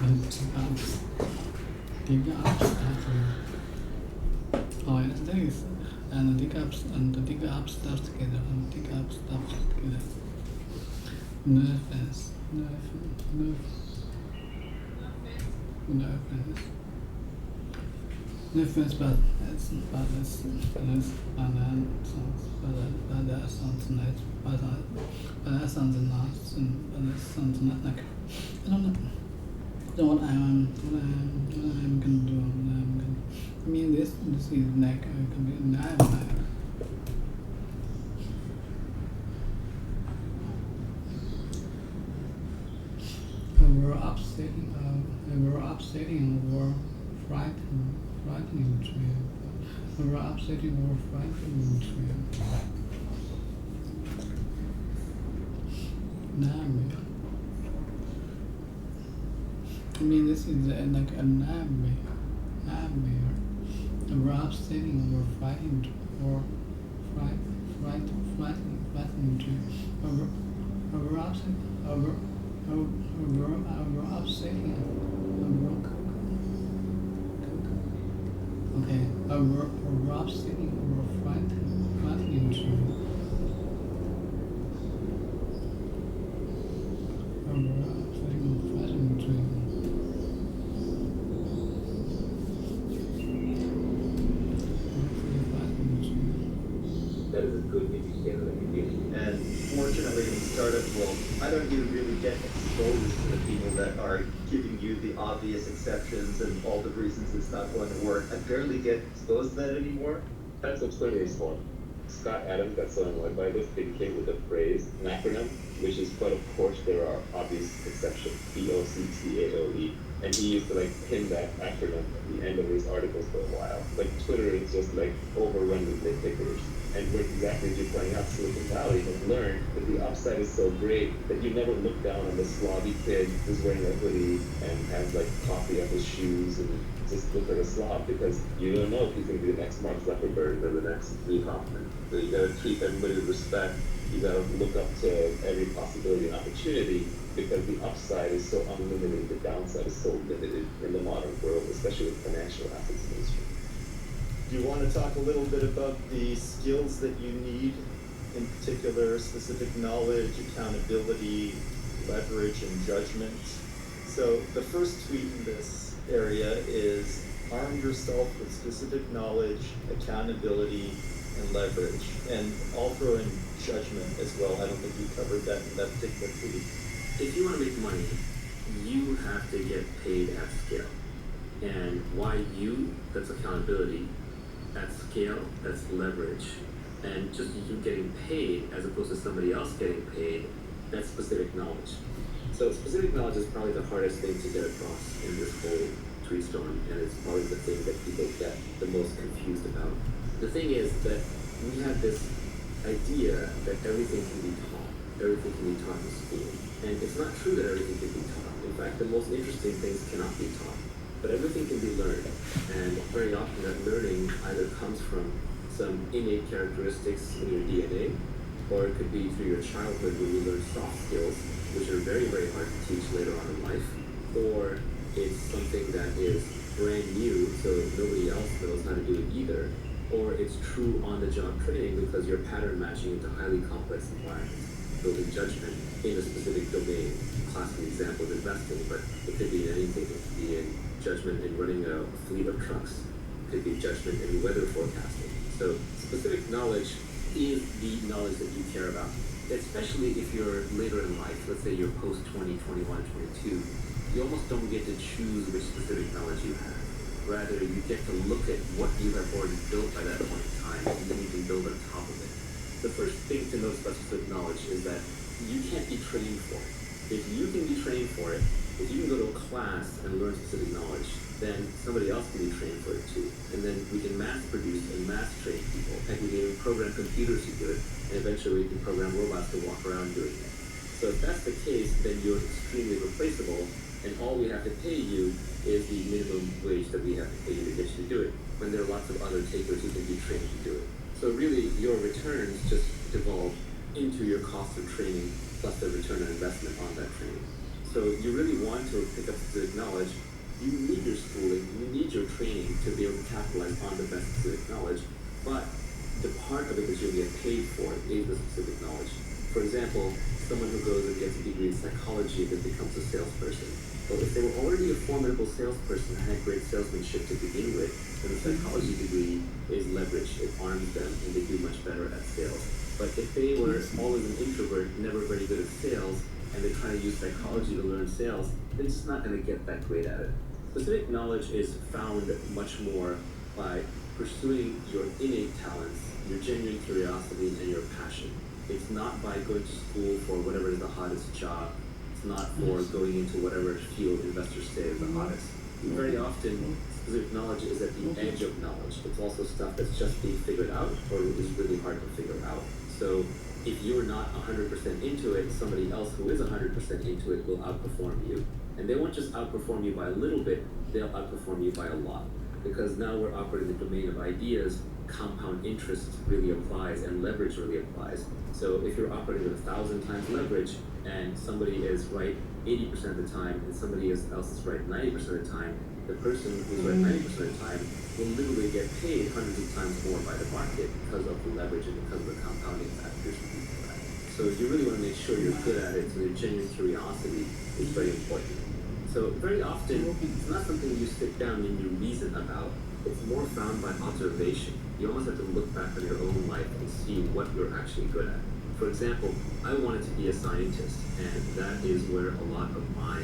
and dig up stuff. Oh, yes, this. And dig up stuff together. No offense. No offense, but that sounds nice. But that sounds not like. I don't know. So what I'm gonna do. I mean, this is like we're upsetting or frightening to you. We're upsetting or frightening to you. Nightmare. I mean, this is like a nightmare. We're upsetting or frightening to or frightening to you. We're upsetting. Okay, we're upsetting or frightening to you. That is a good indicator that you're getting. And fortunately, in the startup world, I don't even really get exposed to the people that are giving you the obvious exceptions and all the reasons it's not going to work. I barely get exposed to that anymore. That's absurdly smart. Scott Adams got so annoyed by this, they came with a phrase, an acronym, which is, but of course there are obvious exceptions, BOCCAOE. And he used to pin that acronym at the end of his articles for a while. Twitter is just overrun with nitpickers. And we're exactly as you're pointing out, Silicon Valley has learned that the upside is so great that you never look down on the slobby kid who's wearing a hoodie and has coffee on his shoes and just look at a slob, because you don't know if he's going to be the next Mark Zuckerberg or the next Lee Hoffman. So you got to treat everybody with respect. You got to look up to every possibility and opportunity, because the upside is so unlimited, the downside is so limited in the modern world, especially with financial assets industry. Do you want to talk a little bit about the skills that you need, in particular specific knowledge, accountability, leverage, and judgment? So the first tweet in this area is arm yourself with specific knowledge, accountability, and leverage. And I'll throw in judgment as well. I don't think you covered that in that particular tweet. If you want to make money, you have to get paid at scale. And why you? That's accountability. At scale, that's leverage. And just you getting paid as opposed to somebody else getting paid, that's specific knowledge. So specific knowledge is probably the hardest thing to get across in this whole tweet storm, and it's probably the thing that people get the most confused about. The thing is that we have this idea that everything can be taught. Everything can be taught in school. And it's not true that everything can be taught. In fact, the most interesting things cannot be taught. But everything can be learned, and very often that learning either comes from some innate characteristics in your DNA, or it could be through your childhood where you learn soft skills, which are very, very hard to teach later on in life, or it's something that is brand new, so nobody else knows how to do it either, or it's true on-the-job training because you're pattern matching into highly complex environments, building judgment in a specific domain. Classic example of investing, but it could be in anything. It could be in judgment in running a fleet of trucks. It could be judgment in weather forecasting. So specific knowledge is the knowledge that you care about, especially if you're later in life. Let's say you're post 20, 21, 22. You almost don't get to choose which specific knowledge you have. Rather, you get to look at what you have already built by that point in time, and then you can build on top of it. The first thing to know about specific knowledge is that you can't be trained for it. If you can be trained for it, if you can go to a class and learn specific knowledge, then somebody else can be trained for it too. And then we can mass produce and mass train people. Heck, we can even program computers to do it, and eventually we can program robots to walk around doing it. So if that's the case, then you're extremely replaceable, and all we have to pay you is the minimum wage that we have to pay you to get you to do it, when there are lots of other takers who can be trained to do it. So really, your returns just devolve into your cost of training plus the return on investment on that training. So you really want to pick up specific knowledge. You need your schooling, you need your training to be able to capitalize on the best specific knowledge, but the part of it that you'll get paid for is the specific knowledge. For example, someone who goes and gets a degree in psychology and then becomes a salesperson. Well, if they were already a formidable salesperson and had great salesmanship to begin with, then the psychology degree is leverage. It arms them and they do much better at sales. But if they were always an introvert, never very good at sales, and they try to use psychology to learn sales, they're just not going to get that great at it. Specific knowledge is found much more by pursuing your innate talents, your genuine curiosity, and your passion. It's not by going to school for whatever is the hottest job. It's not for going into whatever field investors say is the hottest. Very often, specific knowledge is at the edge of knowledge. It's also stuff that's just being figured out or is really hard to figure out. So if you're not 100% into it, somebody else who is 100% into it will outperform you. And they won't just outperform you by a little bit, they'll outperform you by a lot. Because now we're operating in the domain of ideas, compound interest really applies and leverage really applies. So if you're operating with 1,000 times leverage and somebody is right 80% of the time and somebody else is right 90% of the time, the person who's right 90% of the time will literally get paid hundreds of times more by the market because of the leverage and because of the compounding factors. So you really want to make sure you're good at it, so your genuine curiosity is very important. So very often, it's not something you sit down and you reason about. It's more found by observation. You almost have to look back on your own life and see what you're actually good at. For example, I wanted to be a scientist, and that is where a lot of my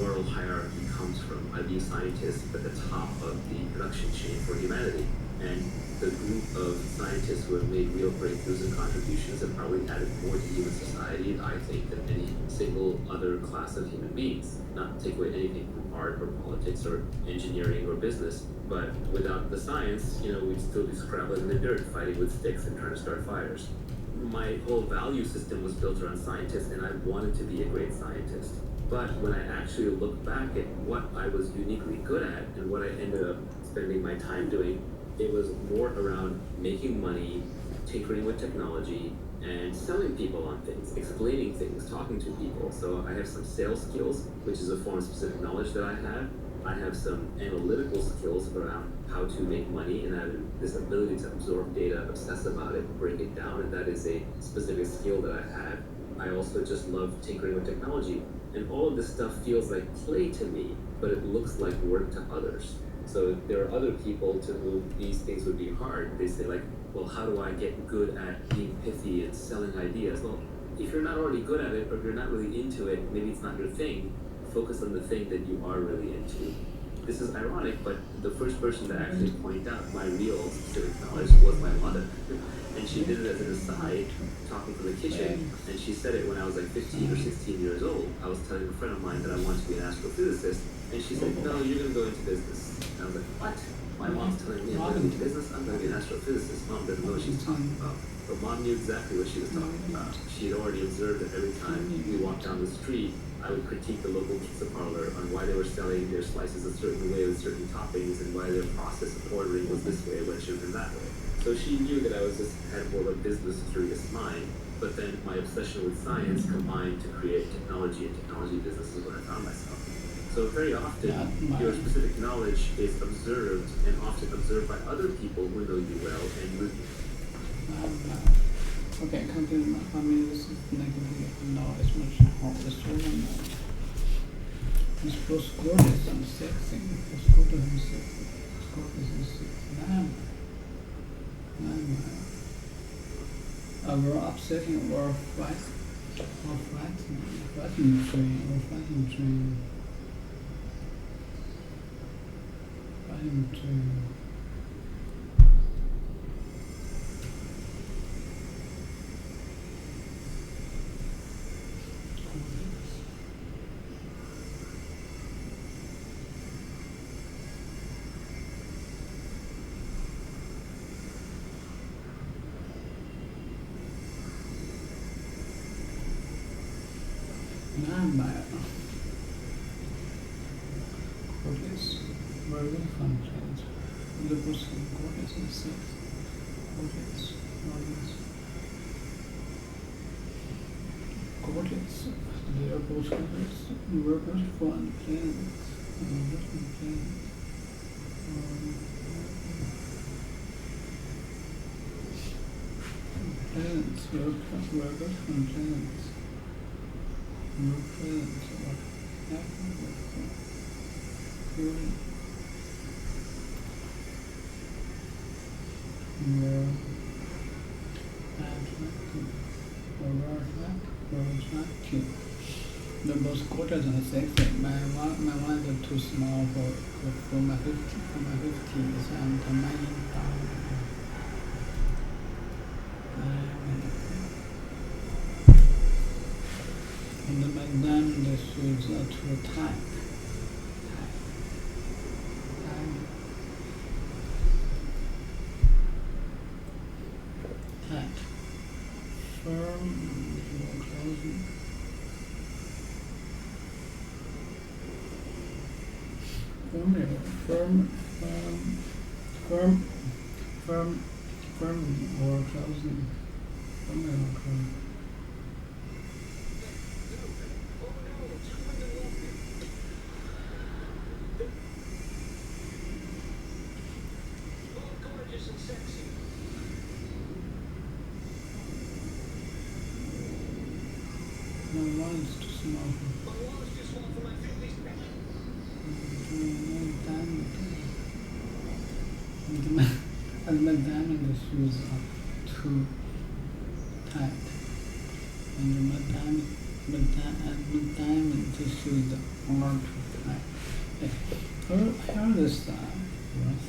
moral hierarchy comes from. I view scientists at the top of the production chain for humanity. And the group of scientists who have made real breakthroughs and contributions have probably added more to human society, I think, than any single other class of human beings. Not to take away anything from art or politics or engineering or business, but without the science, we'd still be scrabbling in the dirt, fighting with sticks and trying to start fires. My whole value system was built around scientists, and I wanted to be a great scientist. But when I actually look back at what I was uniquely good at and what I ended up spending my time doing, it was more around making money, tinkering with technology, and selling people on things, explaining things, talking to people. So I have some sales skills, which is a form of specific knowledge that I have. I have some analytical skills around how to make money, and I have this ability to absorb data, obsess about it, break it down, and that is a specific skill that I have. I also just love tinkering with technology, and all of this stuff feels like play to me, but it looks like work to others. So there are other people to whom these things would be hard. They say like, well, how do I get good at being pithy and selling ideas? Well, if you're not already good at it, or if you're not really into it, maybe it's not your thing. Focus on the thing that you are really into. This is ironic, but the first person to actually point out my real specific knowledge was my mother. And she did it as an aside, talking from the kitchen, and she said it when I was like 15 or 16 years old. I was telling a friend of mine that I wanted to be an astrophysicist, and she said, no, you're going to go into business. And I was like, what? My mom's telling me I'm going to be business? I'm going to be an astrophysicist. Mom doesn't know what she's talking about. But Mom knew exactly what she was talking about. She had already observed that every time we walked down the street, I would critique the local pizza parlor on why they were selling their slices a certain way with certain toppings and why their process of ordering was this way when it should have been that way. So she knew that I had more of a business curious mind, but then my obsession with science combined to create technology, and technology business is where I found myself. So very often, your specific knowledge is observed, and often observed by other people who know you well and with you. Okay, continue. I mean, this is negative knowledge, much harder to learn. He's supposed to go to some sex thing. He's supposed to go to himself. He's supposed to himself. We're upsetting or fighting train. Cortex, very functions. The person cortex and sex. Cortex. Portraits. They are both colors. Workers for and planets. Planets. Workers from planets. More planets. They're both gorgeous and sexy. My one is too small for my 50s and mine and my diamond shoes are too tight. Tight. Firm. Closing. Firm or closing. Firm or closing. My one is too small. And my diamond shoes are too tight. And my diamond shoes are too tight. Here is the style. Yes.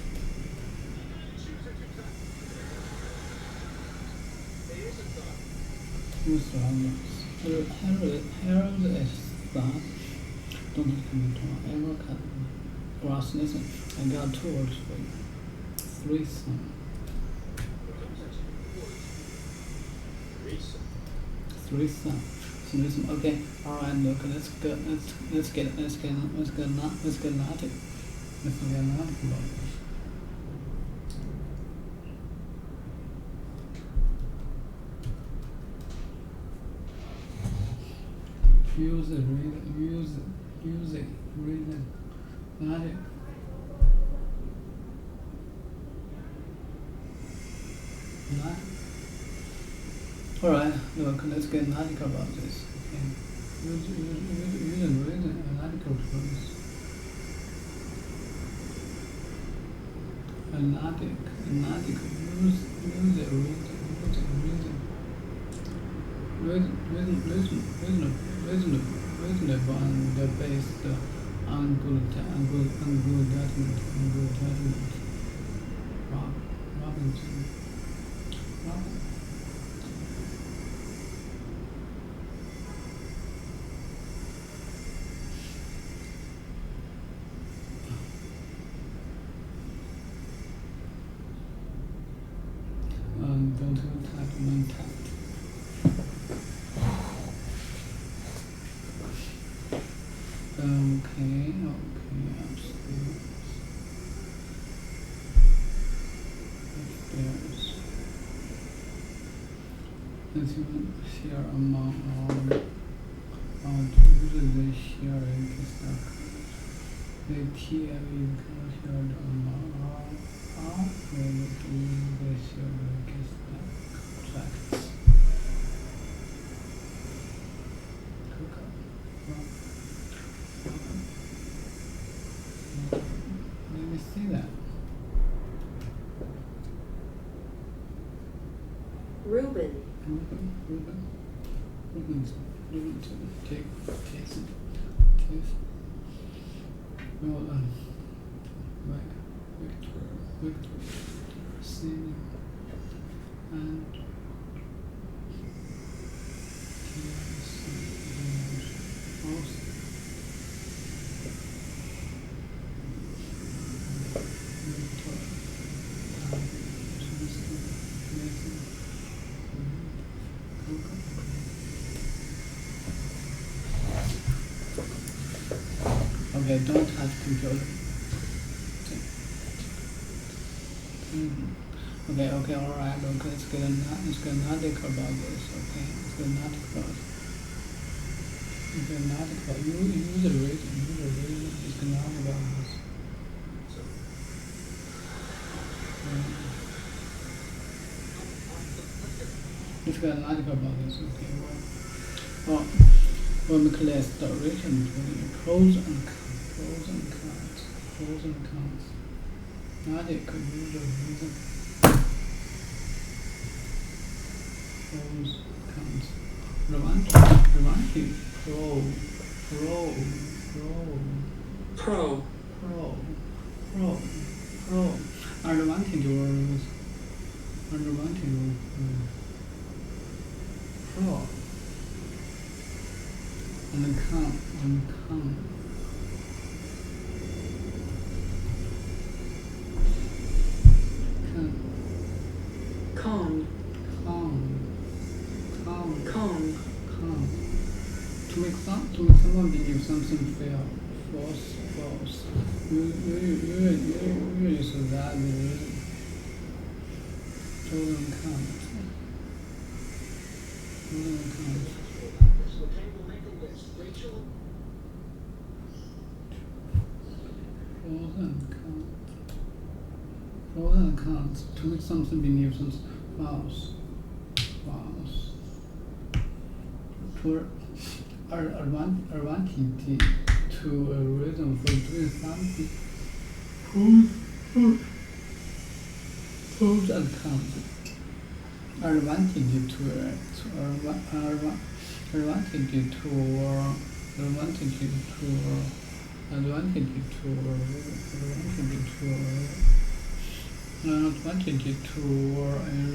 Here is the style. Don't look at me too much. Ever cut grass. Listen, I got 2 words for you. Threesome. Okay. All right. Look. Let's get naughty. Let's get naughty about this. Use it. Naughty. Alright, look, let's get an article about this. Okay. Use and read an article first. An article. Use it, reasonable and based on good judgment. Robinson. Don't too tight, non tight. Okay, upstairs. Let's share among all users they share in stock. The TM is shared among all users they share in stock tracks. Let me see that. Ruben. Take case. Well done. Victor, singing, and okay, don't touch computer. Okay, alright, okay, let's get an article about this, okay? Let's get an article about it. Okay, not about user rating. User rating is not about this. It's got an article about this. Okay, well, when we class the written pros and cons, pros and cons. Article user reason. Pros, cons. Advantage, pro. Advantage was pro. And con. To make someone believe something false. Usually so that the reason. Pros and cons. Pros and cons. To make something believe something false. To advantage to a reason for doing something. Pros and cons. Advantage to a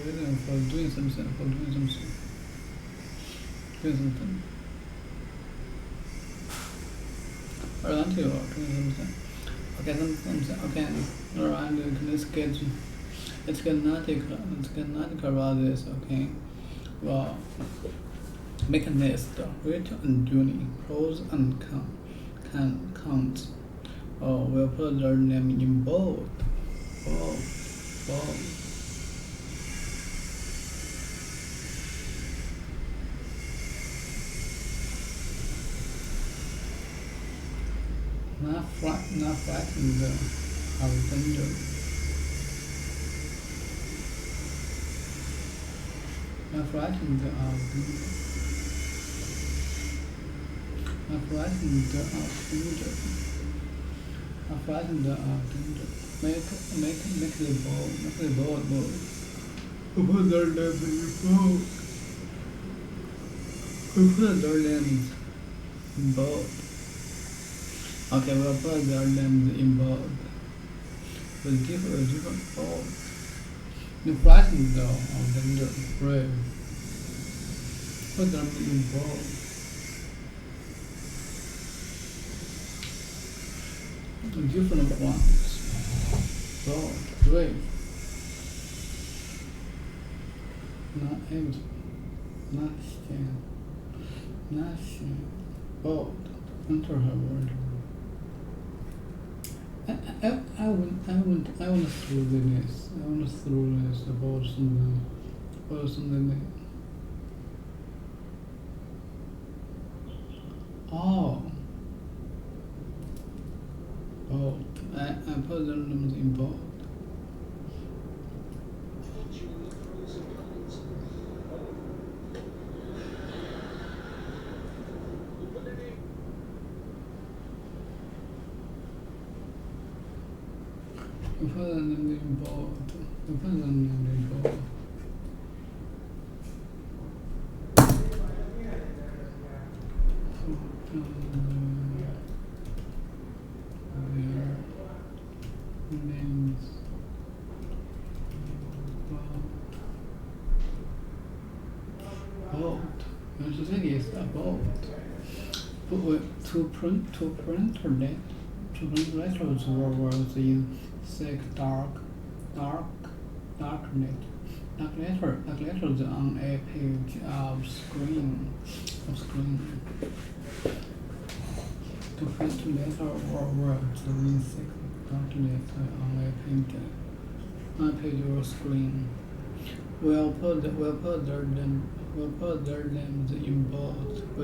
reason for doing something. Advantage or doing something. Okay, alright, let's get an article about this, okay? Well, make a list, read and doing, pros and cons. We'll put their name in bold. Not frightened of danger. Not frightened of danger. Make the bold. We'll put their names in bold. Okay, we'll put their names in bold. With different bold. You frightened of danger, brave. Put them in bold. Different ones. Bold, brave. Not angry. Not scared. Bold. Enter her word. I want through this. About something. Oh. Bold. I put their names in bold. We put their names in bold. Names bold. The thing is bold. To print letters words in thick dark letters on a page of screen. To print letter or words in thick dark letter on a page or screen. We'll put their names in bold with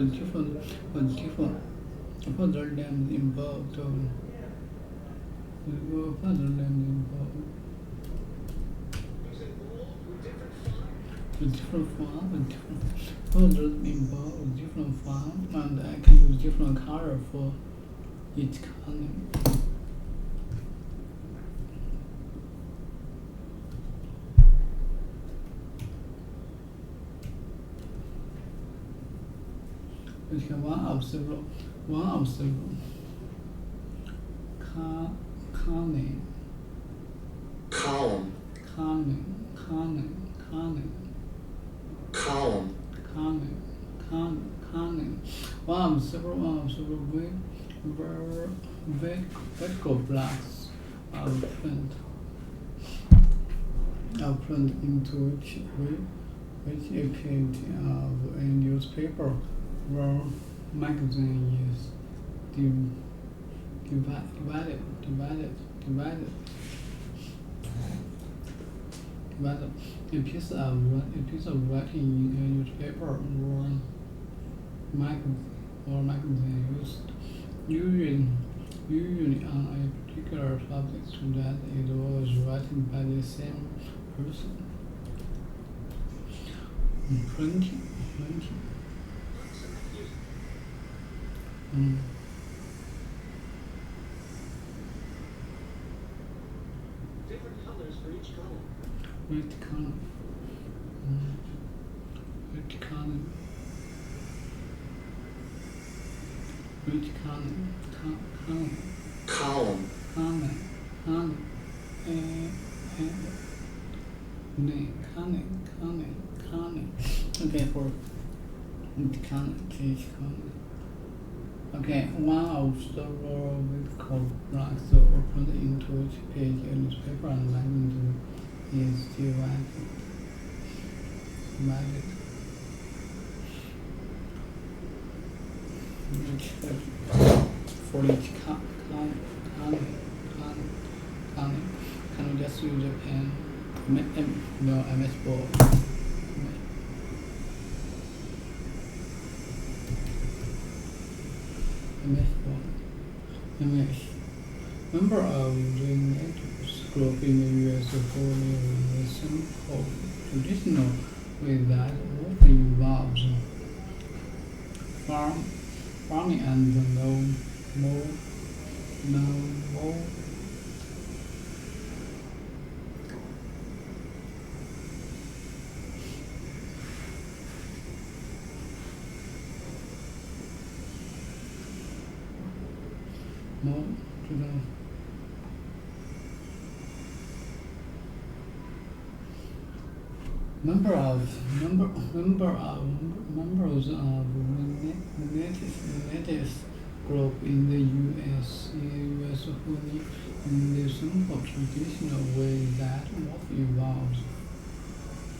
further names involved. Further names involved. With different folders involved with different font, and I can use different color for each column. Okay, one of several. Cunning. Column. One of several vertical blocks are print into which a page of a newspaper or magazine is divided. A piece of writing in a newspaper or magazine usually on a particular subject that it was written by the same person. Printing. Different colors for each column. Which column? Okay, for each column. Okay, one of several vertical blocks opened into each page a newspaper and magazine is divided. For each column. Can we just use a pen? No, MS board. Member of the natives group in the U.S. follow the simple traditional way that often involves farming and no more. Members of the natives group in the U.S. who live in the simple traditional way that often involves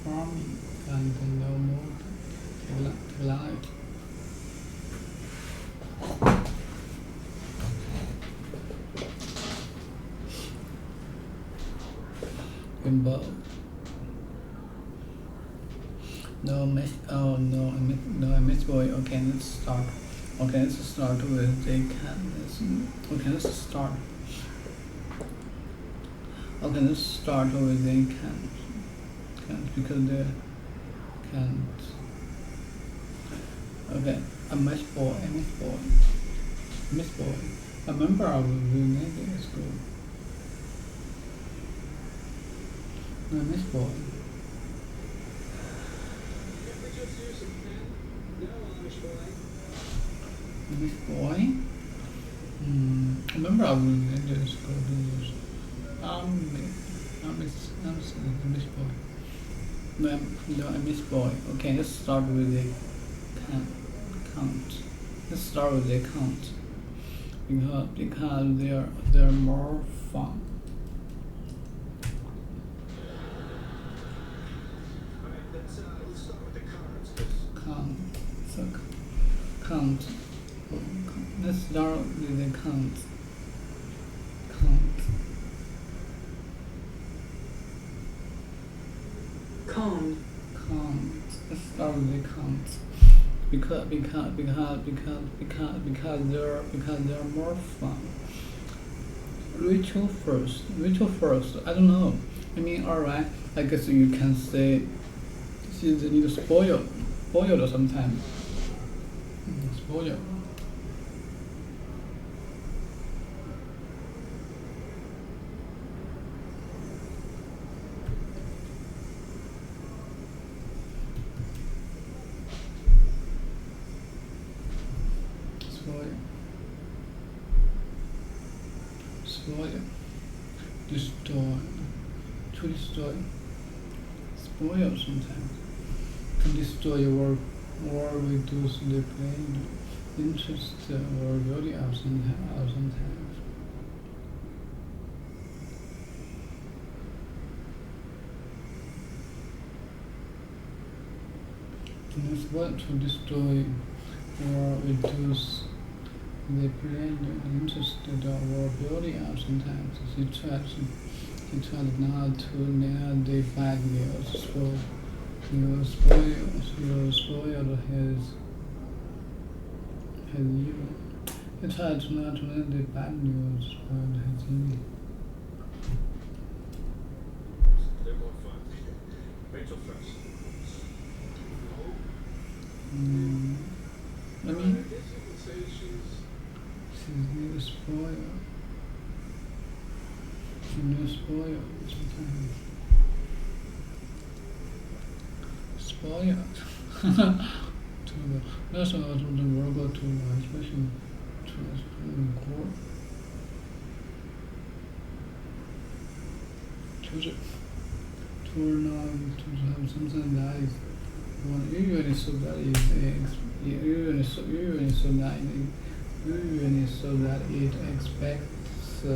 farming and no more technology. Involved. No, Miss Boy. Okay, let's start. Let's start with they can. Let's start. Let's start with they can't because they can't. Okay, a Miss Boy. A member of the native school. Miss Boy. Miss Boy? A member of the native school. Miss Boy. No, Miss Boy. Okay, let's start with the count. Let's start with the count because they're more fun. Let's start with the cards. Count. Let's start with the count. Let's start with the count. because they're more fun. Rachel first. I don't know. I mean, alright. I guess you can say she's a little spoiled sometimes. Spoiled. Spoil. Destroy. To destroy. Spoil sometimes. To destroy your work or reduce the plain interest or beauty of sometimes. Spoil to destroy or reduce the plain interest or beauty of sometimes. She tried not to nail the bad news, so you spoiled his evil. He tried not to nail the bad news, spoiled his evil. They're more fun. Rachel first. I mean, I guess you could say she's little spoiled. She's little spoiled sometimes. Spoiled. That's what the verb to expression to core. To have something that is usually so that it expects to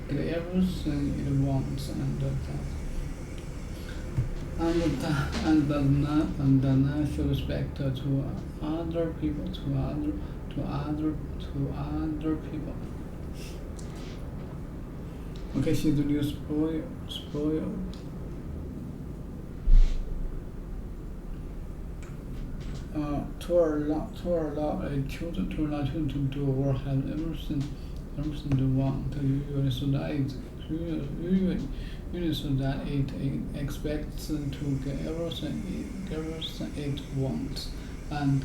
get everything it wants and does not show respect to other people. Okay, she's the new spoiled. To allow children to do or have everything they want, usually so that it expects to get everything it wants, and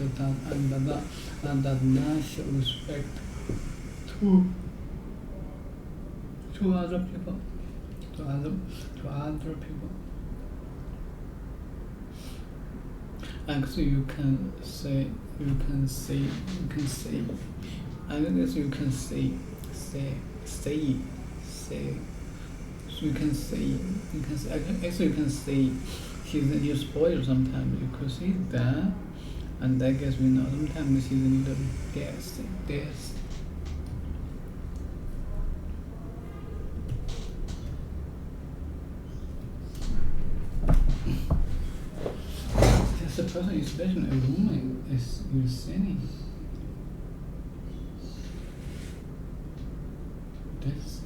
does not show respect to other people. Actually, you can say. I guess you can say. So you can say. Actually, you can say she's a little spoiled sometimes. You could say that, and I guess we know sometimes she's a little guess. The person, especially a woman, is sinning. That's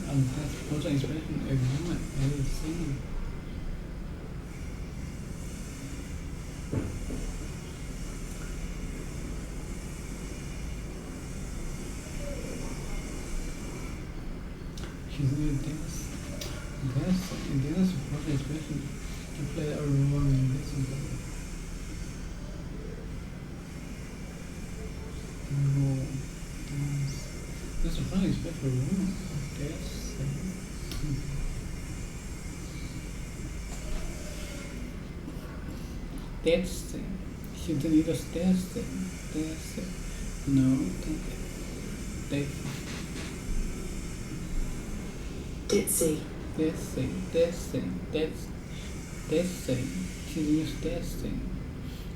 and that person, especially a woman, is sinning. She's really dance person, especially to play a role in this. This is really special woman. Dancing. She didn't just dancing. No, dancing. Dancing. She's used dancing.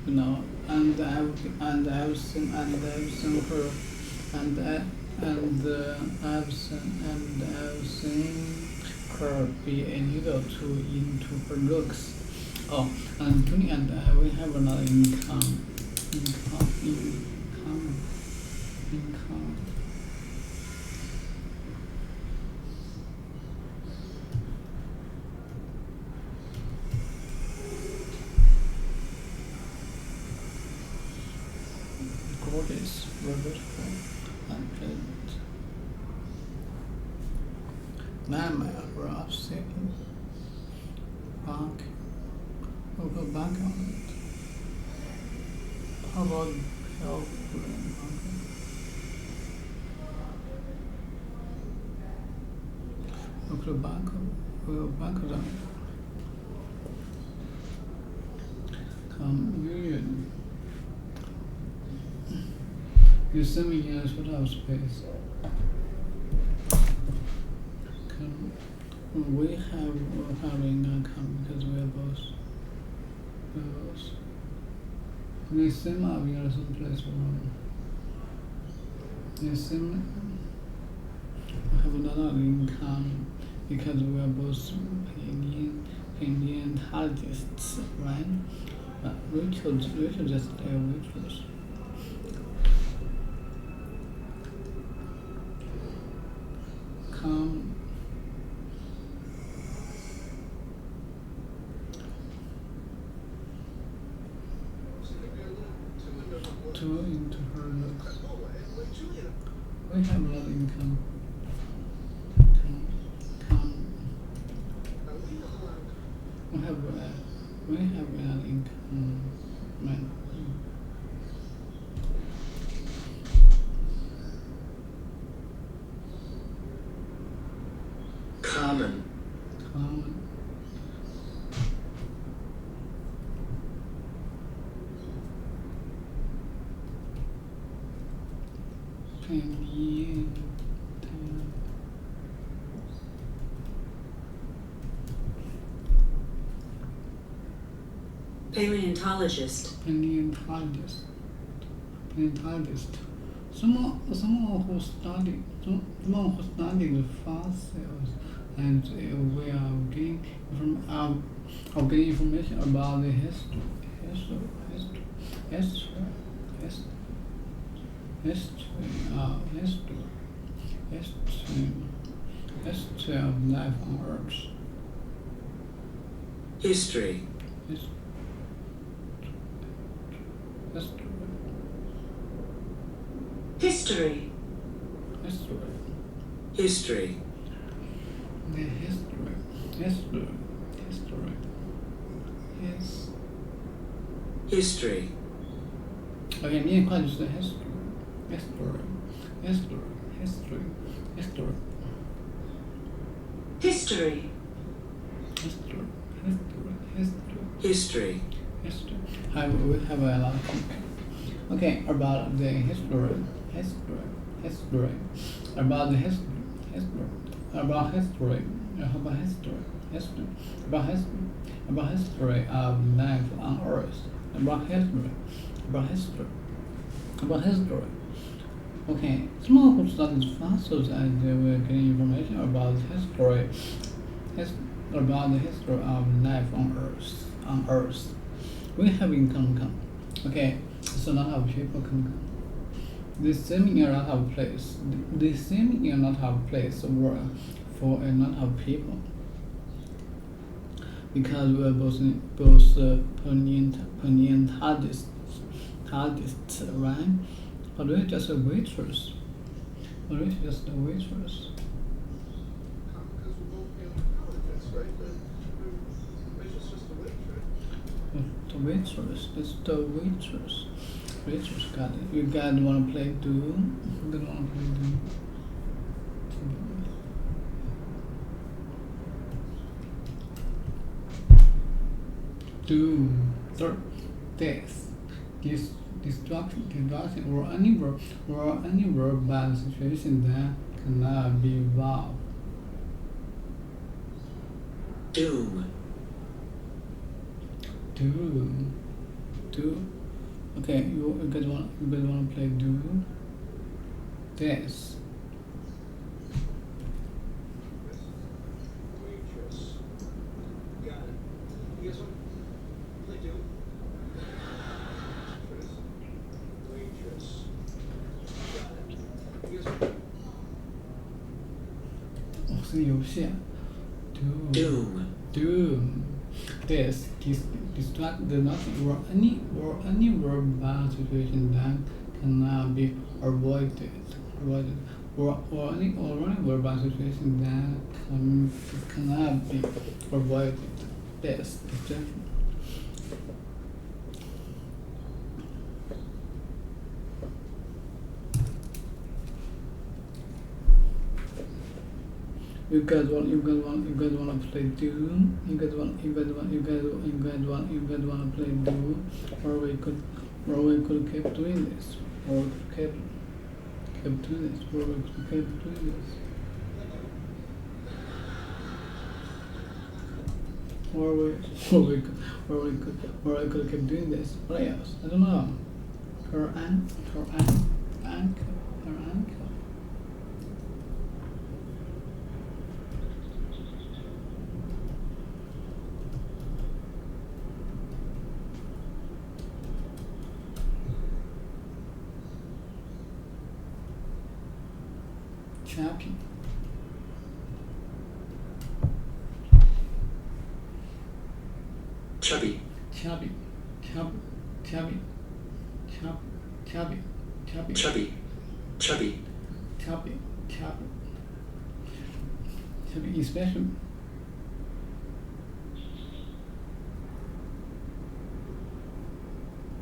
You know, and I've seen her, and I've seen her be a little too into her looks. Oh, and Tony and I we have another income. Gorgeous, beautiful, and pleasant. Now my rough second. Back. We'll go back on it. How about help? We'll go back on it. Come union. You send me in a sort of space. We're having a come because we're both. They seem up here someplace around. They seem have another income because we are both paleontologists, right? But Rachel just a waitress. Come too into her looks. We have a lot of income. Come. We have an income. Man. Common. Paleontologist. Someone who studied the fossils and we are getting information about the history of life on Earth. History. History. History. The History. Okay, 你也快就是 history. History. We have a lot of content. Okay, about the history. About history of life on Earth. About history. Okay, someone who studies fossils and they will get information about history. About the history of life on Earth. We have income. Okay, so a lot of people come. They seem in a lot of place. They seem in a lot of place work for a lot of people. Because we are both paleontologists, right? But we're just a waitress. Because we're both paleontologists, right? Rachel's just a waitress. That's the waitress. Waitress got it. You guys wanna play Doom? You don't wanna play Doom? Doom. Third, death, destruction, or any verb bad situation that cannot be evolved. Doom. Do. Okay, you guys wanna play do this. Waitress. Got it. You guys want to play do? Waitress. Got it. You guys want to 哦，是个游戏啊。Doom. Doom. Distract the nothing or any verb bad situation that cannot be avoided. Or any verb bad situation that cannot be avoided. This distraction. You guys wanna play Doom? You guys wanna play Doom? Or we could keep doing this. Or we could keep doing this. Or we could keep doing this. Or I could keep doing this. What else? I don't know. Her ankle. Chappy. Chubby. Chubby. Chubby. Chubby. Chubby is special.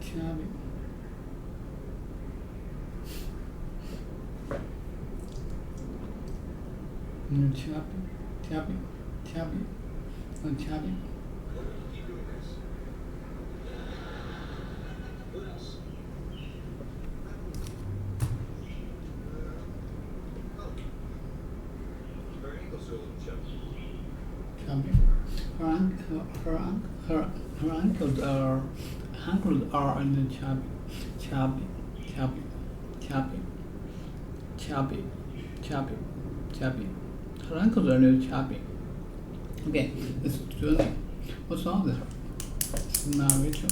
Chubby. Chubby. Chubby. keep doing this? What else? Her ankles are a little chubby. Chubby. Her ankles are in the chubby. Her ankles are a little chubby. Okay, it's Julie. What's wrong with her? She's not Rachel.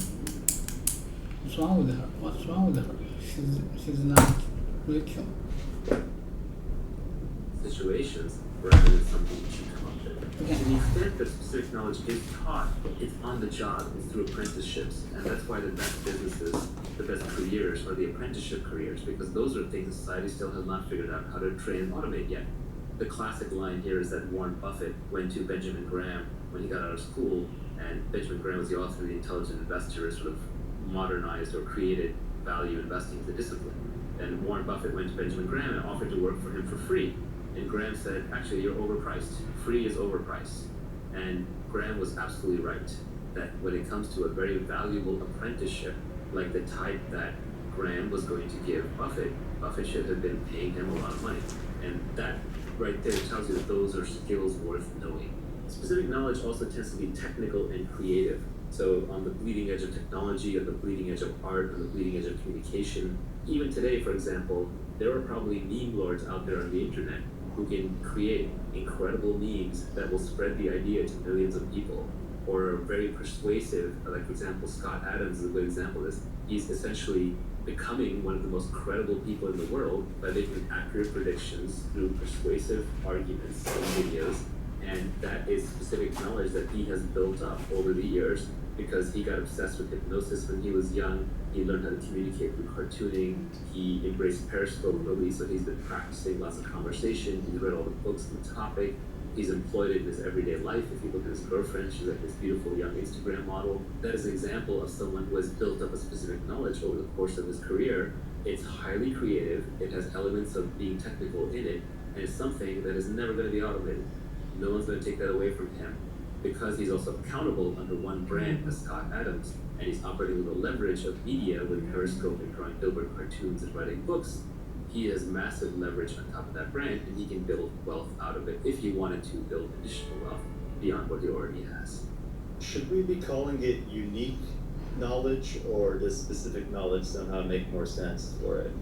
What's wrong with her? She's not Rachel. Situations rather than something that you come up with. Okay. To the extent that specific knowledge is taught, it's on the job, it's through apprenticeships, and that's why the best businesses, the best careers are the apprenticeship careers, because those are things society still has not figured out how to train and automate yet. The classic line here is that Warren Buffett went to Benjamin Graham when he got out of school, and Benjamin Graham was the author of The Intelligent Investor, sort of modernized or created value investing as a discipline. And Warren Buffett went to Benjamin Graham and offered to work for him for free. And Graham said, actually, you're overpriced. Free is overpriced. And Graham was absolutely right that when it comes to a very valuable apprenticeship, like the type that Graham was going to give Buffett, Buffett should have been paying him a lot of money. And that right there tells you that those are skills worth knowing. Specific knowledge also tends to be technical and creative. So on the bleeding edge of technology, on the bleeding edge of art, on the bleeding edge of communication. Even today, for example, there are probably meme lords out there on the internet who can create incredible memes that will spread the idea to millions of people, or are very persuasive. Like, for example, Scott Adams is a good example of this. He's essentially becoming one of the most credible people in the world by making accurate predictions through persuasive arguments and videos. And that is specific knowledge that he has built up over the years because he got obsessed with hypnosis when he was young. He learned how to communicate through cartooning. He embraced Periscope really, so he's been practicing lots of conversation. He's read all the books on the topic. He's employed it in his everyday life. If you look at his girlfriend, she's like this beautiful young Instagram model. That is an example of someone who has built up a specific knowledge over the course of his career. It's highly creative. It has elements of being technical in it, and it's something that is never going to be automated. No one's going to take that away from him, because he's also accountable under one brand as Scott Adams, and he's operating with the leverage of media with Periscope and drawing billboard cartoons and writing books. He has massive leverage on top of that brand, and he can build wealth out of it if he wanted to build additional wealth beyond what he already has. should we be calling it unique knowledge, or does specific knowledge somehow make more sense for it?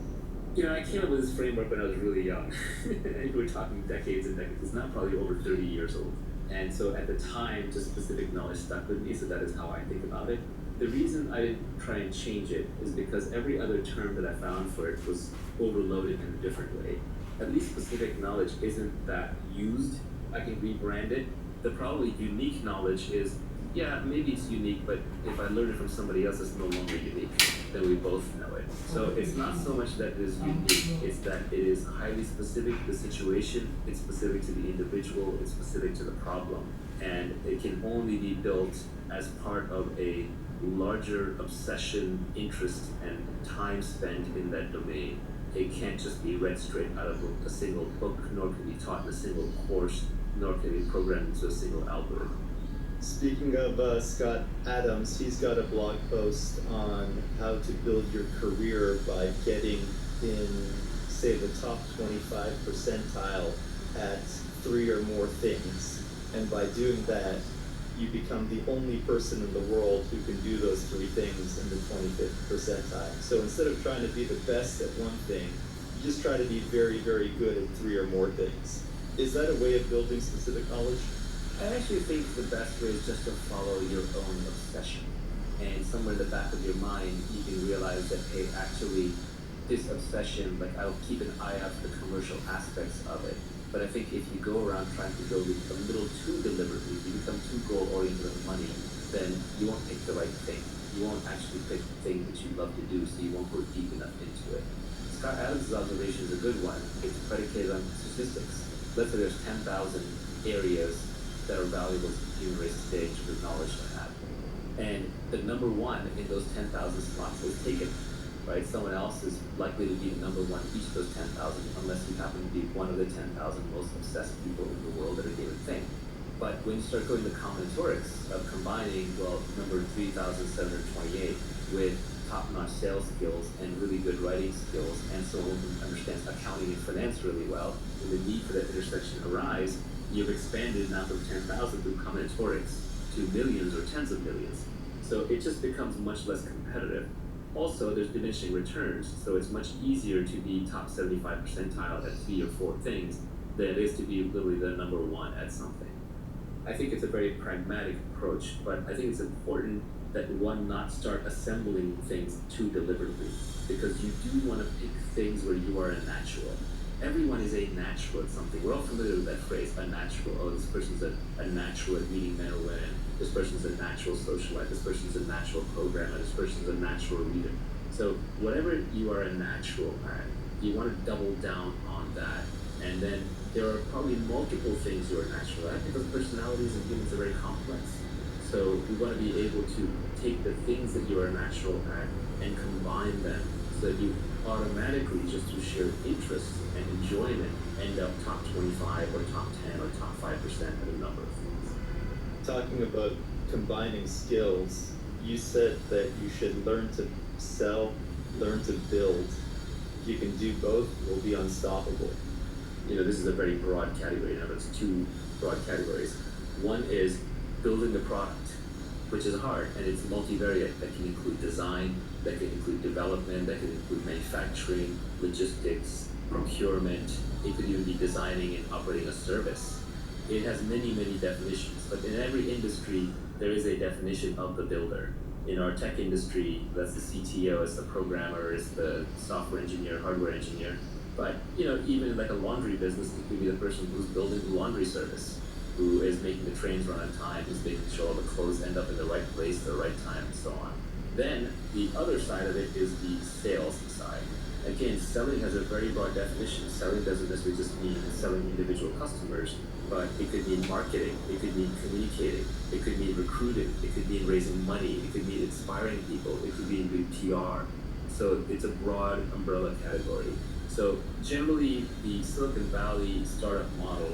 I came up with this framework when I was really young. And we're talking decades and decades. It's now probably over 30 years old. And so at the time, just specific knowledge stuck with me, so that is how I think about it. The reason I didn't try and change it is because every other term that I found for it was overloaded in a different way. At least specific knowledge isn't that used. I can rebrand it. The probably unique knowledge is, yeah, maybe it's unique, but if I learn it from somebody else, it's no longer unique. Then we both know it. So it's not so much that it is unique, it's that it is highly specific to the situation, it's specific to the individual, it's specific to the problem. And it can only be built as part of a larger obsession, interest, and time spent in that domain. It can't just be read straight out of a single book, nor can be taught in a single course, nor can be programmed into a single algorithm. Speaking of Scott Adams, he's got a blog post on how to build your career by getting in, say, the top 25 percentile at 3 or more things. And by doing that, you become the only person in the world who can do those 3 things in the 25th percentile. So instead of trying to be the best at one thing, you just try to be very, very good at 3 or more things. Is that a way of building specific knowledge? I actually think the best way is just to follow your own obsession. And somewhere in the back of your mind, you can realize that, hey, actually, this obsession, like, I'll keep an eye out for the commercial aspects of it. But I think if you go around trying to build it a little too deliberately, if you become too goal-oriented with money, then you won't pick the right thing. You won't actually pick the thing that you love to do, so you won't go deep enough into it. Scott Adams' observation is a good one. It's predicated on statistics. Let's say there's 10,000 areas that are valuable to the human race today in terms of knowledge to have. And the number one in those 10,000 slots is taken, right? Someone else is likely to be the number one in each of those 10,000, unless you happen to be one of the 10,000 most obsessed people in the world at a given thing. But when you start going the combinatorics of combining, well, number 3,728 with top-notch sales skills and really good writing skills, and someone who understands accounting and finance really well, and the need for that intersection arise, you've expanded now from 10,000 through combinatorics to millions or tens of millions. So it just becomes much less competitive. Also, there's diminishing returns, so it's much easier to be top 75 percentile at 3 or 4 things than it is to be literally the number 1 at something. I think it's a very pragmatic approach, but I think it's important that one not start assembling things too deliberately, because you do want to pick things where you are a natural. Everyone is a natural at something. We're all familiar with that phrase, a natural. Oh, this person's a natural at meeting men or women. This person's a natural socialite. This person's a natural programmer. This person's a natural reader. So whatever you are a natural at, you want to double down on that. And then there are probably multiple things you're natural at, because personalities and humans are very complex. So we want to be able to take the things that you are natural at and combine them so that you automatically, just through sheer interest and enjoyment, end up top 25 or top 10 or top 5% at a number of things. Talking about combining skills, you said that you should learn to sell, learn to build. If you can do both, you'll be unstoppable. This is a very broad category. Now, there's 2 broad categories. One is building the product, which is hard, and it's multivariate. That can include design, that can include development, that can include manufacturing, logistics, procurement. It could even be designing and operating a service. It has many, many definitions, but in every industry, there is a definition of the builder. In our tech industry, that's the CTO, it's the programmer, it's the software engineer, hardware engineer. But, even like a laundry business, it could be the person who's building the laundry service, who is making the trains run on time, who's making sure all the clothes end up in the right place at the right time, and so on. Then, the other side of it is the sales side. Again, selling has a very broad definition. Selling doesn't necessarily just mean selling individual customers, but it could mean marketing, it could mean communicating, it could mean recruiting, it could mean raising money, it could mean inspiring people, it could mean doing PR. So it's a broad umbrella category. So generally, the Silicon Valley startup model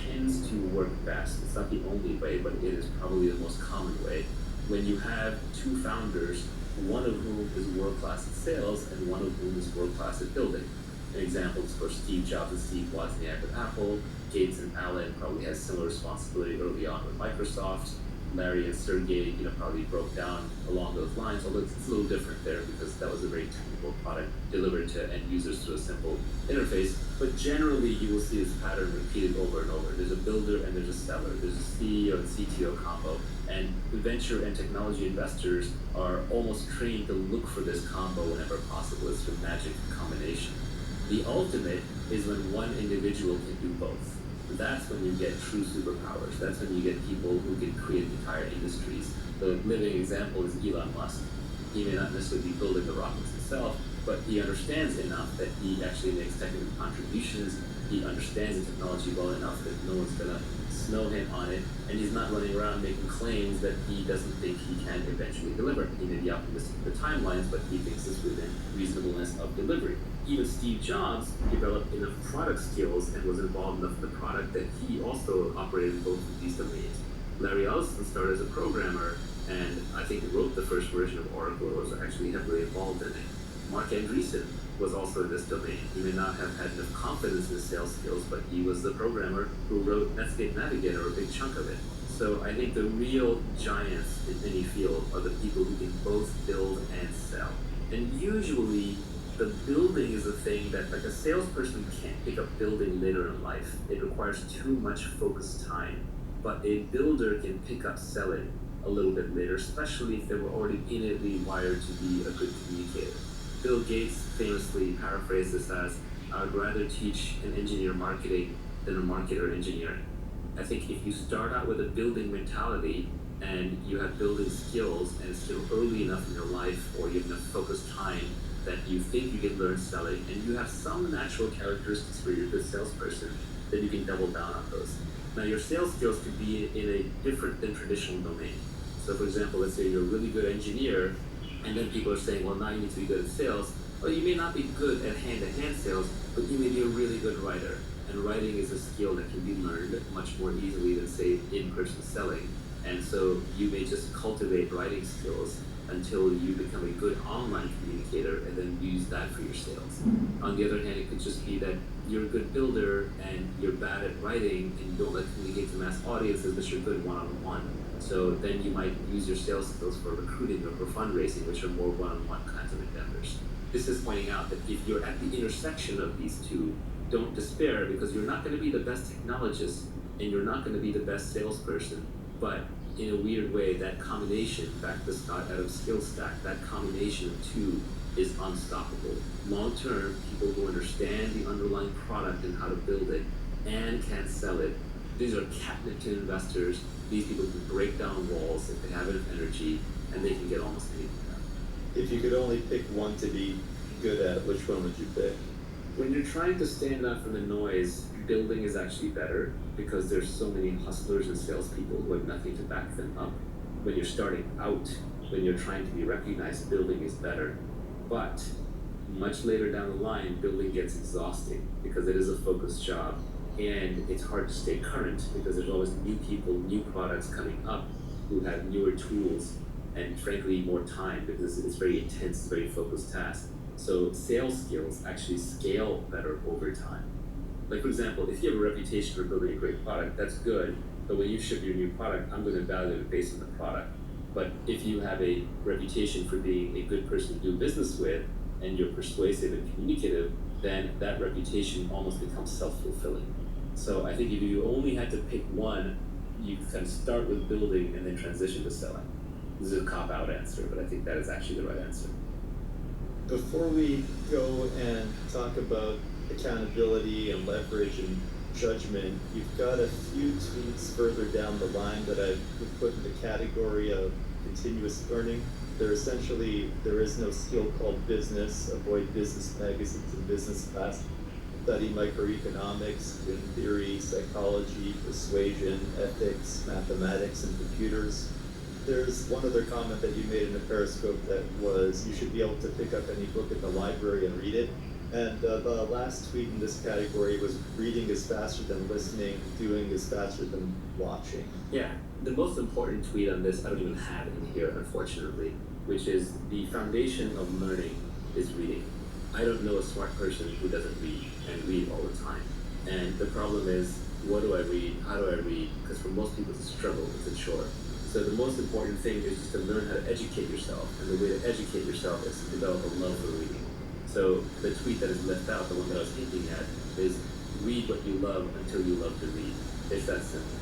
tends to work best. It's not the only way, but it is probably the most common way. When you have 2 founders, one of whom is world-class at sales and one of whom is world-class at building. An example is for Steve Jobs and Steve Wozniak with Apple. Gates and Allen probably had similar responsibility early on with Microsoft. Larry and Sergey, probably broke down along those lines, although it's a little different there because that was a very technical product delivered to end users through a simple interface. But generally, you will see this pattern repeated over and over. There's a builder and there's a seller. There's a CEO and CTO combo. And venture and technology investors are almost trained to look for this combo whenever possible. It's a magic combination. The ultimate is when one individual can do both. That's when you get true superpowers. That's when you get people who can create entire industries. The living example is Elon Musk. He may not necessarily be building the rockets himself, but he understands enough that he actually makes technical contributions. He understands the technology well enough that no one's going to snow him on it, and he's not running around making claims that he doesn't think he can eventually deliver. He may be optimistic with the timelines, but he thinks it's within reasonableness of delivery. Even Steve Jobs developed enough product skills and was involved enough in the product that he also operated in both of these domains. Larry Ellison started as a programmer, and I think he wrote the first version of Oracle, or was actually heavily involved in it. Mark Andreessen was also in this domain. He may not have had enough confidence in his sales skills, but he was the programmer who wrote Netscape Navigator, a big chunk of it. So I think the real giants in any field are the people who can both build and sell. And usually, the building is a thing that, like, a salesperson can't pick up building later in life. It requires too much focused time. But a builder can pick up selling a little bit later, especially if they were already innately wired to be a good communicator. Bill Gates famously paraphrased this as, I would rather teach an engineer marketing than a marketer engineering. I think if you start out with a building mentality and you have building skills and it's still early enough in your life, or you have enough focused time that you think you can learn selling, and you have some natural characteristics where you're a good salesperson, then you can double down on those. Now, your sales skills could be in a different than traditional domain. So, for example, let's say you're a really good engineer, and then people are saying, well, now you need to be good at sales. Well, you may not be good at hand-to-hand sales, but you may be a really good writer. And writing is a skill that can be learned much more easily than, say, in-person selling. And so you may just cultivate writing skills until you become a good online communicator and then use that for your sales. On the other hand, it could just be that you're a good builder and you're bad at writing and you don't like to communicate to mass audiences, but you're good one-on-one. So then you might use your sales skills for recruiting or for fundraising, which are more one-on-one kinds of endeavors. This is pointing out that if you're at the intersection of these two, don't despair, because you're not going to be the best technologist and you're not going to be the best salesperson, but in a weird way, that combination, back to the Scott Adams skill stack, that combination of two is unstoppable. Long term, people who understand the underlying product and how to build it and can sell it, these are catnip to investors. These people can break down walls if they have enough energy, and they can get almost anything done. If you could only pick one to be good at, which one would you pick? When you're trying to stand out from the noise, building is actually better because there's so many hustlers and salespeople who have nothing to back them up. When you're starting out, when you're trying to be recognized, building is better. But much later down the line, building gets exhausting because it is a focused job, and it's hard to stay current because there's always new people, new products coming up who have newer tools and, frankly, more time because it's very intense, it's a very focused task. So sales skills actually scale better over time. Like, for example, if you have a reputation for building a great product, that's good, but when you ship your new product, I'm going to evaluate it based on the product. But if you have a reputation for being a good person to do business with, and you're persuasive and communicative, then that reputation almost becomes self-fulfilling. So I think if you only had to pick one, you can start with building and then transition to selling. This is a cop-out answer, but I think that is actually the right answer. Before we go and talk about accountability and leverage and judgment, you've got a few tweets further down the line that I would put in the category of continuous learning. There is no skill called business. Avoid business magazines and business class. Study microeconomics, game theory, psychology, persuasion, ethics, mathematics, and computers. There's one other comment that you made in the Periscope that was you should be able to pick up any book in the library and read it. And the last tweet in this category was reading is faster than listening, doing is faster than watching. Yeah, the most important tweet on this, I don't even have in here, unfortunately, which is the foundation of learning is reading. I don't know a smart person who doesn't read and read all the time. And the problem is, what do I read? How do I read? Because for most people, it's a struggle, it's a chore. So the most important thing is just to learn how to educate yourself, and the way to educate yourself is to develop a love for reading. So the tweet that is left out, the one that I was hinting at, is read what you love until you love to read. It's that simple.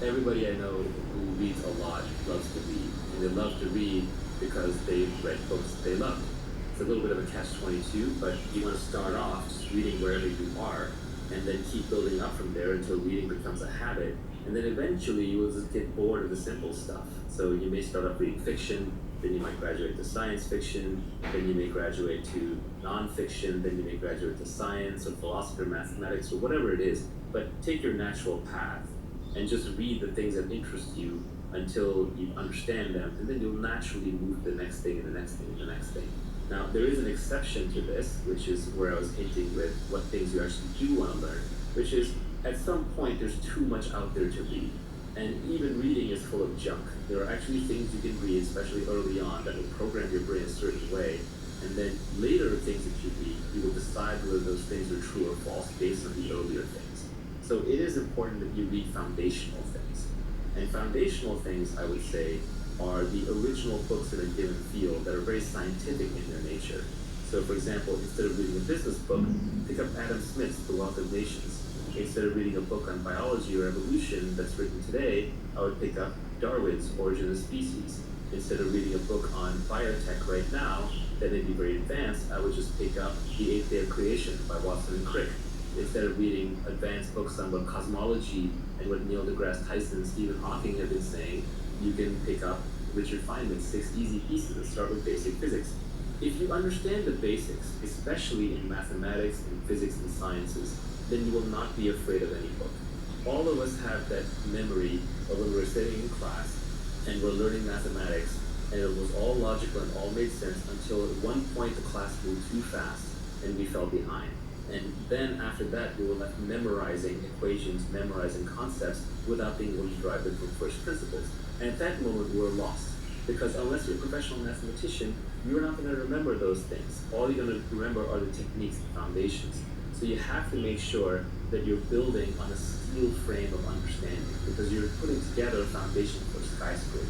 Everybody I know who reads a lot loves to read, and they love to read because they've read books they love. It's a little bit of a catch-22, but you want to start off just reading wherever you are, and then keep building up from there until reading becomes a habit. And then eventually you will just get bored of the simple stuff. So you may start off reading fiction, then you might graduate to science fiction, then you may graduate to nonfiction, then you may graduate to science or philosophy or mathematics or whatever it is. But take your natural path and just read the things that interest you until you understand them, and then you'll naturally move to the next thing and the next thing and the next thing. Now, there is an exception to this, which is where I was hinting with what things you actually do want to learn, which is at some point there's too much out there to read. And even reading is full of junk. There are actually things you can read, especially early on, that will program your brain a certain way. And then later things that you read, you will decide whether those things are true or false based on the earlier things. So it is important that you read foundational things. And foundational things, I would say, are the original books in a given field that are very scientific in their nature. So for example, instead of reading a business book, pick up Adam Smith's The Wealth of Nations. Instead of reading a book on biology or evolution that's written today, I would pick up Darwin's Origin of Species. Instead of reading a book on biotech right now that may be very advanced, I would just pick up The Eighth Day of Creation by Watson and Crick. Instead of reading advanced books on what cosmology and what Neil deGrasse Tyson and Stephen Hawking have been saying, you can pick up Richard Feynman's 6 Easy Pieces that start with basic physics. If you understand the basics, especially in mathematics and physics and sciences, then you will not be afraid of any book. All of us have that memory of when we were sitting in class and we're learning mathematics, and it was all logical and all made sense until at one point the class moved too fast and we fell behind. And then after that, we were left memorizing equations, memorizing concepts without being able to derive them from first principles. And at that moment, we were lost. Because unless you're a professional mathematician, you're not going to remember those things. All you're going to remember are the techniques, the foundations. So you have to make sure that you're building on a steel frame of understanding, because you're putting together a foundation for skyscraper.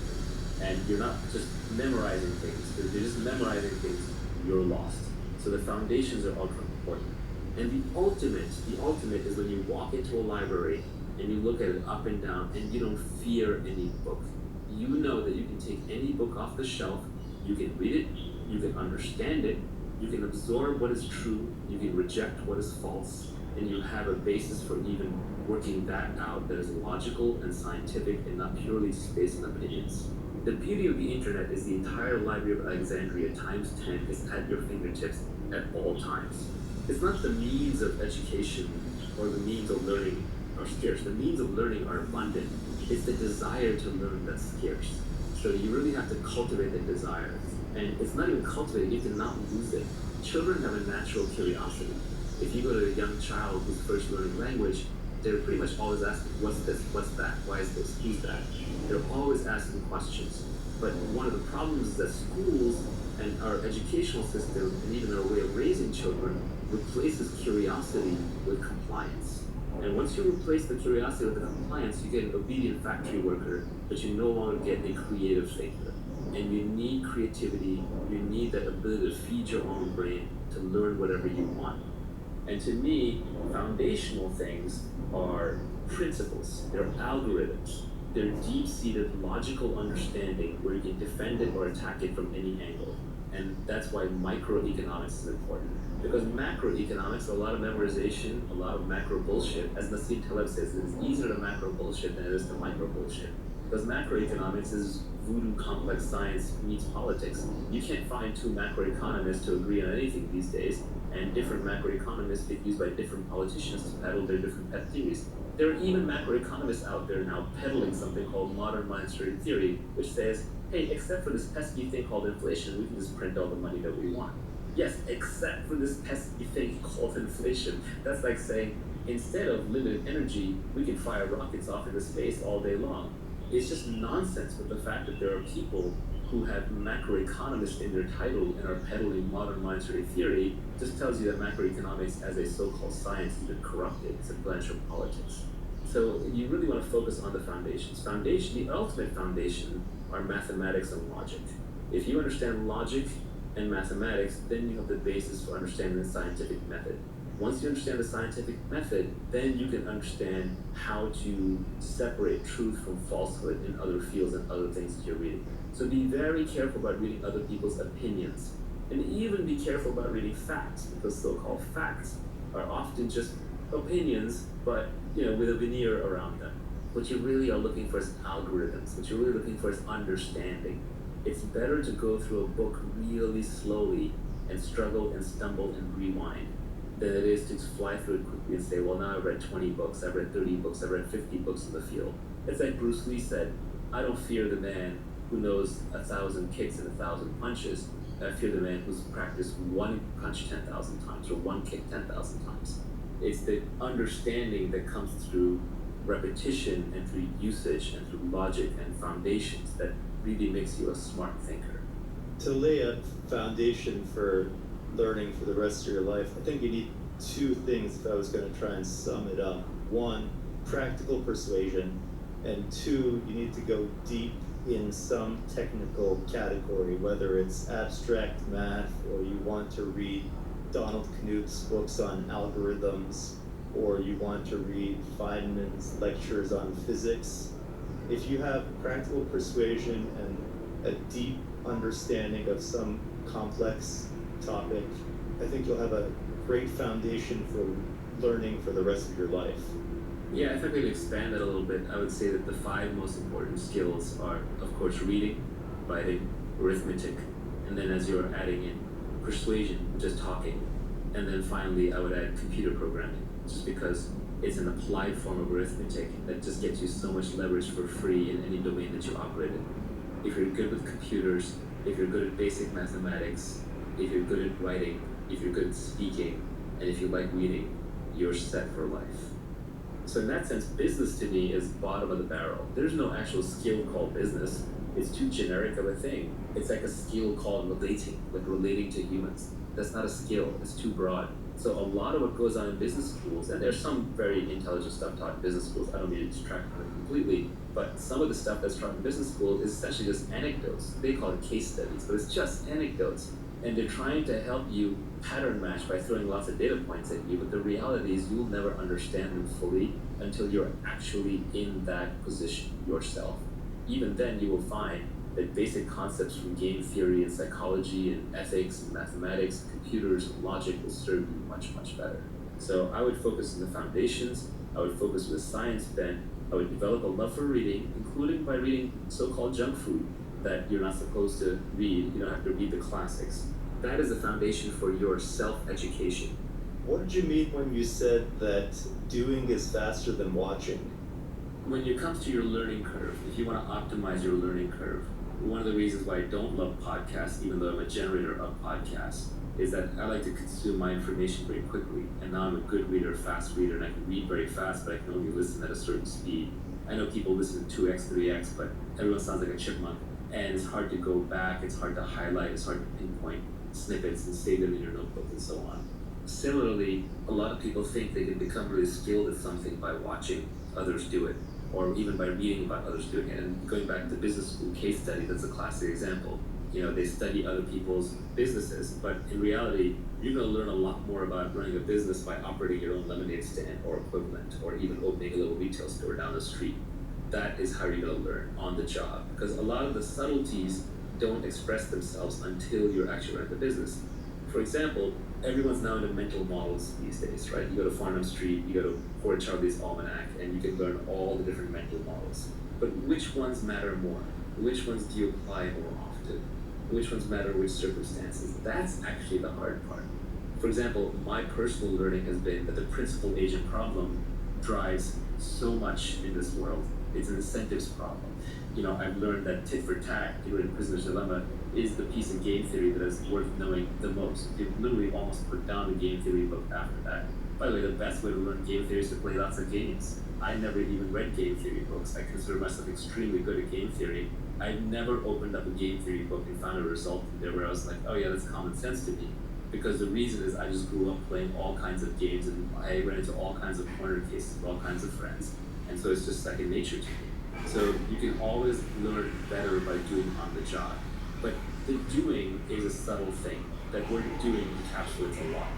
And you're not just memorizing things. If you're just memorizing things, you're lost. So the foundations are ultra important. And the ultimate is when you walk into a library and you look at it up and down and you don't fear any book. You know that you can take any book off the shelf, you can read it, you can understand it, you can absorb what is true, you can reject what is false, and you have a basis for even working that out that is logical and scientific and not purely based on opinions. The beauty of the internet is the entire Library of Alexandria times 10 is at your fingertips at all times. It's not the means of education or the means of learning are scarce. The means of learning are abundant. It's the desire to learn that's scarce. So you really have to cultivate that desire. And it's not even cultivated, you have to not lose it. Children have a natural curiosity. If you go to a young child who's first learning language, they're pretty much always asking, what's this, what's that, why is this, who's that? They're always asking questions. But one of the problems is that schools and our educational system and even our way of raising children replaces curiosity with compliance. And once you replace the curiosity with the compliance, you get an obedient factory worker, but you no longer get a creative thinker. And you need creativity, you need that ability to feed your own brain to learn whatever you want. And to me, foundational things are principles, they're algorithms, they're deep-seated logical understanding where you can defend it or attack it from any angle. And that's why microeconomics is important. Because macroeconomics, a lot of memorization, a lot of macro bullshit, as Nassim Taleb says, it's easier to macro bullshit than it is to micro bullshit. Because macroeconomics is voodoo complex science meets politics. You can't find two macroeconomists to agree on anything these days, and different macroeconomists get used by different politicians to peddle their different pet theories. There are even macroeconomists out there now peddling something called modern monetary theory, which says, hey, except for this pesky thing called inflation, we can just print all the money that we want. Yes, except for this pesky thing called inflation. That's like saying, instead of limited energy, we can fire rockets off into space all day long. It's just nonsense, but the fact that there are people who have macroeconomists in their title and are peddling modern monetary theory just tells you that macroeconomics as a so-called science has been corrupted. It's a branch of politics. So you really want to focus on the foundations. The ultimate foundation are mathematics and logic. If you understand logic and mathematics, then you have the basis for understanding the scientific method. Once you understand the scientific method, then you can understand how to separate truth from falsehood in other fields and other things that you're reading. So be very careful about reading other people's opinions. And even be careful about reading facts, because so-called facts are often just opinions, but with a veneer around them. What you really are looking for is algorithms. What you're really looking for is understanding. It's better to go through a book really slowly and struggle and stumble and rewind than it is to fly through it quickly and say, well, now I've read 20 books, I've read 30 books, I've read 50 books in the field. It's like Bruce Lee said, I don't fear the man who knows 1,000 kicks and 1,000 punches. I fear the man who's practiced one punch 10,000 times or one kick 10,000 times. It's the understanding that comes through repetition and through usage and through logic and foundations that really makes you a smart thinker. To lay a foundation for learning for the rest of your life, I think you need two things if I was going to try and sum it up. One, practical persuasion, and two, you need to go deep in some technical category, whether it's abstract math or you want to read Donald Knuth's books on algorithms, or you want to read Feynman's lectures on physics. If you have practical persuasion and a deep understanding of some complex topic, I think you'll have a great foundation for learning for the rest of your life. Yeah, if I could expand that a little bit, I would say that the 5 most important skills are, of course, reading, writing, arithmetic, and then as you're adding in persuasion, just talking, and then finally I would add computer programming, just because it's an applied form of arithmetic that just gets you so much leverage for free in any domain that you operate in. If you're good with computers, if you're good at basic mathematics, if you're good at writing, if you're good at speaking, and if you like reading, you're set for life. So in that sense, business to me is bottom of the barrel. There's no actual skill called business. It's too generic of a thing. It's like a skill called relating, like relating to humans. That's not a skill, it's too broad. So a lot of what goes on in business schools, and there's some very intelligent stuff taught in business schools, I don't mean to distract from it completely, but some of the stuff that's taught in business school is essentially just anecdotes. They call it case studies, but it's just anecdotes. And they're trying to help you pattern match by throwing lots of data points at you, but the reality is you'll never understand them fully until you're actually in that position yourself. Even then, you will find that basic concepts from game theory and psychology and ethics and mathematics and computers and logic will serve you much, much better. So I would focus on the foundations, I would focus with a science bent, I would develop a love for reading, including by reading so-called junk food that you're not supposed to read. You don't have to read the classics. That is the foundation for your self-education. What did you mean when you said that doing is faster than watching? When it comes to your learning curve, if you want to optimize your learning curve, one of the reasons why I don't love podcasts, even though I'm a generator of podcasts, is that I like to consume my information very quickly. And now I'm a good reader, fast reader, and I can read very fast, but I can only listen at a certain speed. I know people listen to 2x, 3x, but everyone sounds like a chipmunk. And it's hard to go back, it's hard to highlight, it's hard to pinpoint snippets and save them in your notebook and so on. Similarly, a lot of people think they can become really skilled at something by watching others do it, or even by reading about others doing it. And going back to the business school case study, that's a classic example. They study other people's businesses, but in reality, you're going to learn a lot more about running a business by operating your own lemonade stand or equivalent, or even opening a little retail store down the street. That is how you're going to learn on the job, because a lot of the subtleties don't express themselves until you're actually running the business. For example, everyone's now into mental models these days, right? You go to Farnham Street, you go to Port Charlie's Almanac, and you can learn all the different mental models. But which ones matter more? Which ones do you apply more often? Which ones matter in which circumstances? That's actually the hard part. For example, my personal learning has been that the principal agent problem drives so much in this world. It's an incentives problem. I've learned that tit for tat, here in Prisoner's Dilemma, is the piece of game theory that is worth knowing the most. You literally almost put down the game theory book after that. By the way, the best way to learn game theory is to play lots of games. I never even read game theory books. I consider myself extremely good at game theory. I've never opened up a game theory book and found a result in there where I was like, oh yeah, that's common sense to me. Because the reason is I just grew up playing all kinds of games, and I ran into all kinds of corner cases with all kinds of friends. And so it's just second nature to me. So you can always learn better by doing on the job. But the doing is a subtle thing. That word doing encapsulates a lot.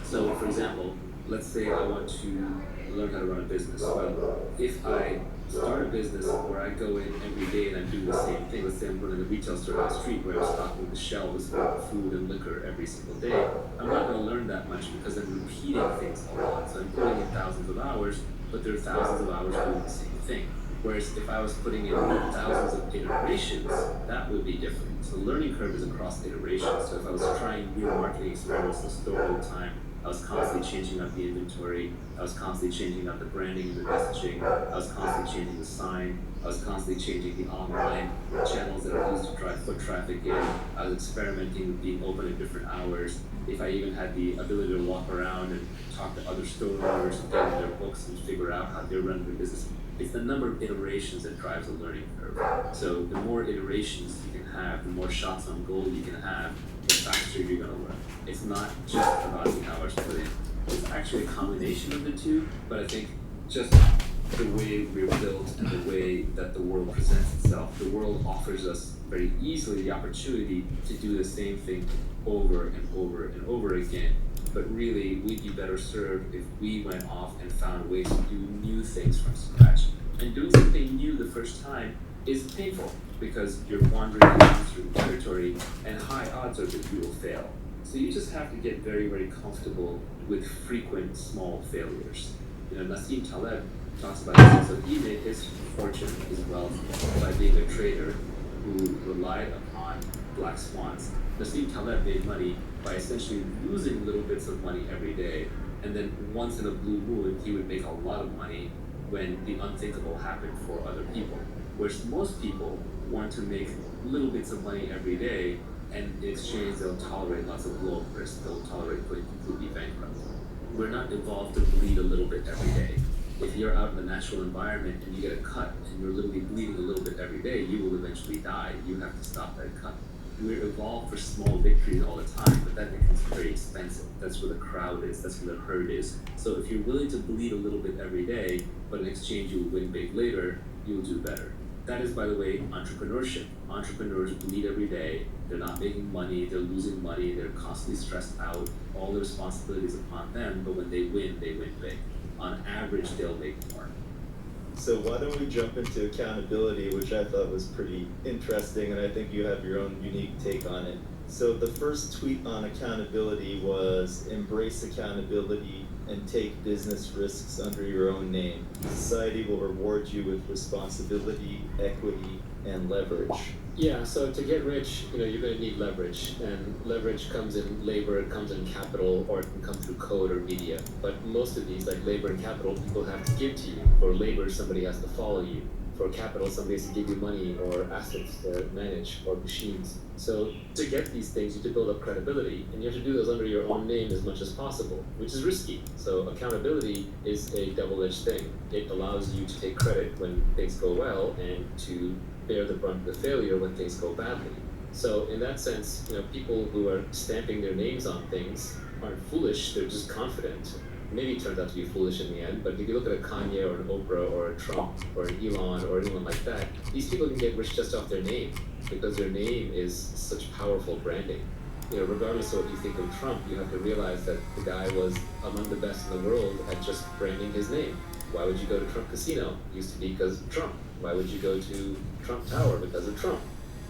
So for example, let's say I want to learn how to run a business. Well, if I start a business where I go in every day and I'm doing the same thing, let's say I'm running a retail store on the street where I'm stocking the shelves with food and liquor every single day, I'm not going to learn that much because I'm repeating things a lot. So I'm putting in thousands of hours, but there are thousands of hours doing the same thing. Whereas if I was putting in thousands of iterations, that would be different. So the learning curve is across iterations. So if I was trying new marketing experiments in the store all the time, I was constantly changing up the inventory, I was constantly changing up the branding and the messaging, I was constantly changing the sign, I was constantly changing the online channels that are used to drive foot traffic in, I was experimenting with being open at different hours. If I even had the ability to walk around and talk to other store owners and get in their books and figure out how they're running their business, it's the number of iterations that drives a learning curve. So the more iterations you can have, the more shots on goal you can have, the faster you're going to learn. It's not just about the hours put in. It's actually a combination of the two, but I think just the way we're built and the way that the world presents itself, the world offers us very easily the opportunity to do the same thing over and over and over again. But really, we'd be better served if we went off and found ways to do new things from scratch. And doing something new the first time is painful because you're wandering around through territory and high odds are that you will fail. So you just have to get very, very comfortable with frequent small failures. You know, Nassim Taleb talks about this. So he made his fortune, his wealth, by being a trader who relied upon black swans. Nassim Taleb made money by essentially losing little bits of money every day, and then once in a blue moon, he would make a lot of money when the unthinkable happened for other people. Whereas most people want to make little bits of money every day, and in exchange, they'll tolerate lots of low risk, they'll tolerate going completely bankrupt. We're not evolved to bleed a little bit every day. If you're out in the natural environment and you get a cut and you're literally bleeding a little bit every day, you will eventually die. You have to stop that cut. We're evolved for small victories all the time, but that becomes very expensive. That's where the crowd is, that's where the herd is. So if you're willing to bleed a little bit every day, but in exchange you'll win big later, you'll do better. That is, by the way, entrepreneurship. Entrepreneurs bleed every day. They're not making money, they're losing money, they're constantly stressed out. All the responsibilities upon them, but when they win big. On average, they'll make more. So why don't we jump into accountability, which I thought was pretty interesting, and I think you have your own unique take on it. So the first tweet on accountability was, embrace accountability and take business risks under your own name. Society will reward you with responsibility, equity, and leverage. Yeah, so to get rich, you're going to need leverage, and leverage comes in labor, it comes in capital, or it can come through code or media. But most of these, like labor and capital, people have to give to you. For labor, somebody has to follow you. For capital, somebody has to give you money or assets to manage or machines. So to get these things, you have to build up credibility, and you have to do those under your own name as much as possible, which is risky. So accountability is a double-edged thing. It allows you to take credit when things go well and to bear the brunt of the failure when things go badly. So in that sense, people who are stamping their names on things aren't foolish, they're just confident. Maybe it turns out to be foolish in the end, but if you look at a Kanye or an Oprah or a Trump or an Elon or anyone like that, these people can get rich just off their name because their name is such powerful branding. Regardless of what you think of Trump, you have to realize that the guy was among the best in the world at just branding his name. Why would you go to Trump Casino? It used to be because of Trump. Why would you go to Trump Tower? Because of Trump.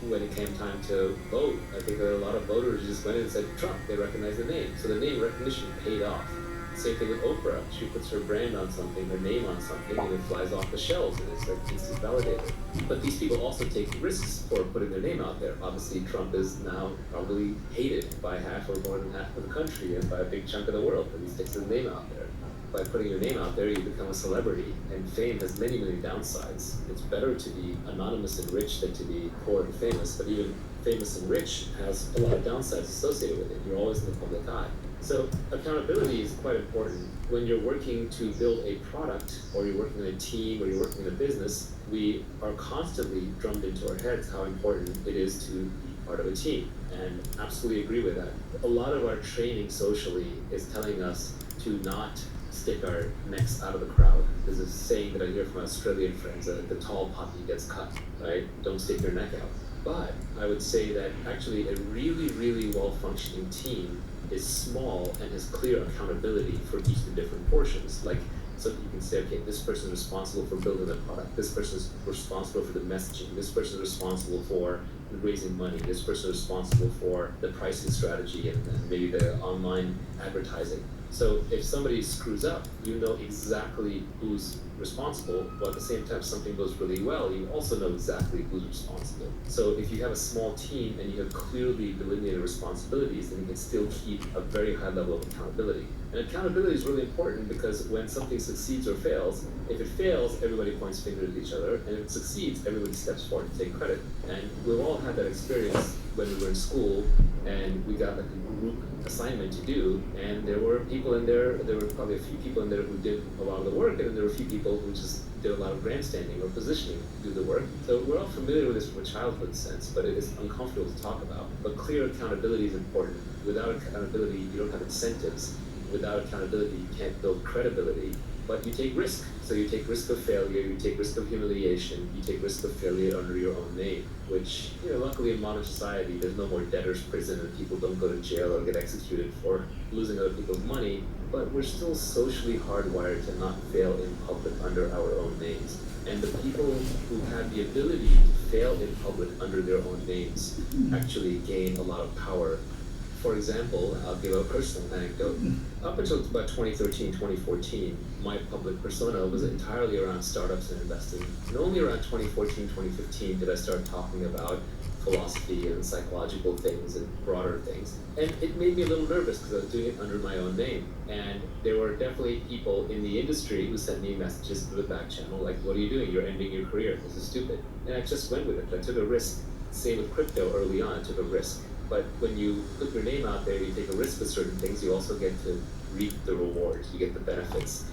When it came time to vote, I think there were a lot of voters who just went in and said Trump. They recognized the name. So the name recognition paid off. Same thing with Oprah. She puts her brand on something, her name on something, and it flies off the shelves, and it's like instant validated. But these people also take risks for putting their name out there. Obviously, Trump is now probably hated by half or more than half of the country and by a big chunk of the world because he sticks his name out there. By putting your name out there, you become a celebrity, and fame has many, many downsides. It's better to be anonymous and rich than to be poor and famous, but even famous and rich has a lot of downsides associated with it. You're always in the public eye. So accountability is quite important. When you're working to build a product, or you're working in a team, or you're working in a business, we are constantly drummed into our heads how important it is to be part of a team, and absolutely agree with that. A lot of our training socially is telling us to not stick our necks out of the crowd. There's a saying that I hear from Australian friends that the tall poppy gets cut, right? Don't stick your neck out. But I would say that actually a really, really well-functioning team is small and has clear accountability for each of the different portions. Like, so you can say, okay, this person is responsible for building the product, this person is responsible for the messaging, this person is responsible for raising money, this person is responsible for the pricing strategy and maybe the online advertising. So if somebody screws up, you know exactly who's responsible, but at the same time something goes really well, you also know exactly who's responsible. So if you have a small team and you have clearly delineated responsibilities, then you can still keep a very high level of accountability. And accountability is really important because when something succeeds or fails, if it fails, everybody points fingers at each other, and if it succeeds, everybody steps forward to take credit. And we've all had that experience when we were in school and we got like a group assignment to do, and there were people in there were probably a few people in there who did a lot of the work, and then there were a few people who just did a lot of grandstanding or positioning to do the work. So we're all familiar with this from a childhood sense, but it is uncomfortable to talk about. But clear accountability is important. Without accountability, you don't have incentives. Without accountability, you can't build credibility, but you take risk. So you take risk of failure, you take risk of humiliation, you take risk of failure under your own name, which, luckily in modern society, there's no more debtor's prison and people don't go to jail or get executed for losing other people's money, but we're still socially hardwired to not fail in public under our own names. And the people who have the ability to fail in public under their own names actually gain a lot of power. For example, I'll give a personal anecdote. Up until about 2013, 2014, my public persona was entirely around startups and investing. And only around 2014, 2015 did I start talking about philosophy and psychological things and broader things. And it made me a little nervous because I was doing it under my own name. And there were definitely people in the industry who sent me messages through the back channel like, what are you doing? You're ending your career. This is stupid. And I just went with it. I took a risk. Same with crypto early on. I took a risk. But when you put your name out there, you take a risk with certain things, you also get to reap the rewards, you get the benefits.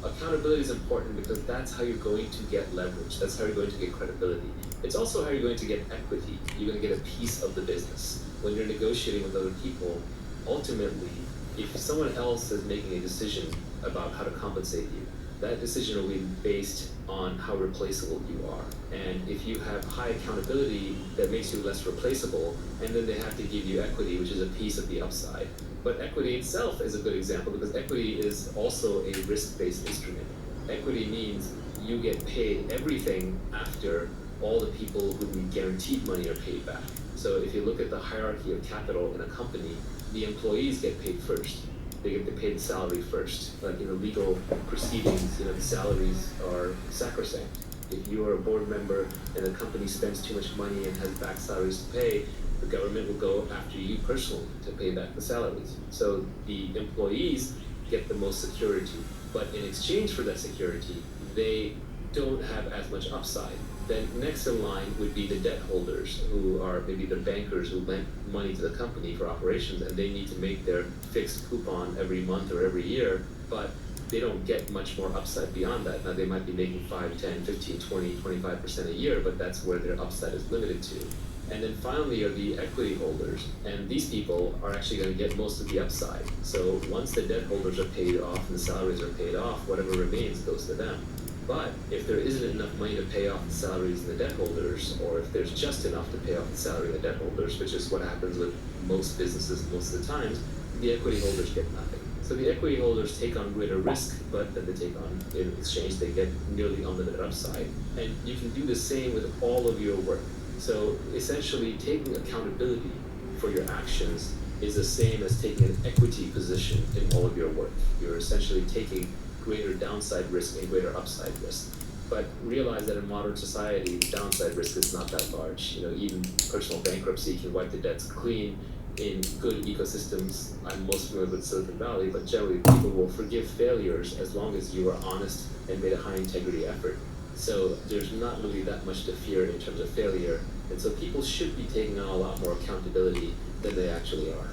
Accountability is important because that's how you're going to get leverage, that's how you're going to get credibility. It's also how you're going to get equity. You're going to get a piece of the business. When you're negotiating with other people, ultimately, if someone else is making a decision about how to compensate you, that decision will be based on how replaceable you are. And if you have high accountability, that makes you less replaceable, and then they have to give you equity, which is a piece of the upside. But equity itself is a good example because equity is also a risk-based instrument. Equity means you get paid everything after all the people who need guaranteed money are paid back. So if you look at the hierarchy of capital in a company, the employees get paid first. They get paid the salary first. Like in the legal proceedings, the salaries are sacrosanct. If you are a board member and the company spends too much money and has back salaries to pay, the government will go after you personally to pay back the salaries. So the employees get the most security, but in exchange for that security, they don't have as much upside. Then next in line would be the debt holders, who are maybe the bankers who lent money to the company for operations, and they need to make their fixed coupon every month or every year, but they don't get much more upside beyond that. Now they might be making 5, 10, 15, 20, 25% a year, but that's where their upside is limited to. And then finally are the equity holders, and these people are actually going to get most of the upside. So once the debt holders are paid off and the salaries are paid off, whatever remains goes to them. But if there isn't enough money to pay off the salaries and the debt holders, or if there's just enough to pay off the salary and the debt holders, which is what happens with most businesses most of the times, the equity holders get nothing. So the equity holders take on greater risk, but then they take on, in exchange, they get nearly unlimited upside. And you can do the same with all of your work. So essentially taking accountability for your actions is the same as taking an equity position in all of your work. You're essentially taking greater downside risk and greater upside risk. But realize that in modern society, the downside risk is not that large. Even personal bankruptcy can wipe the debts clean. In good ecosystems, I'm most familiar with Silicon Valley, but generally people will forgive failures as long as you are honest and made a high integrity effort. So there's not really that much to fear in terms of failure. And so people should be taking on a lot more accountability than they actually are.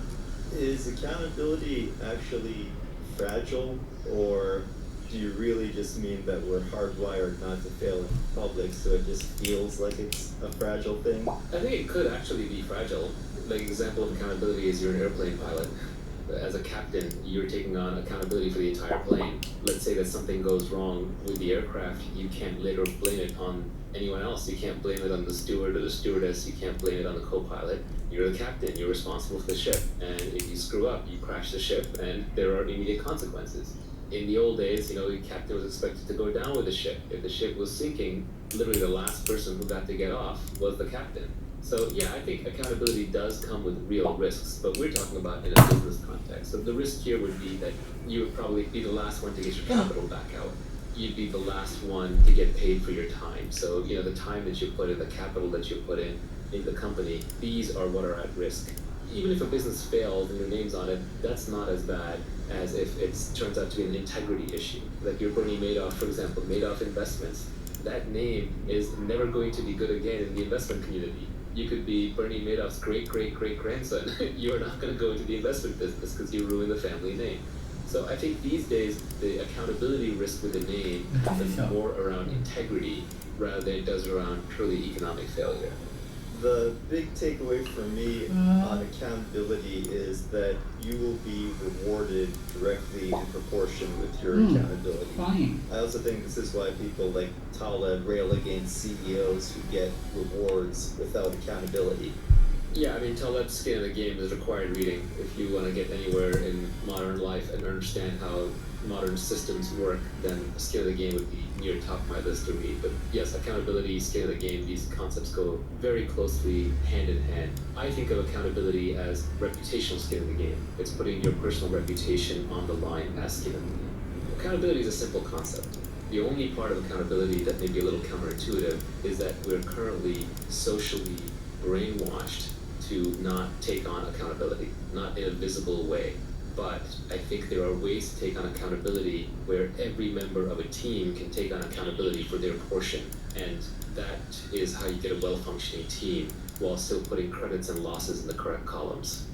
Is accountability actually fragile, or do you really just mean that we're hardwired not to fail in public, so it just feels like it's a fragile thing? I think it could actually be fragile. Like example of accountability is you're an airplane pilot. as a captain, you're taking on accountability for the entire plane. Let's say that something goes wrong with the aircraft, you can't later blame it on anyone else. You can't blame it on the steward or the stewardess. You can't blame it on the co-pilot. You're the captain. You're responsible for the ship. And if you screw up, you crash the ship, and there are immediate consequences. In the old days, the captain was expected to go down with the ship. If the ship was sinking, literally the last person who got to get off was the captain. So yeah, I think accountability does come with real risks, but we're talking about in a business context. So the risk here would be that you would probably be the last one to get your capital back out. You'd be the last one to get paid for your time. So the time that you put in, the capital that you put in the company, these are what are at risk. Even if a business fails and your name's on it, that's not as bad as if it turns out to be an integrity issue. Like your Bernie Madoff, for example, Madoff Investments. That name is never going to be good again in the investment community. You could be Bernie Madoff's great-great-great-grandson. You're not going to go into the investment business because you ruin the family name. So I think these days, the accountability risk with the name happens more around integrity rather than it does around purely economic failure. The big takeaway for me on accountability is that you will be rewarded directly in proportion with your accountability. Fine. I also think this is why people like Taleb rail against CEOs who get rewards without accountability. Yeah, I mean, Taleb's Skin in the Game is required reading if you want to get anywhere in modern life and understand how modern systems work. Then Skin in the Game would be near top of my list to read. But yes, accountability, Skin in the Game, these concepts go very closely hand in hand. I think of accountability as reputational skin in the game. It's putting your personal reputation on the line as skin in the game. Accountability is a simple concept. The only part of accountability that may be a little counterintuitive is that we're currently socially brainwashed to not take on accountability, not in a visible way. But I think there are ways to take on accountability where every member of a team can take on accountability for their portion. And that is how you get a well-functioning team while still putting credits and losses in the correct columns.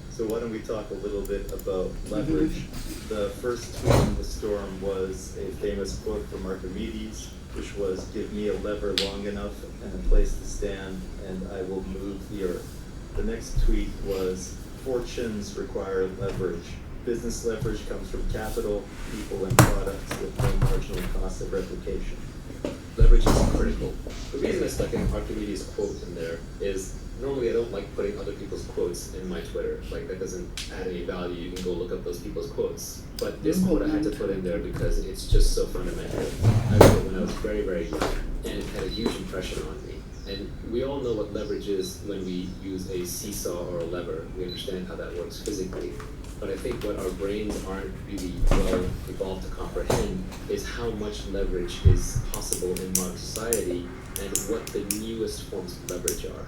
So why don't we talk a little bit about leverage? The first tweet in the storm was a famous quote from Archimedes, which was, "Give me a lever long enough and a place to stand, and I will move the earth." The next tweet was, "Fortunes require leverage. Business leverage comes from capital, people, and products with no marginal cost of replication." Leverage is critical. The reason I stuck an Archimedes quote in there is normally I don't like putting other people's quotes in my Twitter. Like, that doesn't add any value. You can go look up those people's quotes. But this quote I had to put in there because it's just so fundamental. I read it when I was very, very young, and it had a huge impression on me. And we all know what leverage is when we use a seesaw or a lever. We understand how that works physically. But I think what our brains aren't really well evolved to comprehend is how much leverage is possible in modern society and what the newest forms of leverage are.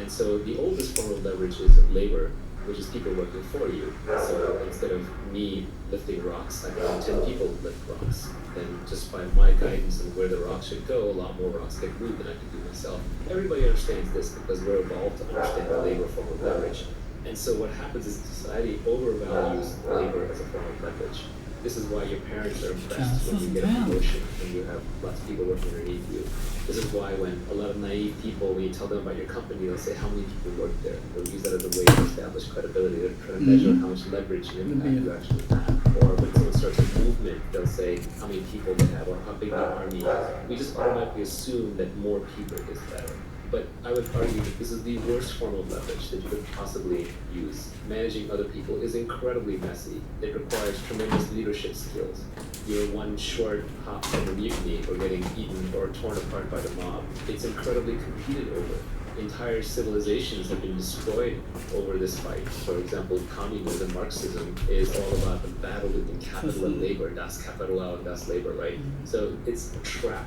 And so the oldest form of leverage is labor, which is people working for you. So instead of me lifting rocks, I can have 10 people lift rocks. And just by my guidance and where the rocks should go, a lot more rocks get moved than I can do myself. Everybody understands this because we're evolved to understand the labor form of leverage. And so what happens is society overvalues labor as a form of leverage. This is why your parents are impressed when you get a promotion and you have lots of people working underneath you. This is why when a lot of naive people, when you tell them about your company, they'll say how many people work there. They'll use that as a way to establish credibility. They're trying to measure how much leverage and impact you actually have. Or when someone starts a movement, they'll say how many people they have or how big their army is. We just automatically assume that more people is better. But I would argue that this is the worst form of leverage that you could possibly use. Managing other people is incredibly messy. It requires tremendous leadership skills. You're one short hop from a mutiny or getting eaten or torn apart by the mob. It's incredibly competed over. Entire civilizations have been destroyed over this fight. For example, communism, Marxism is all about the battle between capital and labor. Das Kapital and das Labor, right? So it's a trap.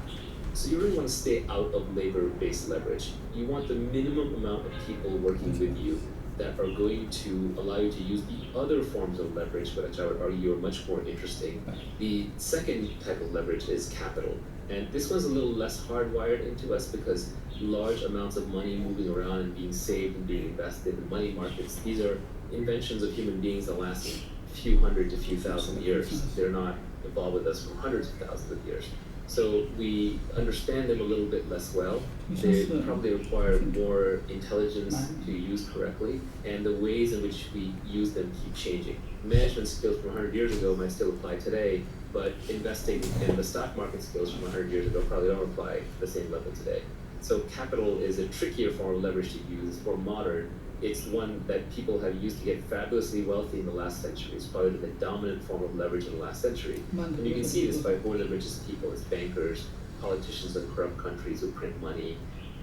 So you really want to stay out of labor-based leverage. You want the minimum amount of people working with you that are going to allow you to use the other forms of leverage, which I would argue are much more interesting. The second type of leverage is capital. And this one's a little less hardwired into us because large amounts of money moving around and being saved and being invested in money markets, these are inventions of human beings that last a few hundred to few thousand years. They're not evolved with us for hundreds of thousands of years. So we understand them a little bit less well. They probably require more intelligence to use correctly, and the ways in which we use them keep changing. Management skills from 100 years ago might still apply today, but investing in the stock market skills from 100 years ago probably don't apply to the same level today. So capital is a trickier form of leverage to use. It's more modern. It's one that people have used to get fabulously wealthy in the last century. It's probably the dominant form of leverage in the last century. And you can see this by who are the richest people. It's bankers, politicians in corrupt countries who print money,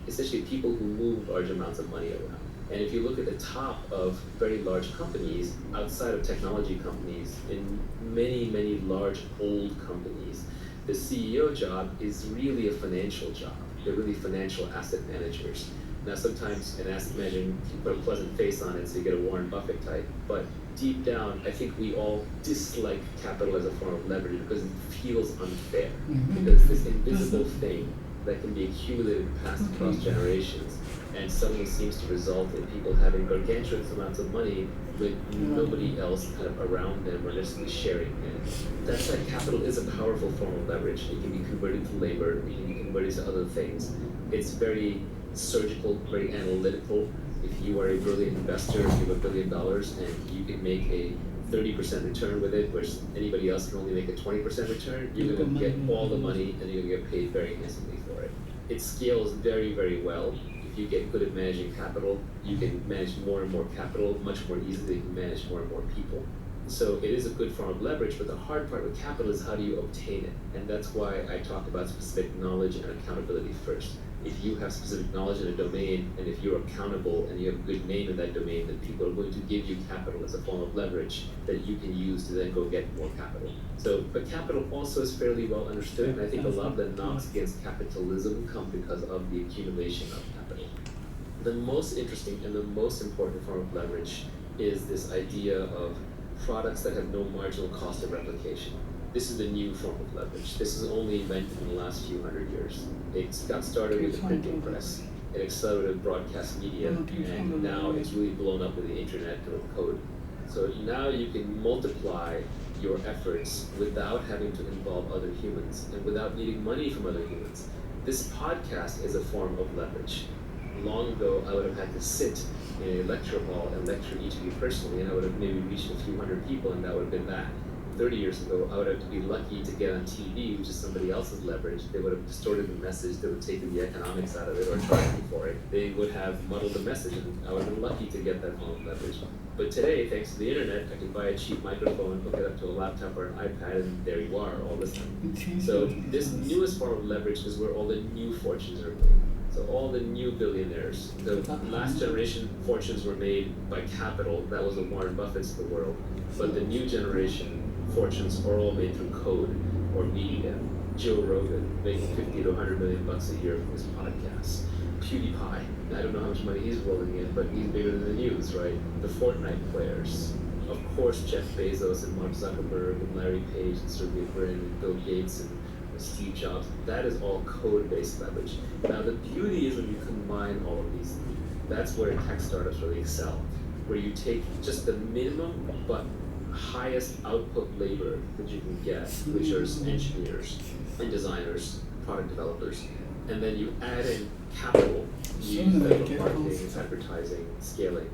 essentially people who move large amounts of money around. And if you look at the top of very large companies, outside of technology companies, in many, many large old companies, the CEO job is really a financial job. They're really financial asset managers. Now, sometimes an asset manager can put a pleasant face on it, so you get a Warren Buffett type. But deep down, I think we all dislike capital as a form of leverage because it feels unfair. Because this invisible thing that can be accumulated and passed across generations, and suddenly seems to result in people having gargantuan amounts of money with nobody else kind of around them or necessarily sharing it. That said, capital is a powerful form of leverage. It can be converted to labor, it can be converted to other things. It's very surgical, very analytical. If you are a brilliant investor, you have $1 billion and you can make a 30% return with it, whereas anybody else can only make a 20% return, you're going to get all the money and you're going to get paid very handsomely for it. It scales very, very well. If you get good at managing capital, you can manage more and more capital much more easily. You can manage more and more people. So it is a good form of leverage, but the hard part with capital is how do you obtain it? And that's why I talk about specific knowledge and accountability first. If you have specific knowledge in a domain, and if you're accountable and you have a good name in that domain, then people are going to give you capital as a form of leverage that you can use to then go get more capital. So, but capital also is fairly well understood, and I think a lot of the knocks against capitalism come because of the accumulation of capital. The most interesting and the most important form of leverage is this idea of products that have no marginal cost of replication. This is the new form of leverage. This is only invented in the last few hundred years. It got started with the printing press. It accelerated broadcast media, and now it's really blown up with the internet and with code. So now you can multiply your efforts without having to involve other humans and without needing money from other humans. This podcast is a form of leverage. Long ago, I would have had to sit in a lecture hall and lecture each of you personally, and I would have maybe reached a few hundred people, and that would have been that. 30 years ago, I would have to be lucky to get on TV, which is somebody else's leverage. They would have distorted the message, they would have taken the economics out of it or charged me for it. They would have muddled the message, and I would have been lucky to get that form of leverage. But today, thanks to the internet, I can buy a cheap microphone, hook it up to a laptop or an iPad, and there you are, all this time. So this newest form of leverage is where all the new fortunes are made. So all the new billionaires, the last generation fortunes were made by capital. That was the Warren Buffetts of the world. But the new generation fortunes are all made through code or media. Joe Rogan making $50 to $100 million a year from his podcasts. PewDiePie, I don't know how much money he's rolling in, but he's bigger than the news, right? The Fortnite players. Of course, Jeff Bezos and Mark Zuckerberg and Larry Page and Sergey Brin and Bill Gates and Steve Jobs. That is all code-based leverage. Now, the beauty is when you combine all of these things, that's where tech startups really excel, where you take just the minimum but highest output labor that you can get, which are engineers and designers, product developers, and then you add in capital, you use that for marketing, advertising, scaling,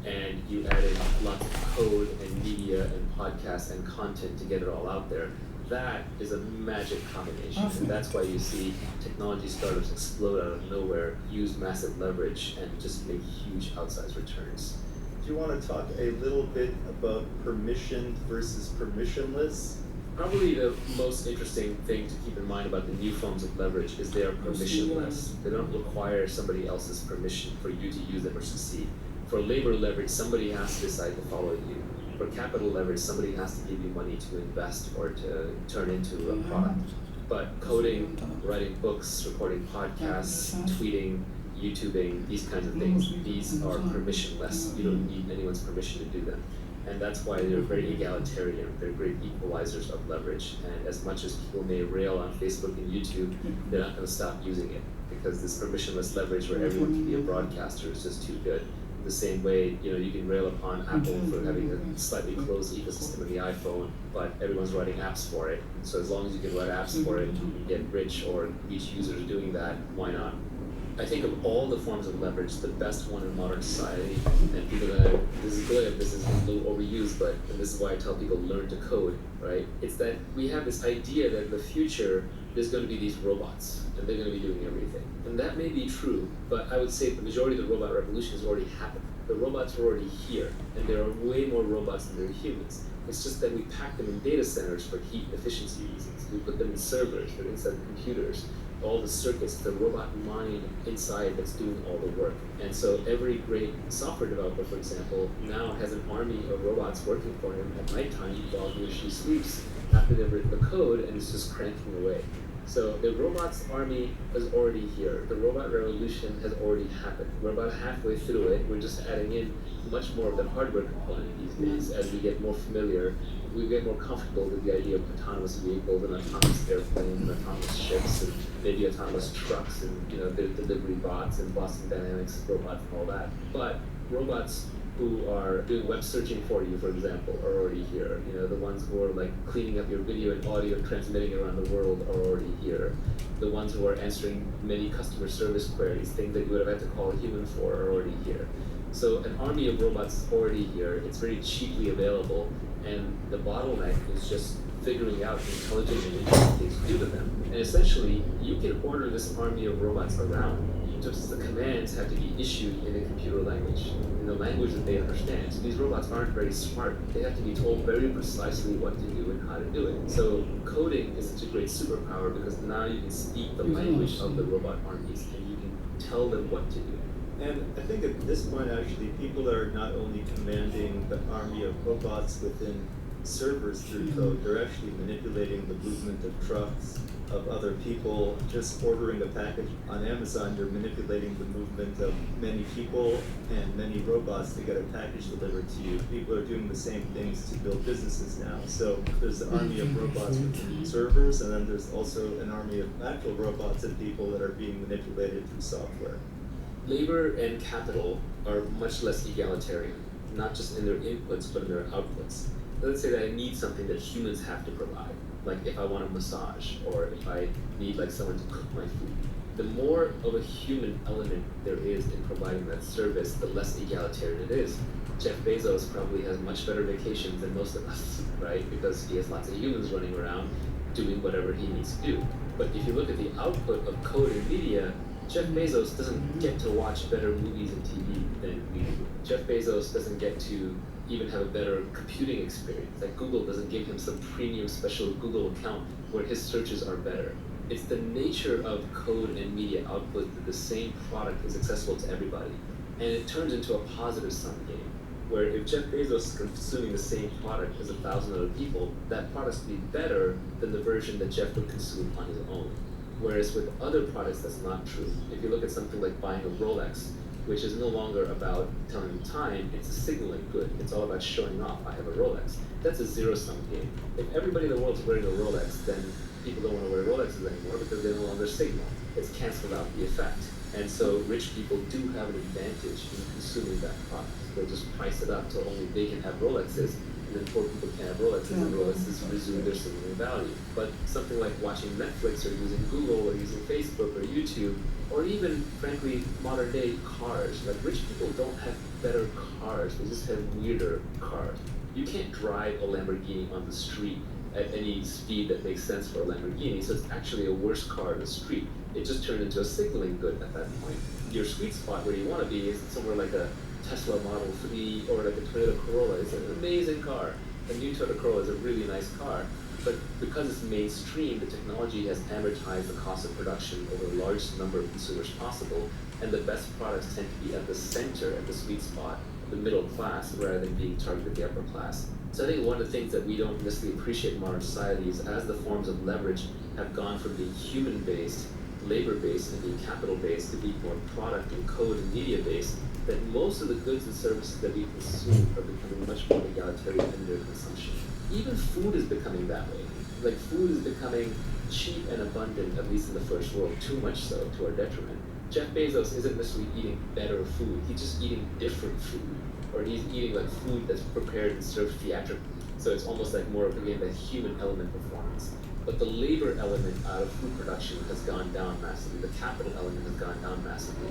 and you add in lots of code and media and podcasts and content to get it all out there. That is a magic combination, and that's why you see technology startups explode out of nowhere, use massive leverage, and just make huge outsized returns. Do you want to talk a little bit about permissioned versus permissionless? Probably the most interesting thing to keep in mind about the new forms of leverage is they are permissionless. They don't require somebody else's permission for you to use them or succeed. For labor leverage, somebody has to decide to follow you. For capital leverage, somebody has to give you money to invest or to turn into a product. But coding, writing books, recording podcasts, tweeting, YouTubing, these kinds of things, these are permissionless. You don't need anyone's permission to do them. And that's why they're very egalitarian. They're great equalizers of leverage. And as much as people may rail on Facebook and YouTube, they're not going to stop using it because this permissionless leverage where everyone can be a broadcaster is just too good. The same way, you can rail upon Apple for having a slightly closed ecosystem of the iPhone, but everyone's writing apps for it. So as long as you can write apps for it, you can get rich or reach users doing that, why not? I think of all the forms of leverage, the best one in modern society, and people that this is good, this is a little overused, but and this is why I tell people learn to code, right? It's that we have this idea that in the future there's going to be these robots and they're going to be doing everything. And that may be true, but I would say the majority of the robot revolution has already happened. The robots are already here, and there are way more robots than there are humans. It's just that we pack them in data centers for heat efficiency reasons. We put them in servers, they're inside the computers, all the circuits, the robot mind inside that's doing all the work. And so every great software developer, for example, now has an army of robots working for him at nighttime while he or she sleeps after they've written the code, and it's just cranking away. So the robots army is already here. The robot revolution has already happened. We're about halfway through it. We're just adding in much more of the hardware component these days as we get more familiar. We get more comfortable with the idea of autonomous vehicles and autonomous airplanes and autonomous ships and maybe autonomous trucks and the delivery bots and Boston Dynamics robots and all that. But robots who are doing web searching for you, for example, are already here. The ones who are like cleaning up your video and audio and transmitting it around the world are already here. The ones who are answering many customer service queries, things that you would have had to call a human for, are already here. So an army of robots is already here. It's very cheaply available, and the bottleneck is just figuring out intelligent and interesting things to do with them. And essentially, you can order this army of robots around. Just the commands have to be issued in a computer language, in the language that they understand. So these robots aren't very smart. They have to be told very precisely what to do and how to do it. So coding is such a great superpower because now you can speak the language of the robot armies and you can tell them what to do. And I think at this point, actually, people are not only commanding the army of robots within servers through code, they're actually manipulating the movement of trucks, of other people. Just ordering a package on Amazon, you're manipulating the movement of many people and many robots to get a package delivered to you. People are doing the same things to build businesses now. So there's the army of robots within servers, and then there's also an army of actual robots and people that are being manipulated through software. Labor and capital are much less egalitarian, not just in their inputs, but in their outputs. Let's say that I need something that humans have to provide, like if I want a massage, or if I need like someone to cook my food. The more of a human element there is in providing that service, the less egalitarian it is. Jeff Bezos probably has much better vacations than most of us, right? Because he has lots of humans running around doing whatever he needs to do. But if you look at the output of code and media, Jeff Bezos doesn't get to watch better movies and TV than we do. Jeff Bezos doesn't get to even have a better computing experience. Like Google doesn't give him some premium special Google account where his searches are better. It's the nature of code and media output that the same product is accessible to everybody. And it turns into a positive sum game, where if Jeff Bezos is consuming the same product as 1,000 other people, that product's will be better than the version that Jeff would consume on his own. Whereas with other products, that's not true. If you look at something like buying a Rolex, which is no longer about telling time, it's a signaling good. It's all about showing off, I have a Rolex. That's a zero-sum game. If everybody in the world is wearing a Rolex, then people don't want to wear Rolexes anymore because they no longer signal. It's canceled out the effect. And so rich people do have an advantage in consuming that product. They'll just price it up till only they can have Rolexes, and then poor people can't have Rolexes, and Rolexes resume their signaling value. But something like watching Netflix or using Google or using Facebook or YouTube, or even, frankly, modern day cars. Like, rich people don't have better cars, they just have weirder cars. You can't drive a Lamborghini on the street at any speed that makes sense for a Lamborghini, so it's actually a worse car in the street. It just turned into a signaling good at that point. Your sweet spot where you want to be is somewhere like a Tesla Model 3 or like a Toyota Corolla. It's an amazing car. A new Toyota Corolla is a really nice car. But because it's mainstream, the technology has amortized the cost of production over the largest number of consumers possible, and the best products tend to be at the center, at the sweet spot, the middle class, rather than being targeted at the upper class. So I think one of the things that we don't necessarily appreciate in modern society is as the forms of leverage have gone from being human-based, labor-based, and being capital-based to being more product and code and media-based, that most of the goods and services that we consume are becoming much more egalitarian in their consumption. Even food is becoming that way. Like, food is becoming cheap and abundant, at least in the first world, too much so, to our detriment. Jeff Bezos isn't necessarily eating better food. He's just eating different food, or he's eating like food that's prepared and served theatrically. So it's almost like more of, again, that human element performance. But the labor element out of food production has gone down massively. The capital element has gone down massively.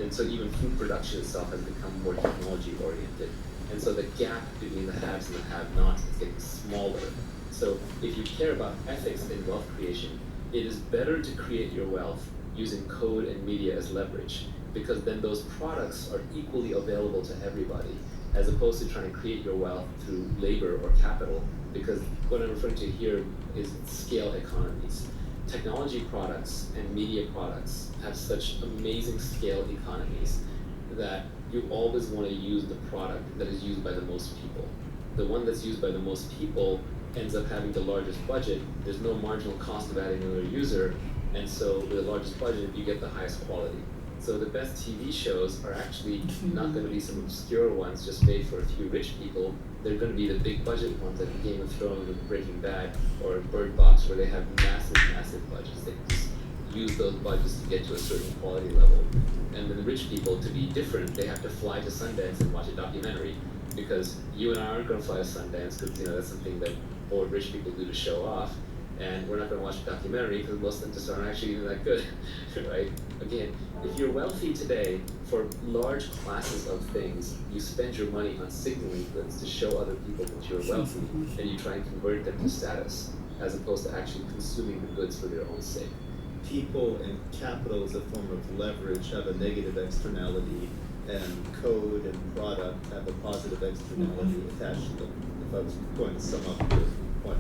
And so even food production itself has become more technology oriented. And so the gap between the haves and the have-nots is getting smaller. So if you care about ethics in wealth creation, it is better to create your wealth using code and media as leverage, because then those products are equally available to everybody, as opposed to trying to create your wealth through labor or capital, because what I'm referring to here is scale economies. Technology products and media products have such amazing scale economies that you always want to use the product that is used by the most people. The one that's used by the most people ends up having the largest budget. There's no marginal cost of adding another user, and so with the largest budget, you get the highest quality. So the best TV shows are actually not going to be some obscure ones just made for a few rich people. They're going to be the big budget ones like Game of Thrones or Breaking Bad or Bird Box, where they have massive budgets. They just use those budgets to get to a certain quality level. And then the rich people, to be different, they have to fly to Sundance and watch a documentary, because you and I aren't going to fly to Sundance because that's something that old rich people do to show off. And we're not going to watch a documentary because most of them just aren't actually even that good, right? Again, if you're wealthy today, for large classes of things, you spend your money on signaling goods to show other people that you're wealthy, and you try and convert them to status, as opposed to actually consuming the goods for their own sake. People and capital as a form of leverage have a negative externality, and code and product have a positive externality attached to them, if I was going to sum up your point.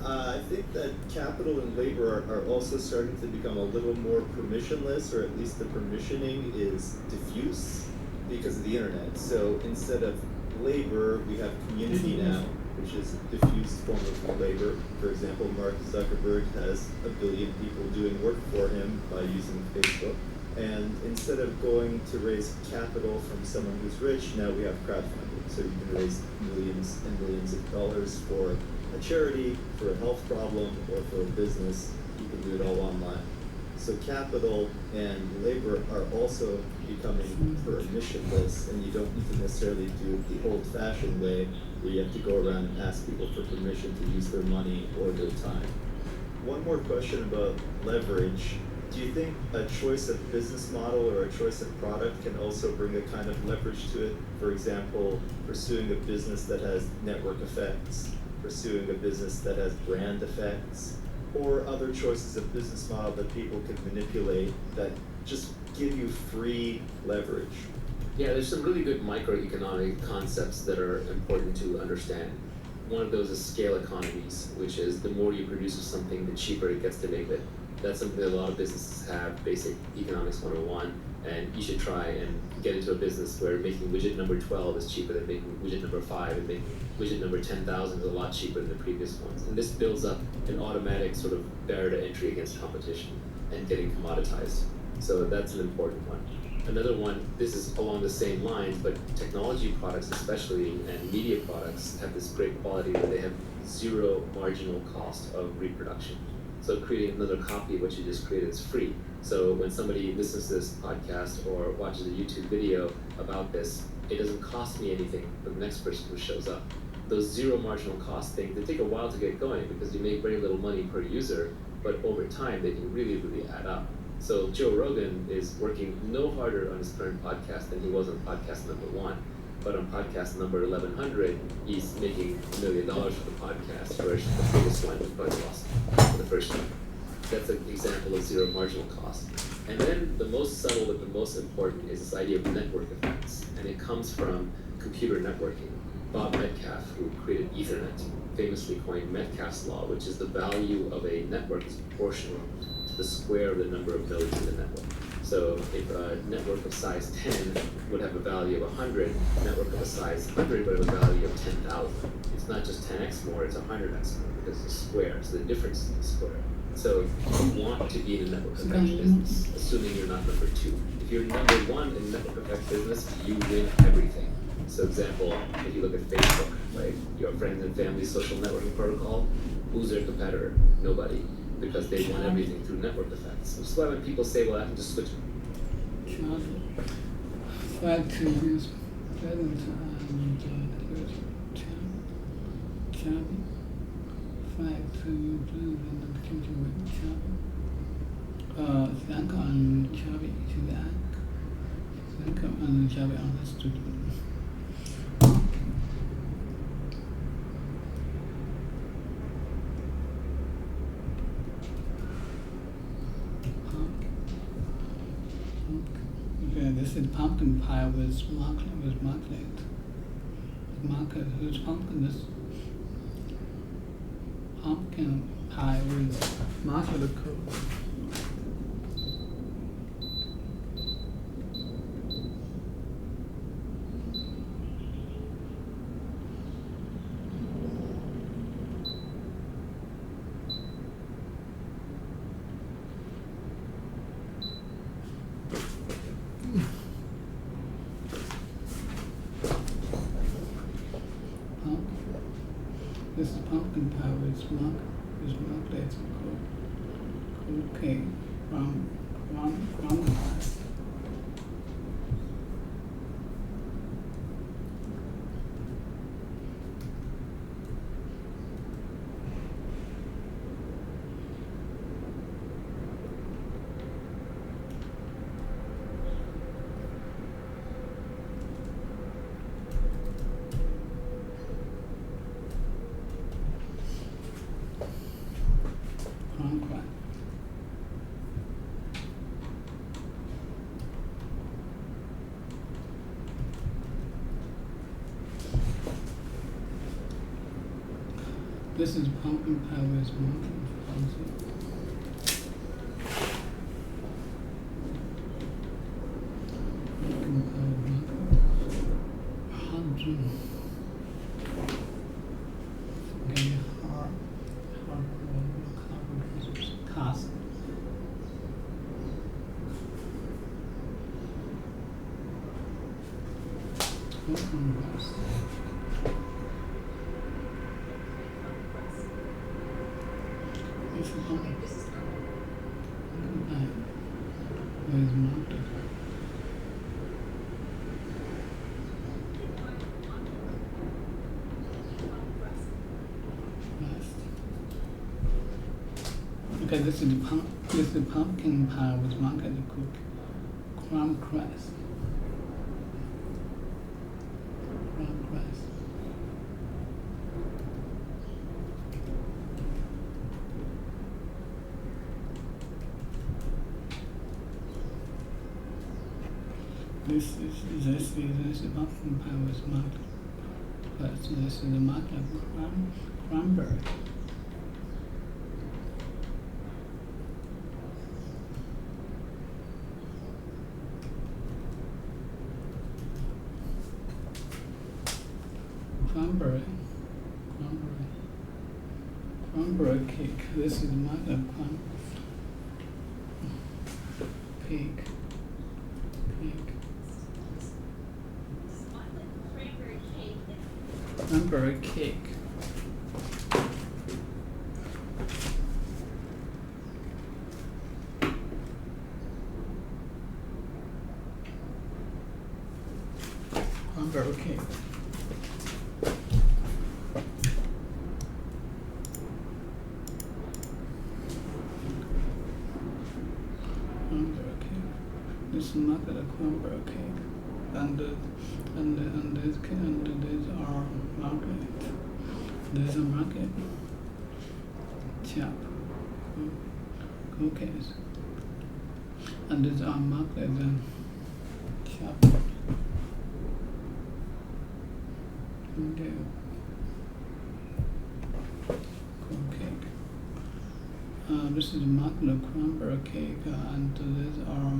I think that capital and labor are also starting to become a little more permissionless, or at least the permissioning is diffuse because of the internet. So instead of labor, we have community now, which is a diffused form of labor. For example, Mark Zuckerberg has 1 billion people doing work for him by using Facebook. And instead of going to raise capital from someone who's rich, now we have crowdfunding. So you can raise millions and millions of dollars for a charity, for a health problem, or for a business. You can do it all online. So capital and labor are also becoming permissionless, and you don't need to necessarily do it the old-fashioned way, where you have to go around and ask people for permission to use their money or their time. One more question about leverage. Do you think a choice of business model or a choice of product can also bring a kind of leverage to it? For example, pursuing a business that has network effects, pursuing a business that has brand effects, or other choices of business model that people can manipulate that just give you free leverage? Yeah, there's some really good microeconomic concepts that are important to understand. One of those is scale economies, which is the more you produce of something, the cheaper it gets to make it. That's something that a lot of businesses have, basic economics 101, and you should try and get into a business where making widget number 12 is cheaper than making widget number 5, and making widget number 10,000 is a lot cheaper than the previous ones. And this builds up an automatic sort of barrier to entry against competition and getting commoditized. So that's an important one. Another one, this is along the same lines, but technology products especially and media products have this great quality that they have zero marginal cost of reproduction. So creating another copy of what you just created is free. So when somebody listens to this podcast or watches a YouTube video about this, it doesn't cost me anything for the next person who shows up. Those zero marginal cost things, they take a while to get going because you make very little money per user, but over time they can really, really add up. So Joe Rogan is working no harder on his current podcast than he was on podcast number 1. But on podcast number 1100, he's making $1 million for the podcast, whereas the previous one was probably lost for the first one. That's an example of zero marginal cost. And then the most subtle but the most important is this idea of network effects. And it comes from computer networking. Bob Metcalfe, who created Ethernet, famously coined Metcalfe's law, which is the value of a network is proportional to the square of the number of nodes in the network. So if a network of size 10 would have a value of 100, a network of a size 100 would have a value of 10,000. It's not just 10x more, it's 100x more because it's a square, so the difference is the square. So you want to be in a network effect business, assuming you're not number 2. If you're number 1 in network effect business, you win everything. So example, if you look at Facebook, right, your friends and family social networking protocol, who's their competitor? Nobody. Because they want everything through network effects. Which is why when people say, well, I can just switch Charlie. Fried cheese, pheasant, and Charlie. Fried cheese, and kimchi with Charlie. Zanka and Charlie, Zanka and Charlie understood. Okay, this is pumpkin pie with marmalade. Market, who's pumpkin? This pumpkin pie with marmalade coat. This is pumpkin pie with marmalade coat cake from pie. This is pumpkin pie with pumpkin pie with cast. This is pumpkin pie with marmalade. Okay, this is pumpkin pie with marmalade cook, crumb crust. This is pumpkin pie with marmalade. This is the marmalade cranberry. Cranberry cake. This is marmalade cake. Cranberry cake. Cranberry cake. This is not a cranberry cake, and these are market. These are market chop cookies, and these are market chop. Okay. Cake. This is market cranberry cake, and these are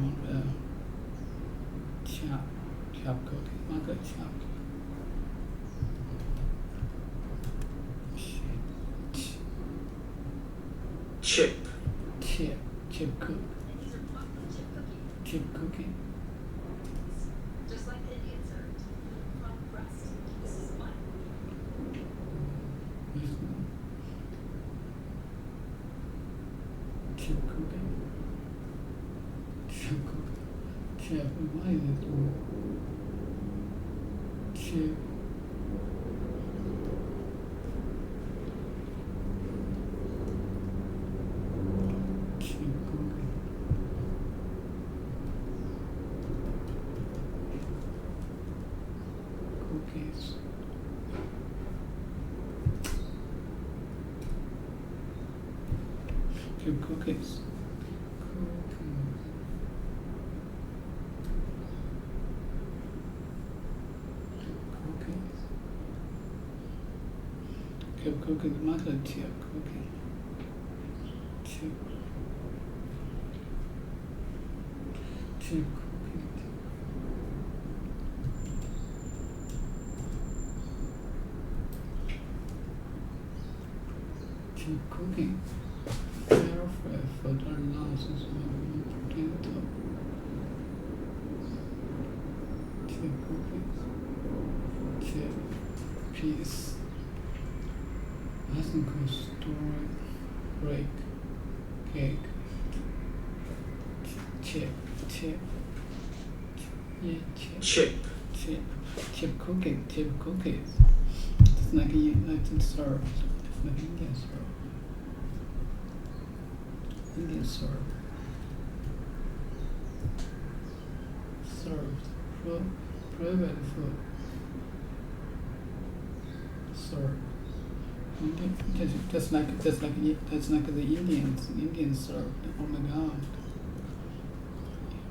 chop cookie, market chop. Chip cookie. Chip cookie. Just like the Indian served, from crust. This is one. Chip cookie. Chip. Why is it? Chip. Chip cookie. Cookies. Chip cookies. Chip cookie, matter chip cookie. Chip. Chip cookie. Chip cookie. Careful for the analysis of potato. Chip cookies. Chip piece. Bicycle story, break, cake, chip, yeah, chip cookies. It's like United serve, it's like Indian serve, served, private food, served. Just like the Indians served. Oh my God!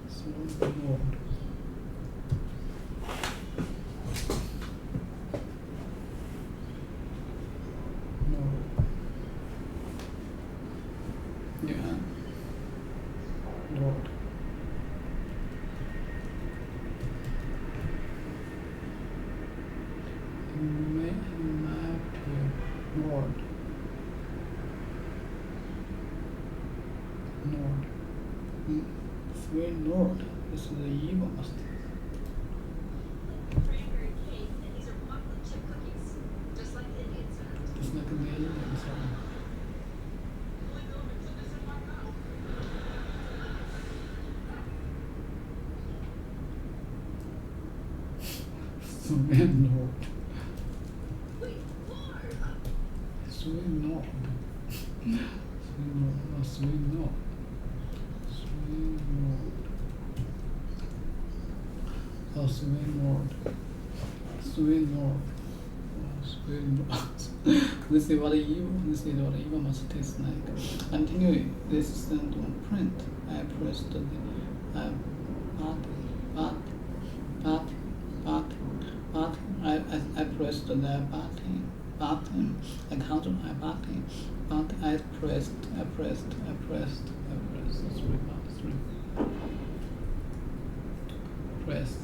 So Lord. Lord. Yeah. Lord. Lord. Sweet Lord. This is the evil master. Cranberry cake, and these are chocolate chip cookies, just like the Indian served. Just like the Indian served. Sweet Lord. Wait, more! Sweet Lord. Sweet Lord. Oh, sweet Lord. Sweet Lord. Oh, sweet Lord. Sweet Lord. Oh, sweet Lord. This is what evil must taste like. Continuing, this is sent on print. I pressed the button. I pressed the button. I counted my button. But I pressed. Three. Pressed.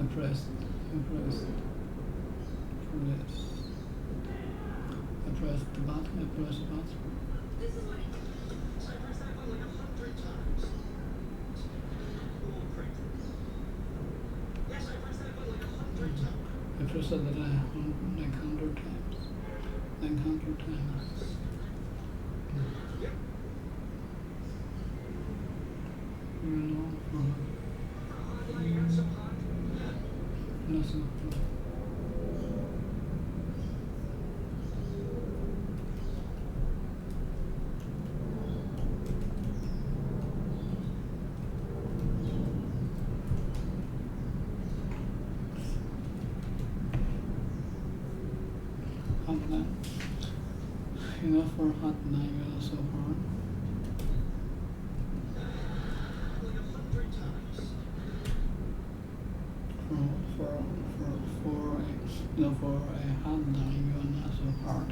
I pressed. I pressed the button. This is what he did. So I pressed that button like 100 times. Yes, I pressed that button like 100 times. I pressed it like 100 times. Yep. You know, Why you got so hot? not so hot. Hot night. Enough for hot night, so far. Like 100 times. For for a hand you are not so hard.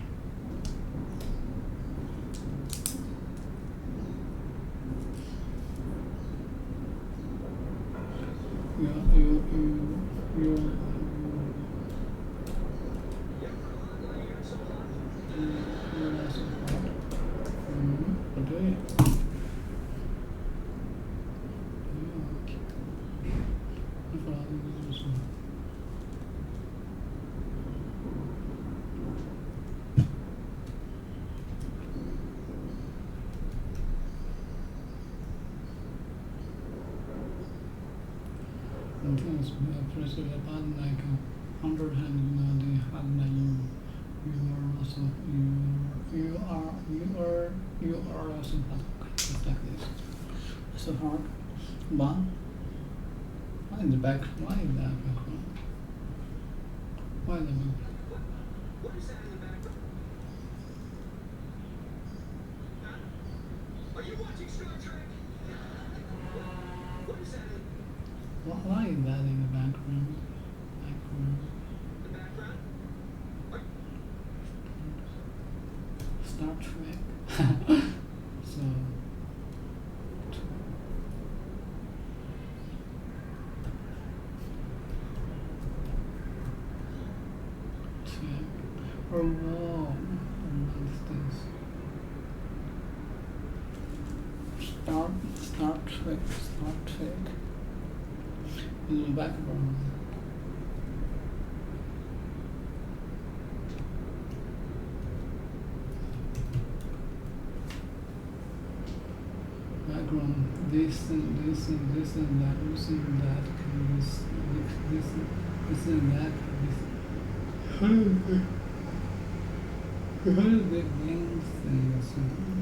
You're not so hard. What do you? Things press the button like 100 times, the hand that you are also you are also just like this. So hard. But why in the back? Why is that background? Why the background? What is that in the background? Huh? Are you watching Star Trek? What is that in Why is that in the background? the background? Star Trek. So check or wall things. Star Trek. In the background. Background, this and that, this and that can be this and that can be. How do they bring things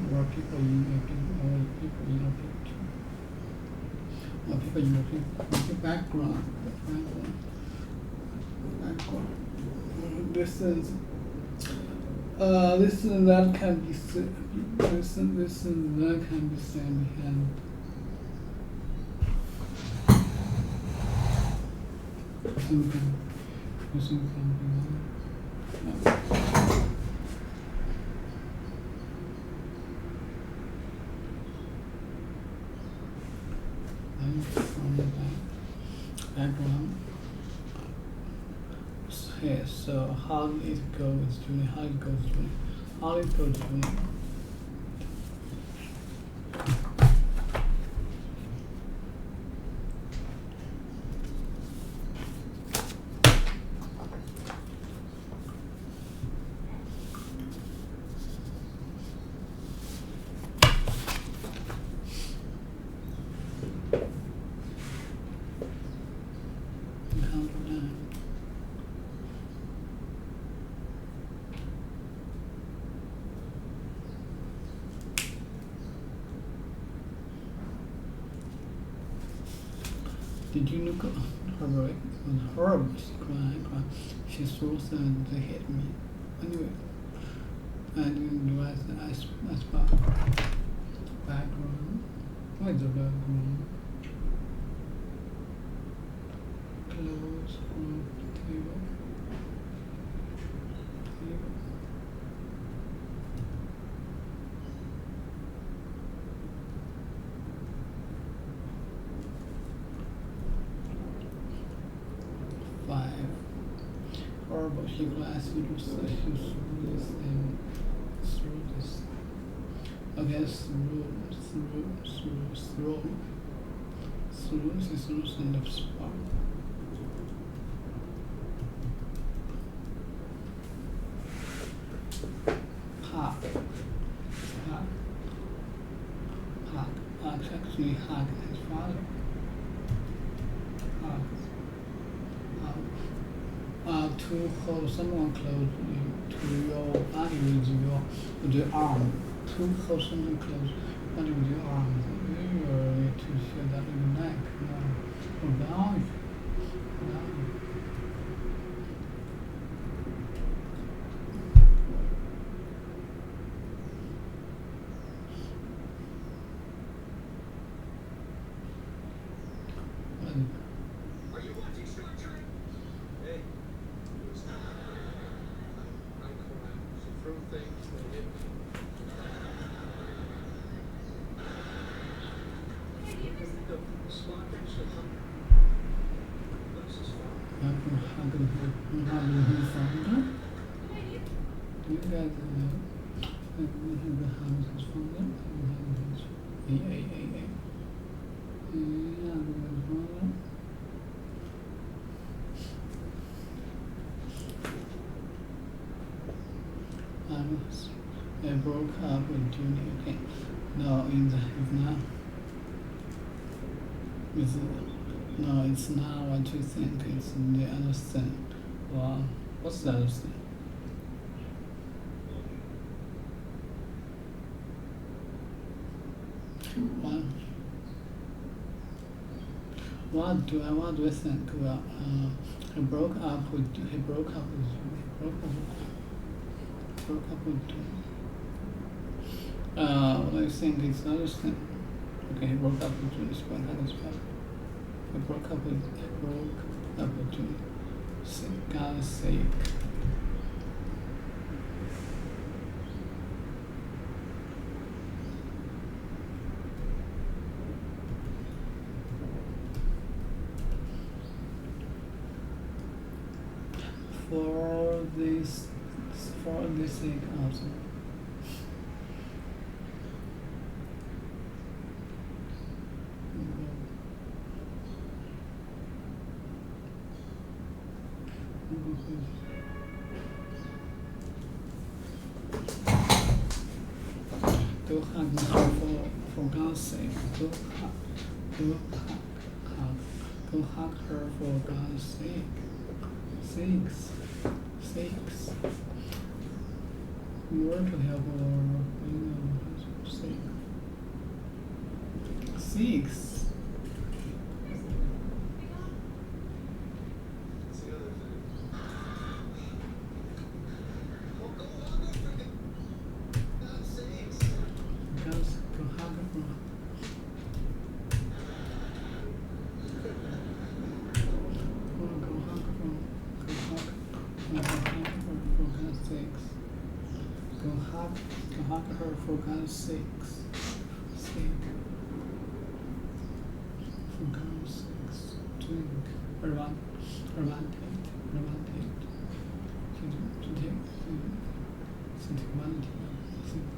where people in a picture? Or people in a picture background. This and that can be said. This and that can be said behind. This can be from the background. Okay, so how it goes, Julie? How it goes, Julie? Did you look at her break? It was horrible. She cried. She threw and they hit me. Anyway, I didn't realize that I sparked. Background. Why the background? Close from table. Table. 5. Horrible. He will ask you to through this and through this. Okay, through this and the spot. Actually hug his father. To hold someone close to your body with your arm. To hold someone close body with your arm. You need to feel that in the neck. Or down. Are you watching Star Trek? Hey. Spartans to hum. What's this for? You guys the houses from them. I broke up with Julie. Okay. No, it's not. It's not what you think. It's the other thing. Well, what's the other thing? What do I think? Well, he broke up with you. Broke up with you. What I think is another thing. Okay, he broke up with you. Spell how to spell. He broke up with you. God's sake. For this sake also. Go hug her for God's sake. Go hug her for God's sake. Sakes. You were to help or sake. Six. That's the other thing. Well, go on there, freaking. God's sakes. Because go hug her. Go hug her for God's sakes. For God's sakes. Drink. Romantic.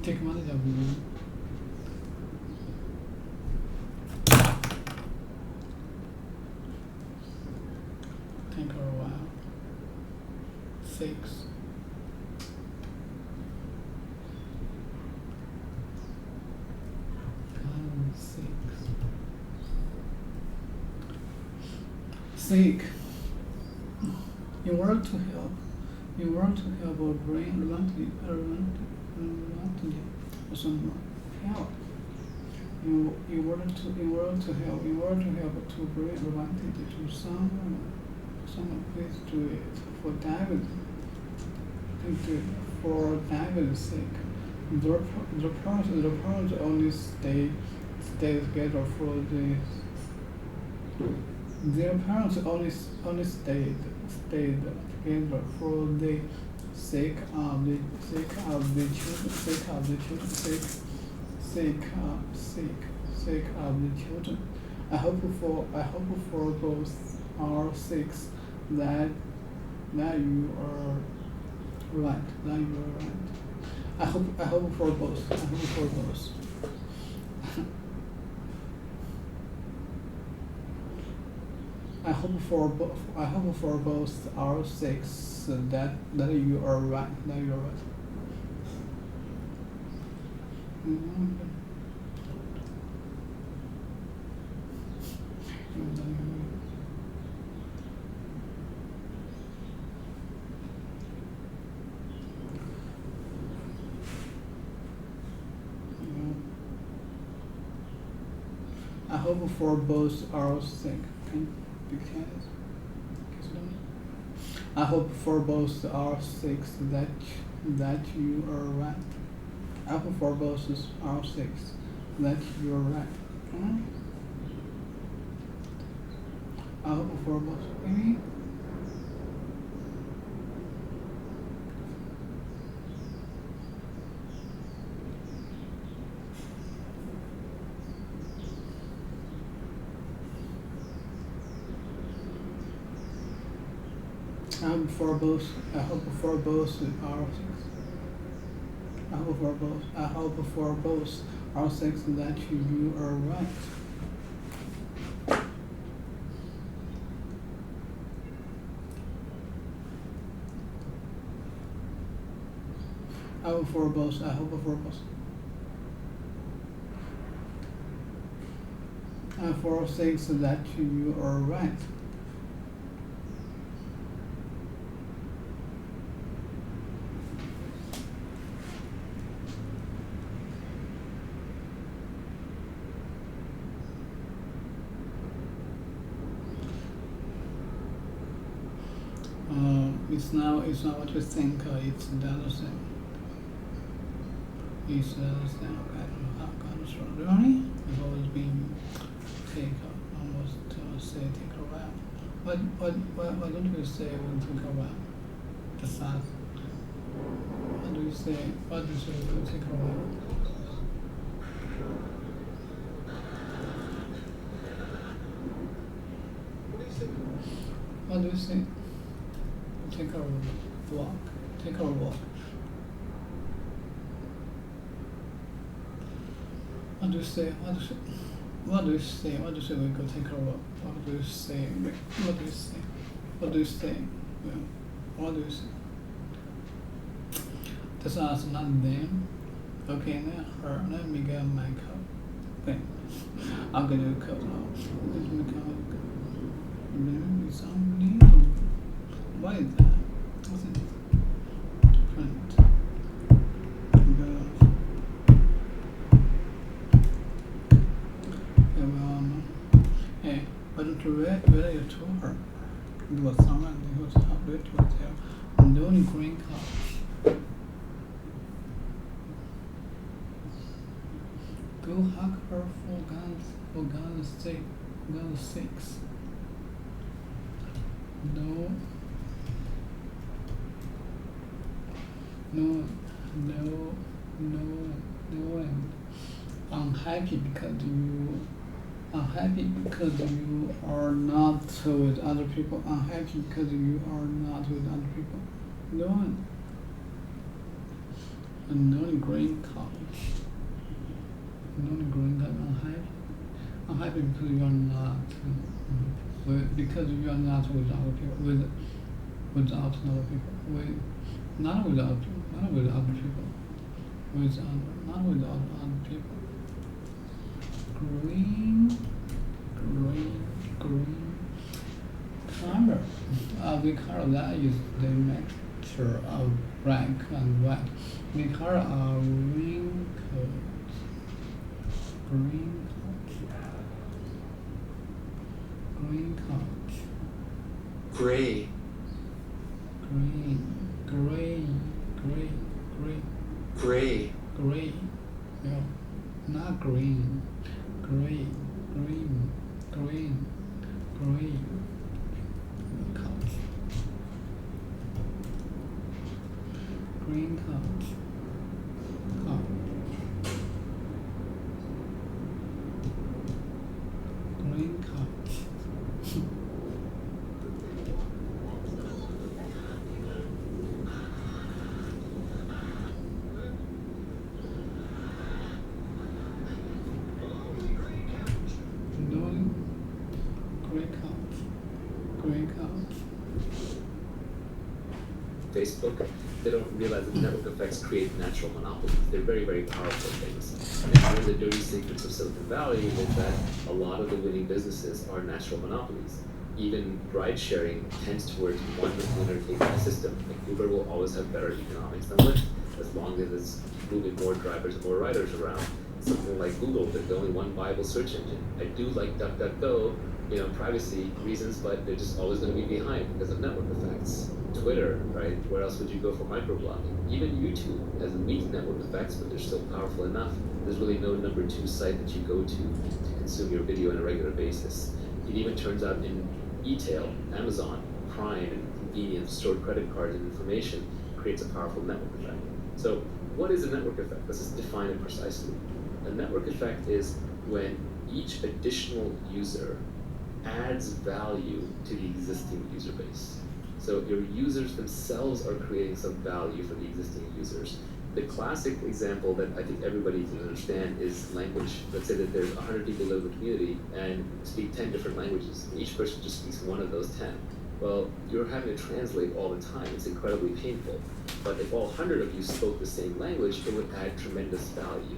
Take advantage of you. Take her a while. 6. Seek. You want to help or bring romantic or some help. You want to help to bring romantic to someone. Please do it for David. For David's sake. The parents only stay together for this. Their parents only stayed together for the sake of the children. I hope for both our sakes that you are right. I hope for both. I hope for both our sakes that you are right. I hope for both our sake. I hope for both our sakes that you are right. I hope for both our sakes that you are right. I hope for both. Maybe. I hope for both our sakes. I hope for both our sakes that you are right. I hope for both. And for our sakes that you are right. It's not what you think, it's the other thing. It's the other thing. Okay, I don't know how God is really? It's always been take a while. Why don't you say when take a while? The fast. What do you say when take a while? What do you say? Take a walk. What do you say? We go take a walk. What do you say? That's us, not them. Okay, now let me get my cup. Okay. I'll get you a cup now. It's unbelievable. What is that? What's it? Print. Hey, why don't you read you told her? It was someone who was updated to tell the only green card. Go hug her for God's sakes. No, unhappy because you are not with other people. Unhappy because you are not with other people. No one. No green card. Unhappy because you are not. Because you are not with other people. Without other people. Not with other people. Not with other people. Green color. The color that is the mixture of black and white. The color are wrinkles. Green color. Gray. No, not green. Green. Couch. Green couch. Green couch. Green couch. Facebook, they don't realize that network effects create natural monopolies. They're very, very powerful things. And one of the dirty secrets of Silicon Valley is that a lot of the winning businesses are natural monopolies. Even ride sharing tends towards one winner take all system. Like Uber will always have better economics than Lyft as long as it's moving more drivers and more riders around. Something like Google, there's only one viable search engine. I do like DuckDuckGo, privacy reasons, but they're just always going to be behind because of network effects. Twitter, right? Where else would you go for microblogging? Even YouTube has weak network effects, but they're still powerful enough. There's really no number 2 site that you go to consume your video on a regular basis. It even turns out in e-tail, Amazon, Prime, and convenience, stored credit cards and information creates a powerful network effect. So what is a network effect? Let's just define it precisely. A network effect is when each additional user adds value to the existing user base. So your users themselves are creating some value for the existing users. The classic example that I think everybody can understand is language. Let's say that there's 100 people live in the community and speak 10 different languages, and each person just speaks one of those 10. Well, you're having to translate all the time. It's incredibly painful. But if all 100 of you spoke the same language, it would add tremendous value.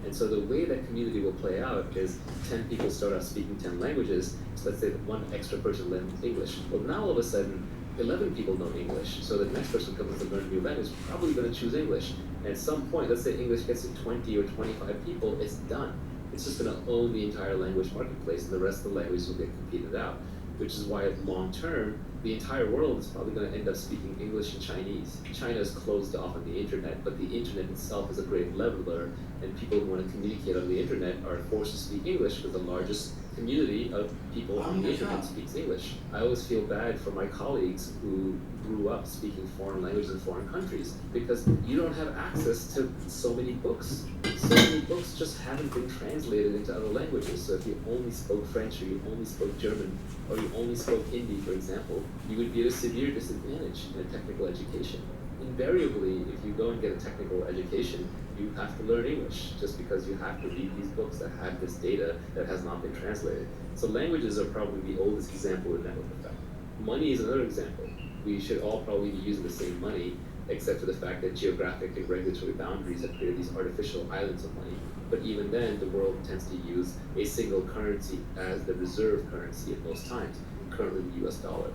And so the way that community will play out is 10 people start out speaking 10 languages, so let's say that one extra person learns English. Well, now all of a sudden, 11 people know English, so the next person comes to learn a new language is probably going to choose English. And at some point, let's say English gets to 20 or 25 people, it's done. It's just going to own the entire language marketplace, and the rest of the languages will get competed out. Which is why long term, the entire world is probably going to end up speaking English and Chinese. China is closed off on the internet, but the internet itself is a great leveler, and people who want to communicate on the internet are forced to speak English because the largest community of people on the internet speaks English. I always feel bad for my colleagues who grew up speaking foreign languages in foreign countries because you don't have access to so many books. So many books just haven't been translated into other languages. So if you only spoke French or you only spoke German or you only spoke Hindi, for example, you would be at a severe disadvantage in a technical education. Invariably, if you go and get a technical education, you have to learn English just because you have to read these books that have this data that has not been translated. So languages are probably the oldest example of network effect. Money is another example. We should all probably be using the same money, except for the fact that geographic and regulatory boundaries have created these artificial islands of money. But even then, the world tends to use a single currency as the reserve currency at most times, currently the US dollar.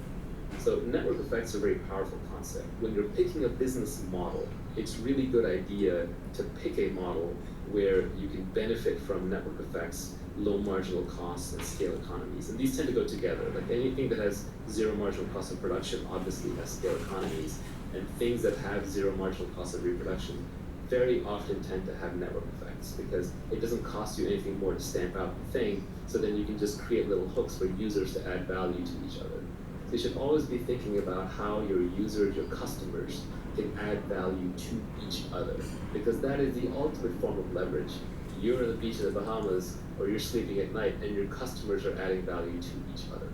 So network effects are a very powerful concept. When you're picking a business model, it's really good idea to pick a model where you can benefit from network effects, low marginal costs, and scale economies. And these tend to go together. Like anything that has zero marginal cost of production obviously has scale economies, and things that have zero marginal cost of reproduction very often tend to have network effects because it doesn't cost you anything more to stamp out the thing, so then you can just create little hooks for users to add value to each other. So you should always be thinking about how your users, your customers, can add value to each other, because that is the ultimate form of leverage. You're on the beach of the Bahamas, or you're sleeping at night, and your customers are adding value to each other.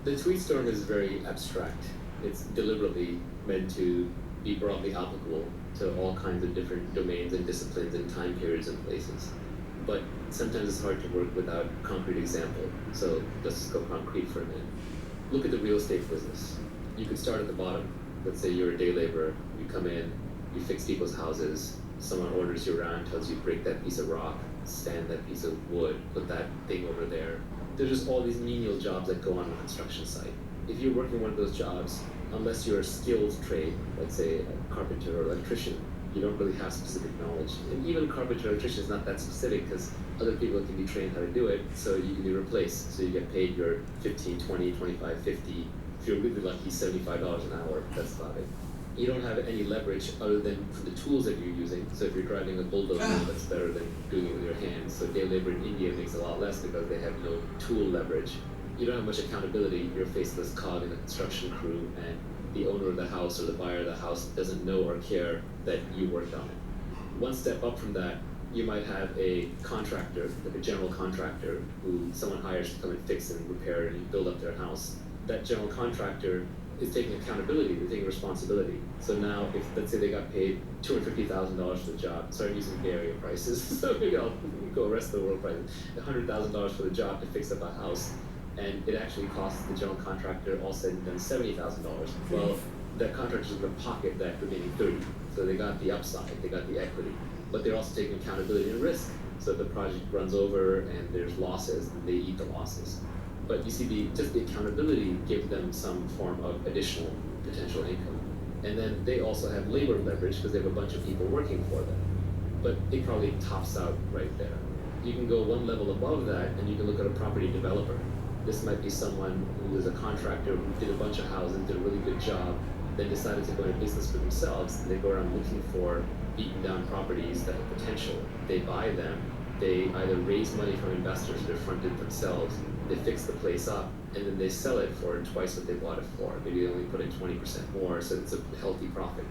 The tweet storm is very abstract. It's deliberately meant to be broadly applicable to all kinds of different domains and disciplines and time periods and places. But sometimes it's hard to work without concrete example. So let's just go concrete for a minute. Look at the real estate business. You could start at the bottom. Let's say you're a day laborer. You come in, you fix people's houses. Someone orders you around, tells you break that piece of rock, stand that piece of wood, put that thing over there. There's just all these menial jobs that go on a construction site. If you're working one of those jobs, unless you're a skilled trade, let's say a carpenter or electrician, you don't really have specific knowledge. And even carpenter or electrician is not that specific because other people can be trained how to do it, so you can be replaced. So you get paid your 15, 20, 25, 50, if you're really lucky, $75 an hour, that's about it. You don't have any leverage other than for the tools that you're using. So if you're driving a bulldozer, that's better than doing it with your hands. So day labor in India makes a lot less because they have no tool leverage. You don't have much accountability. You're a faceless cog in a construction crew, and the owner of the house or the buyer of the house doesn't know or care that you worked on it. One step up from that, you might have a contractor, like a general contractor, who someone hires to come and fix and repair and build up their house. That general contractor is taking accountability, they're taking responsibility. So now, if let's say they got paid $250,000 for the job, sorry I'm using Bay Area prices, so maybe I'll go rest of the world prices, $100,000 for the job to fix up a house, and it actually costs the general contractor all said and done $70,000. Well, that contractor's going to pocket that remaining $30,000. So they got the upside, they got the equity, but they're also taking accountability and risk. So if the project runs over and there's losses, then they eat the losses. But you see, just the accountability gives them some form of additional potential income. And then they also have labor leverage because they have a bunch of people working for them. But it probably tops out right there. You can go one level above that and you can look at a property developer. This might be someone who is a contractor who did a bunch of houses, did a really good job, then decided to go into business for themselves. And they go around looking for beaten down properties that have potential. They buy them. They either raise money from investors or they fund it themselves. They fix the place up, and then they sell it for twice what they bought it for. Maybe they only put in 20% more, so it's a healthy profit.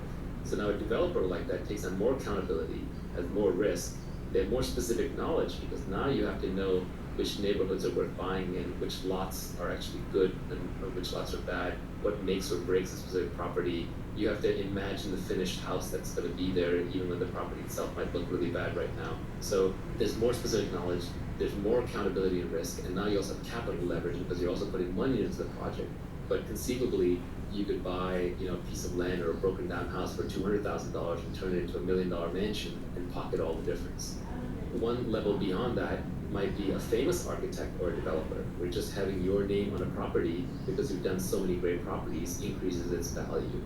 So now a developer like that takes on more accountability, has more risk, they have more specific knowledge, because now you have to know which neighborhoods are worth buying in, which lots are actually good and or which lots are bad, what makes or breaks a specific property. You have to imagine the finished house that's going to be there, even when the property itself might look really bad right now. So there's more specific knowledge, there's more accountability and risk, and now you also have capital leverage because you're also putting money into the project. But conceivably, you could buy, a piece of land or a broken down house for $200,000 and turn it into $1 million mansion and pocket all the difference. One level beyond that might be a famous architect or a developer, where just having your name on a property because you've done so many great properties increases its value.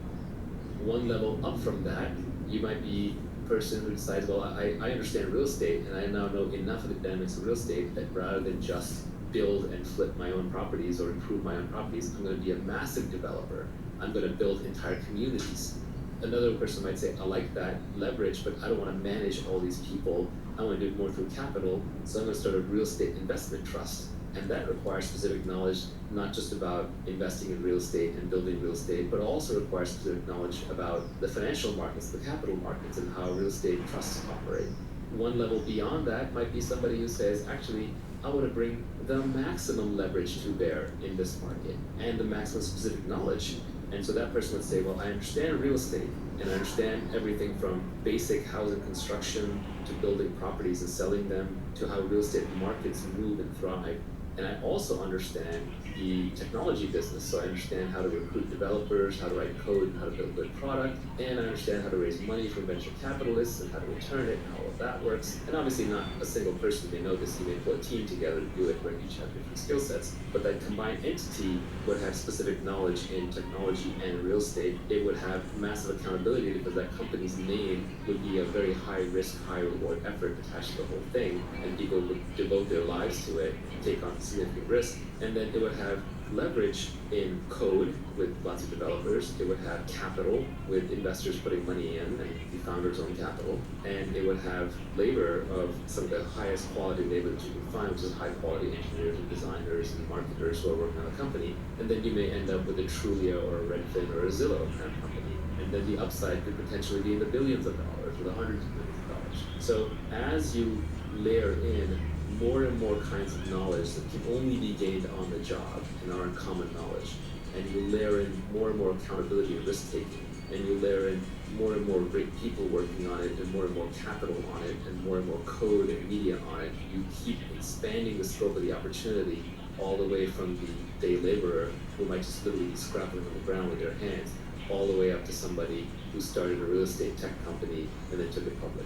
One level up from that, you might be a person who decides, well, I understand real estate and I now know enough of the dynamics of real estate that rather than just build and flip my own properties or improve my own properties, I'm going to be a massive developer. I'm going to build entire communities. Another person might say, I like that leverage, but I don't want to manage all these people. I want to do it more through capital, so I'm going to start a real estate investment trust. And that requires specific knowledge, not just about investing in real estate and building real estate, but also requires specific knowledge about the financial markets, the capital markets, and how real estate trusts operate. One level beyond that might be somebody who says, actually, I want to bring the maximum leverage to bear in this market and the maximum specific knowledge. And so that person would say, well, I understand real estate and I understand everything from basic housing construction to building properties and selling them to how real estate markets move and thrive. And I also understand the technology business, so I understand how to recruit developers, how to write code, and how to build good product, and I understand how to raise money from venture capitalists and how to return it and how all of that works. And obviously not a single person may know this, you may pull a team together to do it where each have different skill sets, but that combined entity would have specific knowledge in technology and real estate. It would have massive accountability because that company's name would be a very high risk, high reward effort attached to the whole thing, and people would devote their lives to it, take on significant risk, and then it would have leverage in code with lots of developers. It would have capital with investors putting money in and the founder's own capital, and it would have labor of some of the highest quality labor that you can find, which is high quality engineers and designers and marketers who are working on the company. And then you may end up with a Trulia or a Redfin or a Zillow kind of company, and then the upside could potentially be in the billions of dollars or the hundreds of millions of dollars. So as you layer in more and more kinds of knowledge that can only be gained on the job and aren't common knowledge, and you layer in more and more accountability and risk taking, and you layer in more and more great people working on it, and more capital on it, and more code and media on it, you keep expanding the scope of the opportunity all the way from the day laborer who might just literally be scrapping on the ground with their hands, all the way up to somebody who started a real estate tech company and then took it public.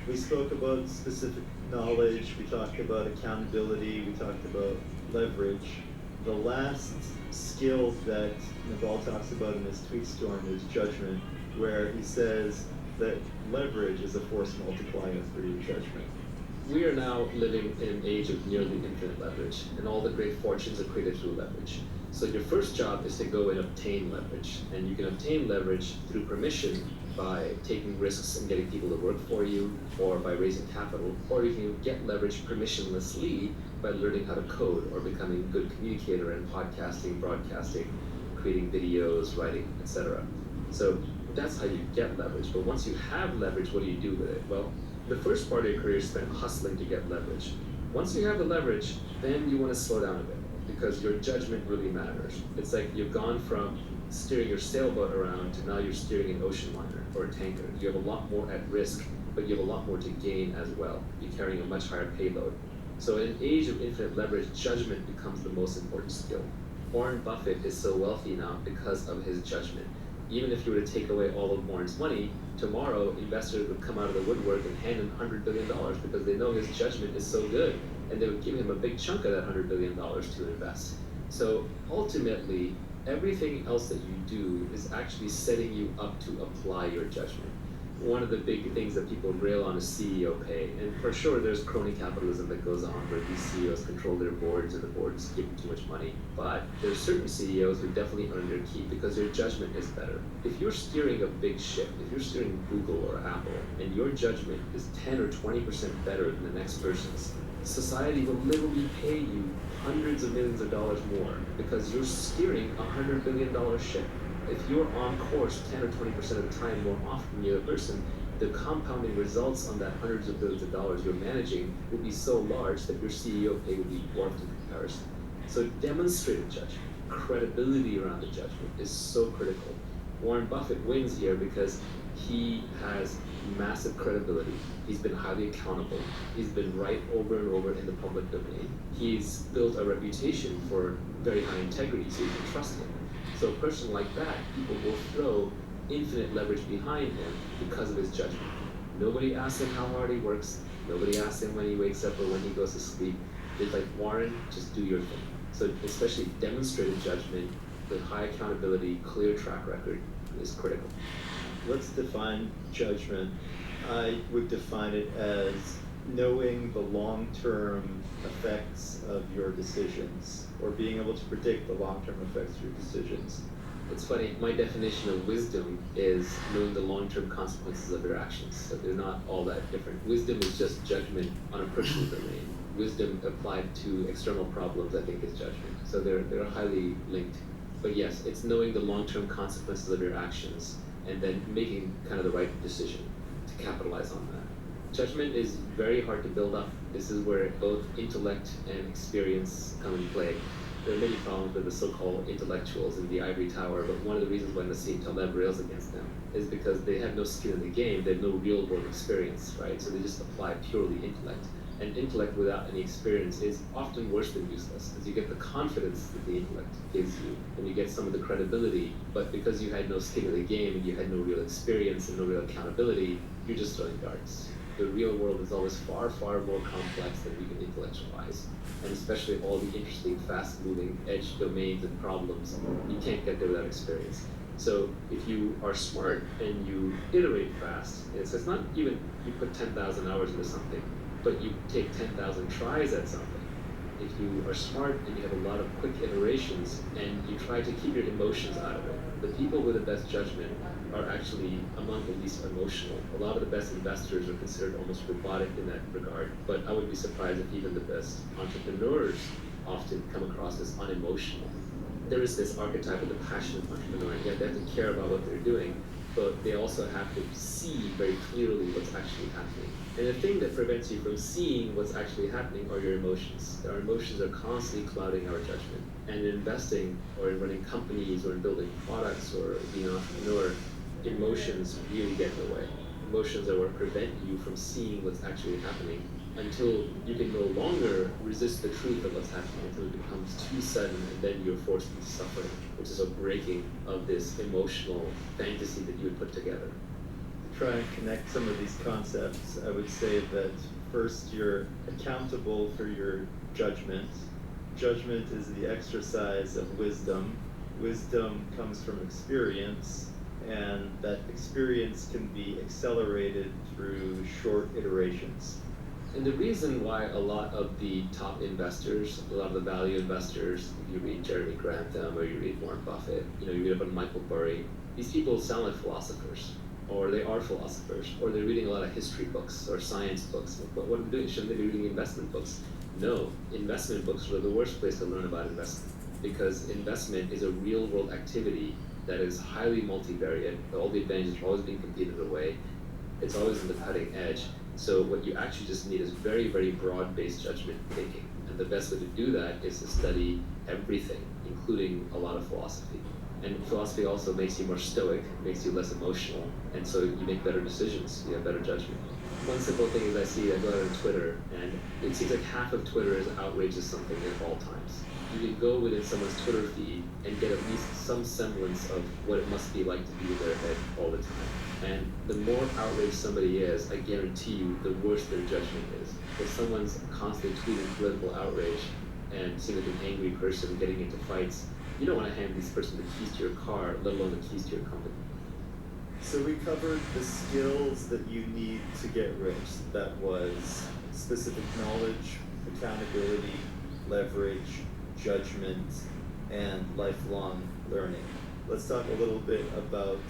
We spoke about specific knowledge, we talked about accountability, we talked about leverage. The last skill that Naval talks about in his tweet storm is judgment, where he says that leverage is a force multiplier for your judgment. We are now living in an age of nearly infinite leverage, and all the great fortunes are created through leverage. So your first job is to go and obtain leverage, and you can obtain leverage through permission by taking risks and getting people to work for you, or by raising capital, or you can get leverage permissionlessly by learning how to code or becoming a good communicator in podcasting, broadcasting, creating videos, writing, etc. So that's how you get leverage. But once you have leverage, what do you do with it? Well, the first part of your career is spent hustling to get leverage. Once you have the leverage, then you want to slow down a bit because your judgment really matters. It's like you've gone from steering your sailboat around to now you're steering an ocean liner or a tanker. You have a lot more at risk, but you have a lot more to gain as well. You're carrying a much higher payload. So in an age of infinite leverage, judgment becomes the most important skill. Warren Buffett is so wealthy now because of his judgment. Even if you were to take away all of Warren's money, tomorrow investors would come out of the woodwork and hand him $100 billion because they know his judgment is so good, and they would give him a big chunk of that $100 billion to invest. So ultimately, everything else that you do is actually setting you up to apply your judgment. One of the big things that people rail on is CEO pay, and for sure there's crony capitalism that goes on where these CEOs control their boards and the boards give them too much money. But there's certain CEOs who definitely earn their keep because their judgment is better. If you're steering a big ship, if you're steering Google or Apple, and your judgment is 10 or 20% better than the next person's, society will literally pay you hundreds of millions of dollars more because you're steering a $100 billion ship. If you're on course 10 or 20% of the time more often than the other person, the compounding results on that hundreds of billions of dollars you're managing will be so large that your CEO pay will be dwarfed in comparison. So demonstrated judgment, credibility around the judgment is so critical. Warren Buffett wins here because he has massive credibility. He's been highly accountable. He's been right over and over in the public domain. He's built a reputation for very high integrity, so you can trust him. So a person like that, people will throw infinite leverage behind him because of his judgment. Nobody asks him how hard he works. Nobody asks him when he wakes up or when he goes to sleep. It's like, Warren, just do your thing. So especially demonstrated judgment with high accountability, clear track record is critical. Let's define judgment. I would define it as knowing the long-term effects of your decisions, or being able to predict the long-term effects of your decisions. It's funny, my definition of wisdom is knowing the long-term consequences of your actions. So they're not all that different. Wisdom is just judgment on a personal domain. Wisdom applied to external problems, I think, is judgment. So they're highly linked. But yes, it's knowing the long-term consequences of your actions and then making kind of the right decision to capitalize on that. Judgment is very hard to build up. This is where both intellect and experience come into play. There are many problems with the so-called intellectuals in the ivory tower, but one of the reasons why Nassim Taleb rails against them is because they have no skin in the game, they have no real-world experience, right? So they just apply purely intellect. And intellect without any experience is often worse than useless, because you get the confidence that the intellect gives you, and you get some of the credibility, but because you had no skin in the game and you had no real experience and no real accountability, you're just throwing darts. The real world is always far, far more complex than we can intellectualize. And especially all the interesting, fast-moving edge domains and problems, you can't get there without experience. So if you are smart and you iterate fast, so it's not even you put 10,000 hours into something, but you take 10,000 tries at something. If you are smart and you have a lot of quick iterations and you try to keep your emotions out of it, the people with the best judgment are actually among the least emotional. A lot of the best investors are considered almost robotic in that regard, but I would be surprised if even the best entrepreneurs often come across as unemotional. There is this archetype of the passionate entrepreneur, and yet they have to care about what they're doing, but they also have to see very clearly what's actually happening. And the thing that prevents you from seeing what's actually happening are your emotions. Our emotions are constantly clouding our judgment. And in investing, or in running companies, or in building products, or being an entrepreneur, emotions really get in the way. Emotions are what prevent you from seeing what's actually happening until you can no longer resist the truth of what's happening, until it becomes too sudden, and then you're forced into suffering, which is a breaking of this emotional fantasy that you would put together. To try and connect some of these concepts, I would say that first, you're accountable for your judgment. Judgment is the exercise of wisdom. Wisdom comes from experience, and that experience can be accelerated through short iterations. And the reason why a lot of the top investors, a lot of the value investors, if you read Jeremy Grantham or you read Warren Buffett, you read about Michael Burry, these people sound like philosophers, or they are philosophers, or they're reading a lot of history books or science books. But what are they doing? Shouldn't they be reading investment books? No, investment books are the worst place to learn about investment, because investment is a real world activity that is highly multivariate. All the advantages are always being competed away. It's always on the cutting edge. So what you actually just need is very, very broad-based judgment thinking. And the best way to do that is to study everything, including a lot of philosophy. And philosophy also makes you more stoic, makes you less emotional, and so you make better decisions, you have better judgment. One simple thing is I go out on Twitter, and it seems like half of Twitter is outrageous something at all times. You can go within someone's Twitter feed and get at least some semblance of what it must be like to be in their head all the time. And the more outraged somebody is, I guarantee you, the worse their judgment is. If someone's constantly tweeting political outrage and seems like an angry person getting into fights, you don't want to hand this person the keys to your car, let alone the keys to your company. So we covered the skills that you need to get rich. That was specific knowledge, accountability, leverage, judgment, and lifelong learning. Let's talk a little bit about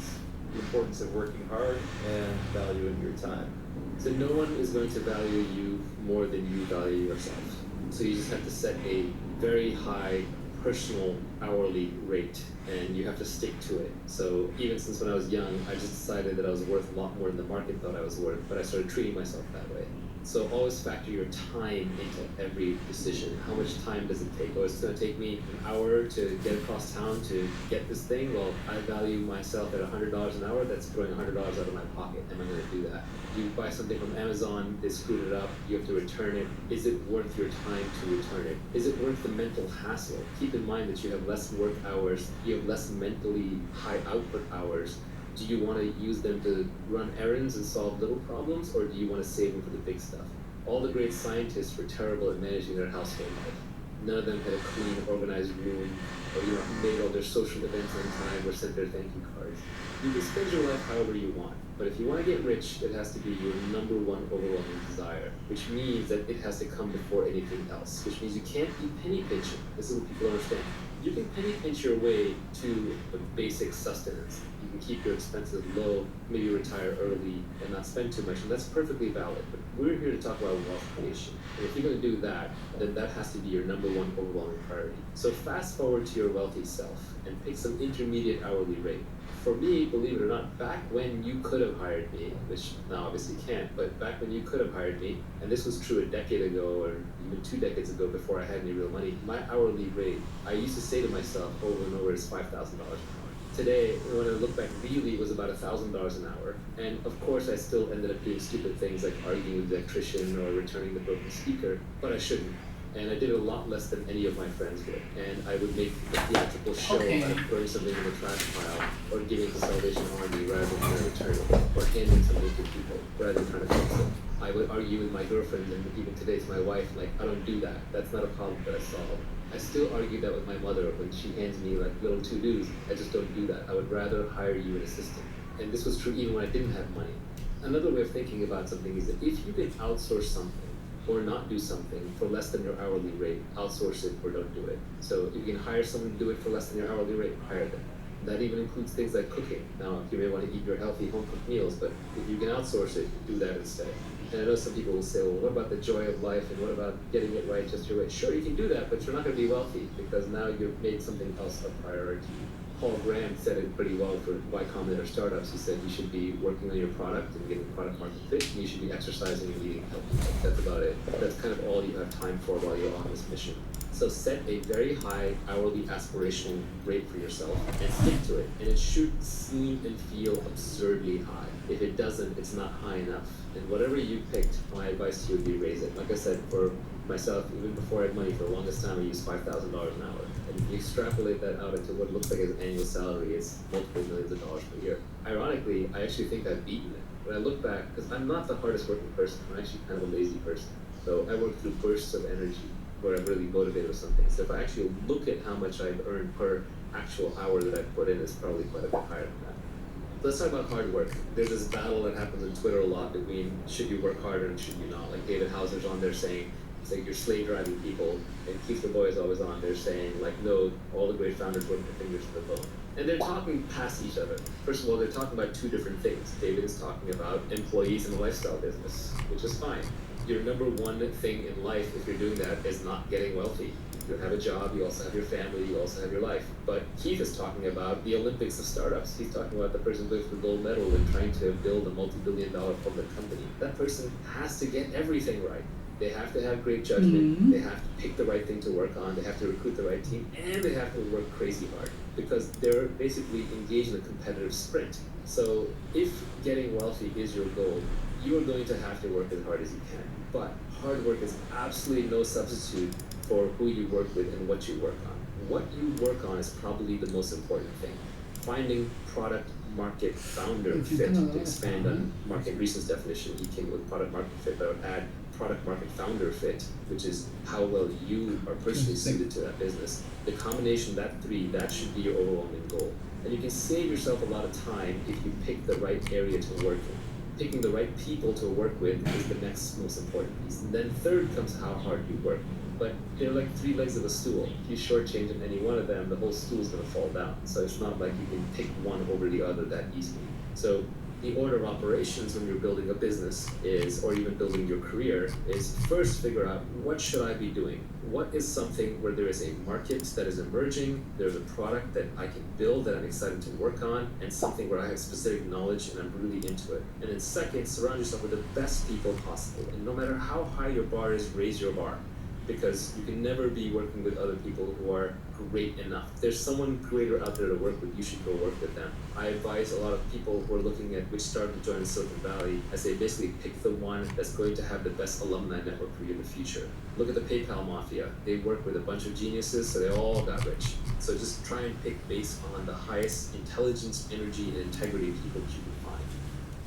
the importance of working hard and valuing your time. So no one is going to value you more than you value yourself. So you just have to set a very high personal hourly rate, and you have to stick to it. So even since when I was young, I just decided that I was worth a lot more than the market thought I was worth, but I started treating myself that way. So always factor your time into every decision. How much time does it take? Oh, it's going to take me an hour to get across town to get this thing. Well, I value myself at $100 an hour. That's throwing $100 out of my pocket. Am I going to do that? You buy something from Amazon, they screwed it up, you have to return it. Is it worth your time to return it? Is it worth the mental hassle? Keep in mind that you have less work hours, you have less mentally high output hours. Do you want to use them to run errands and solve little problems, or do you want to save them for the big stuff? All the great scientists were terrible at managing their household life. None of them had a clean, organized room, or made all their social events on time, or sent their thank you cards. You can spend your life however you want, but if you want to get rich, it has to be your number one overwhelming desire, which means that it has to come before anything else, which means you can't be penny pinching. This is what people don't understand. You can penny pinch your way to a basic sustenance. You can keep your expenses low, maybe retire early, and not spend too much, and that's perfectly valid. But we're here to talk about wealth creation. And if you're going to do that, then that has to be your number one overwhelming priority. So fast forward to your wealthy self and pick some intermediate hourly rate. For me, believe it or not, back when you could have hired me, which now obviously can't, but back when you could have hired me, and this was true a decade ago or even 2 decades ago before I had any real money, my hourly rate, I used to say to myself over and over, is $5,000 an hour. Today, when I look back, really it was about $1,000 an hour. And of course, I still ended up doing stupid things like arguing with the electrician or returning the broken speaker, but I shouldn't. And I did a lot less than any of my friends would. And I would make a theatrical show out of throwing something in the trash pile, or giving to Salvation Army rather than trying to return it, or handing something to people rather than trying to fix it. I would argue with my girlfriend, and even today to my wife, like, I don't do that. That's not a problem that I solve. I still argue that with my mother when she hands me like little to-dos. I just don't do that. I would rather hire you an assistant. And this was true even when I didn't have money. Another way of thinking about something is that if you can outsource something, or not do something for less than your hourly rate, outsource it or don't do it. So if you can hire someone to do it for less than your hourly rate, hire them. That even includes things like cooking. Now, you may want to eat your healthy home-cooked meals, but if you can outsource it, do that instead. And I know some people will say, well, what about the joy of life and what about getting it right just your way? Sure, you can do that, but you're not going to be wealthy because now you've made something else a priority. Paul Graham said it pretty well for Y Combinator startups. He said you should be working on your product and getting product market fit, and you should be exercising and eating healthy. That's about it. That's kind of all you have time for while you're on this mission. So set a very high hourly aspirational rate for yourself and stick to it. And it should seem and feel absurdly high. If it doesn't, it's not high enough. And whatever you picked, my advice to you would be raise it. Like I said, for myself, even before I had money, for the longest time I used $5,000 an hour. And if you extrapolate that out into what looks like an annual salary, it's multiple millions of dollars per year. Ironically, I actually think I've beaten it. When I look back, because I'm not the hardest working person, I'm actually kind of a lazy person. So I work through bursts of energy where I'm really motivated with something. So if I actually look at how much I've earned per actual hour that I've put in, it's probably quite a bit higher than that. Let's talk about hard work. There's this battle that happens on Twitter a lot between should you work harder and should you not. Like David Hauser's on there saying, it's like you're slave driving people, and Keith the Boy is always on there saying, like, no, all the great founders work their fingers to the bone. And they're talking past each other. First of all, they're talking about two different things. David is talking about employees in the lifestyle business, which is fine. Your number one thing in life, if you're doing that, is not getting wealthy. You have a job, you also have your family, you also have your life. But Keith is talking about the Olympics of startups. He's talking about the person who lifts the gold medal and trying to build a multi-billion-dollar public company. That person has to get everything right. They have to have great judgment, they have to pick the right thing to work on, they have to recruit the right team, and they have to work crazy hard because they're basically engaged in a competitive sprint. So if getting wealthy is your goal, you are going to have to work as hard as you can. But hard work is absolutely no substitute for who you work with and what you work on. What you work on is probably the most important thing. Finding product market founder fit, to expand on Mark Andreessen's definition, he came with product market fit, but I would add product market founder fit, which is how well you are personally suited to that business. The combination of that three, that should be your overwhelming goal. And you can save yourself a lot of time if you pick the right area to work in. Picking the right people to work with is the next most important piece. And then third comes how hard you work. But they're like three legs of a stool. If you shortchange on any one of them, the whole stool is going to fall down. So it's not like you can pick one over the other that easily. So The order of operations when you're building a business is, or even building your career, is first figure out what should I be doing? What is something where there is a market that is emerging, there's a product that I can build that I'm excited to work on, and something where I have specific knowledge and I'm really into it. And then second, surround yourself with the best people possible. And no matter how high your bar is, raise your bar. Because you can never be working with other people who are great enough. If there's someone greater out there to work with, you should go work with them. I advise a lot of people who are looking at which startup to join in Silicon Valley, I say basically pick the one that's going to have the best alumni network for you in the future. Look at the PayPal mafia. They work with a bunch of geniuses, so they all got rich. So just try and pick based on the highest intelligence, energy, and integrity people you can find.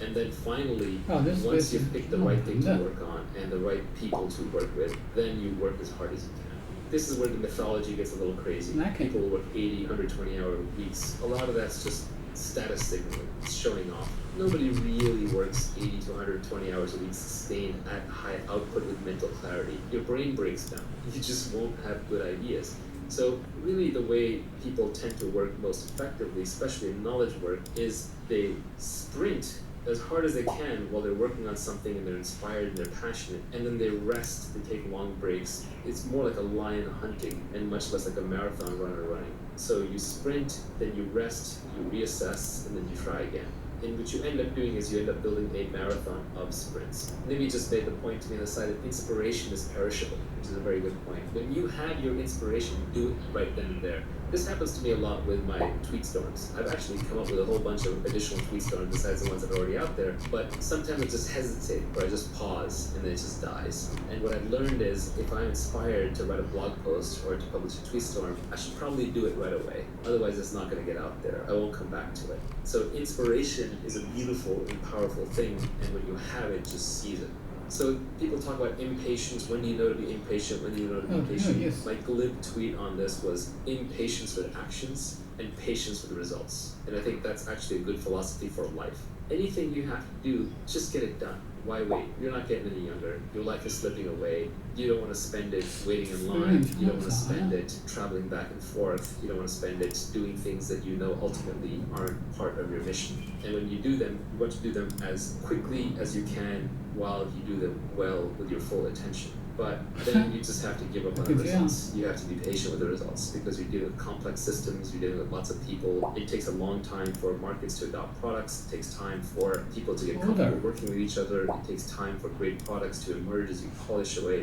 And then finally, once you've picked the right thing to work on and the right people to work with, then you work as hard as you can. This is where the mythology gets a little crazy. People work 80, 120-hour weeks. A lot of that's just status signaling. It's showing off. Nobody really works 80 to 120 hours a week sustained at high output with mental clarity. Your brain breaks down. You just won't have good ideas. So really the way people tend to work most effectively, especially in knowledge work, is they sprint as hard as they can while they're working on something and they're inspired and they're passionate, and then they rest, they take long breaks. It's more like a lion hunting and much less like a marathon runner running. So you sprint, then you rest, you reassess, and then you try again. And what you end up doing is you end up building a marathon of sprints. Maybe just made the point to me on the side that inspiration is perishable, which is a very good point. When you have your inspiration, do it right then and there. This happens to me a lot with my tweet storms. I've actually come up with a whole bunch of additional tweet storms besides the ones that are already out there, but sometimes I just hesitate or I just pause and then it just dies. And what I've learned is if I'm inspired to write a blog post or to publish a tweet storm, I should probably do it right away. Otherwise it's not going to get out there. I won't come back to it. So inspiration is a beautiful and powerful thing, and when you have it, just seize it. So people talk about impatience. When do you know to be impatient? When do you know to be impatient? Yes. My glib tweet on this was impatience with actions and patience with results. And I think that's actually a good philosophy for life. Anything you have to do, just get it done. Why wait? You're not getting any younger. Your life is slipping away. You don't want to spend it waiting in line. You don't want to spend it traveling back and forth. You don't want to spend it doing things that you know ultimately aren't part of your mission. And when you do them, you want to do them as quickly as you can while you do them well with your full attention. But then you just have to give up on the results. You have to be patient with the results because you're dealing with complex systems, you're dealing with lots of people. It takes a long time for markets to adopt products. It takes time for people to get comfortable working with each other. It takes time for great products to emerge as you polish away.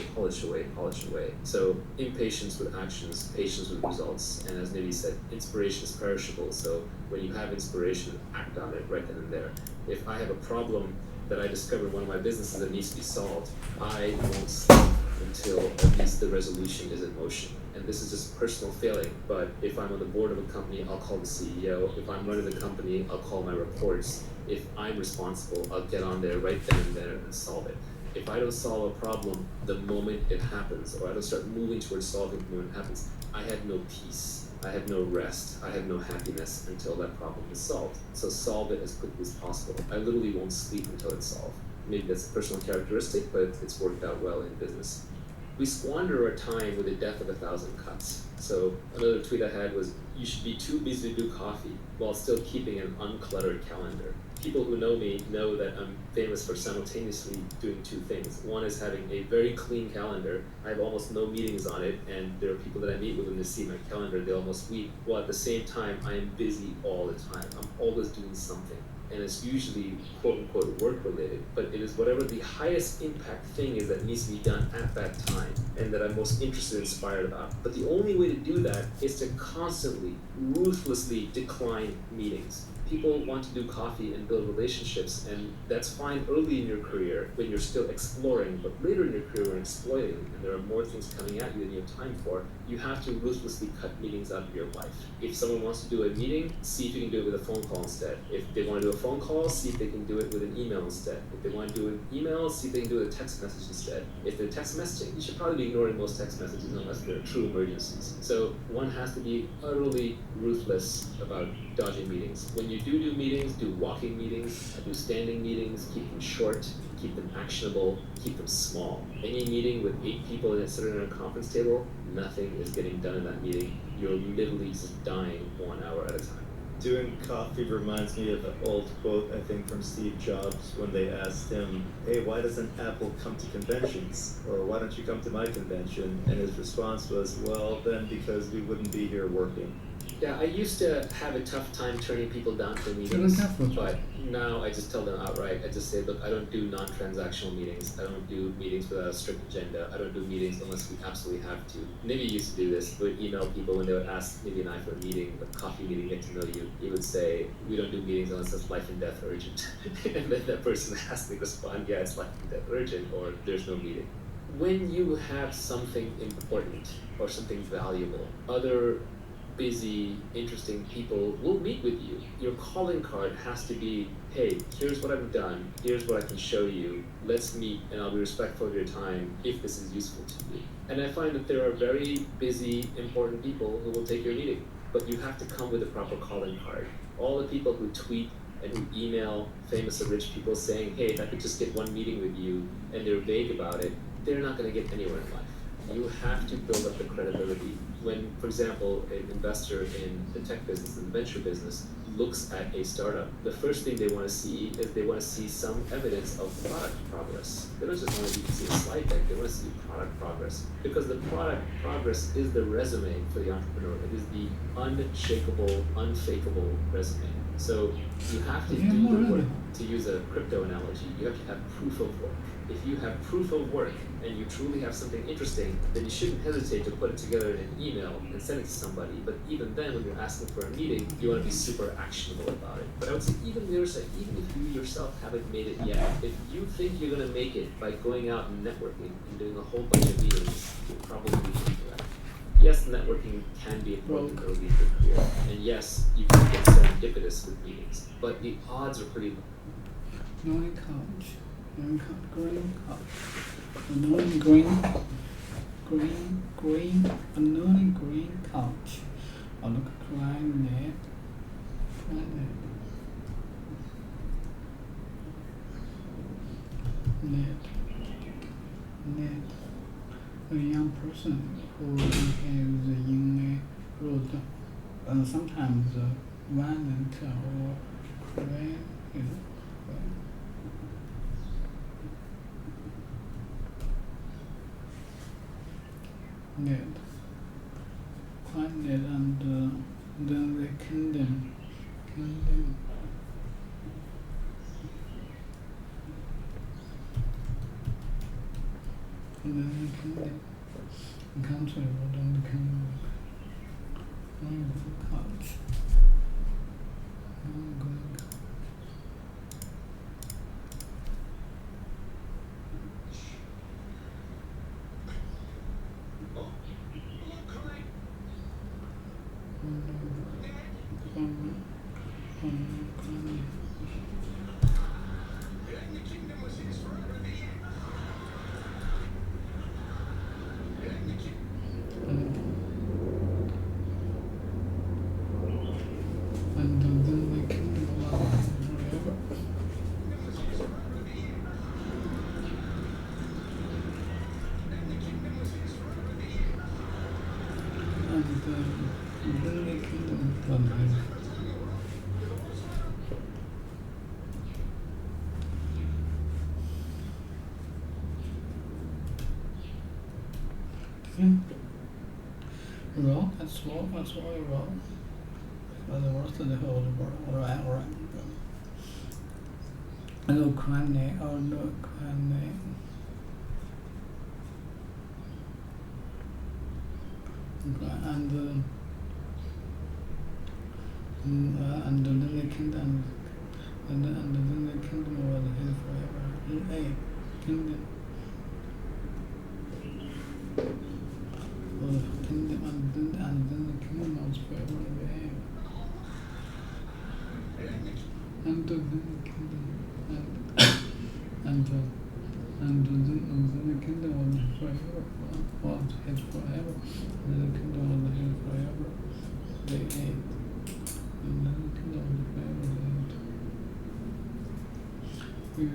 So impatience with actions, patience with results. And as Nivi said, inspiration is perishable. So when you have inspiration, act on it right then and there. If I have a problem that I discovered in one of my businesses that needs to be solved, I won't sleep until at least the resolution is in motion. And this is just personal failing, but if I'm on the board of a company, I'll call the CEO. If I'm running the company, I'll call my reports. If I'm responsible, I'll get on there right then and there and solve it. If I don't solve a problem the moment it happens, or I don't start moving towards solving the moment it happens, I have no peace. I have no rest, I have no happiness until that problem is solved. So solve it as quickly as possible. I literally won't sleep until it's solved. Maybe that's a personal characteristic, but it's worked out well in business. We squander our time with the death of 1,000 cuts. So another tweet I had was, you should be too busy to do coffee while still keeping an uncluttered calendar. People who know me know that I'm famous for simultaneously doing two things. One is having a very clean calendar. I have almost no meetings on it, and there are people that I meet with when they see my calendar, they almost weep. While at the same time, I am busy all the time. I'm always doing something. And it's usually quote-unquote work-related, but it is whatever the highest impact thing is that needs to be done at that time and that I'm most interested and inspired about. But the only way to do that is to constantly, ruthlessly decline meetings. People want to do coffee and build relationships, and that's fine early in your career when you're still exploring, but later in your career when exploiting and there are more things coming at you than you have time for, you have to ruthlessly cut meetings out of your life. If someone wants to do a meeting, see if you can do it with a phone call instead. If they want to do a phone call, see if they can do it with an email instead. If they want to do an email, see if they can do it with a text message instead. If they're text messaging, you should probably be ignoring most text messages unless they're true emergencies. So one has to be utterly ruthless about dodging meetings. When you do meetings, do walking meetings, do standing meetings, keep them short, keep them actionable, keep them small. Any meeting with 8 people that sit around a conference table, nothing is getting done in that meeting. You're literally just dying 1 hour at a time. Doing coffee reminds me of an old quote, I think, from Steve Jobs when they asked him, hey, why doesn't Apple come to conventions? Or why don't you come to my convention? And his response was, well, then because we wouldn't be here working. Yeah, I used to have a tough time turning people down for Turning meetings, down for- but now I just tell them outright. I just say, look, I don't do non-transactional meetings. I don't do meetings without a strict agenda. I don't do meetings unless we absolutely have to. Maybe you used to do this. We would email people when they would ask maybe and I for a meeting, a coffee meeting, get to know you. You would say, we don't do meetings unless it's life and death urgent. And then that person has to respond, yeah, it's life and death urgent, or there's no meeting. When you have something important or something valuable, other busy, interesting people will meet with you. Your calling card has to be, hey, here's what I've done, here's what I can show you, let's meet and I'll be respectful of your time if this is useful to you. And I find that there are very busy, important people who will take your meeting, but you have to come with a proper calling card. All the people who tweet and who email famous or rich people saying, hey, if I could just get one meeting with you, and they're vague about it, they're not going to get anywhere in life. You have to build up the credibility. When, for example, an investor in the tech business, in the venture business, looks at a startup, the first thing they want to see is they want to see some evidence of product progress. They don't just want to see a slide deck, they want to see product progress. Because the product progress is the resume for the entrepreneur. It is the unshakable, unfakeable resume. So you have to Yeah, do more the work. really. To use a crypto analogy, you have to have proof of work. If you have proof of work and you truly have something interesting, then you shouldn't hesitate to put it together in an email and send it to somebody. But even then, when you're asking for a meeting, you want to be super actionable about it. But I would say even if you yourself haven't made it yet, if you think you're going to make it by going out and networking and doing a whole bunch of meetings, you're probably incorrect. Yes, networking can be important early in your career, and yes, you can get serendipitous with meetings, but the odds are pretty low. Green couch. Green couch. Green couch. Annoying green annoying green couch. On the climate. Net. A young person who behaves in a rude and sometimes violent or cruel. Net. Quiet and then they condemn. And then they condemn. Country would on the couch. And then they kingdom of forever. And then they kingdom of forever. Roll, that's all you roll. For the worst of the whole world. Alright. Look, honey, oh look, honey. And then the kingdom, and then the kingdom was his forever. Hey, kingdom. Kingdom, and then the kingdom was forever and ever. And then the kingdom, and then the kingdom was forever, was his forever, and then the kingdom was his forever. They ate, and then the kingdom was forever. They ate.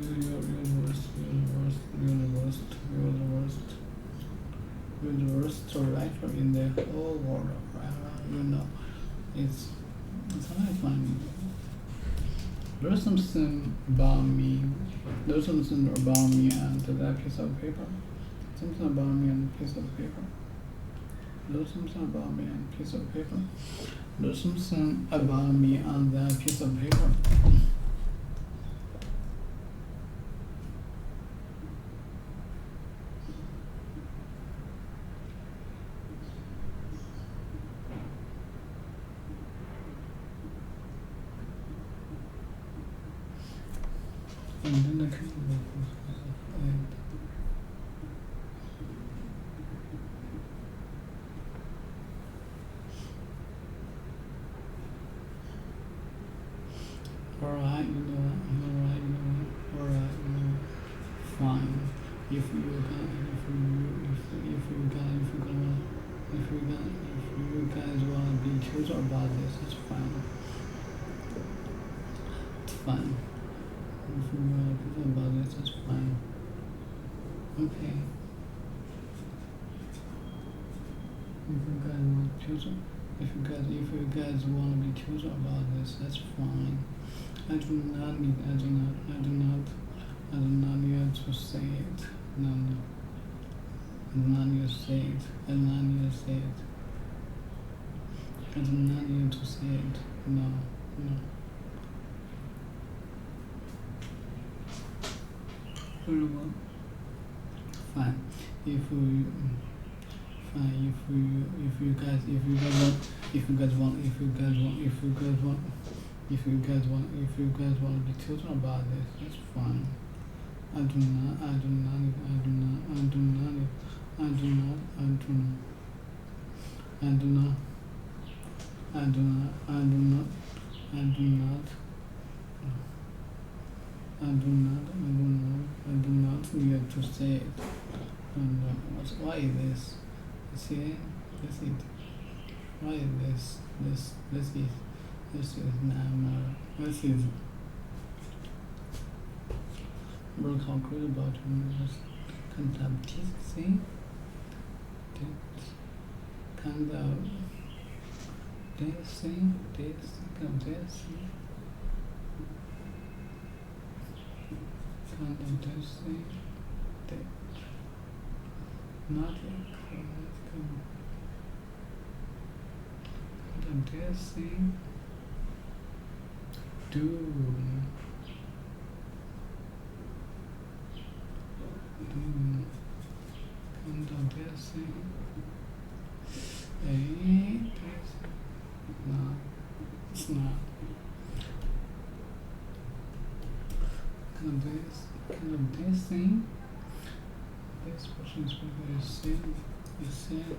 You're the worst writer in the whole world. You know, it's It's very funny. There's something about me. There's something about me and that piece of paper. Something about me and a piece of paper. There's something about me and a piece of paper. There's something about me on that piece of paper. And then I can alright, fine. If you guys wanna be choosy about this, it's fine. It's fine. If you wanna be choosy about this, it's fine. Okay. If you guys wanna be choosy about this, that's fine. I do not need to say it. No. I do not need to say it. I do not need to say it. I do not need to say it. No. Very well. Fine. If you guys want to be choosy about this, that's fine. I do not need to say it. Why is this? See, this is. Why is this? This is now. This is. We'll conclude about this kind of thing. Kind of this thing. Kind of this thing. Kind of this thing. Nothing. Kind of this thing. Do. Kind of this thing. No, it's not. Kind of this thing. This person is said,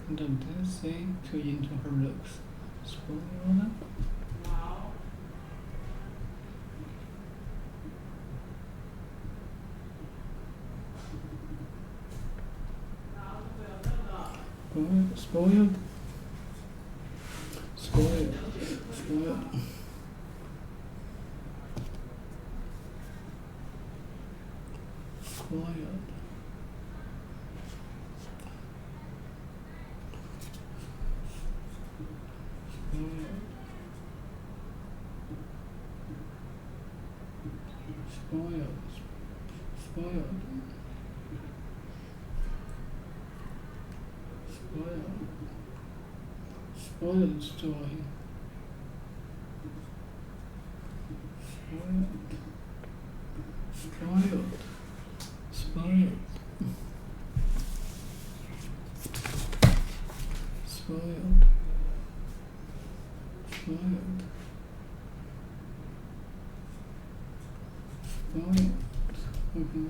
kind of this thing to into her looks. Spoiler. Spoiled. Spoiled story. Spoiled. Mm-hmm.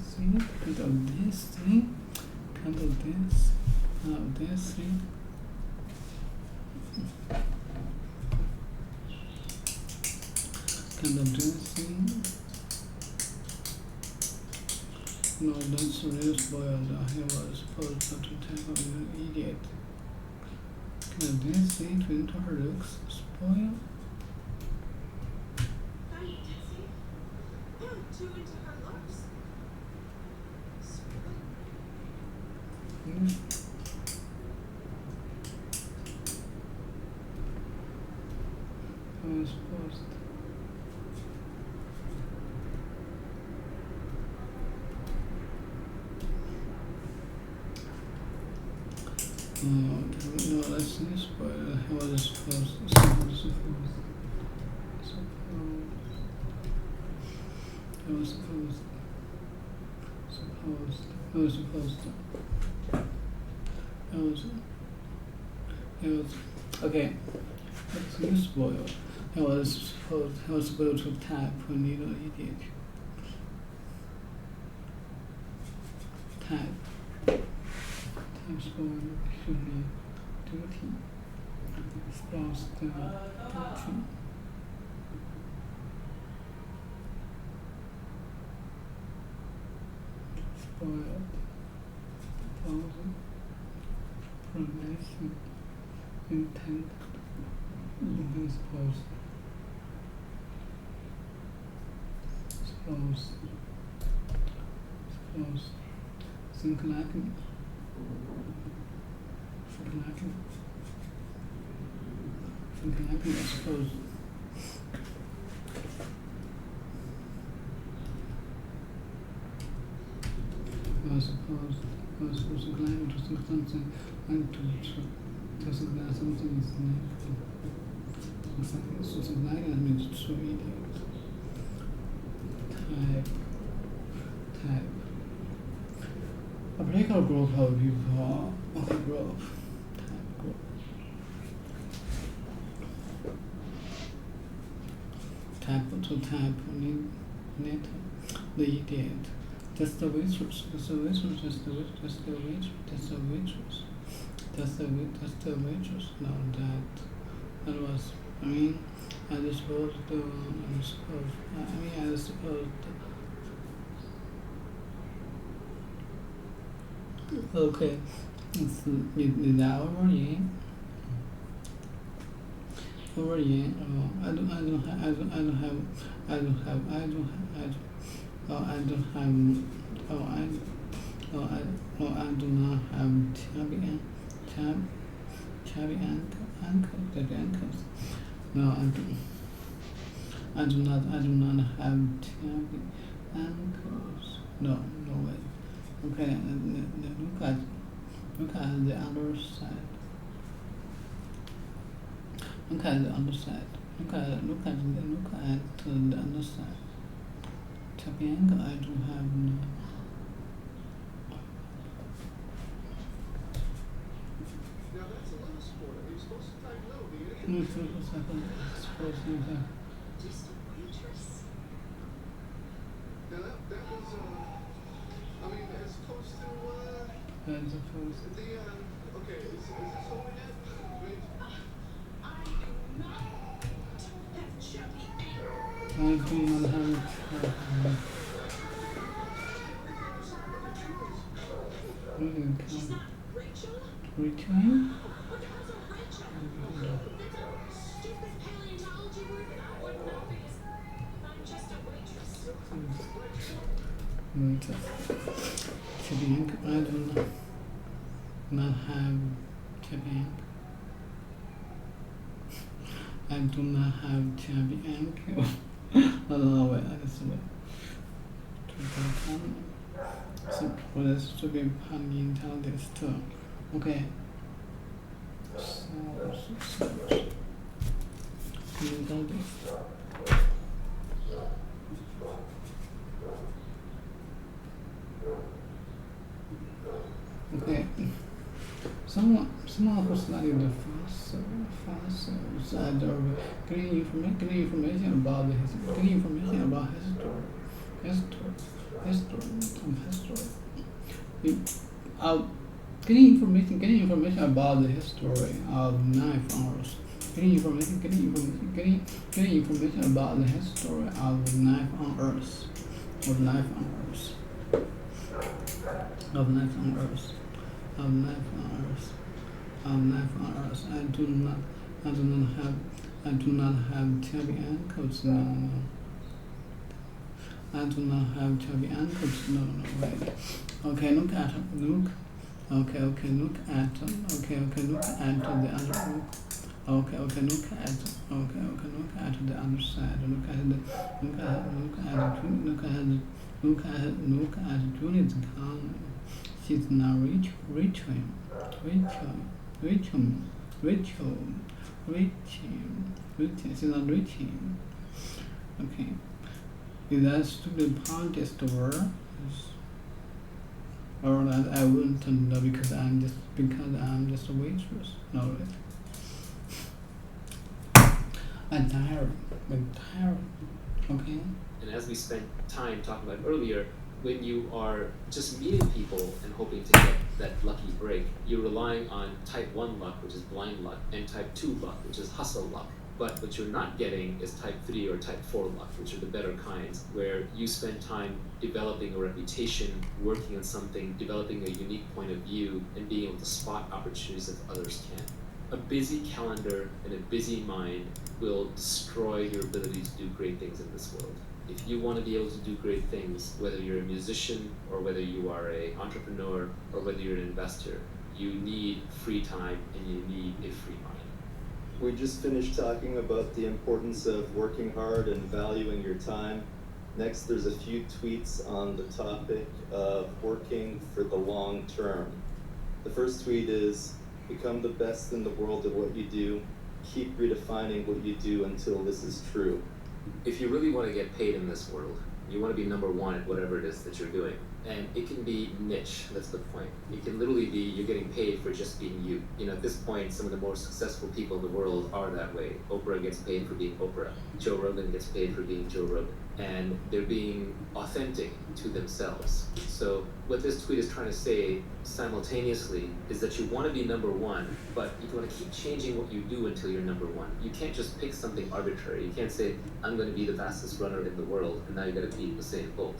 thing, kind of this thing, kind of this, this thing. Kind of this thing. No, that's really spoiled. He was supposed to tackle an idiot. Kind of this thing to enter her looks spoiled. Hi, Dixie. Too into her looks. Mm. I was supposed to. No, that's this, but I was supposed. I was okay. That's you spoiled. I was supposed to type when you don't idiot. Type spoiled should be duty. Supposed to duty. Spoiled. Thousand. Pronouncing. Intent. Even supposed. Suppose. Think like me. I suppose. I was supposed to climb to think something and to think that something is negative. Something like that means to idiot. Type. A particular group of people. Okay, group. Type group. Type net the idiot. That's the waitress. That's the waitress. No, that was. I mean, I suppose. Okay, it's the over yin. Over yin. I do not have chubby ankles. No, I do not have chubby ankles. No way. Okay, look at the other side. Look at the other side. Look at the other side. Chubby ankle, I do have no. Now that's a little sport. You're supposed to type no, do you? Just a waitress. Now that was I mean, as opposed to As opposed. the okay, is this over yet? Wait. I do not have chubby ankles. I do not have She's not Rachel? return. What the hell's a Rachel? That's a stupid paleontology word that I wouldn't know because I'm just a waitress. Chubby ankle. I do not have chubby ankle. I do not have chubby ankle. No, wait, that's the way. So, well, that's to be paleontologist too. Okay. So. Paleontologist. Okay. Someone who studied the fossils and getting information about history. history. Getting information about the history of knife on Earth. Getting information about the history of knife on Earth. Of life on Earth. Of life on Earth. Of life on Earth. Of life on Earth. I do not have chubby ankles. No. I do not have chubby ankles. No, wait. Okay, look at the other look. Okay, look at the other look. Okay, look at the other side. Look at Julie's comment. She's now Rachel. She's not reaching. Okay. Is that stupid part just a word? Or that I wouldn't know because I'm just a waitress. No, I'm tired. Okay. And as we spent time talking about earlier, when you are just meeting people and hoping to get that lucky break, you're relying on type 1 luck, which is blind luck, and type 2 luck, which is hustle luck. But what you're not getting is type 3 or type 4 luck, which are the better kinds, where you spend time developing a reputation, working on something, developing a unique point of view, and being able to spot opportunities that others can't. A busy calendar and a busy mind will destroy your ability to do great things in this world. If you want to be able to do great things, whether you're a musician or whether you are an entrepreneur or whether you're an investor, you need free time and you need a free mind. We just finished talking about the importance of working hard and valuing your time. Next, there's a few tweets on the topic of working for the long term. The first tweet is, become the best in the world at what you do. Keep redefining what you do until this is true. If you really want to get paid in this world, you want to be number one at whatever it is that you're doing. And it can be niche, that's the point. It can literally be you're getting paid for just being you. You know, at this point, some of the more successful people in the world are that way. Oprah gets paid for being Oprah. Joe Rogan gets paid for being Joe Rogan. And they're being authentic to themselves. So what this tweet is trying to say simultaneously is that you want to be number one, but you want to keep changing what you do until you're number one. You can't just pick something arbitrary. You can't say, I'm going to be the fastest runner in the world, and now you got to beat Usain Bolt.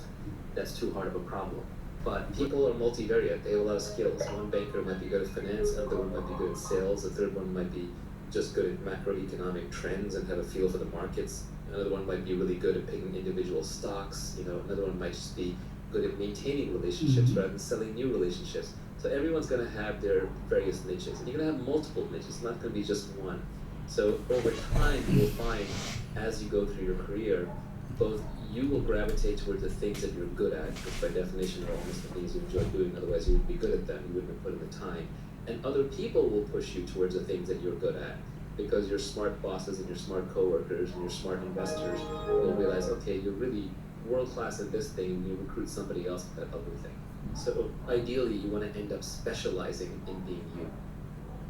That's too hard of a problem. But people are multivariate. They have a lot of skills. One banker might be good at finance, another one might be good at sales, a third one might be just good at macroeconomic trends and have a feel for the markets. Another one might be really good at picking individual stocks. You know, another one might just be good at maintaining relationships rather than selling new relationships. So everyone's going to have their various niches, and you're going to have multiple niches. It's not going to be just one. So over time, you will find, as you go through your career, both you will gravitate towards the things that you're good at, which by definition are almost the things you enjoy doing, otherwise you wouldn't be good at them, you wouldn't have put in the time. And other people will push you towards the things that you're good at, because your smart bosses and your smart coworkers and your smart investors will realize, okay, you're really world-class at this thing, and you recruit somebody else for that other thing. So ideally, you want to end up specializing in being you.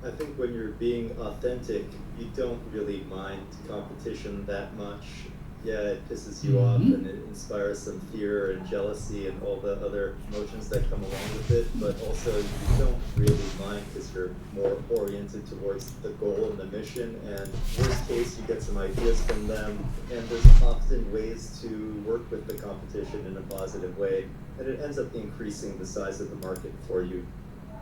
I think when you're being authentic, you don't really mind competition that much. Yeah, it pisses you off and it inspires some fear and jealousy and all the other emotions that come along with it, but also you don't really mind because you're more oriented towards the goal and the mission, and worst case you get some ideas from them, and there's often ways to work with the competition in a positive way, and it ends up increasing the size of the market for you.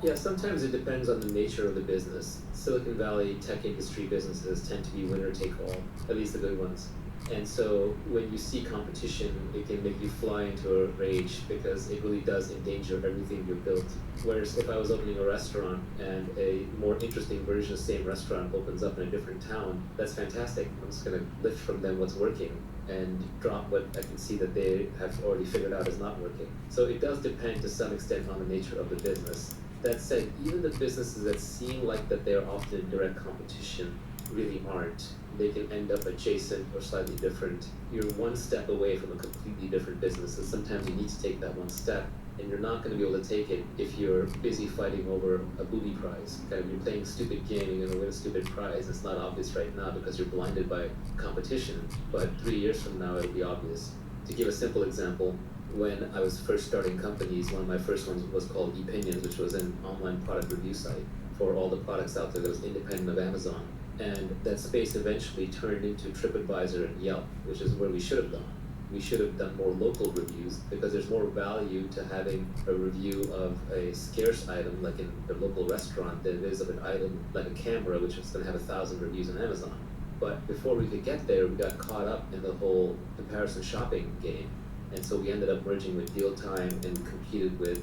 Yeah, sometimes it depends on the nature of the business. Silicon Valley tech industry businesses tend to be winner take all, at least the good ones. And so when you see competition, it can make you fly into a rage because it really does endanger everything you've built. Whereas if I was opening a restaurant and a more interesting version of the same restaurant opens up in a different town, that's fantastic. I'm just going to lift from them what's working and drop what I can see that they have already figured out is not working. So it does depend to some extent on the nature of the business. That said, even the businesses that seem like that they're often in direct competition really aren't. They can end up adjacent or slightly different. You're one step away from a completely different business, and sometimes you need to take that one step, and you're not going to be able to take it if you're busy fighting over a booby prize. Kind of, you're playing stupid game, you're going to win a stupid prize. It's not obvious right now because you're blinded by competition, but 3 years from now it'll be obvious. To give a simple example, when I was first starting companies, one of my first ones was called Opinions, which was an online product review site for all the products out there that was independent of Amazon. And that space eventually turned into TripAdvisor and Yelp, which is where we should have gone. We should have done more local reviews because there's more value to having a review of a scarce item like in a local restaurant than it is of an item like a camera, which is going to have 1,000 reviews on Amazon. But before we could get there, we got caught up in the whole comparison shopping game. And so we ended up merging with Deal Time and competed with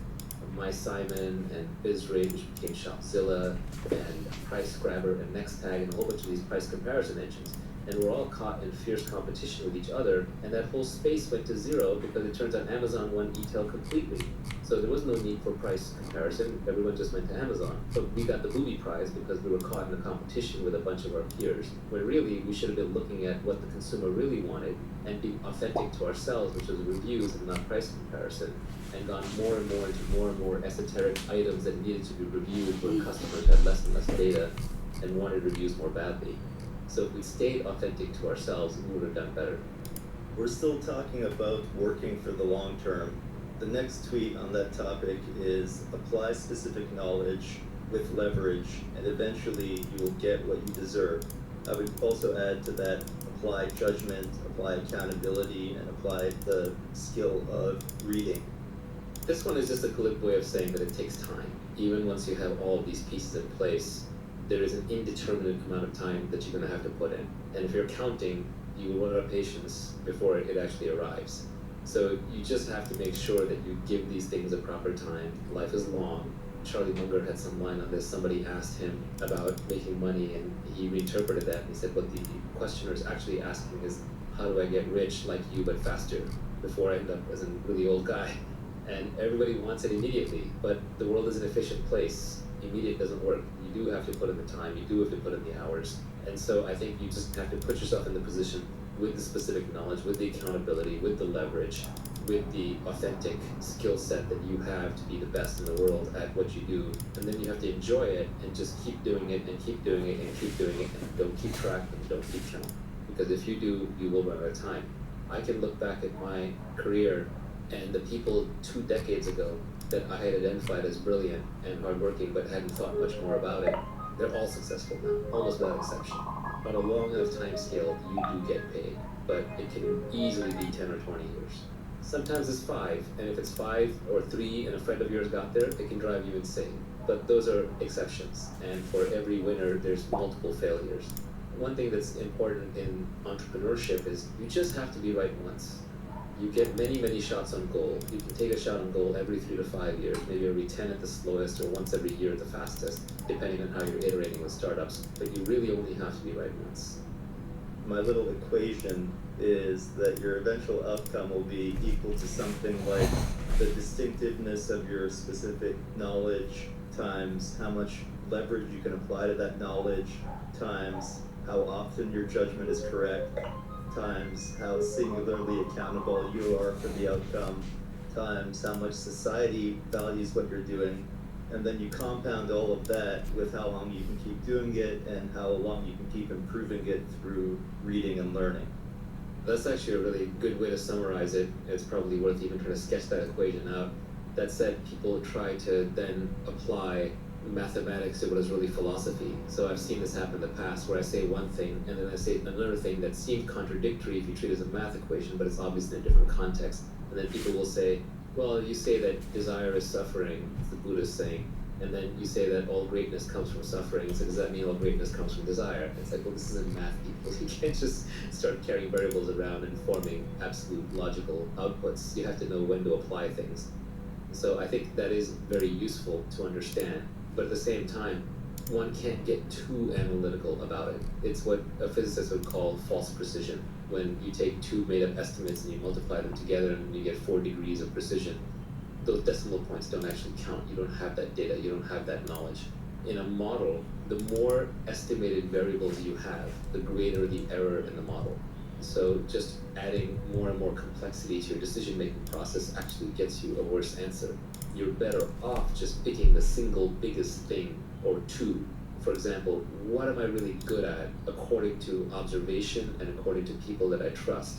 MySimon and BizRate, which became Shopzilla, and PriceGrabber and NextTag, and a whole bunch of these price comparison engines. And we're all caught in fierce competition with each other, and that whole space went to zero because it turns out Amazon won e-tail completely. So there was no need for price comparison, everyone just went to Amazon. So we got the booby prize because we were caught in a competition with a bunch of our peers, when really we should have been looking at what the consumer really wanted and being authentic to ourselves, which was reviews and not price comparison, and gone more and more into more and more esoteric items that needed to be reviewed where customers had less and less data and wanted reviews more badly. So if we stayed authentic to ourselves, we would have done better. We're still talking about working for the long term. The next tweet on that topic is apply specific knowledge with leverage, and eventually you will get what you deserve. I would also add to that, apply judgment, apply accountability, and apply the skill of reading. This one is just a glib way of saying that it takes time. Even once you have all of these pieces in place, there is an indeterminate amount of time that you're going to have to put in. And if you're counting, you will run out of patience before it actually arrives. So you just have to make sure that you give these things a proper time. Life is long. Charlie Munger had some line on this. Somebody asked him about making money, and he reinterpreted that. And he said, what the questioner is actually asking is, how do I get rich like you but faster before I end up as a really old guy? And everybody wants it immediately, but the world is an efficient place. Immediate doesn't work. You do have to put in the time, you do have to put in the hours. And so I think you just have to put yourself in the position with the specific knowledge, with the accountability, with the leverage, with the authentic skill set that you have to be the best in the world at what you do. And then you have to enjoy it and just keep doing it and keep doing it and keep doing it, and don't keep track and don't keep count. Because if you do, you will run out of time. I can look back at my career and the people 2 decades ago that I had identified as brilliant and hardworking but hadn't thought much more about it, they're all successful now, almost without exception. On a long enough time scale, you do get paid, but it can easily be 10 or 20 years. Sometimes it's 5, and if it's 5 or 3 and a friend of yours got there, it can drive you insane. But those are exceptions, and for every winner, there's multiple failures. One thing that's important in entrepreneurship is you just have to be right once. You get many, many shots on goal. You can take a shot on goal every 3 to 5 years, maybe every 10 at the slowest, or once every year at the fastest, depending on how you're iterating with startups. But you really only have to be right once. My little equation is that your eventual outcome will be equal to something like the distinctiveness of your specific knowledge times how much leverage you can apply to that knowledge times how often your judgment is correct times how singularly accountable you are for the outcome, times how much society values what you're doing, and then you compound all of that with how long you can keep doing it and how long you can keep improving it through reading and learning. That's actually a really good way to summarize it. It's probably worth even trying to sketch that equation out. That said, people try to then apply mathematics to what is really philosophy. So I've seen this happen in the past where I say one thing and then I say another thing that seemed contradictory if you treat it as a math equation, but it's obviously in a different context. And then people will say, well, you say that desire is suffering, it's the Buddhist saying, and then you say that all greatness comes from suffering. So does that mean all greatness comes from desire? It's like, well, this isn't math, people. You can't just start carrying variables around and forming absolute logical outputs. You have to know when to apply things. So I think that is very useful to understand. But at the same time, one can't get too analytical about it. It's what a physicist would call false precision. When you take 2 made-up estimates and you multiply them together and you get 4 degrees of precision, those decimal points don't actually count. You don't have that data, you don't have that knowledge. In a model, the more estimated variables you have, the greater the error in the model. So just adding more and more complexity to your decision-making process actually gets you a worse answer. You're better off just picking the single biggest thing or 2. For example, what am I really good at according to observation and according to people that I trust?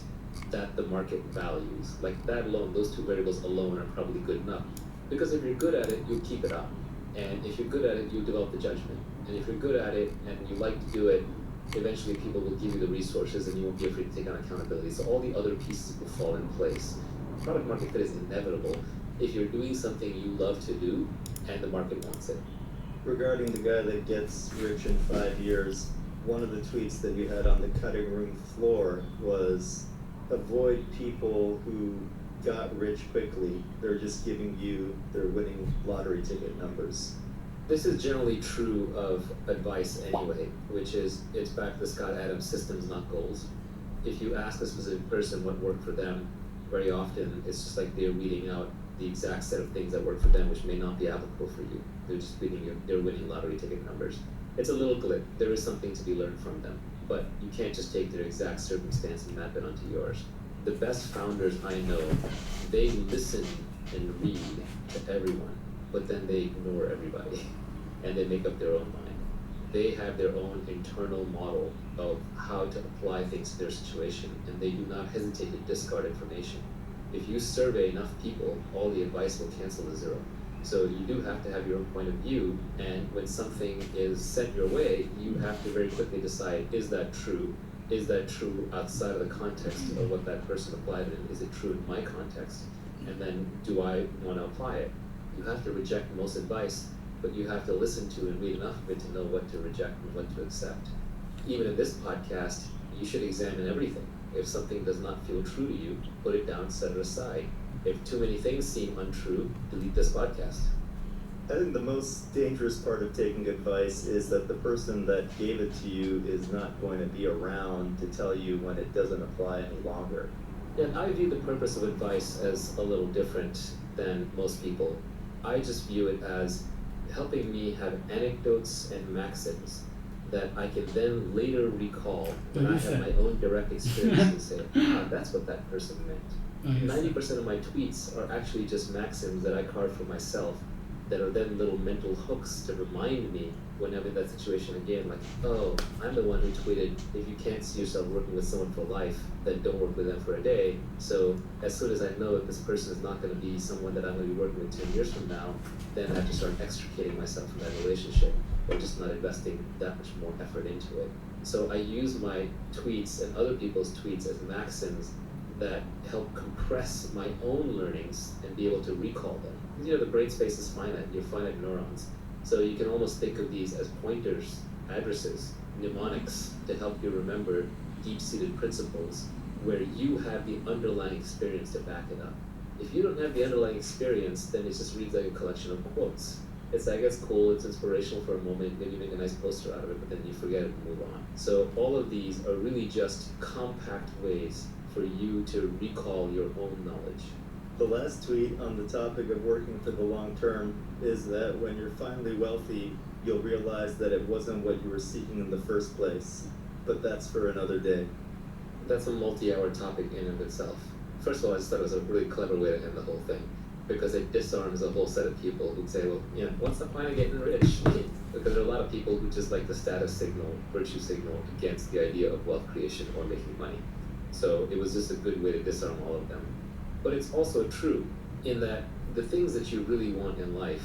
that the market values. Like that alone, those two variables alone are probably good enough. Because if you're good at it, you'll keep it up. And if you're good at it, you'll develop the judgment. And if you're good at it and you like to do it, eventually people will give you the resources and you won't be afraid to take on accountability. So all the other pieces will fall in place. Product market fit is inevitable if you're doing something you love to do and the market wants it. Regarding the guy that gets rich in 5 years, one of the tweets that you had on the cutting room floor was avoid people who got rich quickly. They're just giving you their winning lottery ticket numbers. This is generally true of advice anyway, which is it's back to the Scott Adams systems, not goals. If you ask a specific person what worked for them, very often it's just like they're reading out the exact set of things that work for them, which may not be applicable for you. They're just reading their winning lottery ticket numbers. It's a little glib. There is something to be learned from them, but you can't just take their exact circumstance and map it onto yours. The best founders I know, they listen and read to everyone, but then they ignore everybody and they make up their own mind. They have their own internal model of how to apply things to their situation, and they do not hesitate to discard information. If you survey enough people, all the advice will cancel to zero. So you do have to have your own point of view, and when something is sent your way, you have to very quickly decide, is that true? Is that true outside of the context of what that person applied in? Is it true in my context? And then do I want to apply it? You have to reject most advice, but you have to listen to and read enough of it to know what to reject and what to accept. Even in this podcast, you should examine everything. If something does not feel true to you, put it down, set it aside. If too many things seem untrue, delete this podcast. I think the most dangerous part of taking advice is that the person that gave it to you is not going to be around to tell you when it doesn't apply any longer. Yeah, I view the purpose of advice as a little different than most people. I just view it as helping me have anecdotes and maxims that I can then later recall when I have my own direct experience and say, that's what that person meant. 90% of my tweets are actually just maxims that I carved for myself that are then little mental hooks to remind me when I'm in that situation again, like, oh, I'm the one who tweeted, if you can't see yourself working with someone for life, then don't work with them for a day. So as soon as I know that this person is not going to be someone that I'm going to be working with 10 years from now, then I have to start extricating myself from that relationship, or just not investing that much more effort into it. So I use my tweets and other people's tweets as maxims that help compress my own learnings and be able to recall them. You know, the brain space is finite, you're finite neurons. So you can almost think of these as pointers, addresses, mnemonics to help you remember deep-seated principles where you have the underlying experience to back it up. If you don't have the underlying experience, then it just reads like a collection of quotes. It's like, it's cool, it's inspirational for a moment, maybe you make a nice poster out of it, but then you forget it and move on. So all of these are really just compact ways for you to recall your own knowledge. The last tweet on the topic of working for the long term is that when you're finally wealthy, you'll realize that it wasn't what you were seeking in the first place. But that's for another day. That's a multi-hour topic in and of itself. First of all, I just thought it was a really clever way to end the whole thing, because it disarms a whole set of people who'd say, well, you know, what's the point of getting rich? Because there are a lot of people who just like the status signal, virtue signal against the idea of wealth creation or making money. So it was just a good way to disarm all of them. But it's also true in that the things that you really want in life,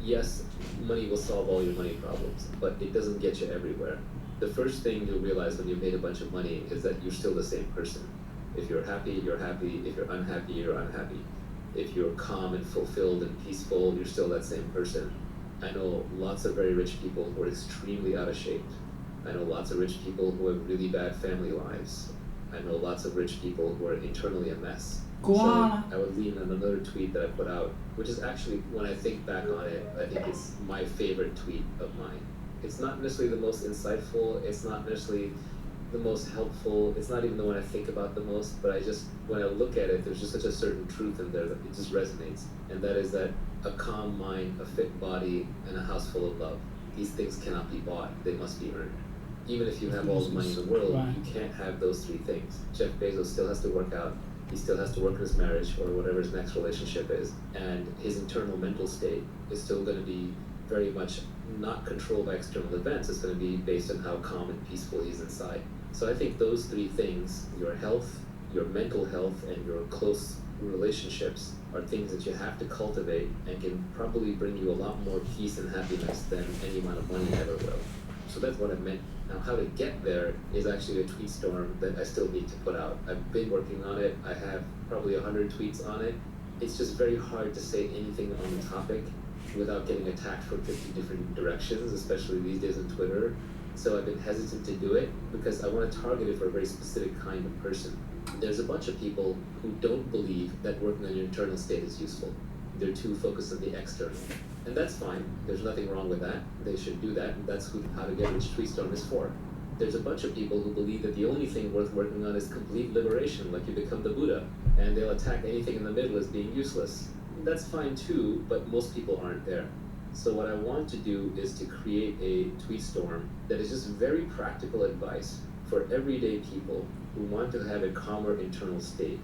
yes, money will solve all your money problems, but it doesn't get you everywhere. The first thing you'll realize when you've made a bunch of money is that you're still the same person. If you're happy, you're happy. If you're unhappy, you're unhappy. If you're calm and fulfilled and peaceful, you're still that same person. I know lots of very rich people who are extremely out of shape. I know lots of rich people who have really bad family lives. I know lots of rich people who are internally a mess. So I would lean on another tweet that I put out, which is actually, when I think back on it, I think it's my favorite tweet of mine. It's not necessarily the most insightful, it's not necessarily the most helpful, it's not even the one I think about the most, but when I look at it, there's just such a certain truth in there that it just resonates. And that is that a calm mind, a fit body, and a house full of love, these things cannot be bought, they must be earned. Even if you have all the money in the world, you can't have those three things. Jeff Bezos still has to work out, he still has to work in his marriage or whatever his next relationship is, and his internal mental state is still going to be very much not controlled by external events. It's going to be based on how calm and peaceful he's inside. So I think those three things, your health, your mental health and your close relationships are things that you have to cultivate and can probably bring you a lot more peace and happiness than any amount of money ever will. So that's what I meant. Now, how to get there is actually a tweet storm that I still need to put out. I've been working on it. I have probably 100 tweets on it. It's just very hard to say anything on the topic without getting attacked from 50 different directions, especially these days on Twitter. So I've been hesitant to do it because I want to target it for a very specific kind of person. There's a bunch of people who don't believe that working on your internal state is useful. They're too focused on the external. And that's fine. There's nothing wrong with that. They should do that. And that's who How to Get Rich Tweet Storm is for. There's a bunch of people who believe that the only thing worth working on is complete liberation, like you become the Buddha, and they'll attack anything in the middle as being useless. That's fine too, but most people aren't there. So what I want to do is to create a tweet storm that is just very practical advice for everyday people who want to have a calmer internal state.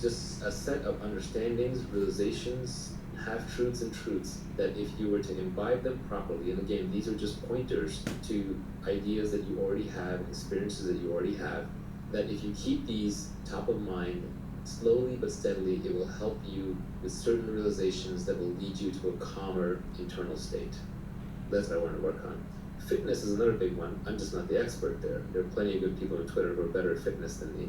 Just a set of understandings, realizations, half-truths and truths that if you were to imbibe them properly, and again, these are just pointers to ideas that you already have, experiences that you already have, that if you keep these top of mind, slowly but steadily, it will help you with certain realizations that will lead you to a calmer internal state. That's what I want to work on. Fitness is another big one. I'm just not the expert there. There are plenty of good people on Twitter who are better at fitness than me.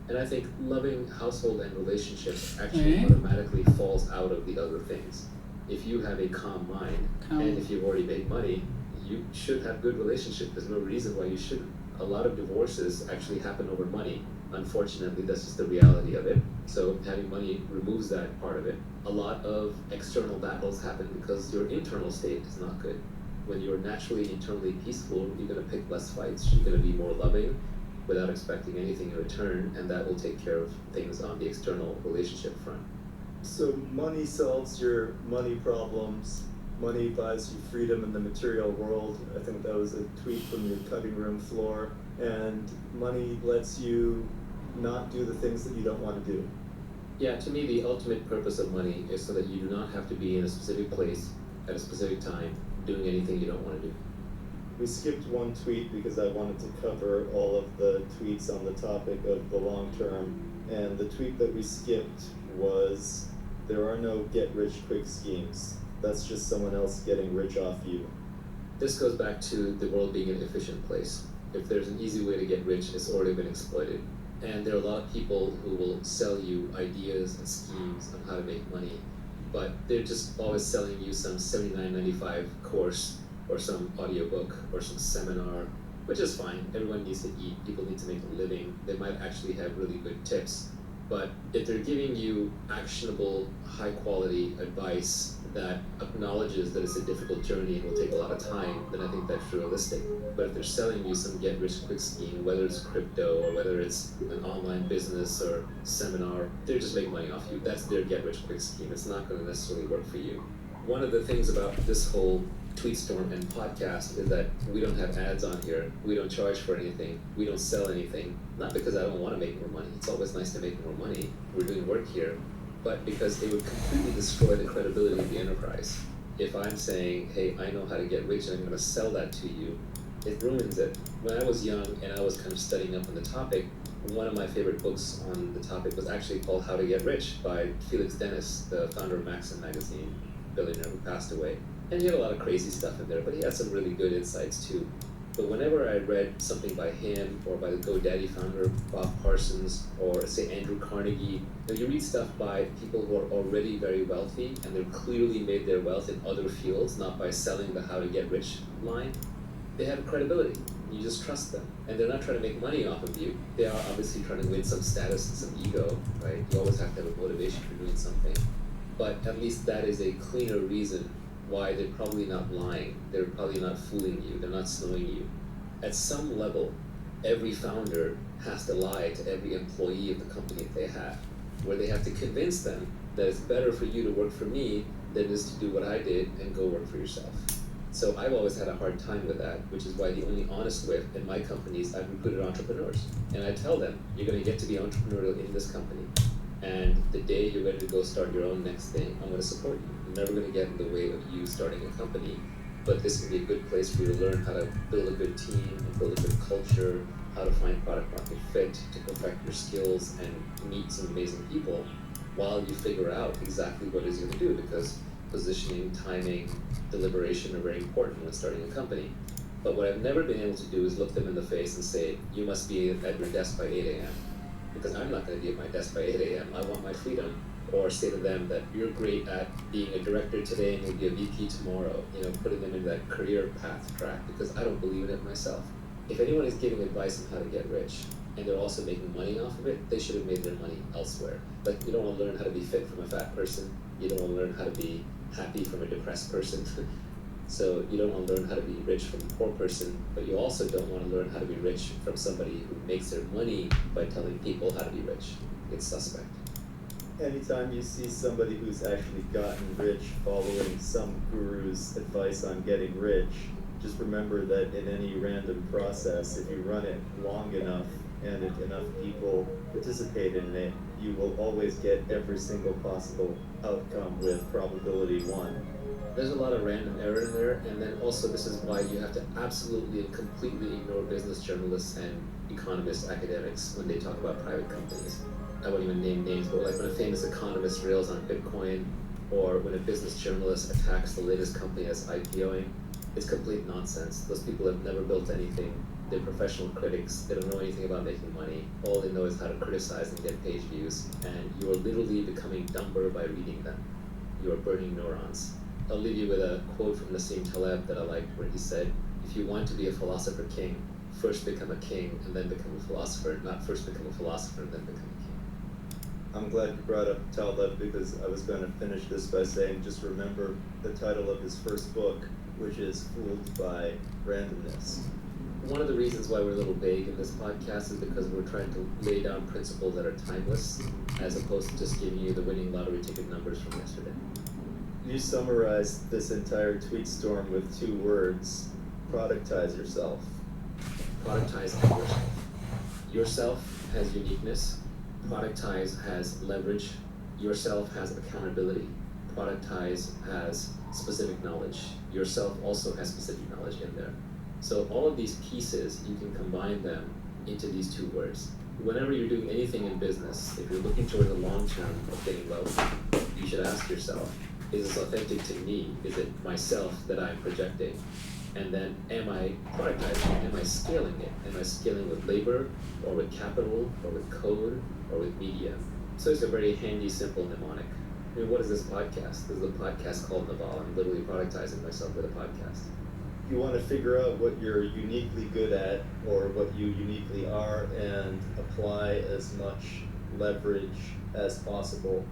And I think loving household and relationships actually automatically falls out of the other things. If you have a calm mind, and if you've already made money, you should have good relationships. There's no reason why you shouldn't. A lot of divorces actually happen over money. Unfortunately, that's just the reality of it. So having money removes that part of it. A lot of external battles happen because your internal state is not good. When you're naturally internally peaceful, you're going to pick less fights. You're going to be more loving without expecting anything in return, and that will take care of things on the external relationship front. So money solves your money problems. Money buys you freedom in the material world. I think that was a tweet from your cutting room floor. And money lets you not do the things that you don't want to do. Yeah, to me, the ultimate purpose of money is so that you do not have to be in a specific place at a specific time doing anything you don't want to do. We skipped one tweet because I wanted to cover all of the tweets on the topic of the long term. And the tweet that we skipped was, there are no get-rich-quick schemes. That's just someone else getting rich off you. This goes back to the world being an efficient place. If there's an easy way to get rich, it's already been exploited. And there are a lot of people who will sell you ideas and schemes on how to make money, but they're just always selling you some $79.95 course or some audiobook or some seminar, which is fine. Everyone needs to eat. People need to make a living. They might actually have really good tips. But if they're giving you actionable, high-quality advice that acknowledges that it's a difficult journey and will take a lot of time, then I think that's realistic. But if they're selling you some get-rich-quick scheme, whether it's crypto or whether it's an online business or seminar, they're just making money off you. That's their get-rich-quick scheme. It's not going to necessarily work for you. One of the things about this whole tweet storm and podcast is that we don't have ads on here. We don't charge for anything. We don't sell anything. Not because I don't want to make more money. It's always nice to make more money. We're doing work here. But because it would completely destroy the credibility of the enterprise. If I'm saying, hey, I know how to get rich and I'm going to sell that to you, it ruins it. When I was young and I was kind of studying up on the topic, one of my favorite books on the topic was actually called How to Get Rich by Felix Dennis, the founder of Maxim magazine, billionaire who passed away. And he had a lot of crazy stuff in there, but he had some really good insights too. But whenever I read something by him or by the GoDaddy founder, Bob Parsons, or say Andrew Carnegie, you read stuff by people who are already very wealthy and they've clearly made their wealth in other fields, not by selling the how to get rich line, they have credibility. You just trust them. And they're not trying to make money off of you. They are obviously trying to win some status and some ego, right? You always have to have a motivation for doing something. But at least that is a cleaner reason why they're probably not lying. They're probably not fooling you. They're not snowing you. At some level, every founder has to lie to every employee of the company that they have, where they have to convince them that it's better for you to work for me than it is to do what I did and go work for yourself. So I've always had a hard time with that, which is why the only honest way in my companies, I've recruited entrepreneurs. And I tell them, you're going to get to be entrepreneurial in this company. And the day you're ready to go start your own next thing, I'm going to support you. I'm never going to get in the way of you starting a company, but this can be a good place for you to learn how to build a good team and build a good culture how to find product market fit, to perfect your skills and meet some amazing people while you figure out exactly what it is you're going to do, because positioning, timing, deliberation are very important when starting a company. But what I've never been able to do is look them in the face and say, you must be at your desk by 8 a.m. Because I'm not going to be at my desk by 8 a.m. I want my freedom. Or say to them that you're great at being a director today and you'll be a VP tomorrow, putting them in that career path track, because I don't believe in it myself. If anyone is giving advice on how to get rich and they're also making money off of it, they should have made their money elsewhere. Like, you don't want to learn how to be fit from a fat person. You don't want to learn how to be happy from a depressed person. So you don't want to learn how to be rich from a poor person, but you also don't want to learn how to be rich from somebody who makes their money by telling people how to be rich. It's suspect. Anytime you see somebody who's actually gotten rich following some guru's advice on getting rich, just remember that in any random process, if you run it long enough and if enough people participate in it, you will always get every single possible outcome with probability 1. There's a lot of random error in there, and then also this is why you have to absolutely and completely ignore business journalists and economists, academics, when they talk about private companies. I won't even name names, but like when a famous economist rails on Bitcoin, or when a business journalist attacks the latest company that's IPOing, it's complete nonsense. Those people have never built anything. They're professional critics. They don't know anything about making money. All they know is how to criticize and get page views, and you are literally becoming dumber by reading them. You are burning neurons. I'll leave you with a quote from Nassim Taleb that I liked, where he said, if you want to be a philosopher king, first become a king and then become a philosopher, not first become a philosopher and then become a king. I'm glad you brought up Taleb, because I was going to finish this by saying just remember the title of his first book, which is Fooled by Randomness. One of the reasons why we're a little vague in this podcast is because we're trying to lay down principles that are timeless, as opposed to just giving you the winning lottery ticket numbers from yesterday. You summarized this entire tweet storm with 2 words: productize yourself. Productize yourself. Yourself has uniqueness. Productize has leverage. Yourself has accountability. Productize has specific knowledge. Yourself also has specific knowledge in there. So all of these pieces, you can combine them into these 2 words. Whenever you're doing anything in business, if you're looking toward the long term of getting wealthy, you should ask yourself, is this authentic to me? Is it myself that I'm projecting? And then am I productizing? Am I scaling it? Am I scaling with labor, or with capital, or with code, or with media? So it's a very handy, simple mnemonic. I mean, what is this podcast? This is a podcast called Naval. I'm literally productizing myself with a podcast. You want to figure out what you're uniquely good at, or what you uniquely are, and apply as much leverage as possible.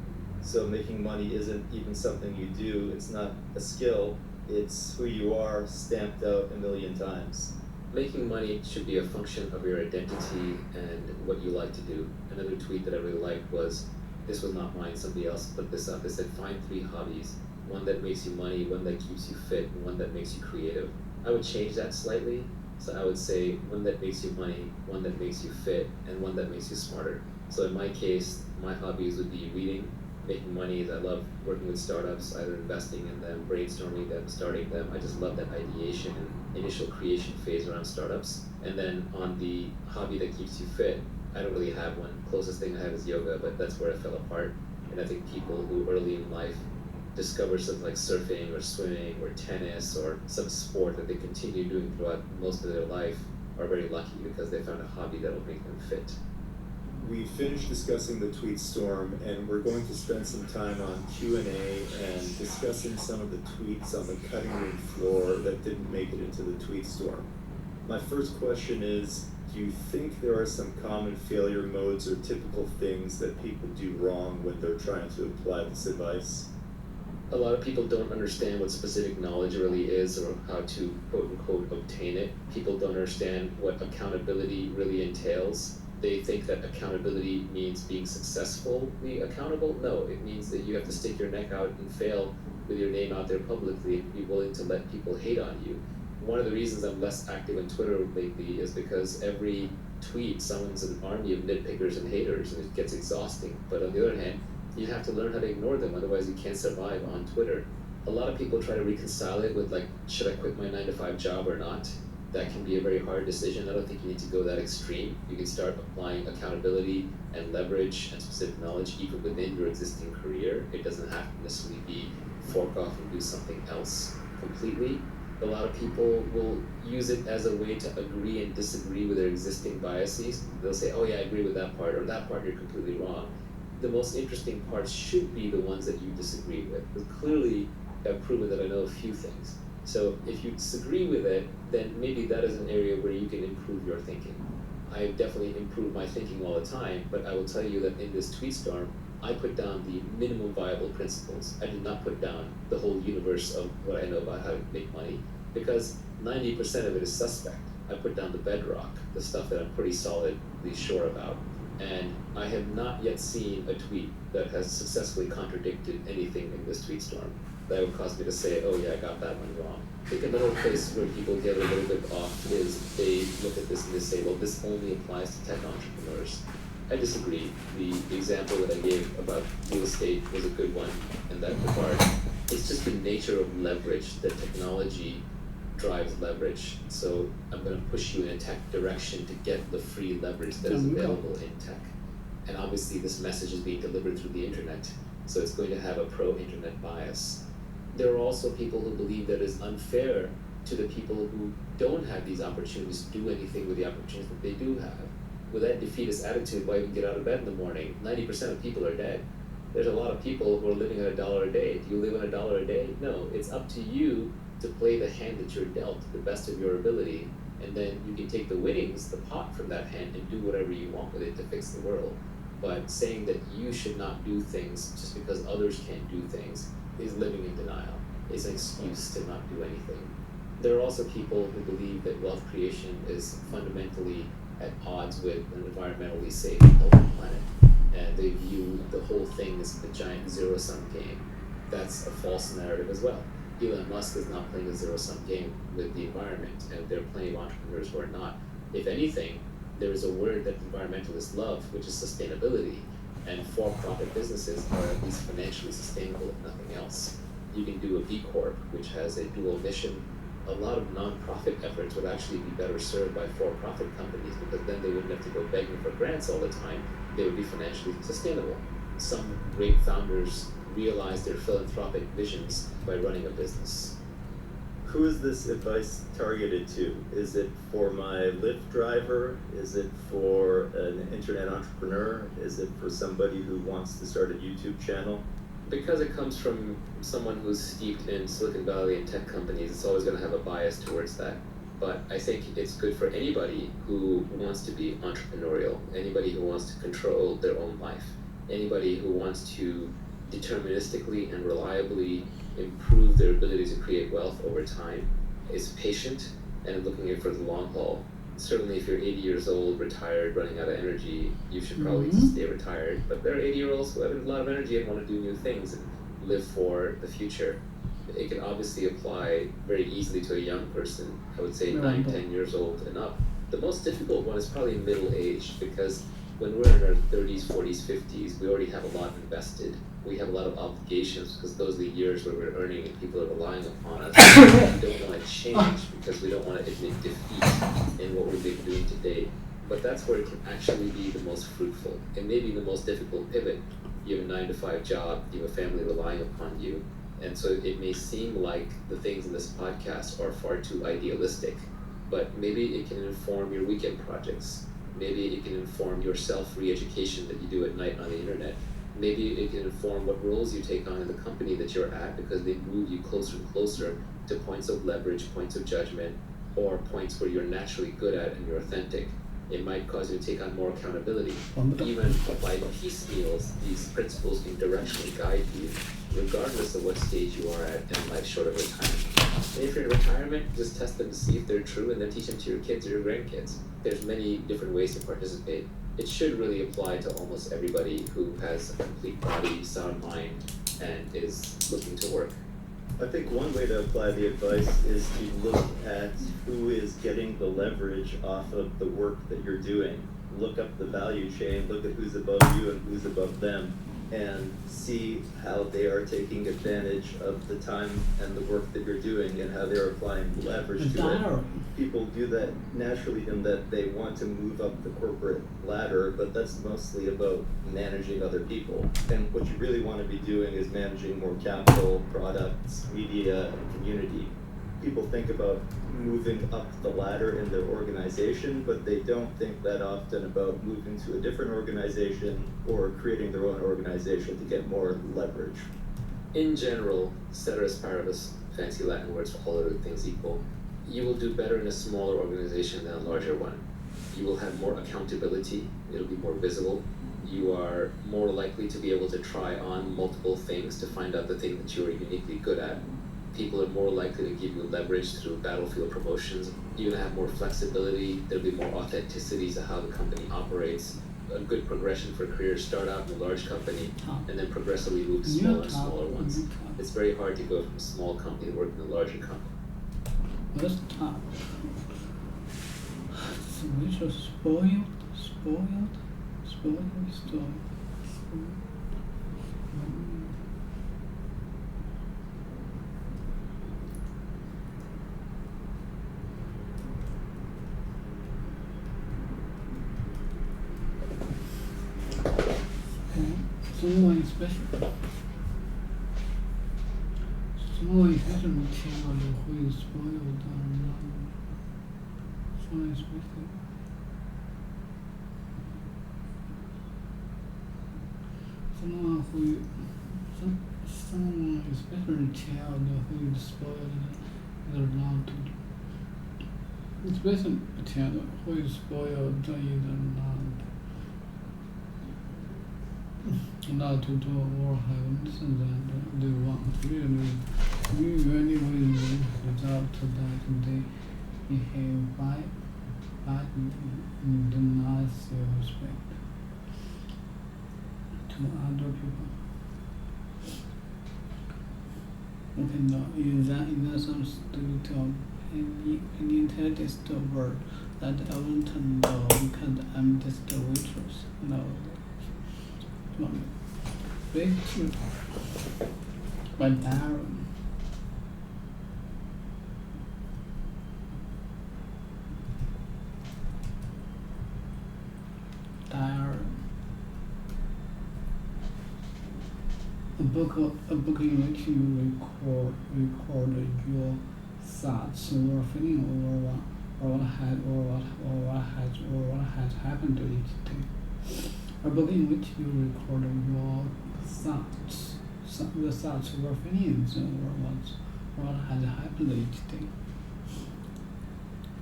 So making money isn't even something you do. It's not a skill. It's who you are stamped out a million times. Making money should be a function of your identity and what you like to do. Another tweet that I really liked was, this was not mine, somebody else put this up. They said, find 3 hobbies. One that makes you money, one that keeps you fit, and one that makes you creative. I would change that slightly. So I would say one that makes you money, one that makes you fit, and one that makes you smarter. So in my case, my hobbies would be reading. Making money is I love working with startups, either investing in them, brainstorming them, starting them. I just love that ideation and initial creation phase around startups. And then on the hobby that keeps you fit, I don't really have one. Closest thing I have is yoga, but that's where I fell apart. And I think people who early in life discover something like surfing or swimming or tennis or some sport that they continue doing throughout most of their life are very lucky, because they found a hobby that will make them fit. We finished discussing the tweet storm, and we're going to spend some time on Q&A and discussing some of the tweets on the cutting room floor that didn't make it into the tweet storm. My first question is, do you think there are some common failure modes or typical things that people do wrong when they're trying to apply this advice? A lot of people don't understand what specific knowledge really is, or how to quote-unquote obtain it. People don't understand what accountability really entails. They think that accountability means being successfully accountable. No, it means that you have to stick your neck out and fail with your name out there publicly and be willing to let people hate on you. One of the reasons I'm less active on Twitter lately is because every tweet summons an army of nitpickers and haters, and it gets exhausting. But on the other hand, you have to learn how to ignore them, otherwise you can't survive on Twitter. A lot of people try to reconcile it with, like, should I quit my 9-to-5 job or not? that can be a very hard decision. I don't think you need to go that extreme. You can start applying accountability and leverage and specific knowledge even within your existing career. It doesn't have to necessarily be fork off and do something else completely. A lot of people will use it as a way to agree and disagree with their existing biases. They'll say, oh yeah, I agree with that part, or that part you're completely wrong. The most interesting parts should be the ones that you disagree with. But clearly, I've proven that I know a few things. So if you disagree with it, then maybe that is an area where you can improve your thinking. I definitely improve my thinking all the time, but I will tell you that in this tweet storm, I put down the minimum viable principles. I did not put down the whole universe of what I know about how to make money, because 90% of it is suspect. I put down the bedrock, the stuff that I'm pretty solidly sure about. And I have not yet seen a tweet that has successfully contradicted anything in this tweet storm that would cause me to say, oh yeah, I got that one wrong. I think another place where people get a little bit off is they look at this and they say, well, this only applies to tech entrepreneurs. I disagree. The example that I gave about real estate was a good one in that regard. It's just the nature of leverage, that technology drives leverage. So I'm going to push you in a tech direction to get the free leverage that is available in tech. And obviously this message is being delivered through the internet, so it's going to have a pro-internet bias. There are also people who believe that it's unfair to the people who don't have these opportunities to do anything with the opportunities that they do have. With that defeatist attitude, why even get out of bed in the morning? 90% of people are dead. There's a lot of people who are living on $1 a day. Do you live on $1 a day? No, it's up to you to play the hand that you're dealt to the best of your ability, and then you can take the winnings, the pot from that hand, and do whatever you want with it to fix the world. But saying that you should not do things just because others can't do things is living in denial. It's an excuse to not do anything. There are also people who believe that wealth creation is fundamentally at odds with an environmentally safe and healthy planet, and they view the whole thing as a giant zero-sum game. That's a false narrative as well. Elon Musk is not playing a zero-sum game with the environment, and there are plenty of entrepreneurs who are not. If anything, there is a word that environmentalists love, which is sustainability, and for-profit businesses are at least financially sustainable, if nothing else. You can do a B Corp, which has a dual mission. A lot of non-profit efforts would actually be better served by for-profit companies, because then they wouldn't have to go begging for grants all the time. They would be financially sustainable. Some great founders realize their philanthropic visions by running a business. Who is this advice targeted to? Is it for my Lyft driver? Is it for an internet entrepreneur? Is it for somebody who wants to start a YouTube channel? Because it comes from someone who's steeped in Silicon Valley and tech companies, it's always going to have a bias towards that. But I think it's good for anybody who wants to be entrepreneurial, anybody who wants to control their own life, anybody who wants to deterministically and reliably improve their ability to create wealth over time, is patient and looking at it for the long haul. Certainly if you're 80 years old, retired, running out of energy, you should probably stay retired. But there are 80-year-olds who have a lot of energy and want to do new things and live for the future. It can obviously apply very easily to a young person, I would say 9, 10 years old and up. The most difficult one is probably middle-aged, because when we're in our 30s, 40s, 50s, we already have a lot invested. We have a lot of obligations, because those are the years where we're earning and people are relying upon us. We don't want to change because we don't want to admit defeat in what we've been doing to date. But that's where it can actually be the most fruitful. It may be the most difficult pivot. You have a 9-to-5 job, you have a family relying upon you. And so it may seem like the things in this podcast are far too idealistic, but maybe it can inform your weekend projects. Maybe it can inform your self-re-education that you do at night on the internet. Maybe it can inform what roles you take on in the company that you're at, because they move you closer and closer to points of leverage, points of judgment, or points where you're naturally good at and you're authentic. It might cause you to take on more accountability. Even by piecemeals, these principles can directionally guide you, regardless of what stage you are at in life short of retirement. And if you're in retirement, just test them to see if they're true, and then teach them to your kids or your grandkids. There's many different ways to participate. It should really apply to almost everybody who has a complete body, sound mind, and is looking to work. I think one way to apply the advice is to look at who is getting the leverage off of the work that you're doing. Look up the value chain, look at who's above you and who's above them, and see how they are taking advantage of the time and the work that you're doing and how they're applying leverage to it. people do that naturally in that they want to move up the corporate ladder, but that's mostly about managing other people. And what you really want to be doing is managing more capital, products, media, and community. People think about moving up the ladder in their organization, but they don't think that often about moving to a different organization or creating their own organization to get more leverage. In general, ceteris paribus, fancy Latin words for all other things equal, you will do better in a smaller organization than a larger one. You will have more accountability, it'll be more visible. You are more likely to be able to try on multiple things to find out the thing that you are uniquely good at. People are more likely to give you leverage through battlefield promotions. You're gonna have more flexibility, there'll be more authenticity to how the company operates. A good progression for careers start out in a large company and then progressively move to smaller and smaller ones. It's very hard to go from a small company to work in a larger company. Let's talk. Which was spoiled. Someone special. Someone special material who is spoiled or not. Someone special. Someone especially child who is spoiled or not. Especially a child who is spoiled either not to do or have listen that they want really result that they behave bad and do not show respect to other people. Okay, no, is that some student of any intelligence word that I want to know because I'm just a waitress? No. Big two by Darren. A book in which you record your thoughts or feeling or what has happened to each day. A book in which you record your thoughts or feelings or what has happened each day.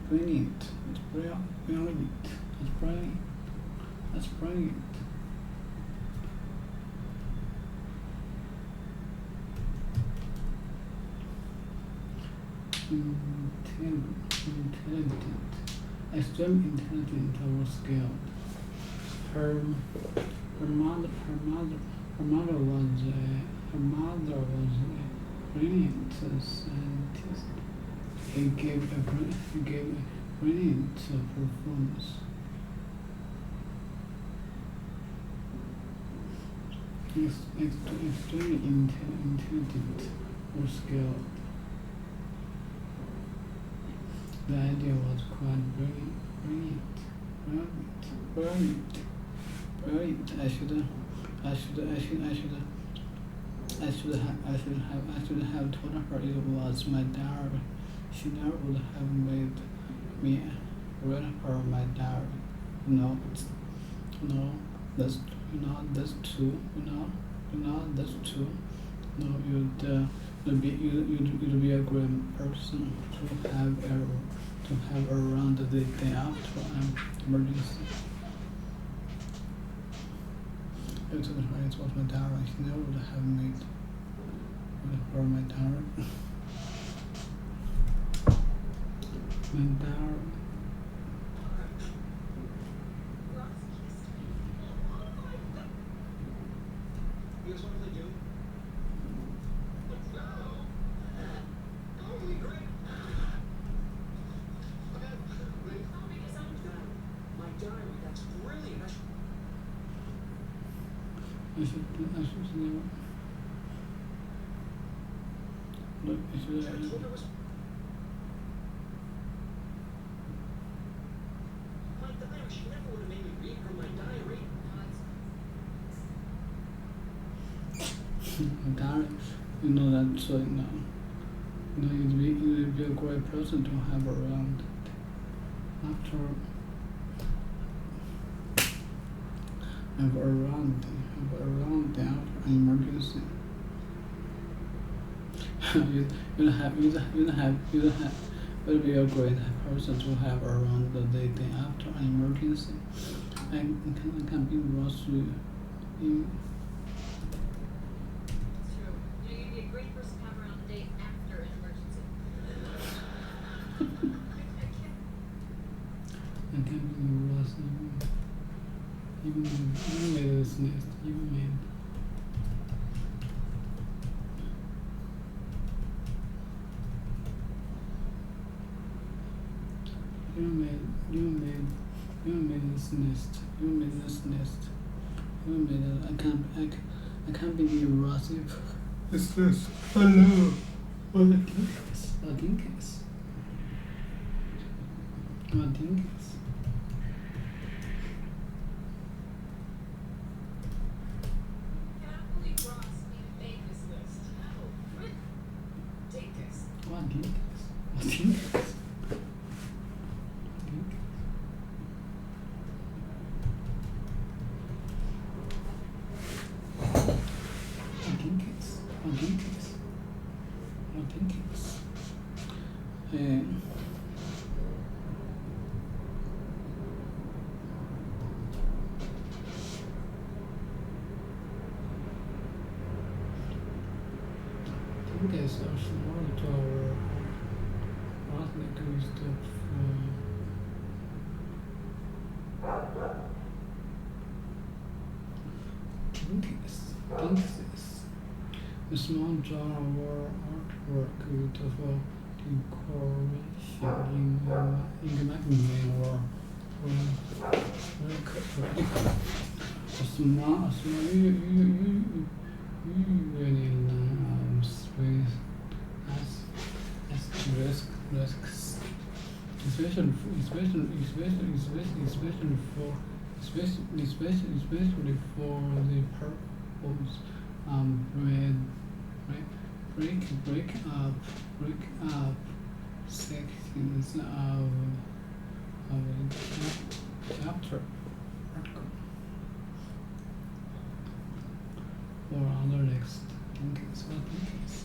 Brilliant. It's brilliant. It's brilliant. That's brilliant. Intelligent. Extreme intelligent or skilled. Her mother was a brilliant scientist. He gave a brilliant performance. Extremely intelligent or skilled. The idea was quite brilliant. I should have told her it was my diary. She never would have made me read her my diary. No, that's true. That's true. No, you'd be a great person to have around the day after an emergency. It was my diary. She never would have made her my diary. My diary. You guys want to play Doom? Let's go! Totally great! Okay, ready? My diary, that's brilliant. I should never. Look, Gary, you know that you'd be a great person to have around. Have around after an emergency. You'd be a great person to have around the day after an emergency. I can be rushed in. It's true. You'd be a great person to have around the day after an emergency. I can be rushed even made this list. Even made. You made this list. You made this list. You made it. I can't believe Rossi. It's this. Hello. What a dinkus. Cannot believe Ross even made this list. No. Ridiculous. What dinkus. Dinkus are small to our ethnic stuff. Dinkus. A small jar or artwork for decoration in magazine or a small usually with asterisks, especially for the purpose break up sections of a chapter article or other text. Dinkus. What dinkus?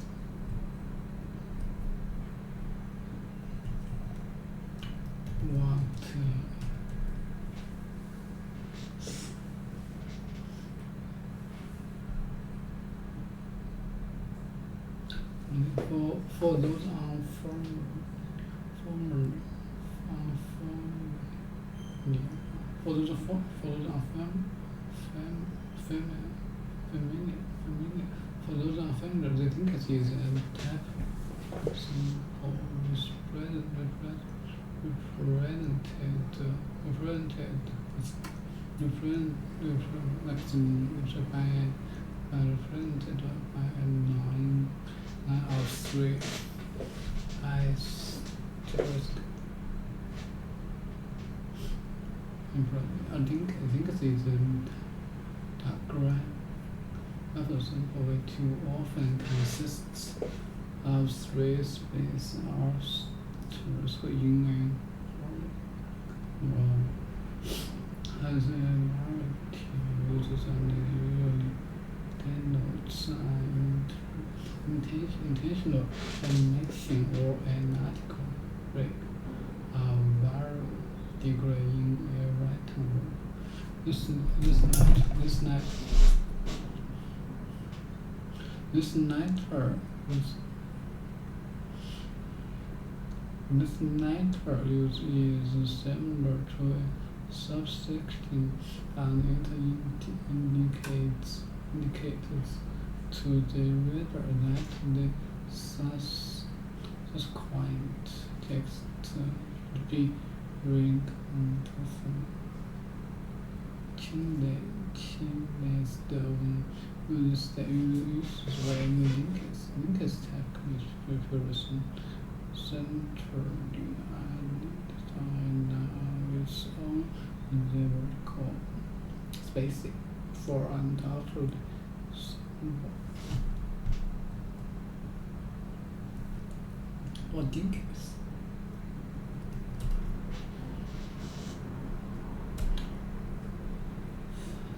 For those unfamiliar, they think it is a type symbol represented by a line of three asterisks. I think it is a diagram of a symbol which too often consists of three spaces asterisks in and has a variety of uses and usually denotes intentional omission or an article break of various degree in a written work. This latter use is similar to a subsection and it indicates to the reader that the subsequent text should be reinforced. Uses where the linkage technique refers centrally and its own vertical spacing for an altered symbol. or dinkies.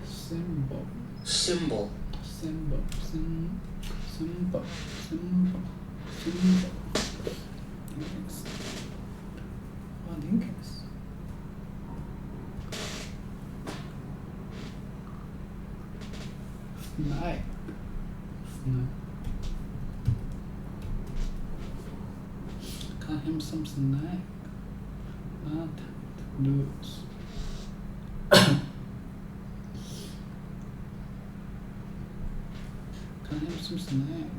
Symbol. Symbol. Symbol. Symbol. Dinkies. Or dinkies. Snack. Got him some snack. Not dudes. Got him some snack.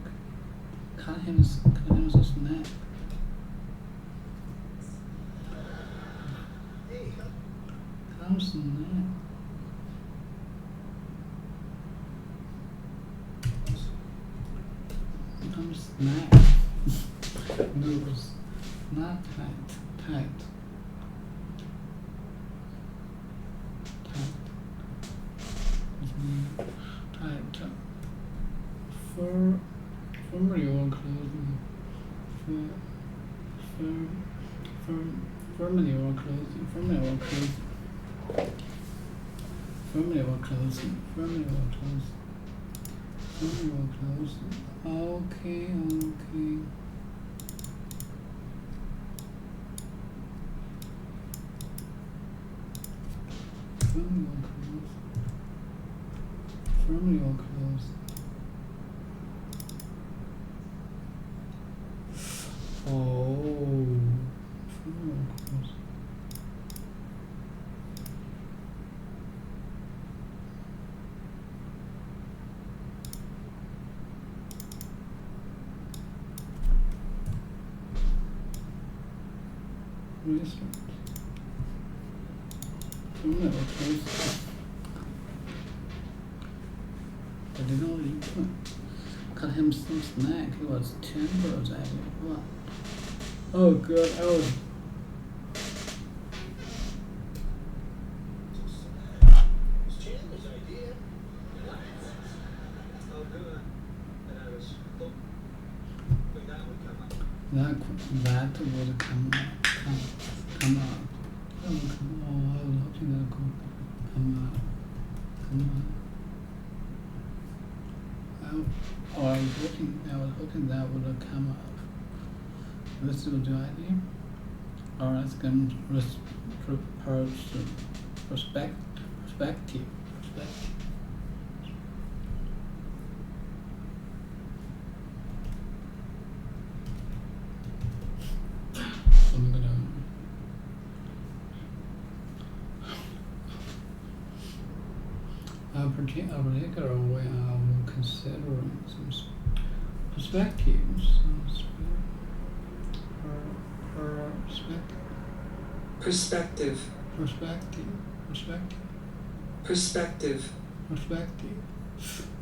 Got him some snack. Got him some snack. Come snack. Noodles. Not tight. Tight. Firmly or closely. Firmly or closely. Firmly or closely. Firmly or closely. Firmly or closely. Firmly or closely. Okay. Firmly or close. Oh, firmly or close. Restaurant. Firmly or close. I didn't know you could. Cut him some snack. It was Timber's idea. What? Oh god, I was. It's Chandler's idea. Oh, good. And I was hoping that would come up. That would come up. Oh, I was hoping that would come up. I was hoping that would come up. Let's do the idea. Or let's get perspective. I'm gonna a particular way of considering some perspectives. Perspective.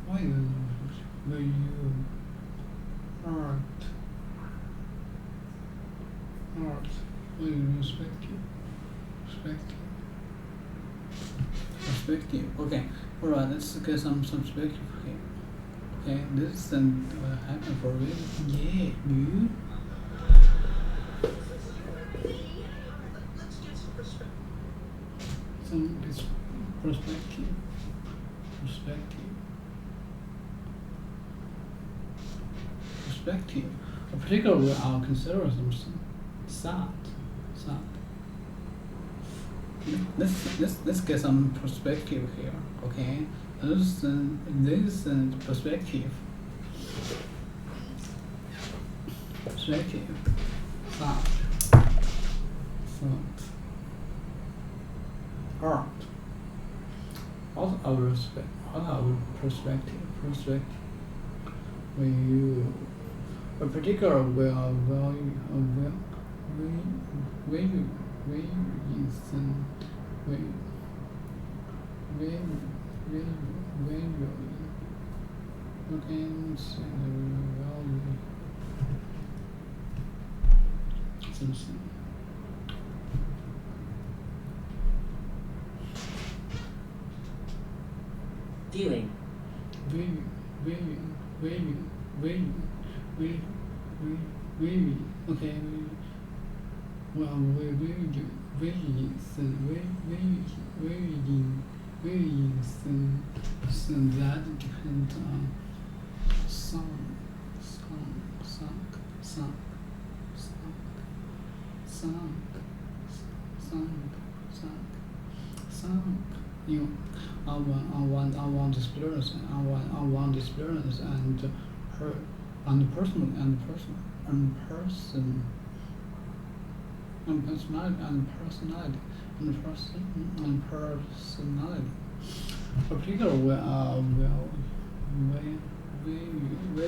Why will you art? Will you perspective. Okay. Alright, let's get some perspective here. Okay, this isn't what happened for real. Yeah, dude. Let's get some perspective. Some perspective. A particular way I'll consider some sad. Let's get some perspective here. Okay, this perspective. Thought. Art. What our perspective. When you a particular way of value Viewing. Wavy. Okay. Well, waving that depends on song. You, I want experience. I want experience and her and personality and personality. Particularly way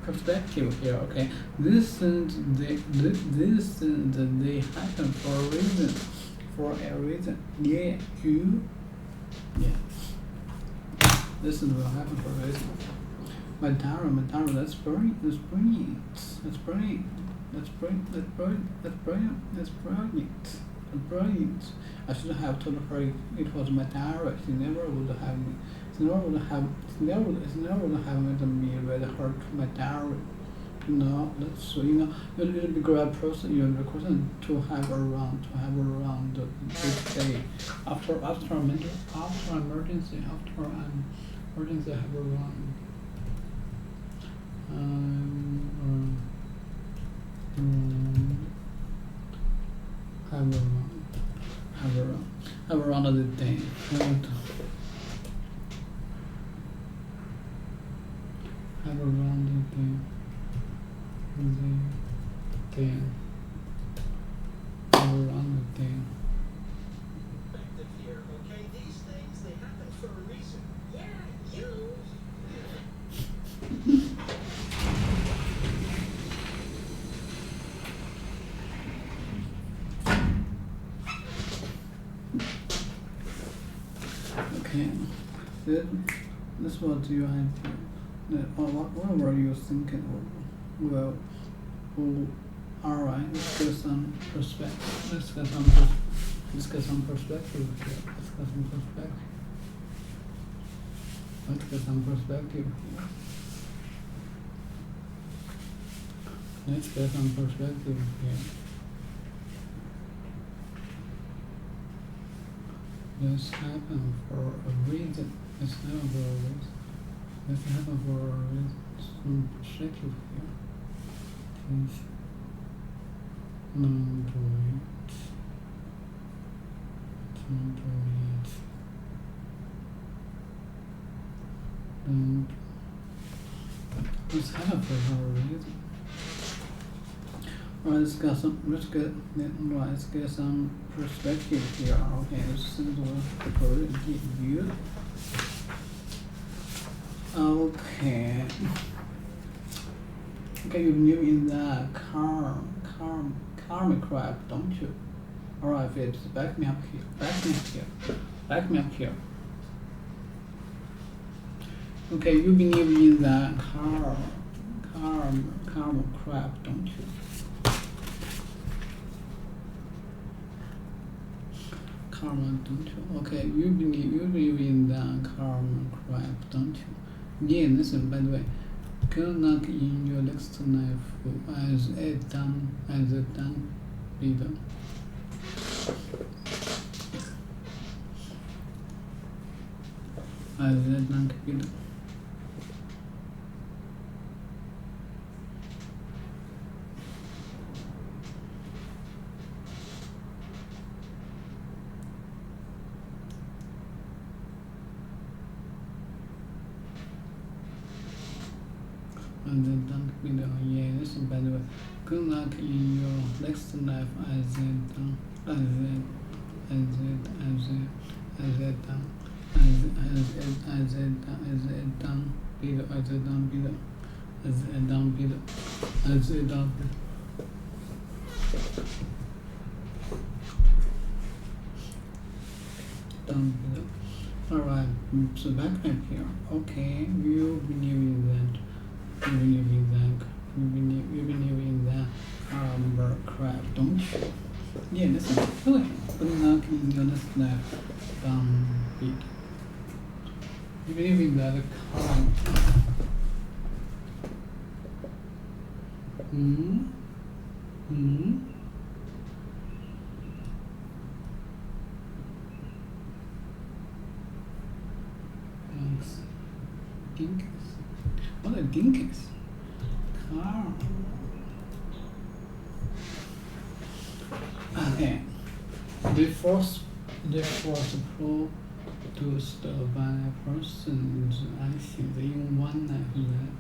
perspective here. Okay, these things they happen for a reason. Yeah, this is what happened for a reason. Madara, that's brilliant. I should have told her it was Madara. She never would have me. She never would have made me with her to Madara. That's you'll be a great person. You're a person to have around this day. After emergency, I have around. Have around the day. Have around the day. Perspective here, okay? These things, they happen for a reason. Yeah, you. Okay, that's what you have. What were you thinking? Well, all right. Let's get some perspective. Let's get some perspective here. Let's get some perspective here. This happened for a reason. This happened for a reason. Some perspective here. Please. Don't do it. This happened for a reason. Alright, let's get some perspective here. Okay, this is you. Okay, you live in the karma crab, don't you? Alright, Phillips, back me up here. Okay, you believe in the karma crab, don't you? Karma, don't you? Okay, you believe in the karma crab, don't you? Yeah, listen, by the way, good luck in your next life as a done leader. As a done leader. Yeah, listen, by the way, good luck in your next life as a done Alright, so back here. Okay, you believe in that. You believe in that crab, don't you? Yeah, listen, really. Good luck in your next life, beat. You believe in that Ginkes. What are ginkes? Car. Okay. The first produced by a person I think in one life that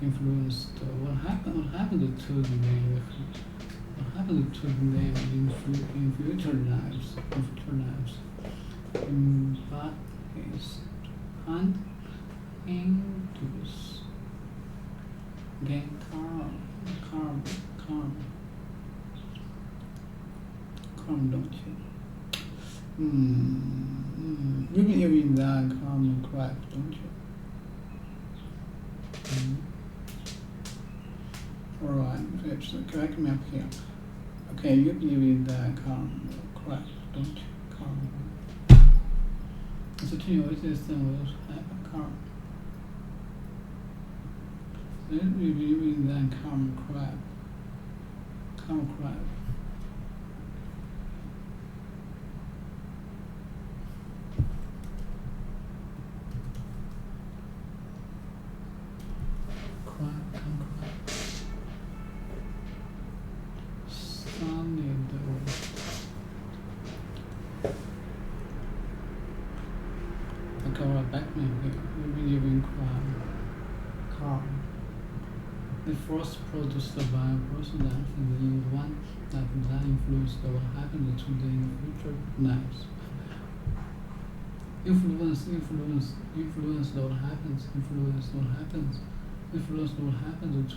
influenced what happened to them in future lives. But is hand induce gain calm, don't you? You believe in that calm crap, don't you? Alright, correct me up here. Okay, you believe in that calm crap, don't you? Calm. So to your system will have a calm. Then you believe in that calm crap. The first produced by a person that in one that influenced what happened to them in future lives. Influence what happens to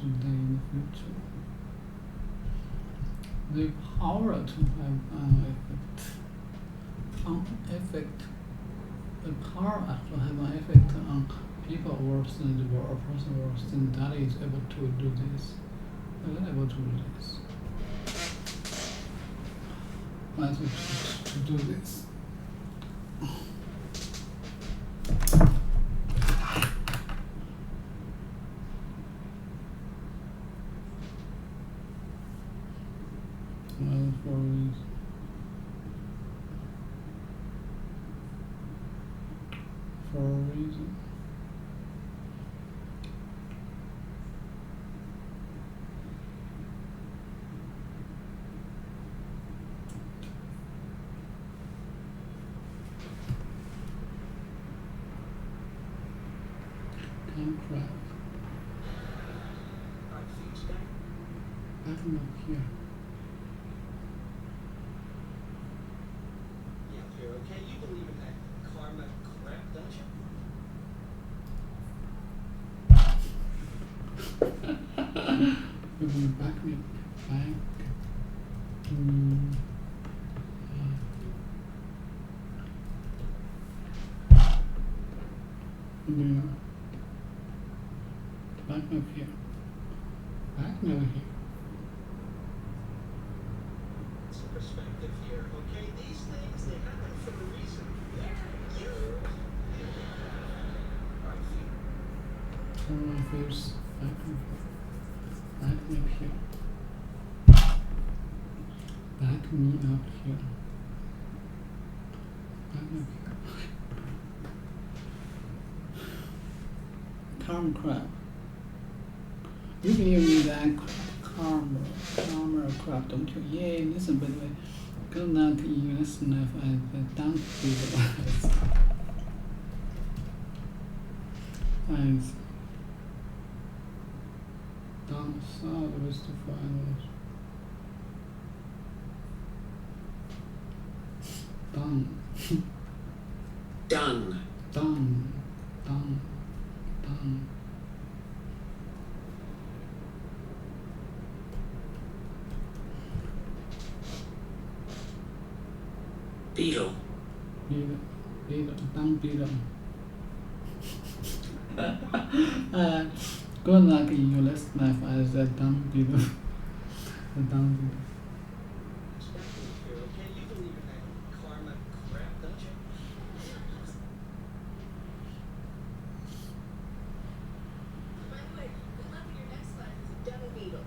them in the future. The power to have the power to have an effect on people worse than a person worse than that is able to do this. Why to do this? Well, for a reason. Crap. Back up here. Yeah, you're okay. You believe in that karma crap, don't you? You're going back. Yeah. Back up here. It's perspective here, okay? These things, they happen for a reason. You. Turn my face back me up here. Back me up here. Calm crap. You believe in that karma crap, don't you? Yeah, listen, by the way, good luck in your lesson life and don't be the eyes. Down south west to finals. Done. Beetle. Good luck in your lesson life as a dumb beetle. Perspective here, okay? You believe in that karma crap, don't you? By the way, good luck in your next life as a dung beetle.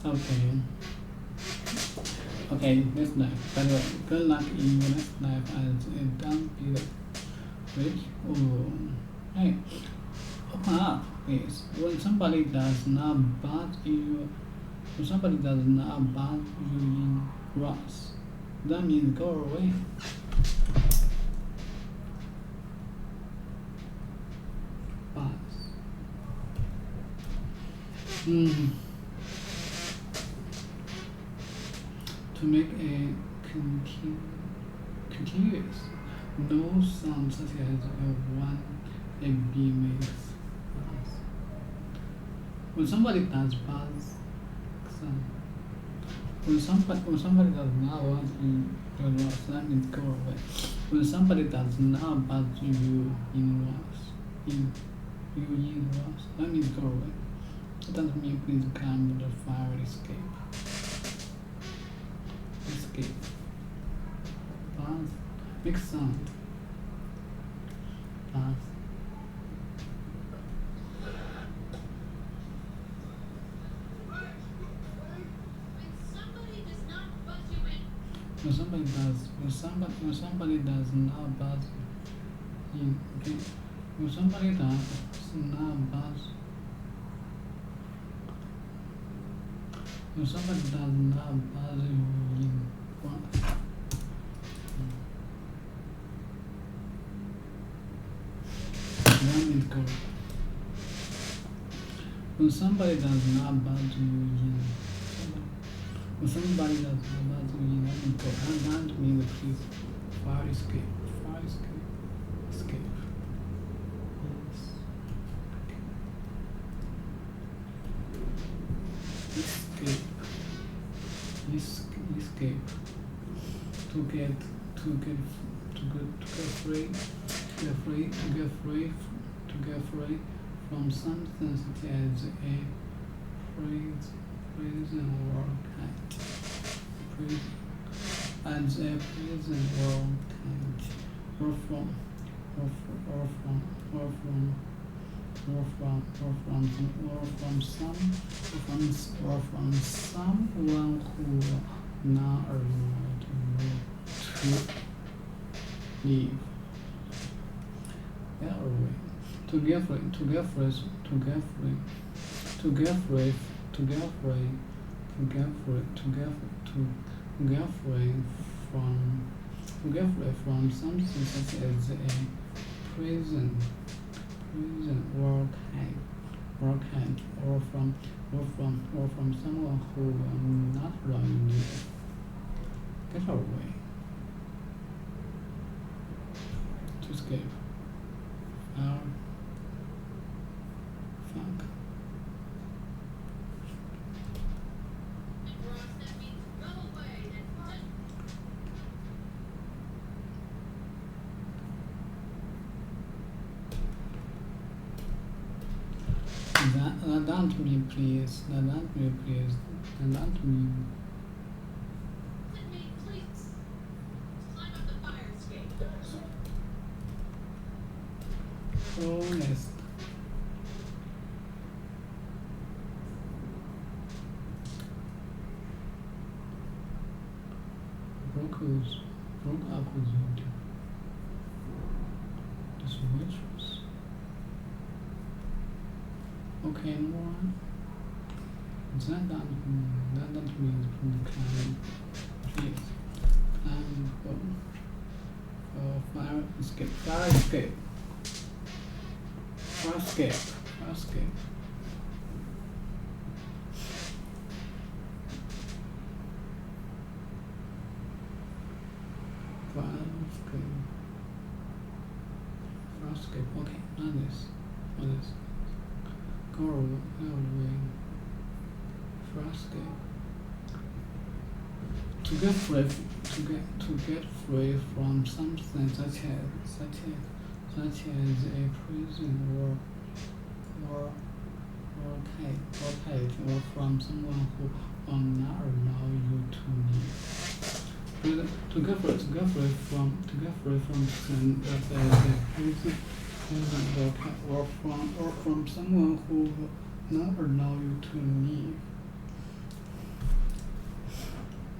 Okay. Okay, next life. By the way, good luck in your next life as a dumb beater. Rich? Oh, hey, open up, please. When somebody does not buzz you in grass, that means go away. Buzz. To make a continuous no sound such as a bee makes buzz. When somebody does buzz sound, when somebody does not buzz in your grass, that means go away. When somebody does not buzz you in grass, that means go away. It doesn't mean please climb the fire escape. Escape. Buzz. Make sound. Buzz. When somebody does not buzz in, okay. When somebody does not buzz. When somebody does not buzz you in grass. That means go. When somebody does not buzz you in, when somebody does not buzz you in, that means go. That means please fire escape. Fire escape. Escape. Yes. Escape. To get free from something such as a prison or cage. As a prison or cage, or from someone who not allowed to leave. Get away. To get free from something such as a prison or cage, or from someone who will not allow you to leave. Get away. To escape. Funk. That to me, please. That to me, please. That to me. Please. Climb up the fire escape. Honest. Broke up with you. This waitress. Okay, no one. That means from the climb. Please. Climb for fire escape. Fire escape. Fire escape. Fire escape. Fire escape. Fire escape. Okay, not this. Not this. Go away. Fire escape. To get free from something such as a prison or cage, or from someone who will not allow you to leave. To get free from something such as a prison or from someone who not allow you to leave.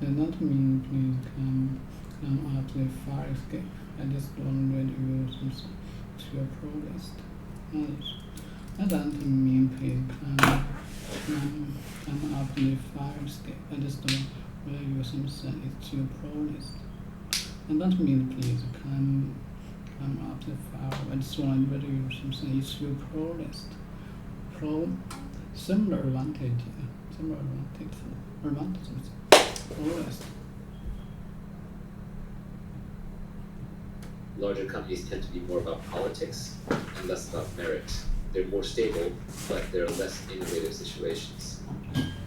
Does not mean please come up the fire escape. I just don't read you something to your proudest knowledge. That doesn't mean please come up the fire escape. I just don't read you something to your proudest. And that mean please come up the fire. I just want to read you something to your proudest. Similar advantages. Proudest. Larger companies tend to be more about politics and less about merit. They're more stable, but they're less innovative situations.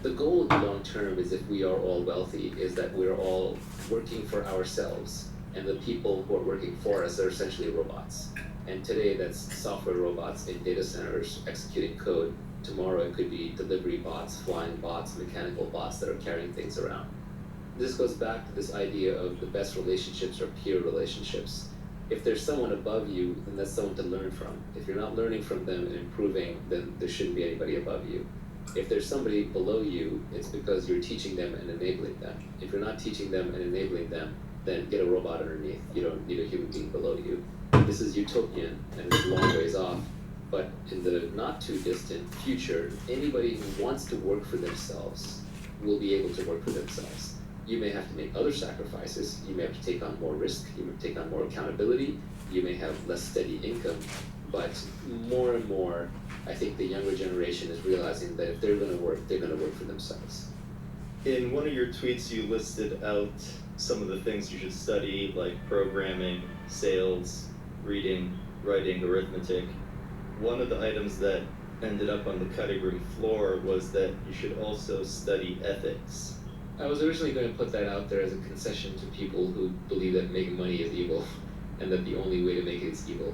The goal in the long term is, if we are all wealthy, is that we're all working for ourselves, and the people who are working for us are essentially robots. And today that's software robots in data centers executing code. Tomorrow it could be delivery bots, flying bots, mechanical bots that are carrying things around. This goes back to this idea of the best relationships are peer relationships. If there's someone above you, then that's someone to learn from. If you're not learning from them and improving, then there shouldn't be anybody above you. If there's somebody below you, it's because you're teaching them and enabling them. If you're not teaching them and enabling them, then get a robot underneath. You don't need a human being below you. This is utopian and it's a long ways off, but in the not too distant future, anybody who wants to work for themselves will be able to work for themselves. You may have to make other sacrifices, you may have to take on more risk, you may take on more accountability, you may have less steady income, but more and more, I think the younger generation is realizing that if they're gonna work for themselves. In one of your tweets, you listed out some of the things you should study, like programming, sales, reading, writing, arithmetic. One of the items that ended up on the cutting room floor was that you should also study ethics. I was originally going to put that out there as a concession to people who believe that making money is evil, and that the only way to make it is evil.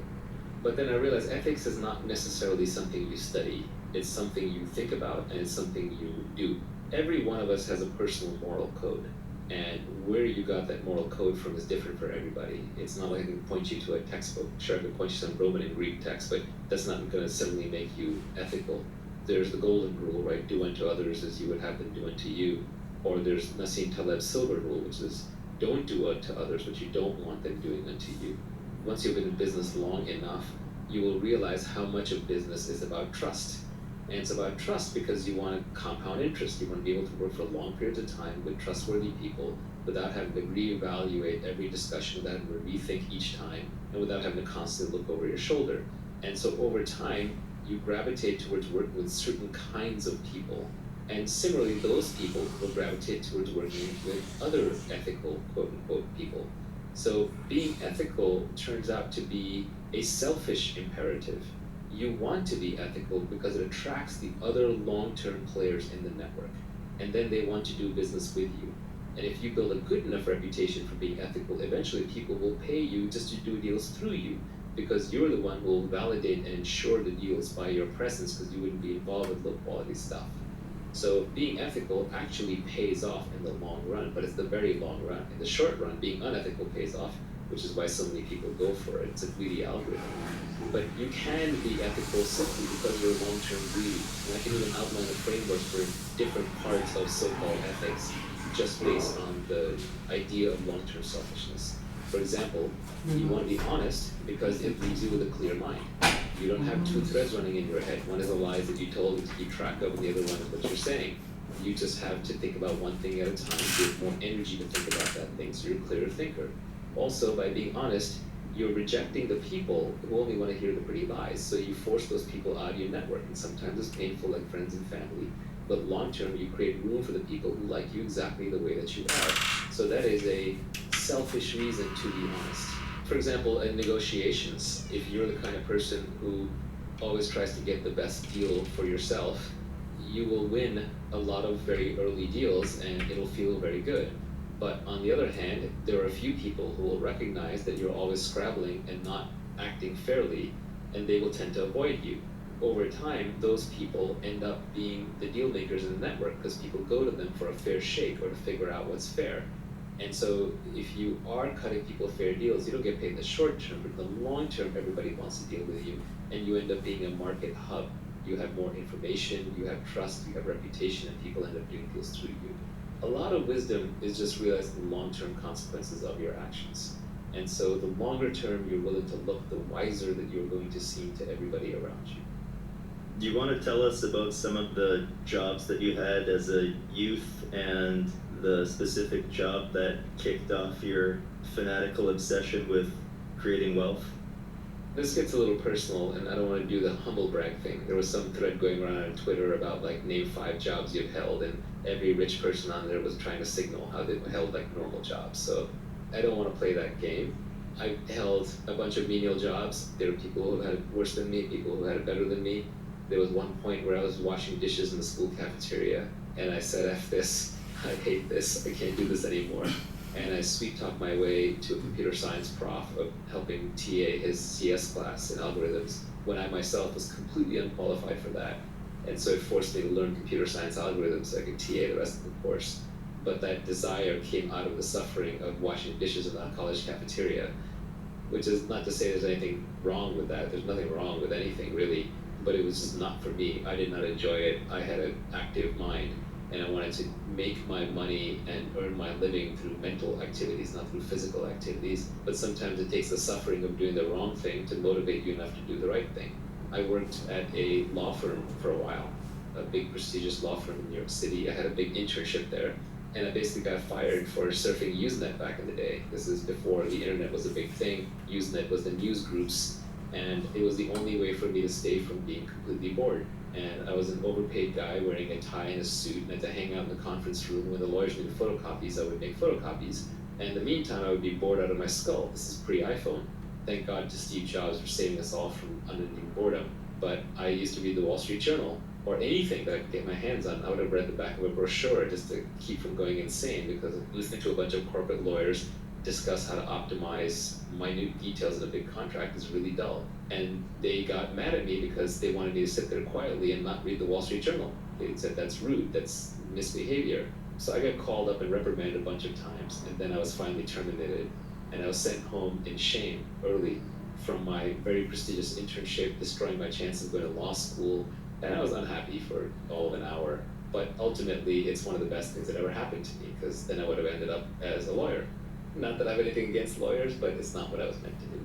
But then I realized ethics is not necessarily something you study. It's something you think about, and it's something you do. Every one of us has a personal moral code, and where you got that moral code from is different for everybody. It's not like I can point you to a textbook. Sure, I can point you to some Roman and Greek text, but that's not going to suddenly make you ethical. There's the golden rule, right? Do unto others as you would have them do unto you. Or there's Nassim Taleb's silver rule, which is don't do unto others what you don't want them doing unto you. Once you've been in business long enough, you will realize how much of business is about trust. And it's about trust because you want to compound interest. You want to be able to work for long periods of time with trustworthy people without having to reevaluate every discussion, without having to rethink each time, and without having to constantly look over your shoulder. And so over time, you gravitate towards working with certain kinds of people. And similarly, those people will gravitate towards working with other ethical, quote-unquote, people. So being ethical turns out to be a selfish imperative. You want to be ethical because it attracts the other long-term players in the network. And then they want to do business with you. And if you build a good enough reputation for being ethical, eventually people will pay you just to do deals through you, because you're the one who will validate and ensure the deals by your presence, because you wouldn't be involved with low-quality stuff. So being ethical actually pays off in the long run, but it's the very long run. In the short run, being unethical pays off, which is why so many people go for it. It's a greedy algorithm. But you can be ethical simply because you're long-term greedy. And I can even outline a framework for different parts of so-called ethics just based on the idea of long-term selfishness. For example, you want to be honest because it leaves you with a clear mind. You don't have two threads running in your head. One is the lies that you told to keep track of, and the other one is what you're saying. You just have to think about one thing at a time, give more energy to think about that thing, so you're a clearer thinker. Also, by being honest, you're rejecting the people who only want to hear the pretty lies, so you force those people out of your network, and sometimes it's painful, like friends and family. But long term, you create room for the people who like you exactly the way that you are. So that is a selfish reason to be honest. For example, in negotiations, if you're the kind of person who always tries to get the best deal for yourself, you will win a lot of very early deals and it'll feel very good. But on the other hand, there are a few people who will recognize that you're always scrabbling and not acting fairly, and they will tend to avoid you. Over time, those people end up being the deal makers in the network because people go to them for a fair shake or to figure out what's fair. And so if you are cutting people fair deals, you don't get paid in the short term, but in the long term, everybody wants to deal with you, and you end up being a market hub. you have more information, you have trust, you have reputation, and people end up doing deals through you. A lot of wisdom is just realizing the long-term consequences of your actions. And so the longer term you're willing to look, the wiser that you're going to seem to everybody around you. Do you want to tell us about some of the jobs that you had as a youth and the specific job that kicked off your fanatical obsession with creating wealth? This gets a little personal, and I don't want to do the humble brag thing. There was some thread going around on Twitter about like name 5 jobs you've held, and every rich person on there was trying to signal how they held like normal jobs. So I don't want to play that game. I held a bunch of menial jobs. There were people who had it worse than me, people who had it better than me. There was one point where I was washing dishes in the school cafeteria, and I said, F this, I hate this, I can't do this anymore. And I sweet-talked my way to a computer science prof of helping TA his CS class in algorithms when I myself was completely unqualified for that. And so it forced me to learn computer science algorithms so I could TA the rest of the course. But that desire came out of the suffering of washing dishes in that college cafeteria, which is not to say there's anything wrong with that. There's nothing wrong with anything, really. But it was just not for me. I did not enjoy it. I had an active mind, and I wanted to make my money and earn my living through mental activities, not through physical activities. But sometimes it takes the suffering of doing the wrong thing to motivate you enough to do the right thing. I worked at a law firm for a while, a big prestigious law firm in New York City. I had a big internship there, and I basically got fired for surfing Usenet back in the day. This is before the internet was a big thing. Usenet was the news groups, and it was the only way for me to stay from being completely bored. And I was an overpaid guy wearing a tie and a suit, and had to hang out in the conference room when the lawyers needed photocopies. I would make photocopies, and in the meantime I would be bored out of my skull. This is pre-iPhone. Thank God to Steve Jobs for saving us all from unending boredom. But I used to read the Wall Street Journal, or anything that I could get my hands on. I would have read the back of a brochure just to keep from going insane, because listening to a bunch of corporate lawyers discuss how to optimize minute details in a big contract is really dull. And they got mad at me because they wanted me to sit there quietly and not read the Wall Street Journal. They said that's rude, that's misbehavior. So I got called up and reprimanded a bunch of times, and then I was finally terminated. And I was sent home in shame early from my very prestigious internship, destroying my chance of going to law school. And I was unhappy for all of an hour. But ultimately, it's one of the best things that ever happened to me, because then I would have ended up as a lawyer. Not that I have anything against lawyers, but it's not what I was meant to do.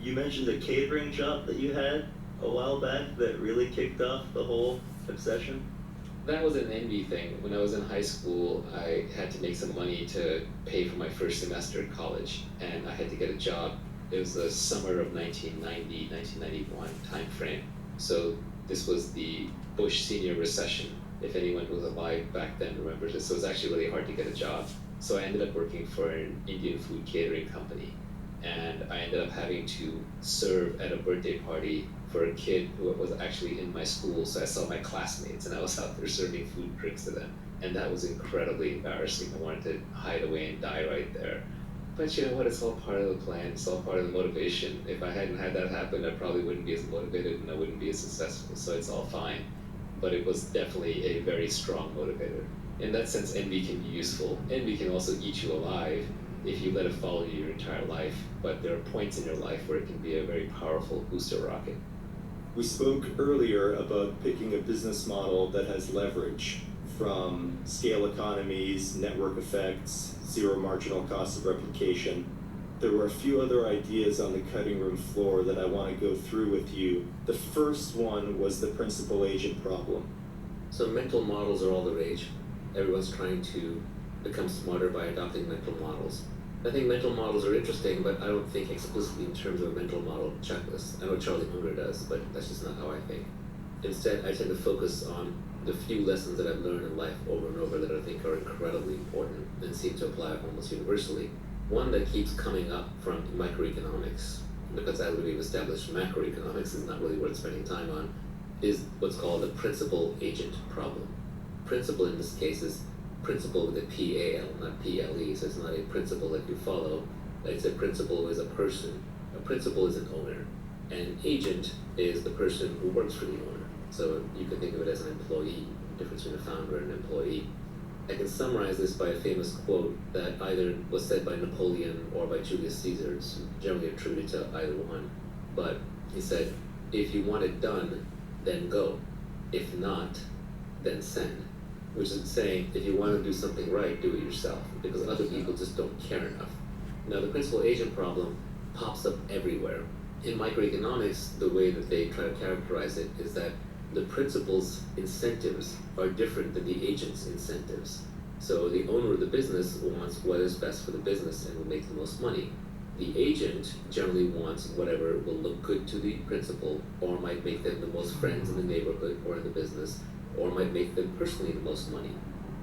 You mentioned a catering job that you had a while back that really kicked off the whole obsession. That was an envy thing. When I was in high school, I had to make some money to pay for my first semester at college, and I had to get a job. It was the summer of 1990, 1991 time frame. So this was the Bush senior recession. If anyone who was alive back then remembers it. So it was actually really hard to get a job. So I ended up working for an Indian food catering company, and I ended up having to serve at a birthday party for a kid who was actually in my school. So I saw my classmates, and I was out there serving food drinks to them, and that was incredibly embarrassing. I wanted to hide away and die right there. But you know what, it's all part of the plan, it's all part of the motivation. If I hadn't had that happen, I probably wouldn't be as motivated and I wouldn't be as successful, so it's all fine. But it was definitely a very strong motivator. In that sense, envy can be useful. Envy can also eat you alive if you let it follow you your entire life, but there are points in your life where it can be a very powerful booster rocket. We spoke earlier about picking a business model that has leverage, from scale economies, network effects, zero marginal cost of replication. There were a few other ideas on the cutting room floor that I want to go through with you. The first one was the principal agent problem. So mental models are all the rage. Everyone's trying to become smarter by adopting mental models. I think mental models are interesting, but I don't think explicitly in terms of a mental model checklist. I know Charlie Munger does, but that's just not how I think. Instead, I tend to focus on the few lessons that I've learned in life over and over that I think are incredibly important and seem to apply almost universally. One that keeps coming up from microeconomics, because as we've established, macroeconomics is not really worth spending time on, is what's called the principal agent problem. Principal in this case is principal with a P-A-L, not P-L-E, so it's not a principal that you follow. It's a principal who is a person. A principal is an owner. An agent is the person who works for the owner. So you can think of it as an employee, the difference between a founder and an employee. I can summarize this by a famous quote that either was said by Napoleon or by Julius Caesar. It's generally attributed to either one. But he said, if you want it done, then go. If not, then send. Which is saying, if you want to do something right, do it yourself, because other people just don't care enough. Now, the principal agent problem pops up everywhere. In microeconomics, the way that they try to characterize it is that the principal's incentives are different than the agent's incentives. So the owner of the business wants what is best for the business and will make the most money. The agent generally wants whatever will look good to the principal, or might make them the most friends in the neighborhood or in the business, or might make them personally the most money.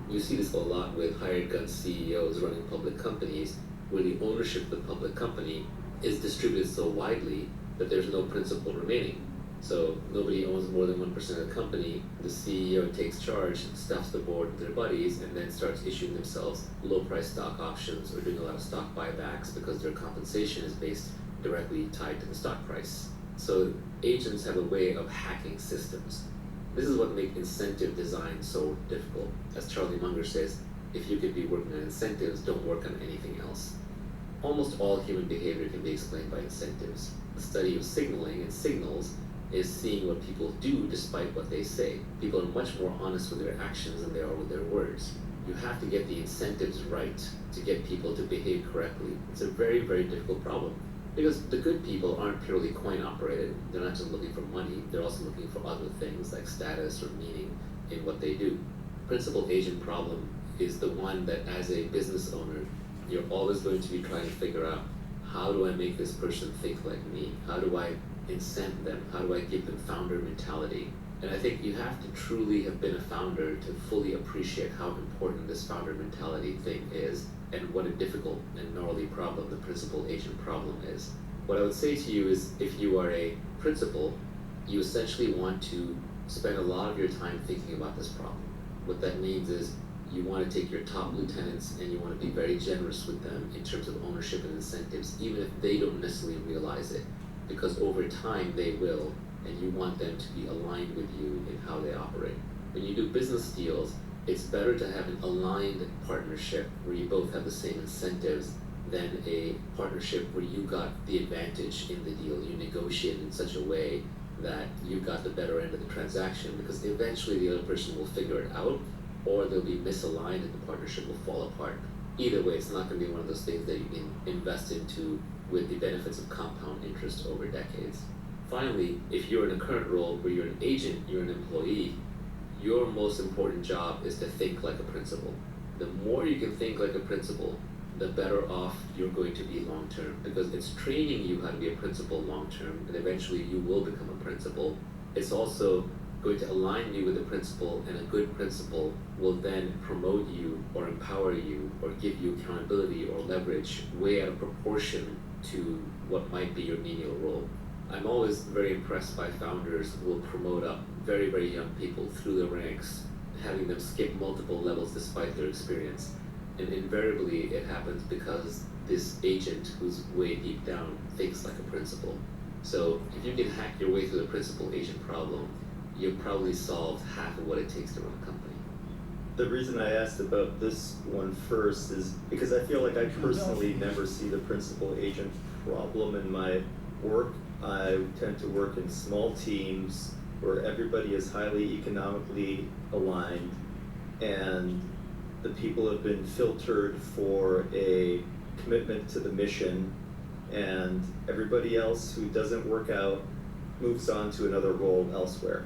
You see this a lot with hired gun CEOs running public companies, where the ownership of the public company is distributed so widely that there's no principal remaining. So nobody owns more than 1% of the company. The CEO takes charge, stuffs the board with their buddies, and then starts issuing themselves low-price stock options or doing a lot of stock buybacks because their compensation is based directly tied to the stock price. So agents have a way of hacking systems. This is what makes incentive design so difficult. As Charlie Munger says, if you could be working on incentives, don't work on anything else. Almost all human behavior can be explained by incentives. The study of signaling and signals is seeing what people do despite what they say. People are much more honest with their actions than they are with their words. You have to get the incentives right to get people to behave correctly. It's a very, very difficult problem. Because the good people aren't purely coin operated. They're not just looking for money, they're also looking for other things like status or meaning in what they do. Principal agent problem is the one that as a business owner, you're always going to be trying to figure out, how do I make this person think like me? How do I incent them? How do I give them founder mentality? And I think you have to truly have been a founder to fully appreciate how important this founder mentality thing is, and what a difficult and gnarly problem the principal agent problem is. What I would say to you is, if you are a principal, you essentially want to spend a lot of your time thinking about this problem. What that means is, you want to take your top lieutenants and you want to be very generous with them in terms of ownership and incentives, even if they don't necessarily realize it, because over time they will, and you want them to be aligned with you in how they operate. When you do business deals, it's better to have an aligned partnership where you both have the same incentives than a partnership where you got the advantage in the deal. You negotiate in such a way that you got the better end of the transaction, because eventually the other person will figure it out, or they'll be misaligned and the partnership will fall apart. Either way, it's not going to be one of those things that you can invest into with the benefits of compound interest over decades. Finally, if you're in a current role where you're an agent, you're an employee, your most important job is to think like a principal. The more you can think like a principal, the better off you're going to be long term, because it's training you how to be a principal long term, and eventually you will become a principal. It's also going to align you with a principal, and a good principal will then promote you or empower you or give you accountability or leverage way out of proportion to what might be your menial role. I'm always very impressed by founders who will promote up very, very young people through the ranks, having them skip multiple levels despite their experience. And invariably it happens because this agent who's way deep down thinks like a principal. So if you can hack your way through the principal agent problem, you've probably solved half of what it takes to run a company. The reason I asked about this one first is because I feel like I personally never see the principal agent problem in my work. I tend to work in small teams where everybody is highly economically aligned, and the people have been filtered for a commitment to the mission, and everybody else who doesn't work out moves on to another role elsewhere.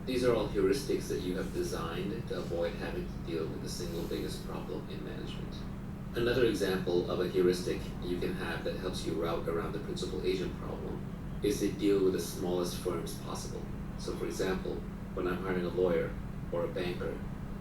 These are all heuristics that you have designed to avoid having to deal with the single biggest problem in management. Another example of a heuristic you can have that helps you route around the principal agent problem is to deal with the smallest firms possible. So for example, when I'm hiring a lawyer or a banker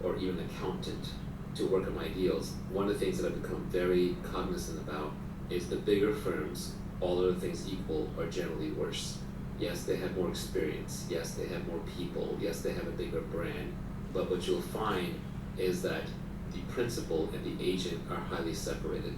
or even an accountant to work on my deals, one of the things that I've become very cognizant about is the bigger firms, all other things equal, are generally worse. Yes, they have more experience. Yes, they have more people. Yes, they have a bigger brand. But what you'll find is that the principal and the agent are highly separated.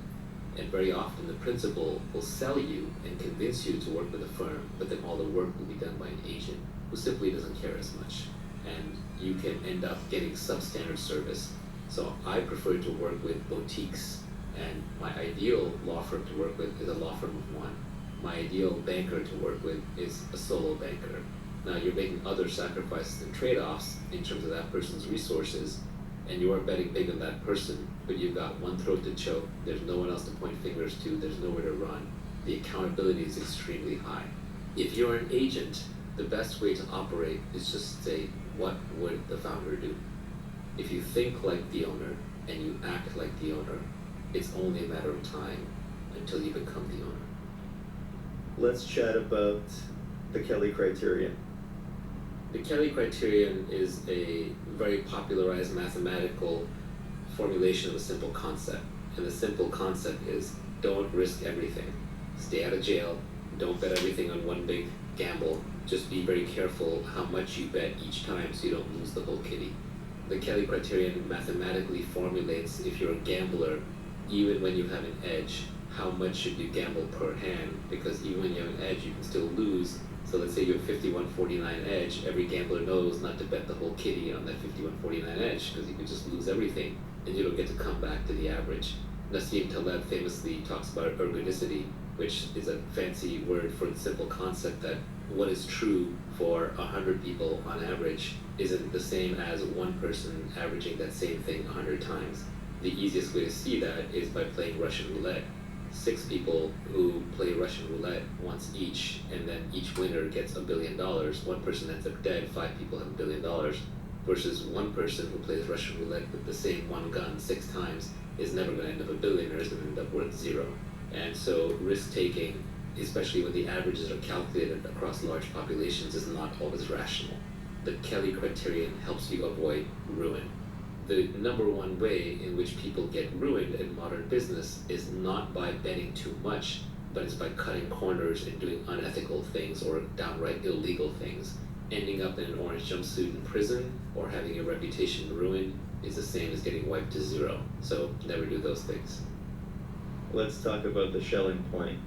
And very often the principal will sell you and convince you to work with a firm, but then all the work will be done by an agent who simply doesn't care as much. And you can end up getting substandard service. So I prefer to work with boutiques, and my ideal law firm to work with is a law firm of one. My ideal banker to work with is a solo banker. Now you're making other sacrifices and trade-offs in terms of that person's resources, and you are betting big on that person, but you've got one throat to choke, there's no one else to point fingers to, there's nowhere to run. The accountability is extremely high. If you're an agent, the best way to operate is just say, what would the founder do? If you think like the owner and you act like the owner, it's only a matter of time until you become the owner. Let's chat about the Kelly criterion. The Kelly criterion is a very popularized mathematical formulation of a simple concept. And the simple concept is don't risk everything. Stay out of jail. Don't bet everything on one big gamble. Just be very careful how much you bet each time so you don't lose the whole kitty. The Kelly criterion mathematically formulates if you're a gambler, even when you have an edge, how much should you gamble per hand? Because even when you have an edge, you can still lose. So let's say you have 51-49 edge, every gambler knows not to bet the whole kitty on that 51-49 edge because you could just lose everything and you don't get to come back to the average. Nassim Taleb famously talks about ergodicity, which is a fancy word for the simple concept that what is true for 100 people on average isn't the same as one person averaging that same thing 100 times. The easiest way to see that is by playing Russian roulette. 6 people who play Russian roulette once each, and then each winner gets $1 billion. One person ends up dead, 5 people have $1 billion, versus one person who plays Russian roulette with the same one gun 6 times is never going to end up a billionaire, is going to end up worth 0. And so risk-taking, especially when the averages are calculated across large populations, is not always rational. The Kelly criterion helps you avoid ruin. The number one way in which people get ruined in modern business is not by betting too much, but it's by cutting corners and doing unethical things or downright illegal things. Ending up in an orange jumpsuit in prison or having your reputation ruined is the same as getting wiped to 0. So never do those things. Let's talk about the Schelling point.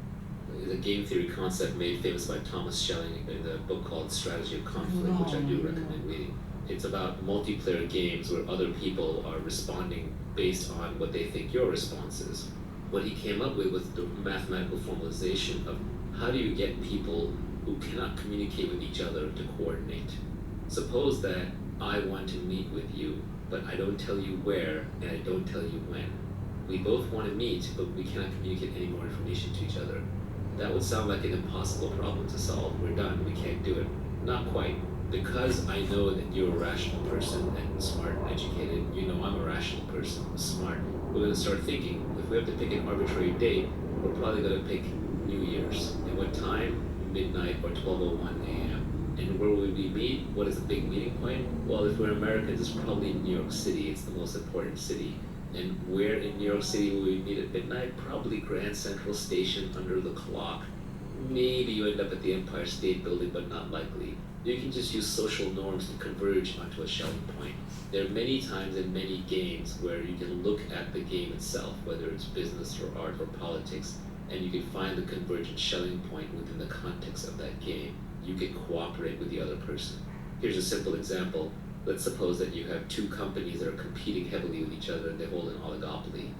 It's a game theory concept made famous by Thomas Schelling in the book called Strategy of Conflict, which I do recommend reading. It's about multiplayer games where other people are responding based on what they think your response is. What he came up with was the mathematical formalization of how do you get people who cannot communicate with each other to coordinate. Suppose that I want to meet with you, but I don't tell you where and I don't tell you when. We both want to meet, but we cannot communicate any more information to each other. That would sound like an impossible problem to solve. We're done, we can't do it. Not quite. Because I know that you're a rational person and smart and educated, you know I'm a rational person, smart, we're going to start thinking, if we have to pick an arbitrary date, we're probably going to pick New Year's. And what time? Midnight or 12:01 a.m. And where will we meet? What is the big meeting point? Well, if we're Americans, it's probably New York City. It's the most important city. And where in New York City will we meet at midnight? Probably Grand Central Station under the clock. Maybe you end up at the Empire State Building, but not likely. You can just use social norms to converge onto a Schelling point. There are many times in many games where you can look at the game itself, whether it's business or art or politics, and you can find the convergent Schelling point within the context of that game. You can cooperate with the other person. Here's a simple example. Let's suppose that you have 2 companies that are competing heavily with each other and they hold an oligopoly.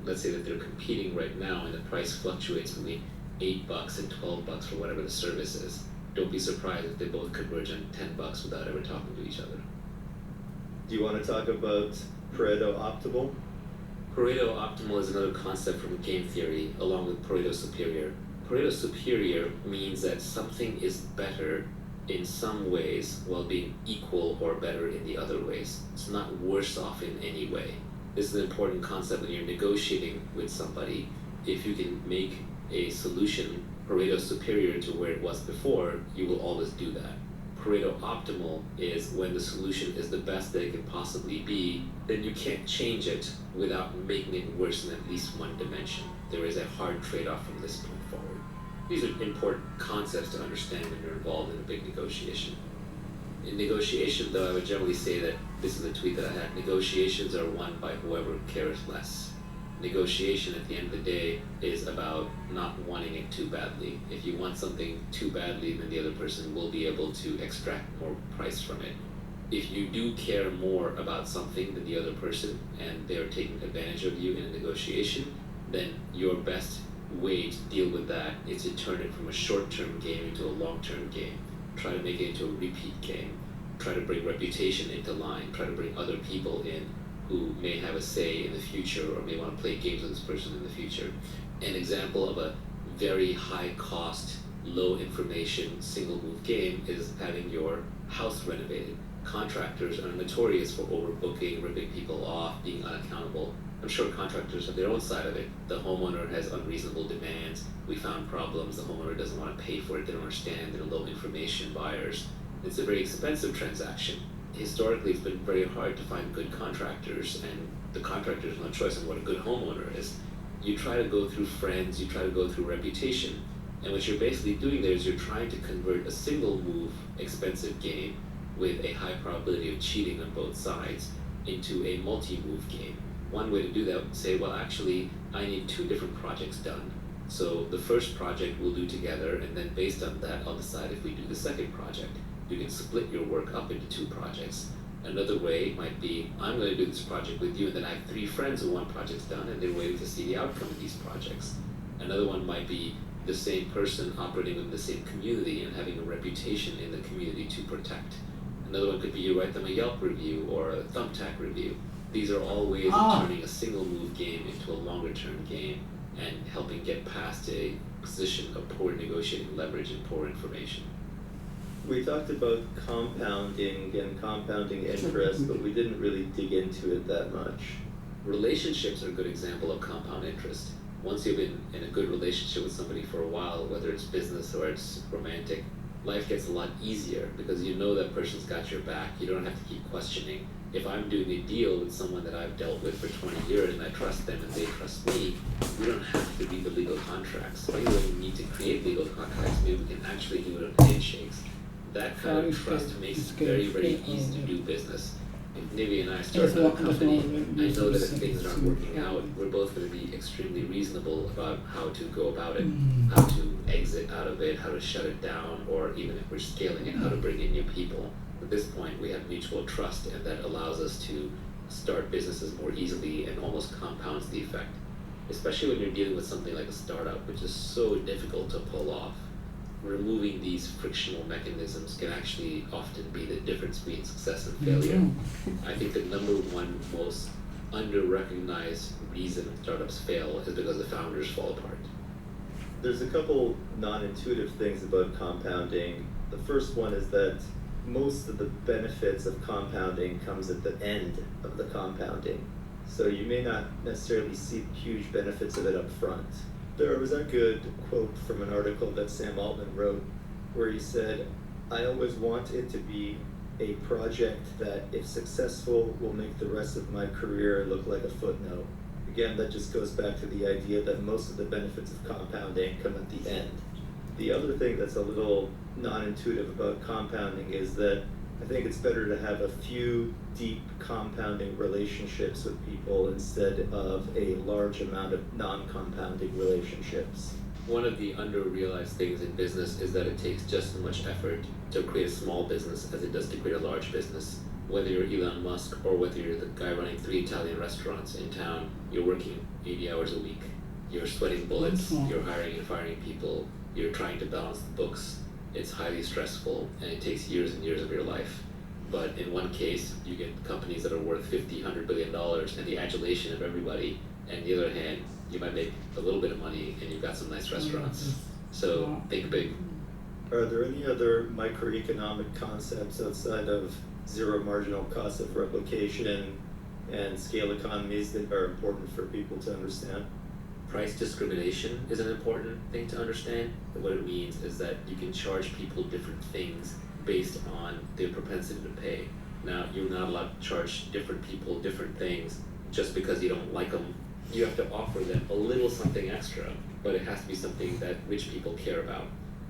Let's say that they're competing right now and the price fluctuates between $8 and $12 for whatever the service is. Don't be surprised if they both converge on $10 without ever talking to each other. Do you want to talk about Pareto optimal? Pareto optimal is another concept from game theory, along with Pareto superior. Pareto superior means that something is better in some ways while being equal or better in the other ways. It's not worse off in any way. This is an important concept when you're negotiating with somebody. If you can make a solution Pareto superior to where it was before, you will always do that. Pareto optimal is when the solution is the best that it can possibly be, then you can't change it without making it worse in at least one dimension. There is a hard trade-off from this point forward. These are important concepts to understand when you're involved in a big negotiation. In negotiation, though, I would generally say that, this is a tweet that I had, negotiations are won by whoever cares less. Negotiation at the end of the day is about not wanting it too badly. If you want something too badly, then the other person will be able to extract more price from it. If you do care more about something than the other person and they're taking advantage of you in a negotiation, then your best way to deal with that is to turn it from a short-term game into a long-term game. try to make it into a repeat game, try to bring reputation into line, try to bring other people in who may have a say in the future or may want to play games with this person in the future. An example of a very high cost, low information, single move game is having your house renovated. Contractors are notorious for overbooking, ripping people off, being unaccountable. I'm sure contractors have their own side of it. The homeowner has unreasonable demands. We found problems. The homeowner doesn't want to pay for it. They don't understand. They're low information buyers. It's a very expensive transaction. Historically, it's been very hard to find good contractors, and the contractor has no choice on what a good homeowner is. You try to go through friends, you try to go through reputation, and what you're basically doing there is you're trying to convert a single move, expensive game with a high probability of cheating on both sides into a multi-move game. One way to do that would say, well, actually, I need 2 different projects done. So the first project we'll do together, and then based on that, I'll decide if we do the second project. You can split your work up into 2 projects. Another way might be, I'm going to do this project with you, and then I have 3 friends who want projects done, and they're waiting to see the outcome of these projects. Another one might be the same person operating in the same community and having a reputation in the community to protect. Another one could be you write them a Yelp review or a Thumbtack review. These are all ways of turning a single move game into a longer term game and helping get past a position of poor negotiating leverage and poor information. We talked about compounding and compounding interest, but we didn't really dig into it that much. Relationships are a good example of compound interest. Once you've been in a good relationship with somebody for a while, whether it's business or it's romantic, life gets a lot easier because you know that person's got your back. You don't have to keep questioning. If I'm doing a deal with someone that I've dealt with for 20 years and I trust them and they trust me, we don't have to read the legal contracts. Maybe when we need to create legal contracts, maybe we can actually do it on handshakes. That kind of trust makes it very, very easy to do business. If Nivi and I start a company, I know that if things aren't working out, we're both going to be extremely reasonable about how to go about it, how to exit out of it, how to shut it down, or even if we're scaling it, how to bring in new people. At this point, we have mutual trust, and that allows us to start businesses more easily and almost compounds the effect. Especially when you're dealing with something like a startup, which is so difficult to pull off. Removing these frictional mechanisms can actually often be the difference between success and failure. I think the number one most under-recognized reason startups fail is because the founders fall apart. There's a couple non-intuitive things about compounding. The first one is that most of the benefits of compounding comes at the end of the compounding. So you may not necessarily see huge benefits of it up front. There was a good quote from an article that Sam Altman wrote where he said, I always want it to be a project that, if successful, will make the rest of my career look like a footnote. Again, that just goes back to the idea that most of the benefits of compounding come at the end. The other thing that's a little non-intuitive about compounding is that I think it's better to have a few deep compounding relationships with people instead of a large amount of non-compounding relationships. One of the under-realized things in business is that it takes just as much effort to create a small business as it does to create a large business. Whether you're Elon Musk or whether you're the guy running 3 Italian restaurants in town, you're working 80 hours a week. You're sweating bullets, you're hiring and firing people, you're trying to balance the books. It's highly stressful and it takes years and years of your life. But in one case, you get companies that are worth $50, $100 billion and the adulation of everybody. And the other hand, you might make a little bit of money and you've got some nice restaurants. So think big. Are there any other microeconomic concepts outside of zero marginal cost of replication and scale economies that are important for people to understand? Price discrimination is an important thing to understand. What it means is that you can charge people different things based on their propensity to pay. Now, you're not allowed to charge different people different things just because you don't like them. You have to offer them a little something extra, but it has to be something that rich people care about.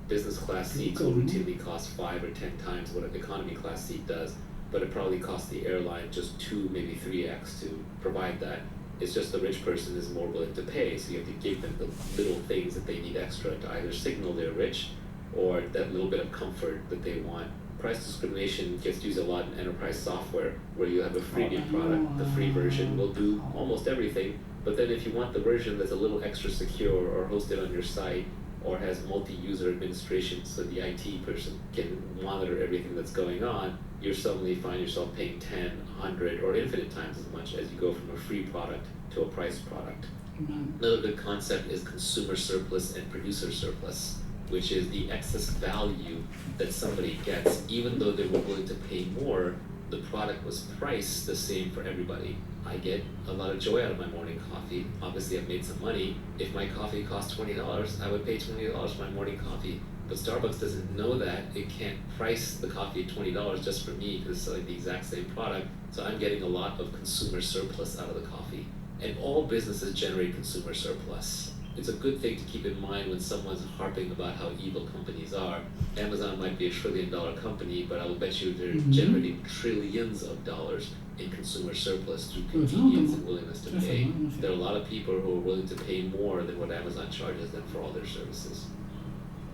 Business class seats will routinely cost 5 or 10 times what an economy class seat does, but it probably costs the airline just 2, maybe 3x to provide that. It's just the rich person is more willing to pay, so you have to give them the little things that they need extra to either signal they're rich or that little bit of comfort that they want. Price discrimination gets used a lot in enterprise software, where you have a freemium product. The free version will do almost everything, but then if you want the version that's a little extra secure or hosted on your site, or has multi-user administration so the IT person can monitor everything that's going on, you suddenly find yourself paying 10, 100, or infinite times as much as you go from a free product to a priced product. Another good concept is consumer surplus and producer surplus, which is the excess value that somebody gets. Even though they were willing to pay more, the product was priced the same for everybody. I get a lot of joy out of my morning coffee. Obviously, I've made some money. If my coffee costs $20, I would pay $20 for my morning coffee. But Starbucks doesn't know that. It can't price the coffee at $20 just for me because it's selling the exact same product. So I'm getting a lot of consumer surplus out of the coffee. And all businesses generate consumer surplus. It's a good thing to keep in mind when someone's harping about how evil companies are. Amazon might be $1 trillion company, but I will bet you they're generating trillions of dollars in consumer surplus through convenience and willingness to pay. There are a lot of people who are willing to pay more than what Amazon charges them for all their services.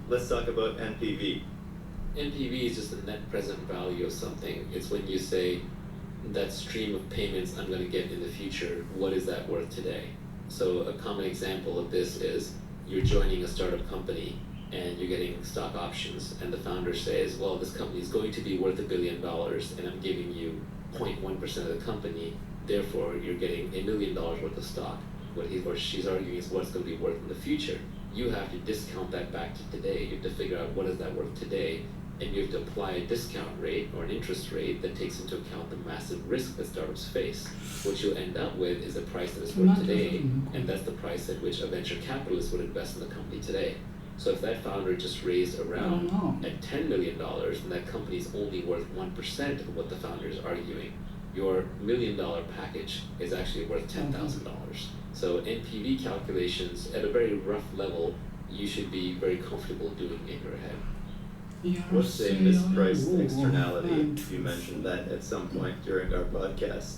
Let's talk about NPV. NPV is just the net present value of something. It's when you say, that stream of payments I'm going to get in the future, what is that worth today? So a common example of this is you're joining a startup company and you're getting stock options, and the founder says, well, this company is going to be worth $1 billion and I'm giving you 0.1% of the company, therefore you're getting $1 million worth of stock. What he or she's arguing is what it's going to be worth in the future. You have to discount that back to today. You have to figure out what is that worth today, and you have to apply a discount rate or an interest rate that takes into account the massive risk that startups face. What you'll end up with is a price that is worth today, and that's the price at which a venture capitalist would invest in the company today. So if that founder just raised around at $10 million, and that company is only worth 1% of what the founder is arguing, your $1 million package is actually worth $10,000. So NPV calculations at a very rough level, you should be very comfortable doing in your head. What's a mispriced externality? You mentioned that at some point during our podcast.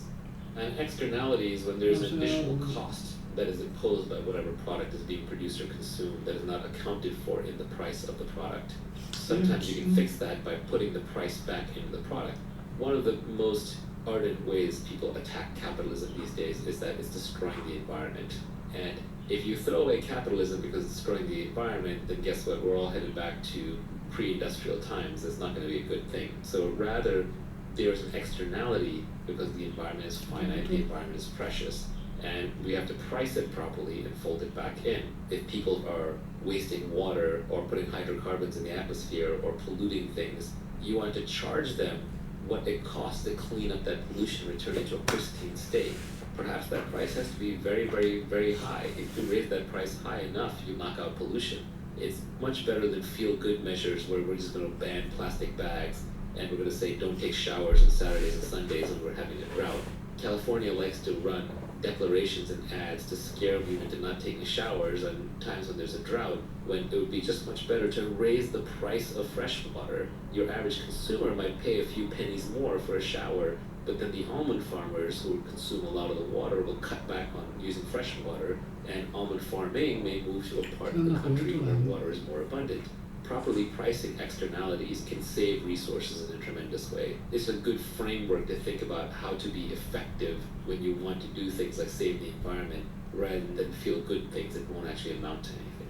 An externality is when there's an additional cost that is imposed by whatever product is being produced or consumed that is not accounted for in the price of the product. Sometimes you can fix that by putting the price back into the product. One of the most ardent ways people attack capitalism these days is that it's destroying the environment. And if you throw away capitalism because it's destroying the environment, then guess what? We're all headed back to pre-industrial times. That's not going to be a good thing. So rather, there's an externality because the environment is finite, the environment is precious, and we have to price it properly and fold it back in. If people are wasting water or putting hydrocarbons in the atmosphere or polluting things, you want to charge them what it costs to clean up that pollution, return it to a pristine state. Perhaps that price has to be very, very, very high. If you raise that price high enough, you knock out pollution. It's much better than feel-good measures where we're just going to ban plastic bags and we're going to say don't take showers on Saturdays and Sundays when we're having a drought. California likes to run declarations and ads to scare you into not taking showers on times when there's a drought, when it would be just much better to raise the price of fresh water. Your average consumer might pay a few pennies more for a shower, but then the almond farmers who consume a lot of the water will cut back on using fresh water, and almond farming may move to a part of the country where water is more abundant. Properly pricing externalities can save resources in a tremendous way. It's a good framework to think about how to be effective when you want to do things like save the environment rather than feel good things that won't actually amount to anything.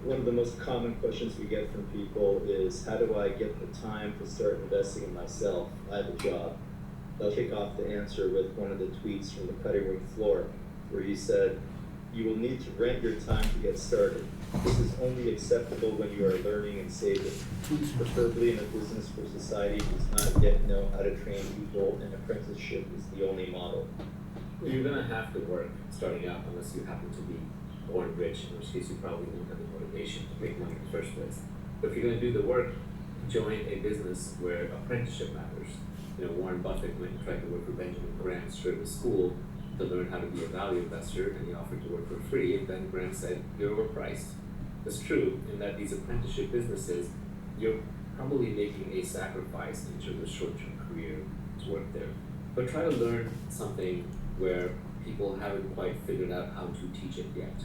One of the most common questions we get from people is, how do I get the time to start investing in myself? I have a job. I'll kick off the answer with one of the tweets from the cutting room floor, where he said, "You will need to rent your time to get started. This is only acceptable when you are learning and saving, preferably in a business where society does not yet know how to train people, and apprenticeship is the only model." You're going to have to work starting out unless you happen to be born rich, in which case you probably won't have the motivation to make money in the first place. But if you're going to do the work, join a business where apprenticeship matters. You know, Warren Buffett went and tried to work for Benjamin Graham straight out of school to learn how to be a value investor, and he offered to work for free, and Ben Graham said, "You're overpriced." It's true in that these apprenticeship businesses, you're probably making a sacrifice in terms of short-term career to work there. But try to learn something where people haven't quite figured out how to teach it yet.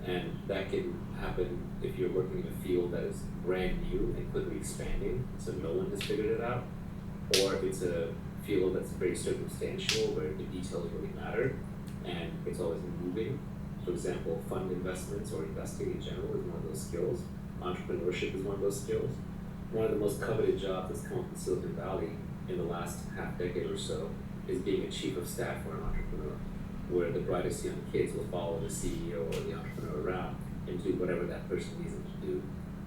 And that can happen if you're working in a field that is brand new and quickly expanding, so no one has figured it out, or it's a field that's very circumstantial where the details really matter and it's always moving. For For example, fund investments or investing in general is one of those skills. Entrepreneurship is one of those skills. One of the most coveted jobs that's come up in Silicon Valley in the last half decade or so is being a chief of staff for an entrepreneur, where the brightest young kids will follow the CEO or the entrepreneur around and do whatever that person needs them to do.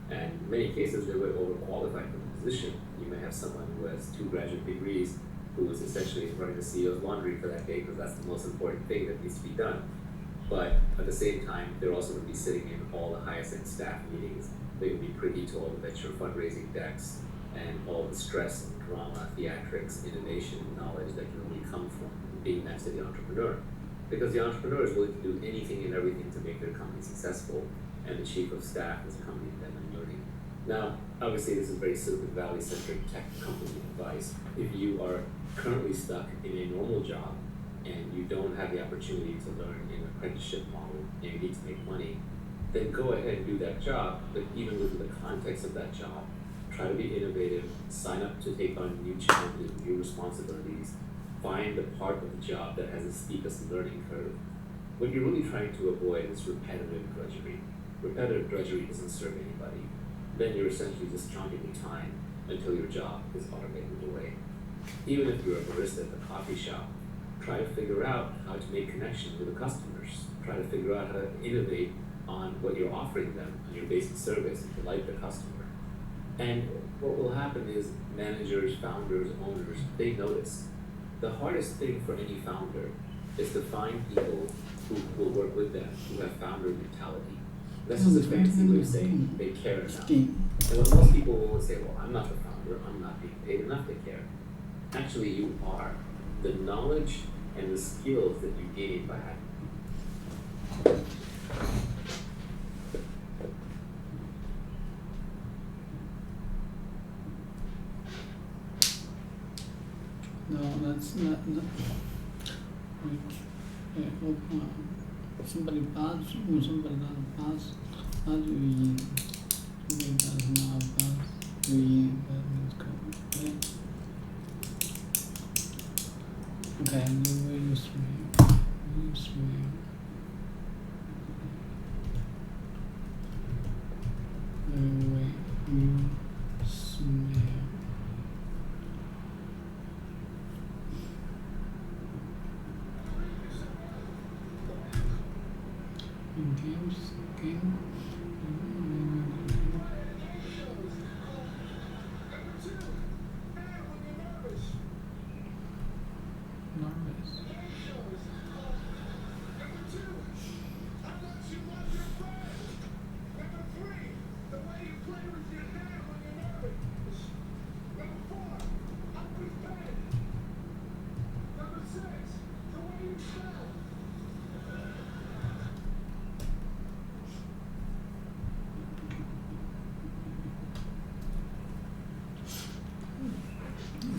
And in many cases, they're way overqualified for the position. You may have someone who has 2 graduate degrees who is essentially running the CEO's laundry for that day because that's the most important thing that needs to be done. But at the same time, they're also going to be sitting in all the highest end staff meetings. They can be privy to all the venture fundraising decks and all the stress, drama, theatrics, innovation, knowledge that can only come from being next to the entrepreneur. Because the entrepreneur is willing to do anything and everything to make their company successful, and the chief of staff is accompanying them and learning. Now, obviously, this is very Silicon Valley-centric tech company advice. If you are currently stuck in a normal job and you don't have the opportunity to learn in an apprenticeship model and you need to make money, then go ahead and do that job, but even within the context of that job, try to be innovative, sign up to take on new challenges, new responsibilities, find the part of the job that has the steepest learning curve. What you're really trying to avoid is repetitive drudgery. Repetitive drudgery doesn't serve anybody. Then you're essentially just chunking your time until your job is automated away. Even if you're a barista at the coffee shop, try to figure out how to make connections with the customers. Try to figure out how to innovate on what you're offering them on your basic service and delight the customer. And what will happen is managers, founders, owners, they notice. The hardest thing for any founder is to find people who will work with them, who have founder mentality. That's just a fancy way of saying they care enough. And what most people will say, well, I'm not the founder, I'm not being paid enough to care. Actually, you are. The knowledge and the skills that you gain by having. No, that's not. Somebody pass, when somebody does pass, you yin. Somebody does not pass, you yin, that means go. Okay, you will use me. Use me. Anyway, you smell. Game. Nervous.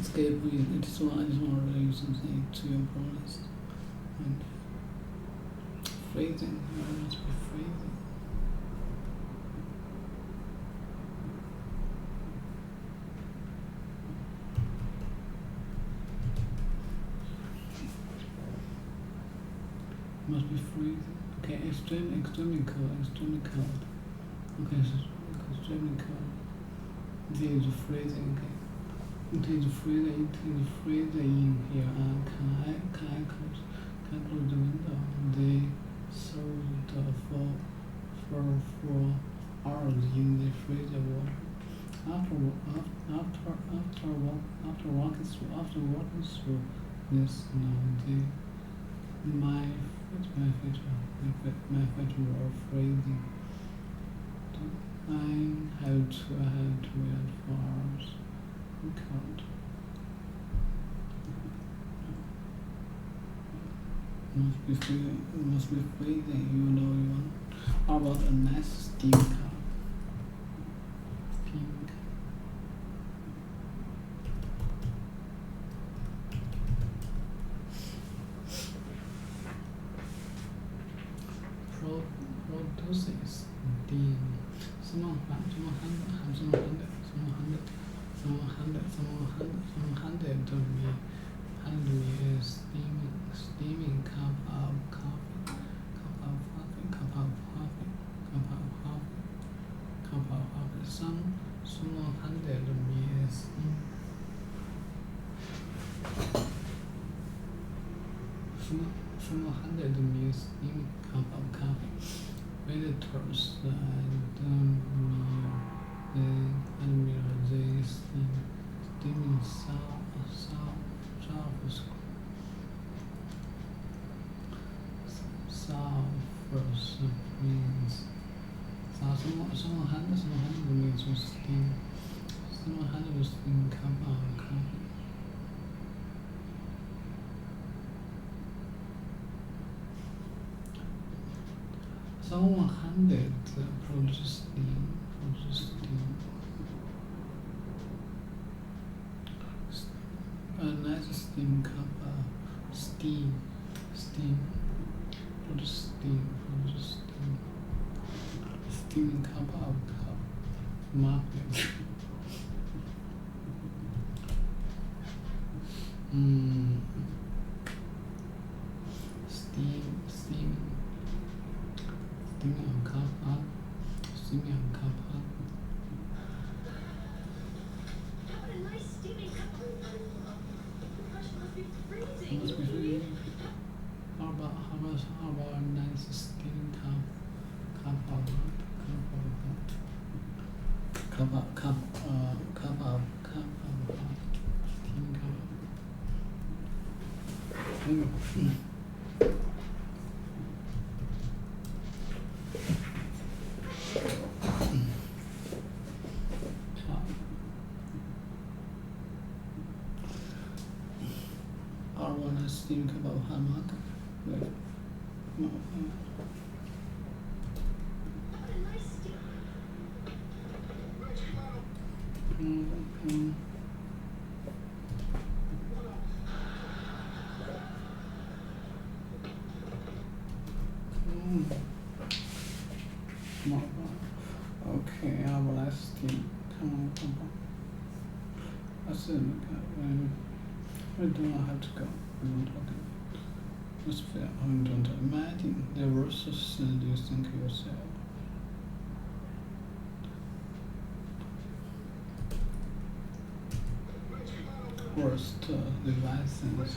Escape, I just want to relate something to your promise. And phrasing, you must be phrasing. Must be phrasing. Okay, extremely cold. Okay, so extremely cold. There is phrasing, okay. Take the freezer in here and can I close the window? They served for 4 hours in the freezer water. After walking through this snow, my feet were freezing. I had to wait 4 hours. Count. Must be freezing, you know you want. How about a nice steam car? Steam car. Producing steam. Someone handed to me a steaming cup of coffee. Some hundred meals in cup of coffee. Visitors admire the steaming sulfurs means someone handles meals with steam. Someone handles steam cup of coffee. Someone handed produce steam. A nice steam cup of steam. Produce steam. Steaming cup of market. Steaming cup up. How about a nice steaming cup of gosh, it must be freezing. Must be freezing. How about a nice steaming cup of steaming cup. Steam cup of hot milk with How about a nice steam? Okay, how about I steam? Come on. I said, we do not have to go. We don't talk about it. Just feel, don't imagine the worst sin you think yourself. Worst the bad things,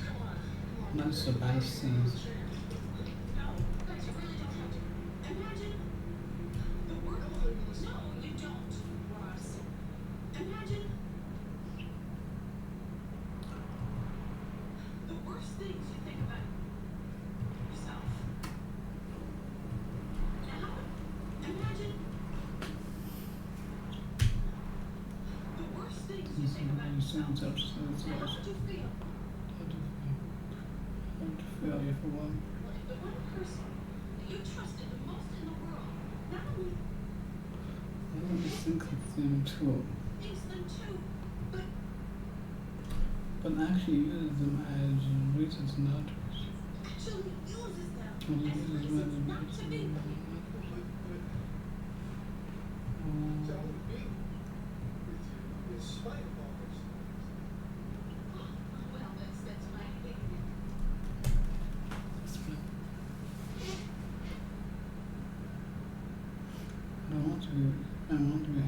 not the bad things. No, but you really don't have to. Imagine the worst. No, you don't, Ross. Imagine the worst things you think about yourself. Now, imagine the worst things you think about yourself. Now, how would you feel? How to feel if one. The one person that you trusted the most in the world, not only I don't think of them too, thinks them too, but actually uses them as reasons not to. actually uses them Well, as uses reasons them not to be. So I would be with you in spite of all those things. Well, that's my opinion. I want to be.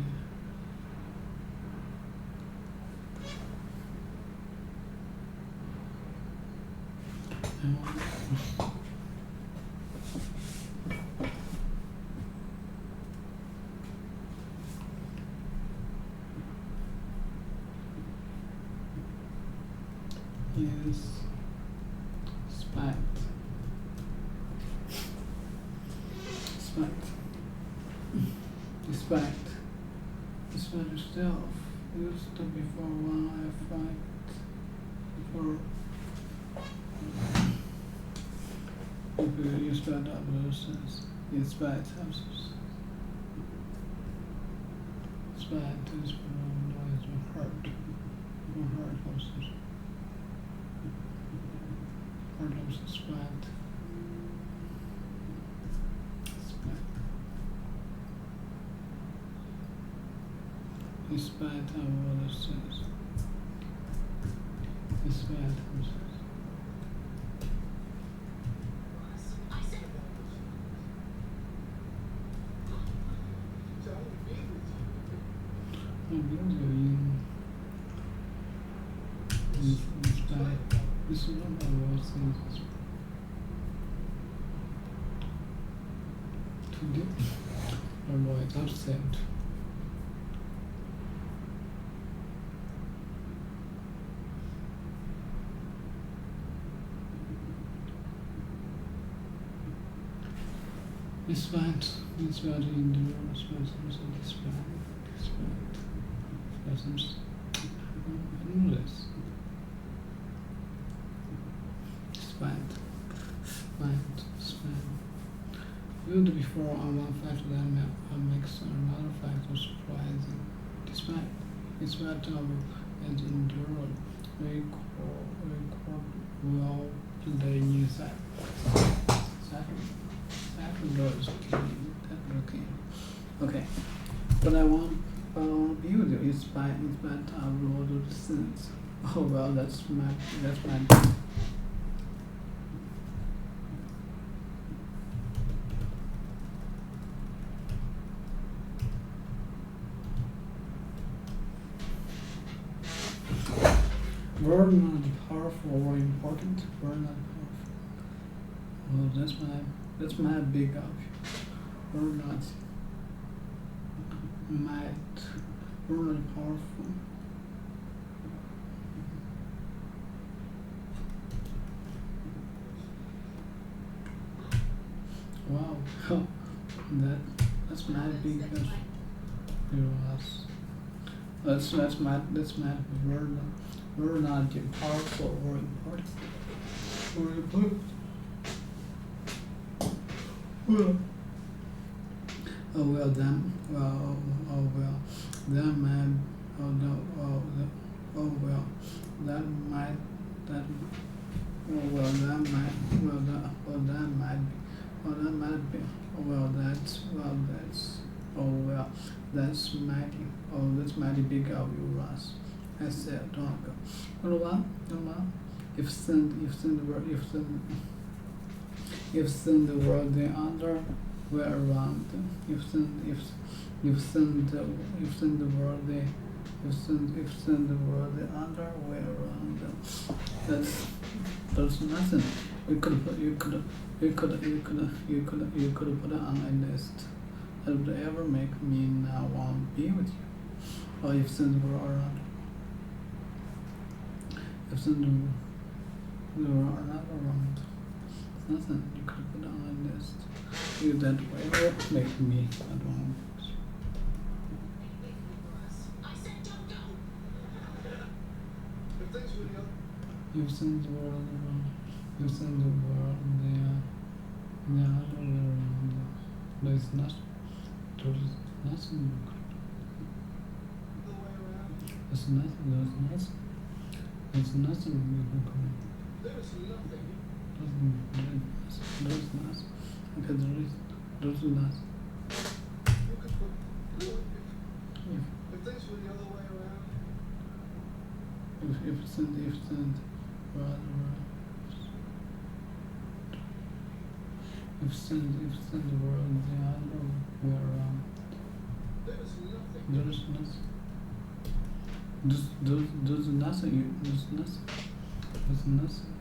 Is spite. Despite yourself, used to before one I fight for people you spite others, in spite of spite is noise of heart horses. Heart horses spite. Despite our other sins. Despite our sins. I said So I would be with you. No, we don't do in spite. This is not our sins. today. Oh boy, that's sad. Despite endure, despite presence, endless. Despite. Viewed before on one factor that makes another factor surprising. Despite of its endured, we will play inside. Second goes okay. Okay. But I want build is by of all the sins. Oh well, that's my Word not powerful or important. Word not powerful. Well, that's my big option. Word not might. Word not powerful. Wow, that's my big option. That's my word. Word not powerful or important. Well, oh well then. Oh well, that might. Oh no. Oh well, that might. That. Oh well, that might. That might be. Oh that might be. Oh well, that's. Oh well, that's mighty. Oh, that's mighty big of you, Ross. I said, don't go. You know what? If send the world the other way around. If send the world the other way around. That's nothing. You could put it on a list. That would ever make me not want to be with you. Or if send the world around. If send the world another round. Nothing. You could put it on a list. You that way will make me not want. I said don't go. If things were the other, You send the world around. You send the world the other way around. There's nothing. the way around, There's nothing. There's nothing you can do. there's nothing. There's nothing. Okay, there's nothing. You could put. If things were the other way around, If send world around. If send the world the other way around. there's nothing. There's nothing. There's nothing. There's nothing. There's nothing.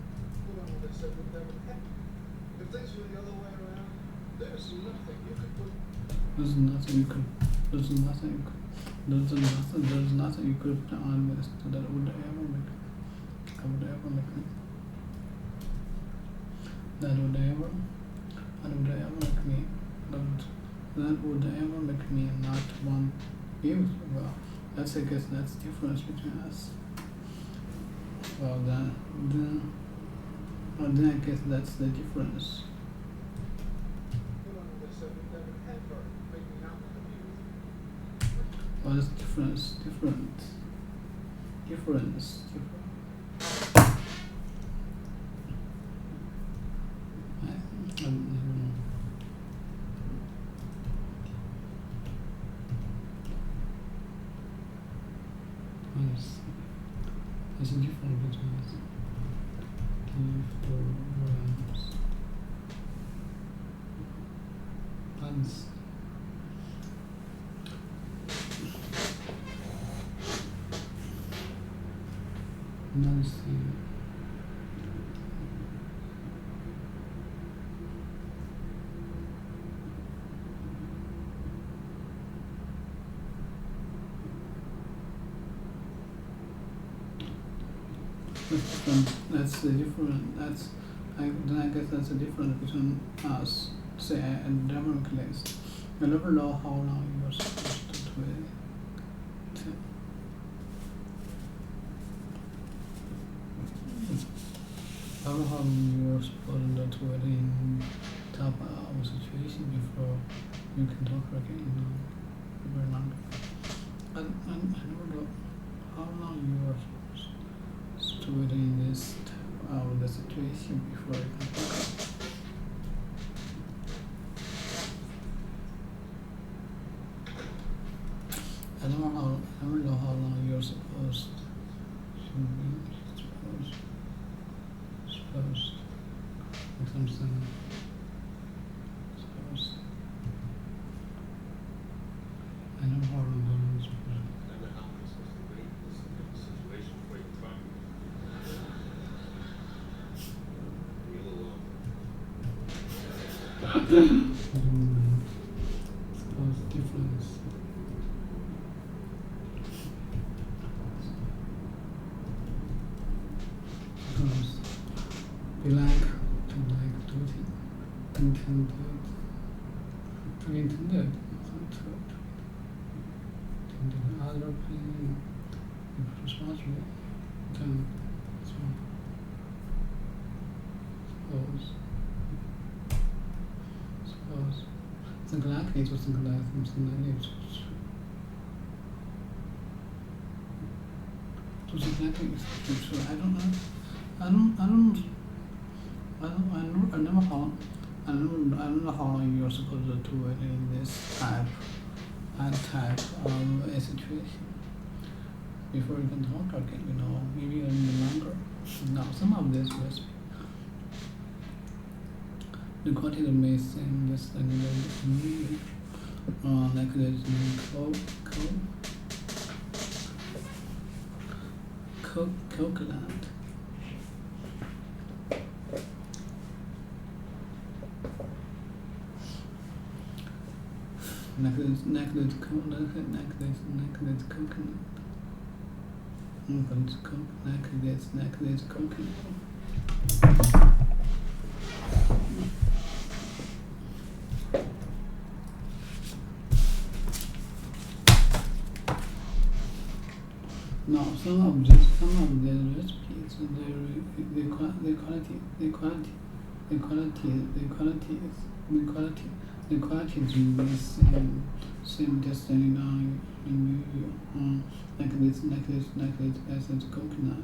Hold on, what I said would never happen. If things were the other way around, there's nothing. You could put. There's nothing you could. There's nothing you could put on this that would ever make me. That would ever make me not want you. Well, I guess that's the difference between us. Well then I guess that's the difference. Hold on, what I said would never ever make me not want to be with you. Well, it's different. I don't know. There's a difference between us. Difference. Once. Nancy. That's the difference. Then I guess that's the difference between us, say, and democrats. You never know how long you're supposed to do it. I don't know how long you're supposed to do it in type of situation before you can talk again. Very long. I never know how long you are supposed to do it in this type of the situation before you can talk. I never know how long you're supposed to be supposed like something supposed. I know how long you're supposed to. I know how I'm supposed to wait in this situation before you can talk. Maybe a little longer. Suppose difference. Suppose be like duty, intended, other being responsible, then suppose think like it or think like something like it. To think like it is true. I never know how long you're supposed to do it in this type of a situation before you can talk again, maybe a little longer. Now some of this recipe the quantity may seem less than me. Like there's coconut. Necklace coconut. Necklace coconut. Now some of the recipes, the qualities may seem destiny down in you, like this as coconut.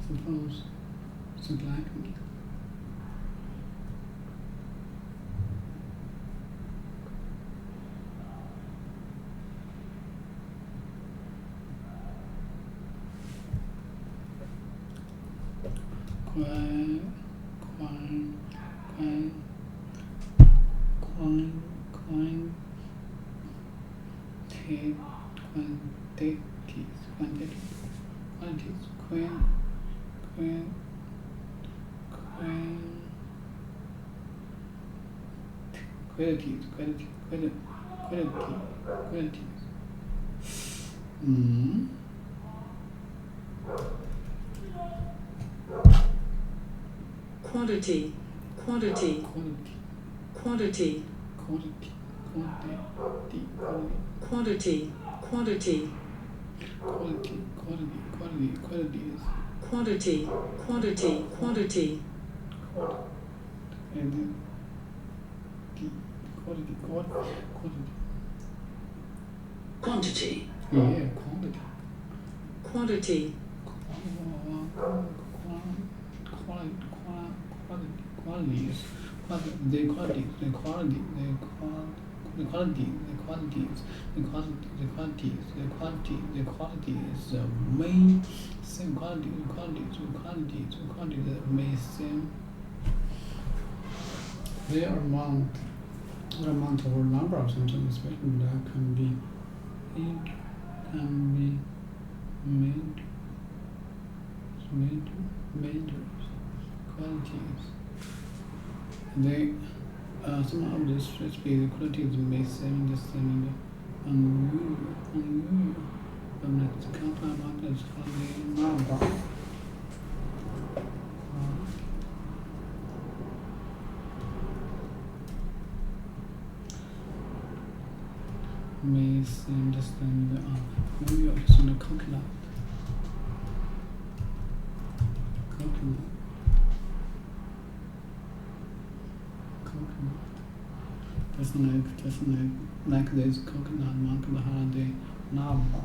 Suppose it's a black meat. Quantity. Quantity. Quantity. Quantity. Quantity. And Quantity. Yeah, Quantity. Their amount or number of something especially that can be made qualities. They some of these recipes qualities may seem unusual next counter mark is called the number. Misunderstand maybe you're just on a coconut. Just like this coconut mark the holiday number.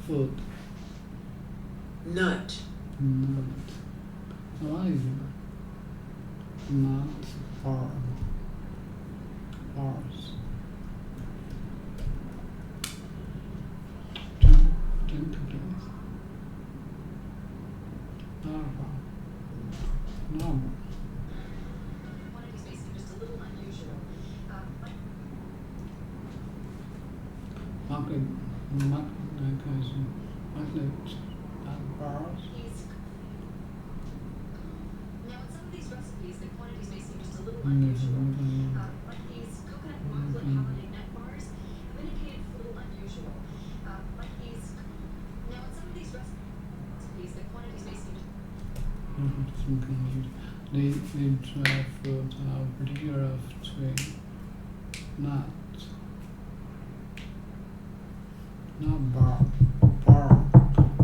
Food. Nut. What is it? Not bar. Bars. Drink please. Normal. Quantities may seem just a little unusual. Market bars. Now, in some of these recipes, the quantities may seem just a little unusual. Like these coconut chocolate holiday nut bars have indicated a little unusual. Like these. Now, in some of these recipes, the quantities may seem They dry fruit are particular of tree. Not bar.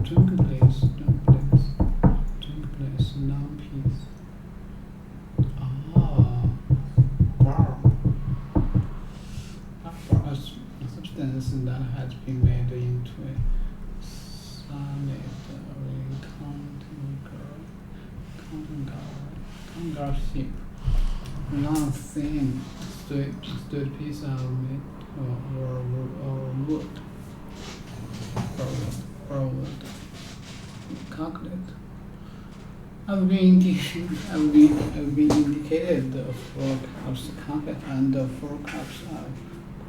Drink place, non-peace. Bar. A substance that has been made into a solid rectangular shape. Long thin straight piece of meat or wood. Chocolate. I've been indicated the 4 cups chocolate and the 4 cups of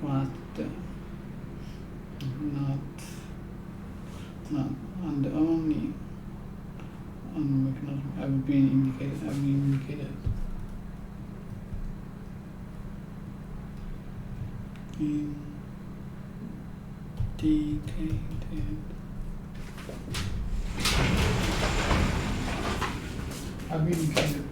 crust. Not and only mechanism I've been indicated. Indicated. I've been indicated.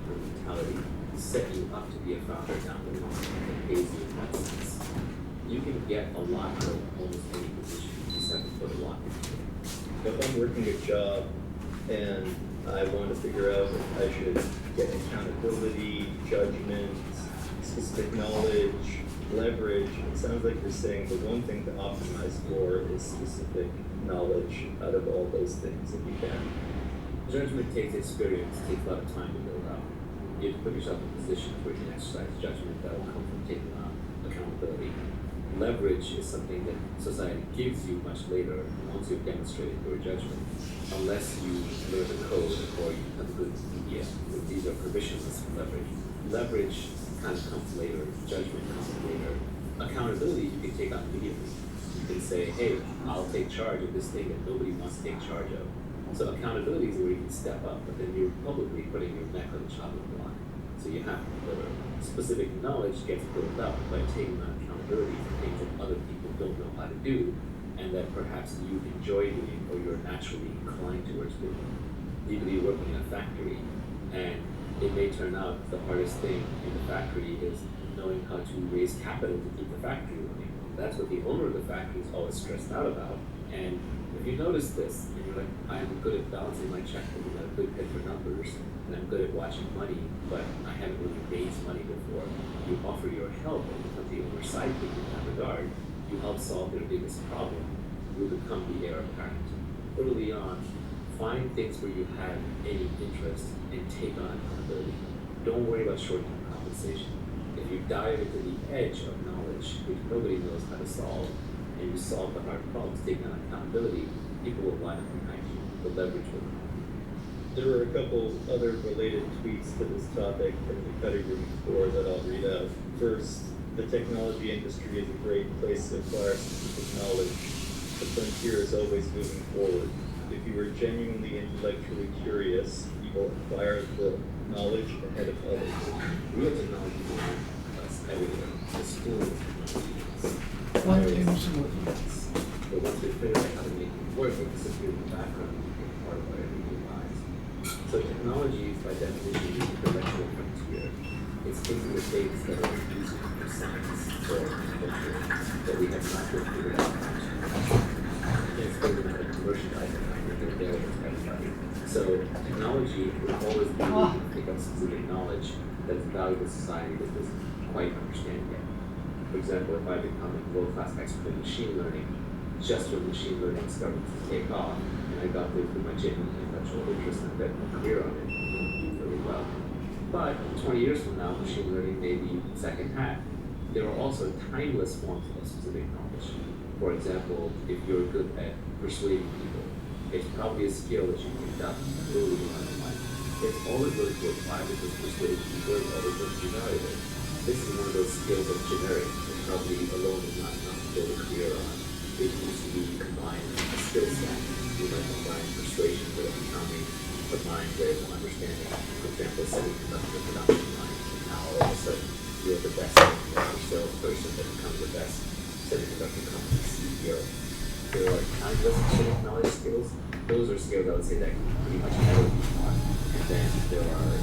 Mentality set you up to be a founder down the line and pays you in that sense. You can get a lot out of almost any position you just have to put a lot into it. If I'm working a job and I want to figure out if I should get accountability, judgment, specific knowledge, leverage, it sounds like you're saying the one thing to optimize for is specific knowledge out of all those things if you can. Judgment takes experience, takes a lot of time to build out. You have to put yourself in positions where you can exercise judgment that will come from taking on accountability. Leverage is something that society gives you much later once you've demonstrated your judgment, unless you learn the code or you have good media. These are permissionless leverage. Leverage kind of comes later, judgment comes later. Accountability you can take on immediately. You can say, hey, I'll take charge of this thing that nobody wants to take charge of. So accountability is where you can step up, but then you're publicly putting your neck on the chopping block. So you have to deliver. Specific knowledge gets built up by taking on accountability for things that other people don't know how to do, and that perhaps you enjoy doing or you're naturally inclined towards doing. You could be working in a factory, and it may turn out the hardest thing in the factory is knowing how to raise capital to keep the factory running. That's what the owner of the factory is always stressed out about. And if you notice this, and you're like, I'm good at balancing my checkbook, I've got a good head for numbers, and I'm good at watching money, but I haven't really raised money before. You offer your help and become the owner's sidekick in that regard. You help solve their biggest problem. You become the heir apparent. Early on, find things where you have any interest and take on accountability. Don't worry about short-term compensation. If you dive into the edge of knowledge, which nobody knows how to solve, and you solve the hard problems, taking on accountability, people will line up behind you. The leverage will come. There were a couple other related tweets to this topic from the cutting room floor that I'll read out. First, the technology industry is a great place to acquire specific knowledge. The frontier is always moving forward. If you are genuinely intellectually curious, you will acquire the knowledge ahead of others. Real technology will help us everywhere. The school of technology. One tablespoon. But once we figure out how to make it work, it disappears in the background and becomes part of our everyday lives. So technology is by definition the intellectual frontier. It's taking the things that are easy for science or culture that we have not yet figured out how to. It's figuring out how to commercialize it and make it available to everybody. So technology will always be able to pick up specific knowledge that is valuable to society that doesn't quite understand yet. For example, if I become a world-class expert in machine learning, just when machine learning started to take off, and I got there through my genuine intellectual interest and I bet my career on it, do really well. But 20 years from now, machine learning may be second hand. There are also timeless forms of specific knowledge. For example, if you're good at persuading people, it's probably a skill that you picked up early on in life. It's always going to apply because persuading people is always going to be valuable. This is one of those skills that's generic, and probably alone is not enough to build a career on. It needs to be combined with a skill set. You might combine persuasion with accounting, combined with understanding, for example, semiconductor production line. And now all of a sudden, you're the best semiconductor salesperson that becomes the best semiconductor company CEO. There are timeless specific knowledge skills. Those are skills I would say that can pretty much never be taught. And then there are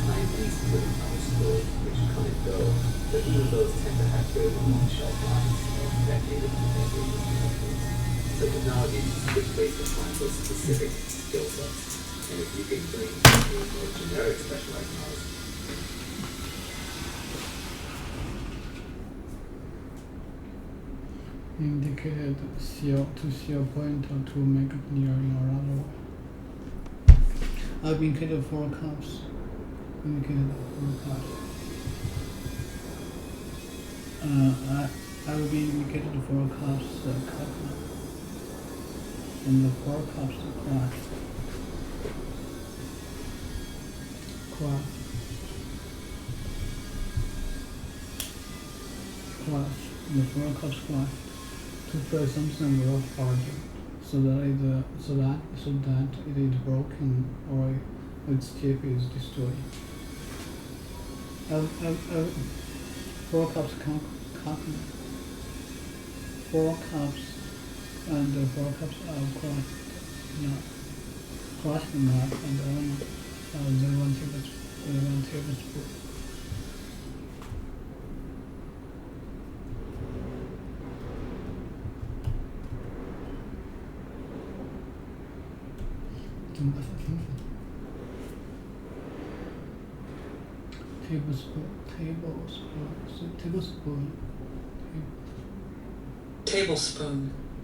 timeless specific knowledge skills which come and go. But even those tend to have very long shelf lives of decades and decades and decades. So technology is a good place to find those specific skill sets. And if you can bring a more generic specialized knowledge, Indicate to pointer to make clear your other. I've indicated 4 cups. Indicated 4 cups. I will be indicated 4 cups coconut. And the 4 cups crushed. The 4 cups crushed. To press something real hard, so that it is broken or its chip is destroyed. 4 cups coconut. 4 cups and 4 cups of crushed nut and almond. Then 1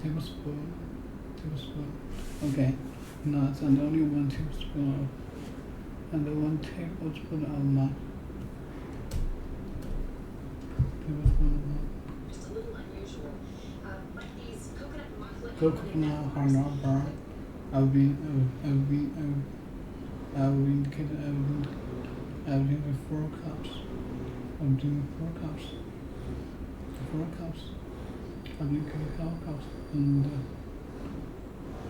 tablespoon. Tablespoon. Okay. Nuts and only 1 tablespoon of 1 tablespoon of nut. Just a little unusual. Like these coconut chocolate. Coconut are not burnt. I've been indicated 4 cups. I'm doing 4 cups. 4 cups. I've indicated 4 cups and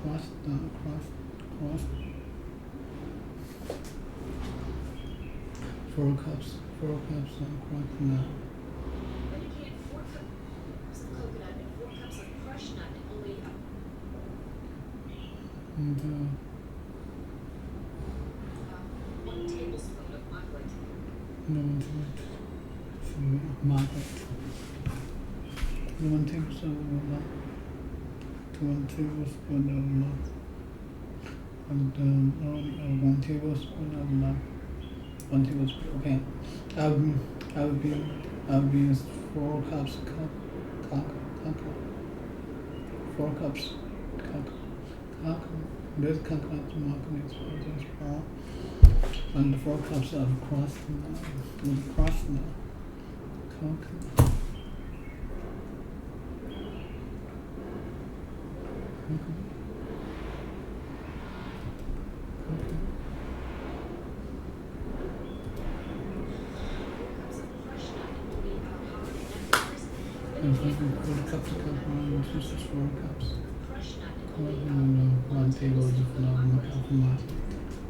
crushed. 4 cups of crushed nut. Indicated 4 cups of coconut and 4 cups of crushed nut and only And 1 tablespoon of Margaret. no, Margaret. 1 tablespoon of nut. 1 tablespoon of nut. And 1 tablespoon of nut. 1 tablespoon. Okay. I've been 4 cups coconut. 4 cups coconut. This coconut milk is just brown. And 4 cups of crushed nut. Coconut. And 4 cups of coconut, 4 cups. Crushed nut and 1 tablespoon of mud.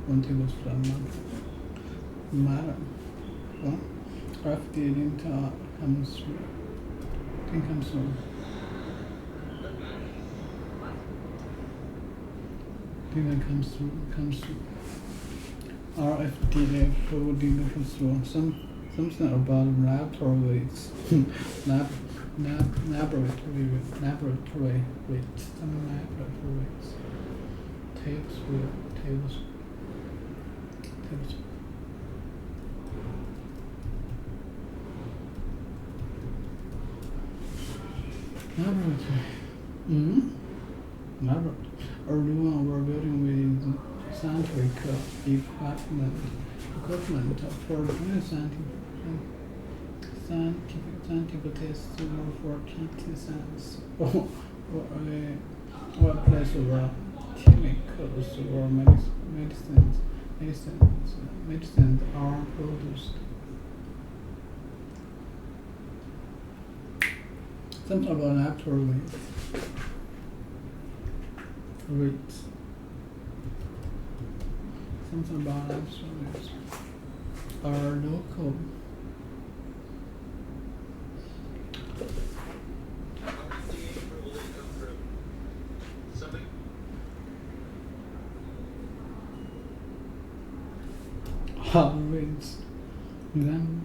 1 tablespoon of mud. Well, after didn't comes through. Didn't come through. Didn't comes through. RFDA didn't come through. Something about laboratories. Laboratory weight. Some laboratories. Tablespoon. Laboratory. Laboratory. Early on, we're building with scientific equipment for doing scientific tests for citizens or place of chemicals or medicines are produced. Something about laboratory rates. Something about laboratories are local. Rates. Then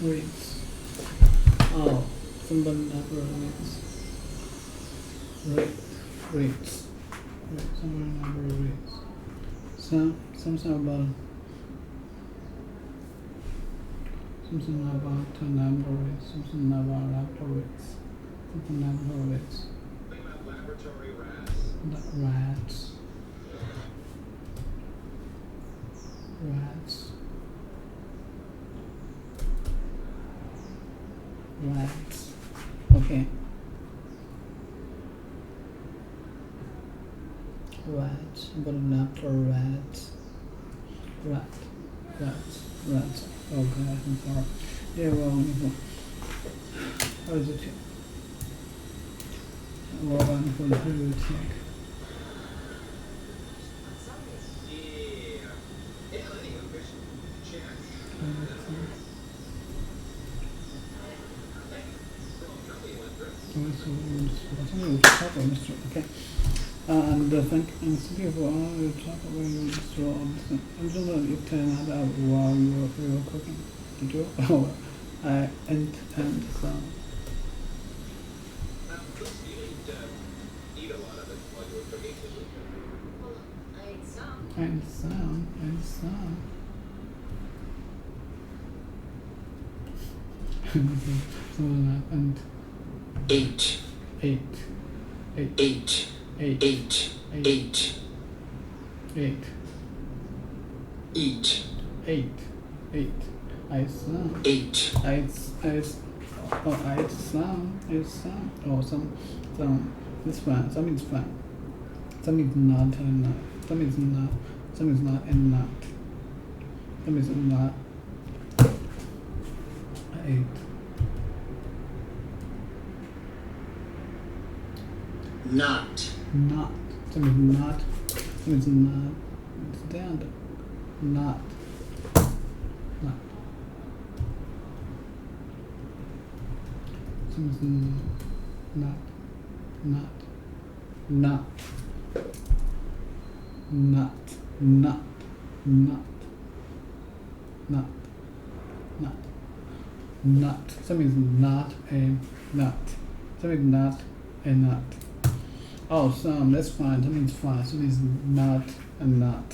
rates. Oh, somebody number rates. Rates. Somewhere number rates. Something about number rates. Something about laboratories. Something laboratories. Think about laboratory rats. Rats. Okay. Rats. But laboratory rats. Rats. Okay, I'm sorry. Yeah, well, how is it? Well, I'm for the whole check. Okay. And thank you for all your talk about your straw. I'm just going to turn that out while you were cooking. Did you? Oh, I and some. Listen, you didn't eat a lot of it while you were cooking, did you? Well, I ate some. And some. So and 8. Eight. I some. 8. Some. It's fine. Some is fine. Some is not enough. Some is not enough. Some is not. 8. Not. Some is not. Stand. Not. Some is not. Some is not a nut. Some is not a nut. Oh, some, that's fine. That means fine. So it's not and not.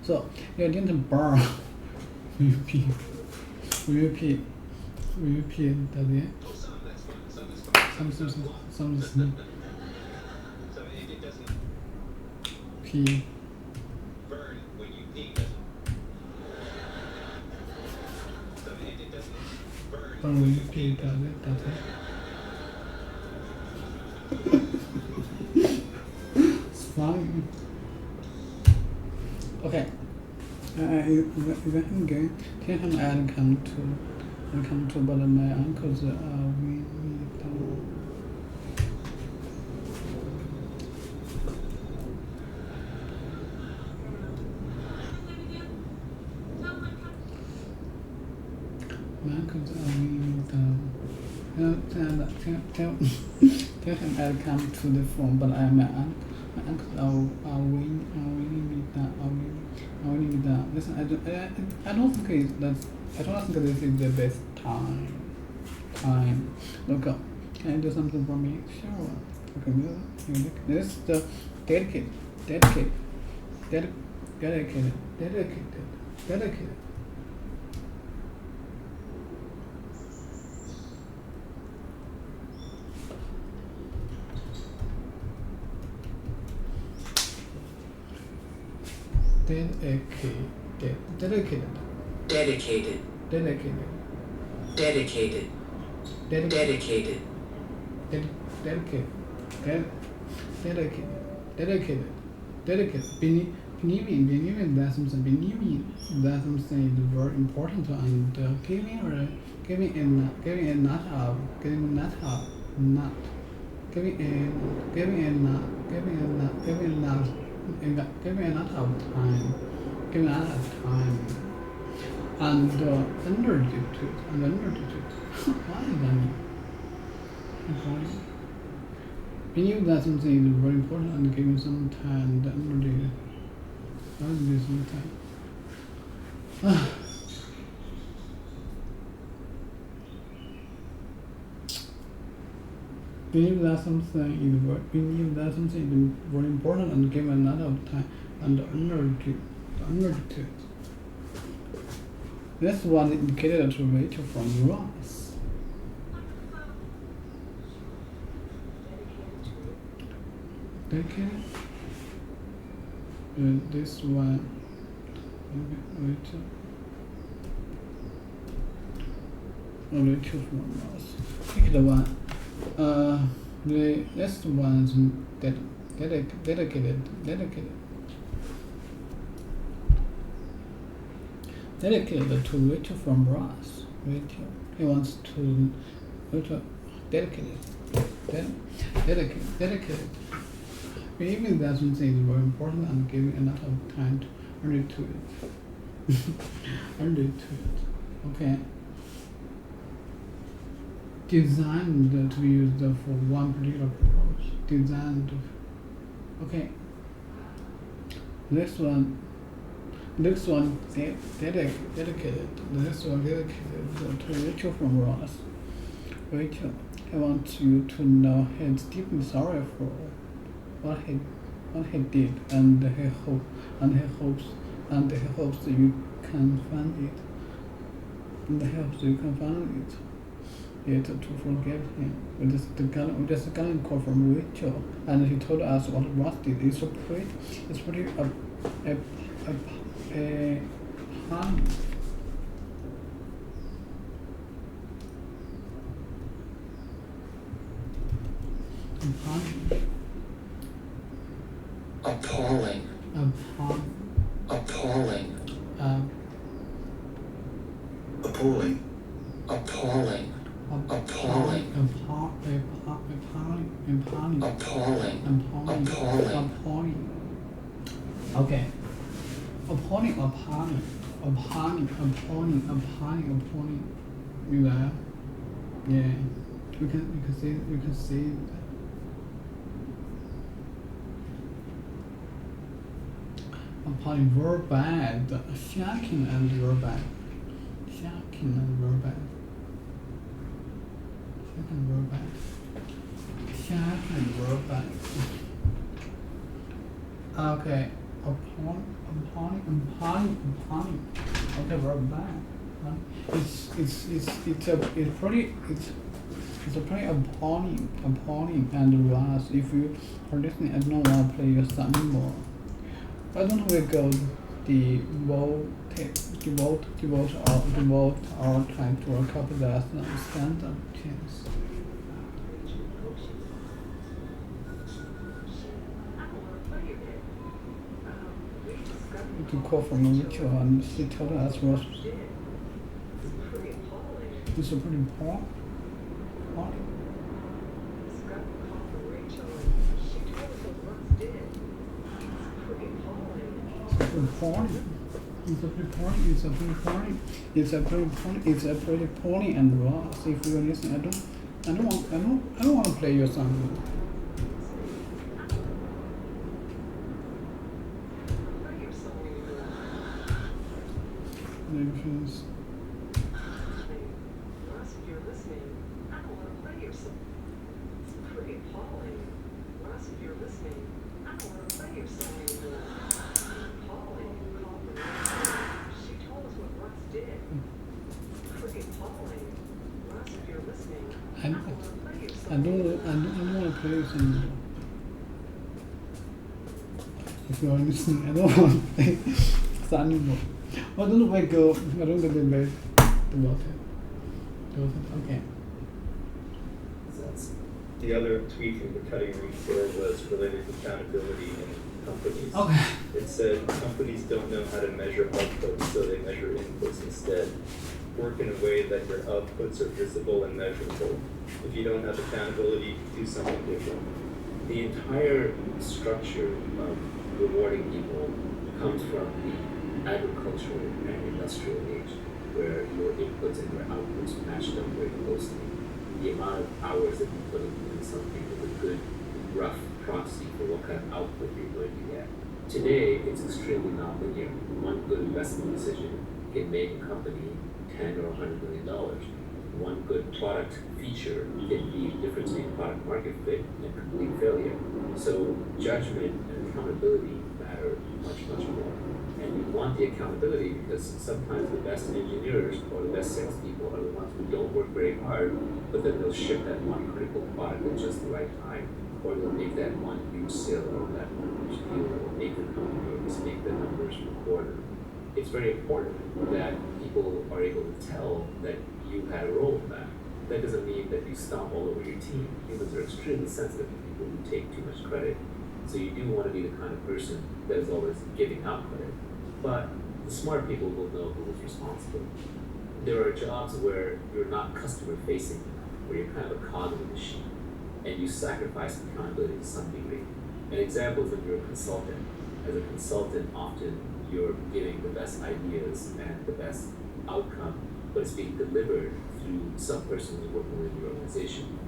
So you didn't burn. Repeat that it. Oh, some, that's fine. Some is fine. Some is So it doesn't P. burn when you pee, does it? So it doesn't burn Burn when you pee, that's it. It's fine. Okay. Again, can I come to, but my uncles we my uncles tell him I'll come to the phone, but my uncles are winning me down. Listen, I don't think this is the best time. Look up. Can you do something for me? Sure. Okay, music. This is the dedicated. Dedicated. Believing that something is very important and giving enough time and energy to why is that mean? Believe that something is very important and giving some time and energy. Why is this some time? Believe that something is very important and give a lot of time and energy to it. This was indicated to Rachel from Ross. Dedicated. This one. Rachel. Rachel from Ross. Pick the one. The next one is dedicated. Dedicated to Rachel from Ross. Rachel. He wants to dedicated. Believing that something is very important and giving enough of time to earn it to it. Okay. Designed to be used for one particular purpose. Okay. Next one dedicated. Next one dedicated to Rachel from Ross. Rachel, I want you to know he's deeply sorry for what he did, and he hopes that you can find it. And he hopes you can find it. Yet to forgive him. We just got a call from Rachel, and he told us what Ross did. It's pretty Appalling. Okay. Appalling. You there? Yeah. You can see that. Appalling, very bad. Shocking and very bad. Shocking. and we're back. Okay, upon. Okay, we're back. It's a pretty appalling and last. If you are listening, I don't want to play your song anymore. Why don't we go devote our time to a couple lessons stand-up chance. We can call from Rachel and she told us was it's a pretty important. It's a pretty poorly and raw. So if you're listening, I don't want to play your song. Nations. I don't want to play this anymore. If you're listening, I don't want to play this anymore. Why don't we go? I don't get the bed about it. Okay. The other tweet from the cutting room floor was related to accountability in companies. Okay. It said companies don't know how to measure outputs, so they measure inputs instead. Work in a way that your outputs are visible and measurable. If you don't have accountability, do something different. The entire structure of rewarding people comes from the agricultural and industrial age, where your inputs and your outputs matched up very closely. The amount of hours that you put into something is a good, rough proxy for what kind of output you're going to get. Today, it's extremely nonlinear. One good investment decision can make a company $10 or $100 million. One good product feature can be the difference between product market fit and complete failure. So judgment and accountability matter much, much more. And you want the accountability because sometimes the best engineers or the best salespeople are the ones who don't work very hard, but then they'll ship that one critical product at just the right time, or they'll make that one huge sale or that one huge deal that will make the company or just make the numbers for the quarter. It's very important that people are able to tell that you had a role in that. That doesn't mean that you stomp all over your team. Humans are extremely sensitive to people who take too much credit. So you do want to be the kind of person that is always giving out credit. But the smart people will know who is responsible. There are jobs where you're not customer facing enough, where you're kind of a cog in the machine, and you sacrifice accountability to some degree. An example is when you're a consultant. As a consultant, often you're giving the best ideas and the best outcome, but it's being delivered through some person who's working within your organization.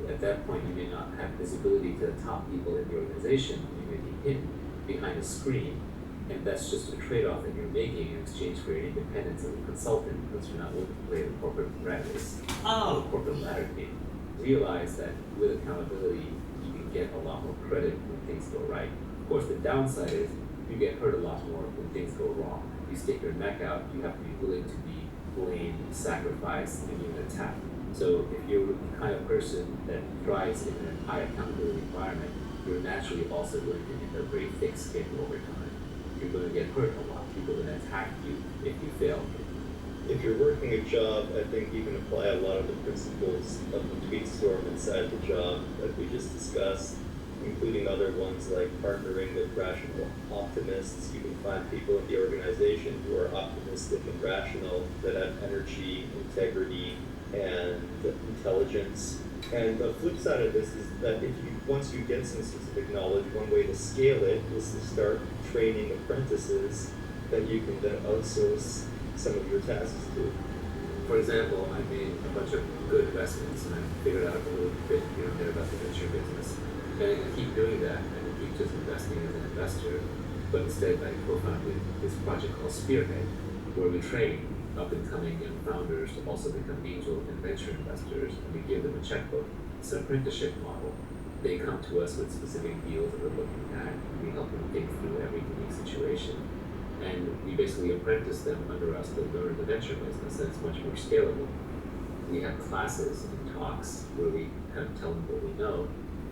At that point, you may not have visibility to the top people in the organization. You may be hidden behind a screen, and that's just a trade-off that you're making in exchange for your independence as a consultant, because you're not looking to play the corporate rat race, the corporate ladder game. Realize that with accountability, you can get a lot more credit when things go right. Of course, the downside is you get hurt a lot more when things go wrong. You stick your neck out, you have to be willing to be blamed, sacrificed, and even attacked. So if you're the kind of person that thrives in a high accountability environment, you're naturally also going to end up very thick-skinned over time. You're going to get hurt a lot. People are going to attack you if you fail. If you're working a job, I think you can apply a lot of the principles of the tweet storm inside the job that we just discussed, including other ones like partnering with rational optimists. You can find people in the organization who are optimistic and rational, that have energy, integrity, and intelligence. And the flip side of this is that once you get some specific knowledge, one way to scale it is to start training apprentices that you can then outsource some of your tasks to. For example, I made a bunch of good investments and I figured out a little bit here and there about the venture business. And I'm going to keep doing that and keep just investing as an investor. But instead, I co-founded this project called Spearhead, where we train up-and-coming young founders to also become angel and venture investors, and we give them a checkbook. It's an apprenticeship model. They come to us with specific deals that we're looking at. We help them think through every unique situation. And we basically apprentice them under us to learn the venture business, and it's much more scalable. We have classes and talks where we kind of tell them what we know,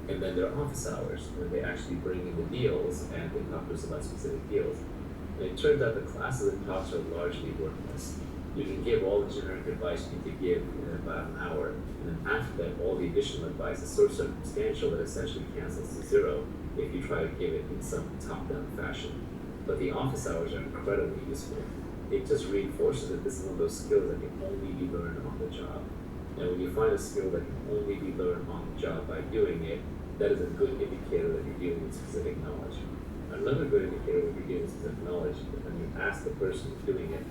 and then there are office hours when they actually bring in the deals and they talk to us about specific deals. And it turns out the classes and talks are largely worthless. You can give all the generic advice you need to give in about an hour, and then after that, all the additional advice is so circumstantial that essentially cancels to zero if you try to give it in some top-down fashion. But the office hours are incredibly useful. It just reinforces that this is one of those skills that can only be learned on the job. And when you find a skill that can only be learned on the job by doing it, that is a good indicator that you're dealing with specific knowledge. Another good indicator that you're dealing with specific knowledge is when you ask the person who's doing it,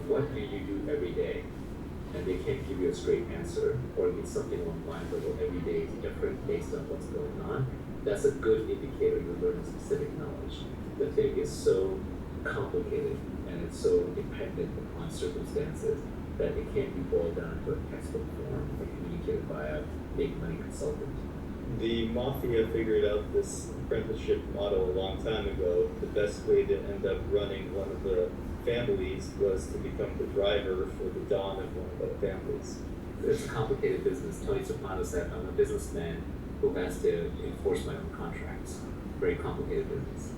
what do you do every day? And they can't give you a straight answer, or it's something along the lines of, well, every day is different based on what's going on. That's a good indicator you're learning specific knowledge. The thing is so complicated and it's so dependent upon circumstances that it can't be boiled down to a textbook form or communicated by a big money consultant. The mafia figured out this apprenticeship model a long time ago. The best way to end up running one of the families was to become the driver for the dawn of one of the families. It's a complicated business. Tony Soprano said, I'm a businessman who has to enforce my own contracts. Very complicated business.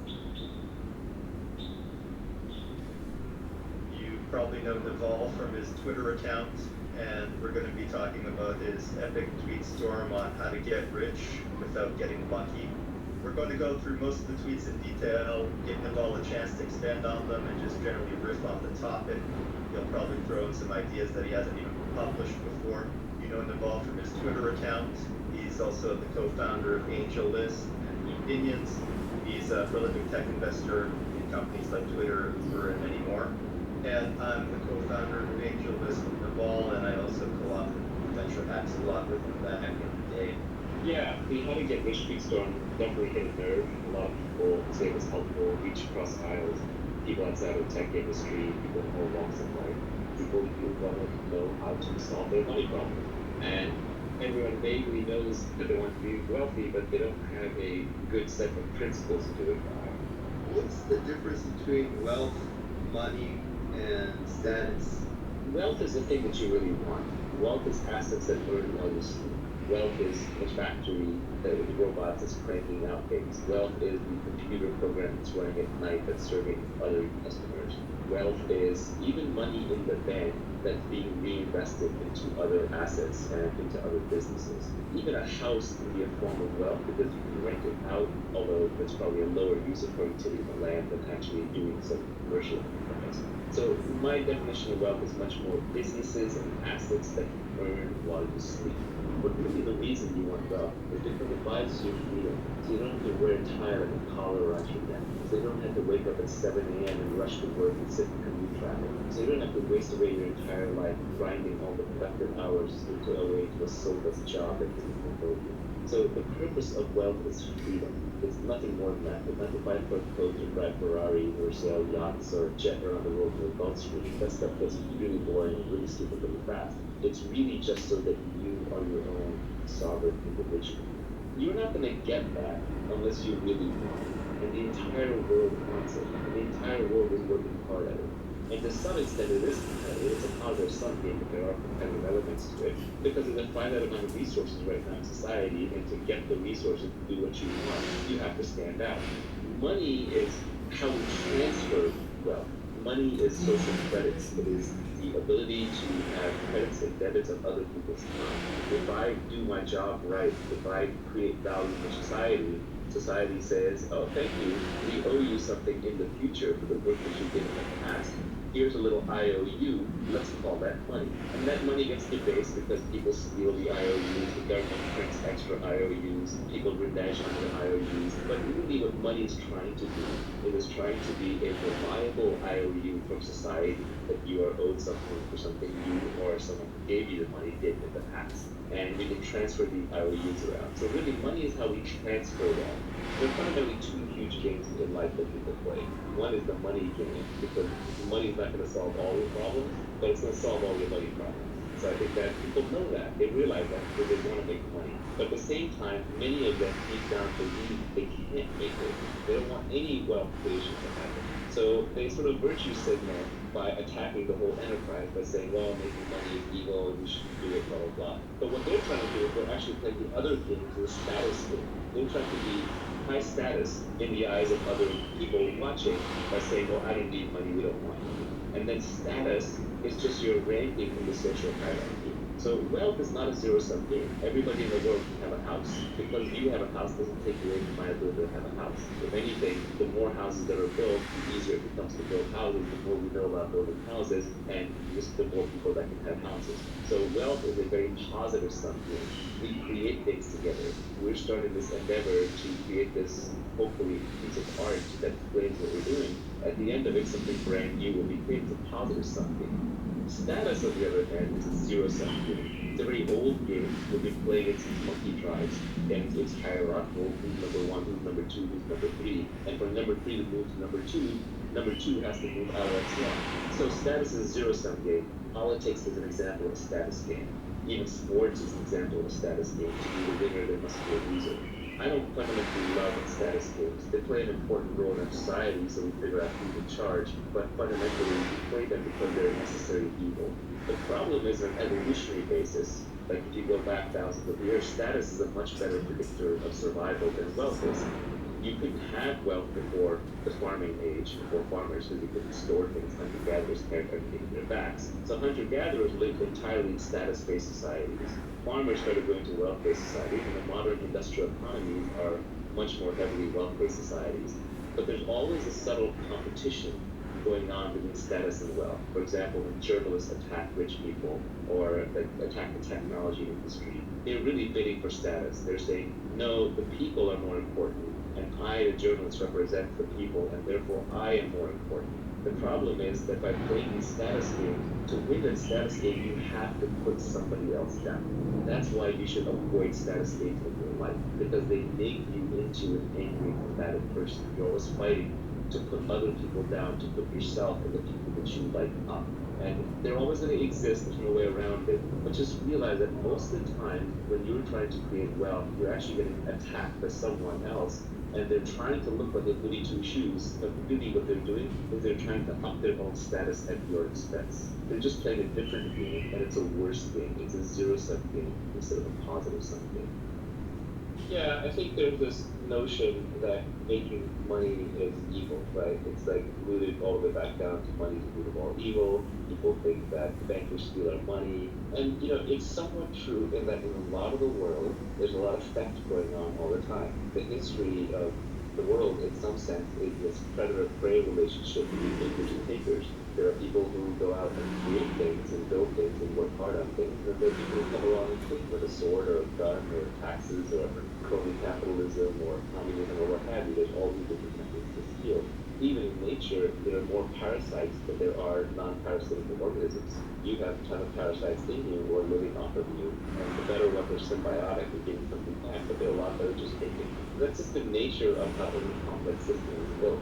You probably know Naval from his Twitter account, and we're going to be talking about his epic tweet storm on how to get rich without getting lucky. We're going to go through most of the tweets in detail, give Naval a chance to expand on them, and just generally riff on the topic. He'll probably throw in some ideas that he hasn't even published before. You know Naval from his Twitter account. He's also the co-founder of AngelList and Opinions. He's a prolific tech investor in companies like Twitter, Uber, and many more. And I'm the co-founder of AngelList with Naval, and I also co-authored Venture Hacks a lot with him back in the day. Yeah, the How to Get Rich tweet storm definitely hit a nerve. A lot of people say it was helpful, reach across aisles, people outside of the tech industry, people in all walks of life, people who want to know how to solve their money problem. And everyone vaguely knows that they want to be wealthy, but they don't have a good set of principles to do it by. What's the difference between wealth, money, and status? Wealth is the thing that you really want. Wealth is assets that earn while you sleep. Wealth is the factory that with robots is cranking out things. Wealth is the computer program that's running at night that's serving other customers. Wealth is even money in the bank that's being reinvested into other assets and into other businesses. Even a house can be a form of wealth because you can rent it out, although it's probably a lower use of productivity of the land than actually doing some commercial enterprise. So my definition of wealth is much more businesses and assets that you earn while you sleep. But really the reason you want wealth is because it buys you freedom. So you don't have to wear a tie like a collar around your neck. So you don't have to wake up at 7 a.m. and rush to work and sit in commute traffic. So you don't have to waste away your entire life grinding all the productive hours into a soulless job that doesn't fulfill you. So the purpose of wealth is freedom. It's nothing more than that. It's not to buy clothes or drive Ferrari or sail yachts or jet around the world to a Gulf Stream. That stuff gets really boring and really stupid really fast. It's really just so that you are your own sovereign individual. You're not going to get that unless you really want it. And the entire world wants it. And the entire world is working hard at it. And to some extent it is competitive. It's a positive sum game, but there are competitive elements to it. Because there's a finite amount of resources right now in society, and to get the resources to do what you want, you have to stand out. Money is how we transfer wealth. Money is social credits. It is the ability to have credits and debits of other people's time. If I do my job right, if I create value for society, society says, oh, thank you, we owe you something in the future for the work that you did in the past. Here's a little IOU, let's call that money. And that money gets debased because people steal the IOUs, the government prints extra IOUs, people renege on the IOUs. But really what money is trying to do, it is trying to be a reliable IOU from society that you are owed something for something you or someone who gave you the money did in the past. And we can transfer the IOUs around. So really money is how we transfer that. There are fundamentally two huge games in life that people play. One is the money game, because money is not going to solve all your problems, but it's going to solve all your money problems. So I think that people know that. They realize that because they want to make money. But at the same time, many of them deep down believe they can't make it. They don't want any wealth creation to happen. So they sort of virtue signal by attacking the whole enterprise by saying, well, making money is evil and we shouldn't do it, blah, blah, blah. But what they're trying to do is they're actually playing the other game, the status game. They're trying to be high status in the eyes of other people watching by saying, well, I don't need money, we don't want money. And then status is just your ranking in the social hierarchy. So wealth is not a zero-sum game. Everybody in the world can have a house. Because you have a house doesn't take away from my ability to have a house. If anything, the more houses that are built, the easier it becomes to build houses, the more we know about building houses, and just the more people that can have houses. So wealth is a very positive sum game. We create things together. We're starting this endeavor to create this, hopefully, piece of art that explains what we're doing. At the end of it, something brand new will be created. It's a positive sum game. Status, on the other hand, is a zero-sum game. It's a very old game. We've been playing it since monkey tribes, and it's hierarchical. Who's number one, who's number two, who's number three. And for number three to move to number two has to move out of that slot. So status is a zero-sum game. Politics is an example of a status game. Even sports is an example of a status game. To be the winner, there must be a loser. I don't fundamentally love status games. They play an important role in our society, so we figure out who's in charge, but fundamentally we play them because they're a necessary evil. The problem is on an evolutionary basis, like if you go back thousands of years, status is a much better predictor of survival than wealth is. You couldn't have wealth before the farming age, before farmers, because you couldn't store things. Hunter-gatherers carried everything in their backs. So hunter-gatherers lived entirely in status-based societies. Farmers started going to wealth-based societies, and the modern industrial economies are much more heavily wealth-based societies. But there's always a subtle competition going on between status and wealth. For example, when journalists attack rich people or attack the technology industry, they're really bidding for status. They're saying, no, the people are more important, and I, the journalist, represent the people, and therefore I am more important. The problem is that by playing these status games, to win a status game, you have to put somebody else down. That's why you should avoid status games in your life, because they make you into an angry, combative person. You're always fighting to put other people down, to put yourself and the people that you like up. And they're always going to exist, there's no way around it. But just realize that most of the time, when you're trying to create wealth, you're actually getting attacked by someone else, and they're trying to look like a goody two shoes, but really what they're doing is they're trying to up their own status at your expense. They're just playing a different game, and it's a worse game. It's a zero-sum game instead of a positive-sum game. Yeah, I think there's this notion that making money is evil, right? It's like rooted all the way back down to money is the root of all evil. People think that bankers steal our money. And, you know, it's somewhat true in that in a lot of the world, there's a lot of theft going on all the time. The history of the world, in some sense, is this predator-prey relationship between makers and takers. There are people who go out and create things and build things and work hard on things, and there are people who come along and take with a sword or a gun or taxes or crony capitalism or communism or what have you. There's all these different techniques to steal. Even in nature, there are more parasites than there are non-parasitic organisms. You have a ton of parasites in you who are living off of you, and the better ones are symbiotic and giving something back, but they're a lot better just taking. That's just the nature of how any complex system is built.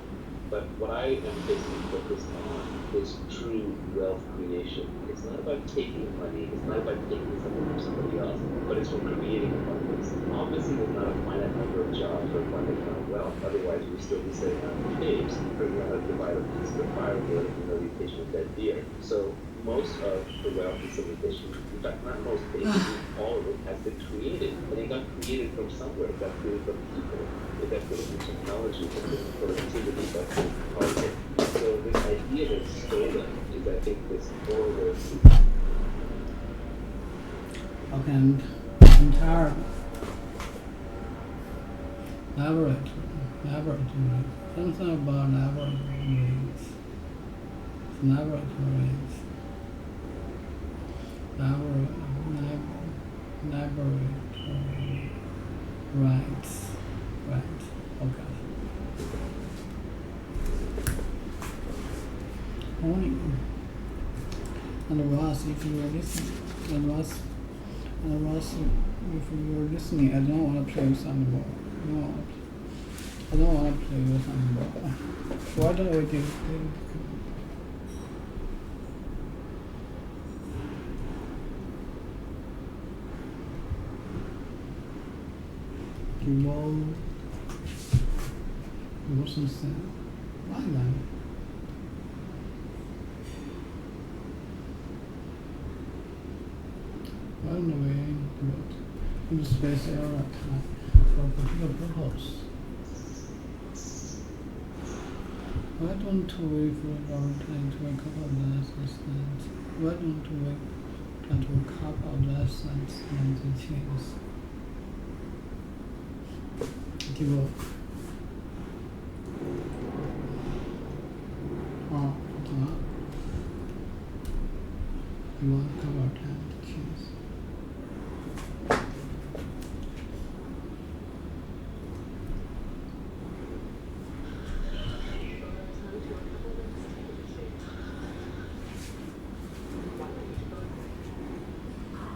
But what I am basically focused on is true wealth creation. It's not about taking money, it's not about taking something from somebody else, but it's from creating abundance. Obviously, there's not a finite number of jobs or a finite amount of wealth, otherwise we'd still be sitting on caves, figuring out how to divide a piece of the firewood and the patient with dead deer. So most of the wealth in civilization, in fact, not most, basically all of it has been created, and it got created from somewhere. It got created from people. It got created from technology, from productivity, it got created from market. So this idea that's stolen is, I think, this horrible. Okay, I'm tired. Laboratory. Something about laboratories. Laboratories. Laboratory. Right. Okay. Morning. And Ross, if you were listening, if you were listening, I don't want to play with anymore. I don't want to play with anymore. Why don't we do? Evolve. Something like that. Run away in the space area time for a particular purpose. Why don't we free our time to wake up on the assistants? Why don't we try to wake up on the assistants and the chains? Devote. You want to cover time to choose.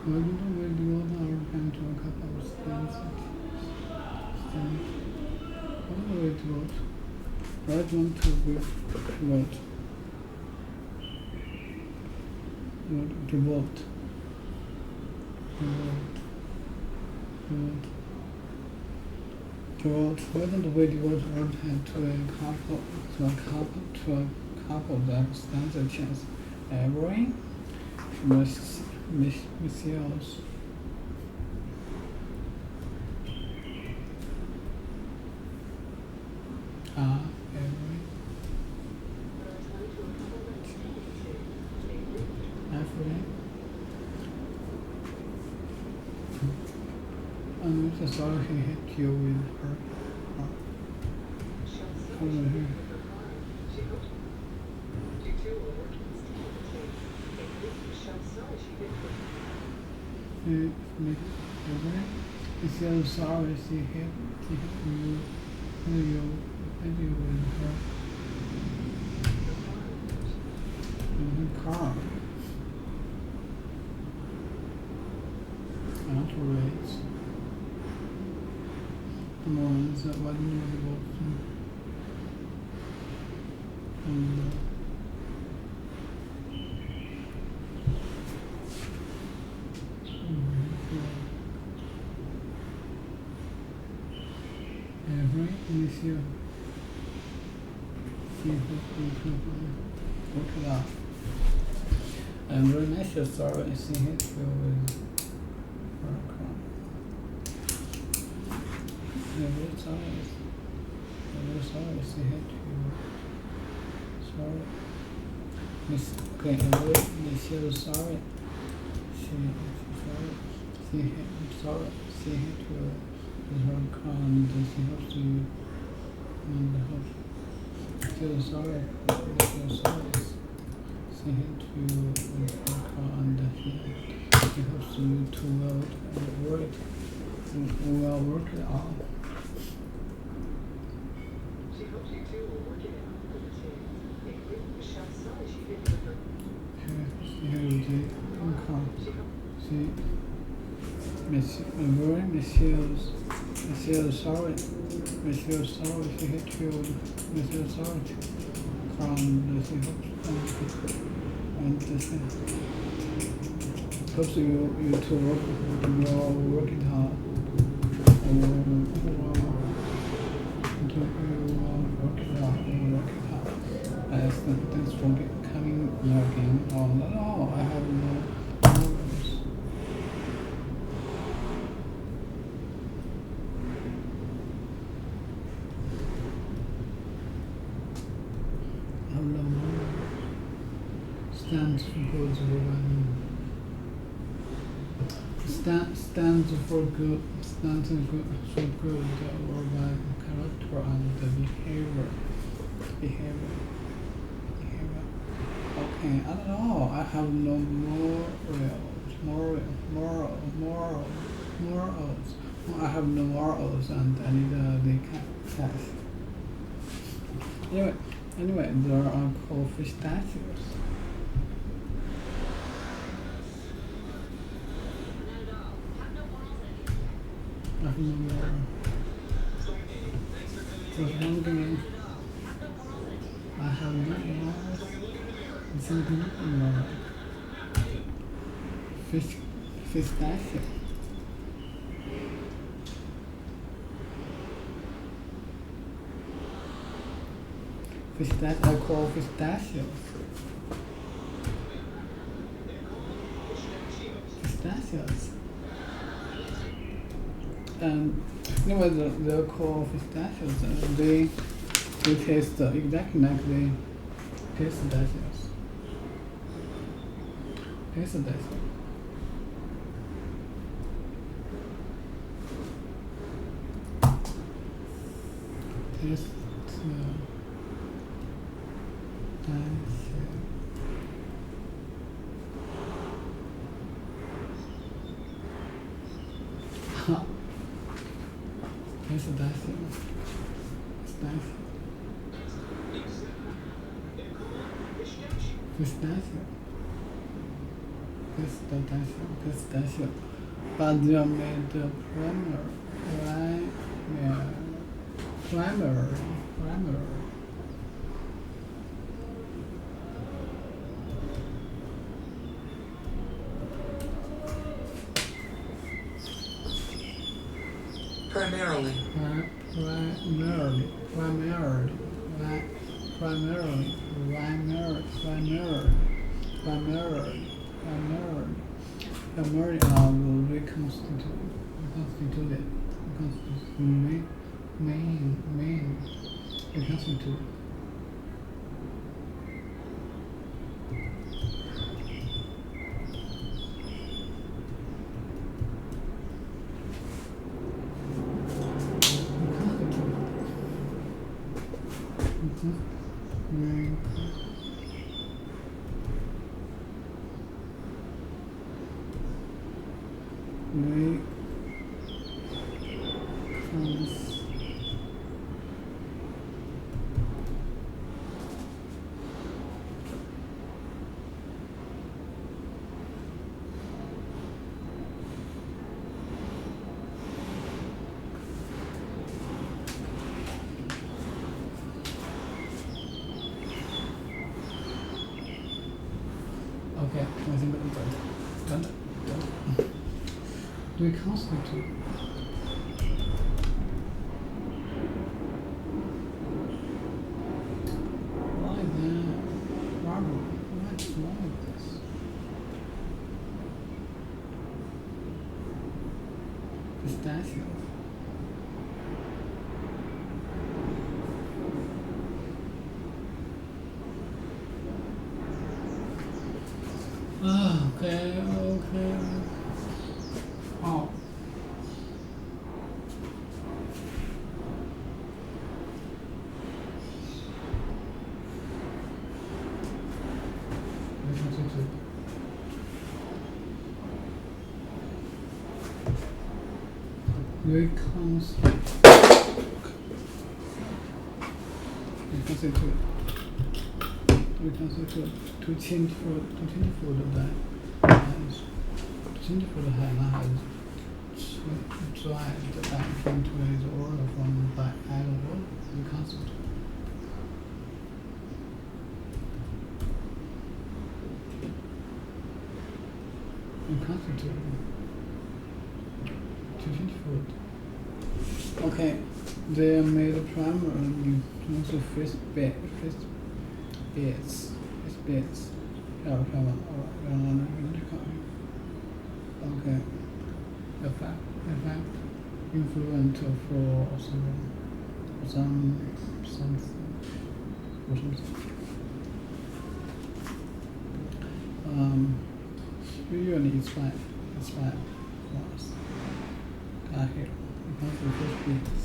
Why don't we devote our time to a couple of things? Why don't we devote? Why don't we devote? Devote. Why don't we devote our time to a couple that stands a chance? Every misuse. I'm so sorry he hit you with her. Come over here. He said sorry she hit you with her car. Outrage. Come on, is that what you know about? Right, this year. Okay, I'm very nice. Sorry, I see it with her car. I'm very sorry. I see it. Sorry. Okay, I'm very sorry. Sorry. See it with her car and she helps you in the house. Feel sorry. See it with her car and she helps you to work. We'll work it out. She hopes you two will work it out for the team. Michelle sorry she didn't with her. Here we go. See, Monsieur, sorry. Monsieur, sorry. She hit you. Monsieur, sorry. From the and hopes you to work. You are working hard. Thanks for coming again. Oh no, I have no problems. I have no problems. Stands for good. Stands for good. For good or bad character and behavior. Okay, I don't know. I have no morals. I have no morals, and I need the cash. Anyway, there are coffee statues. I have no morals. Just wondering. I have no morals. Something pistachio. I call pistachios. Pistachios. And anyway, they're called pistachios. They taste exactly like the pistachios. Pistachios. Pistachio. But they are made primary. Primarily. Will reconstituted. Reconstitute. Okay, I think I'm done. Reconstitute. Why then, Robert? What's wrong with this? Pistachio. Okay. Oh. Reconstitute. To change food that has dried back into its order from by animal reconstitute. Reconstitute. To change food. Okay, they are made primarily also fish beds. Okay. Effect influence for something. Usually it's fine for us. Here, because the fish beans.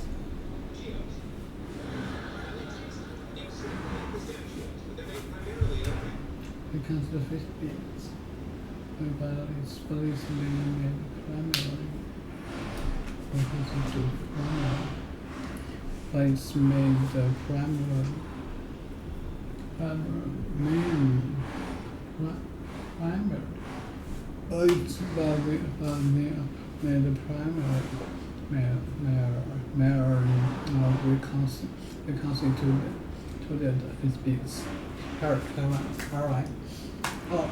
Because the fish beans, but it's politically made primarily. But it's made the primary. It's made the primary. Reconstituted fish beans. Alright. Oh,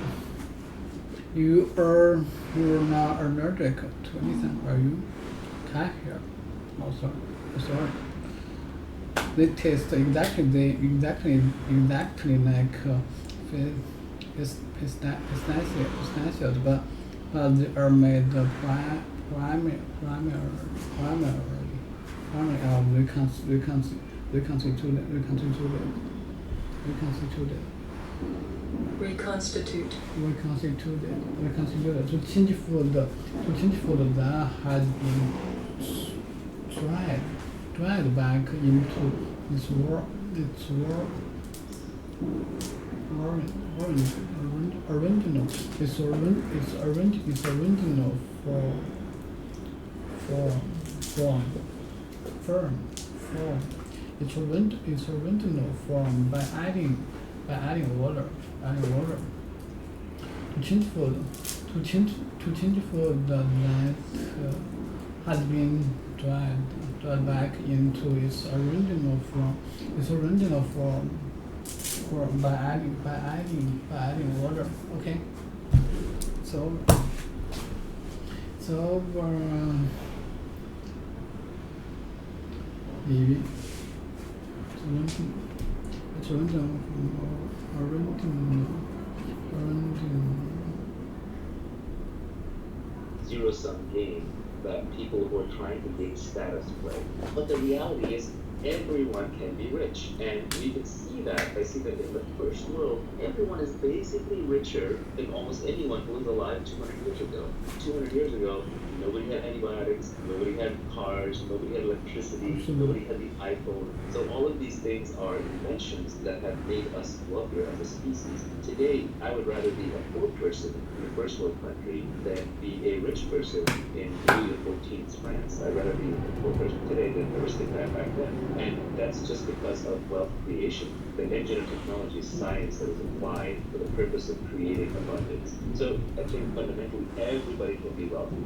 you're not allergic to anything, are you? Cat here. Oh, sorry. they taste exactly like pistachios, but they are made primarily of reconstituted. So change food that has been dried back into its original form by adding water. To change food that has been dried back into its original form by adding water. Okay. So maybe it's original zero-sum game that people who are trying to gain status play. But the reality is everyone can be rich. And we can see that. I see that in the first world, everyone is basically richer than almost anyone who was alive 200 years ago. 200 years ago, nobody had antibiotics, nobody had cars, nobody had electricity, nobody had the iPhone. So all of these things are inventions that have made us wealthier as a species. Today, I would rather be a poor person in a first world country than be a rich person in Louis XIV's France. I'd rather be a poor person today than a aristocrat back then. And that's just because of wealth creation. The engine of technology is science that is applied for the purpose of creating abundance. So I think fundamentally everybody can be wealthy.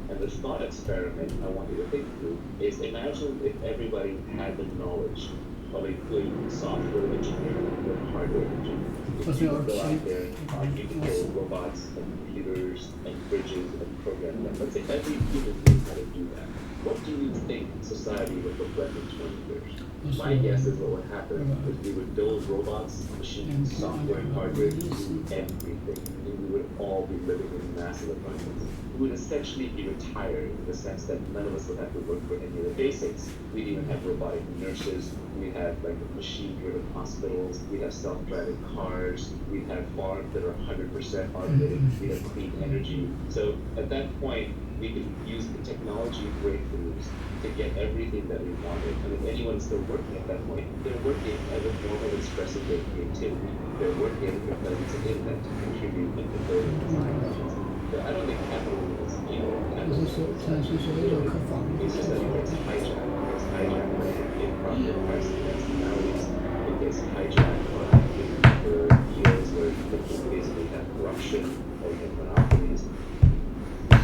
And the thought experiment I want you to think through is imagine if everybody had the knowledge of a good software engineer and a good hardware engineer. If you could go out there and you could build robots and computers and bridges and program them. Let's say every human knew how to do that. What do you think society would look like in 20 years? My guess is what would happen is we would build robots, machines, software, and hardware to do everything. And we would all be living in massive abundance. We would essentially be retired in the sense that none of us would have to work for any of the basics. We'd even have robotic nurses. We'd have like machine-driven hospitals. We'd have self-driving cars. We'd have farms that are 100% automated. We'd have clean energy. So at that point, we could use the technology breakthroughs to get everything that we wanted. And if anyone's still working at that point, they're working as a form of expressing their creativity. They're working because it's an internet to contribute and to build and design things. But I don't think capitalism is evil. Capitalism is it's just that it gets hijacked. It gets hijacked by improper pricing externalities. It gets hijacked by deals where people basically have corruption or you have monopolies.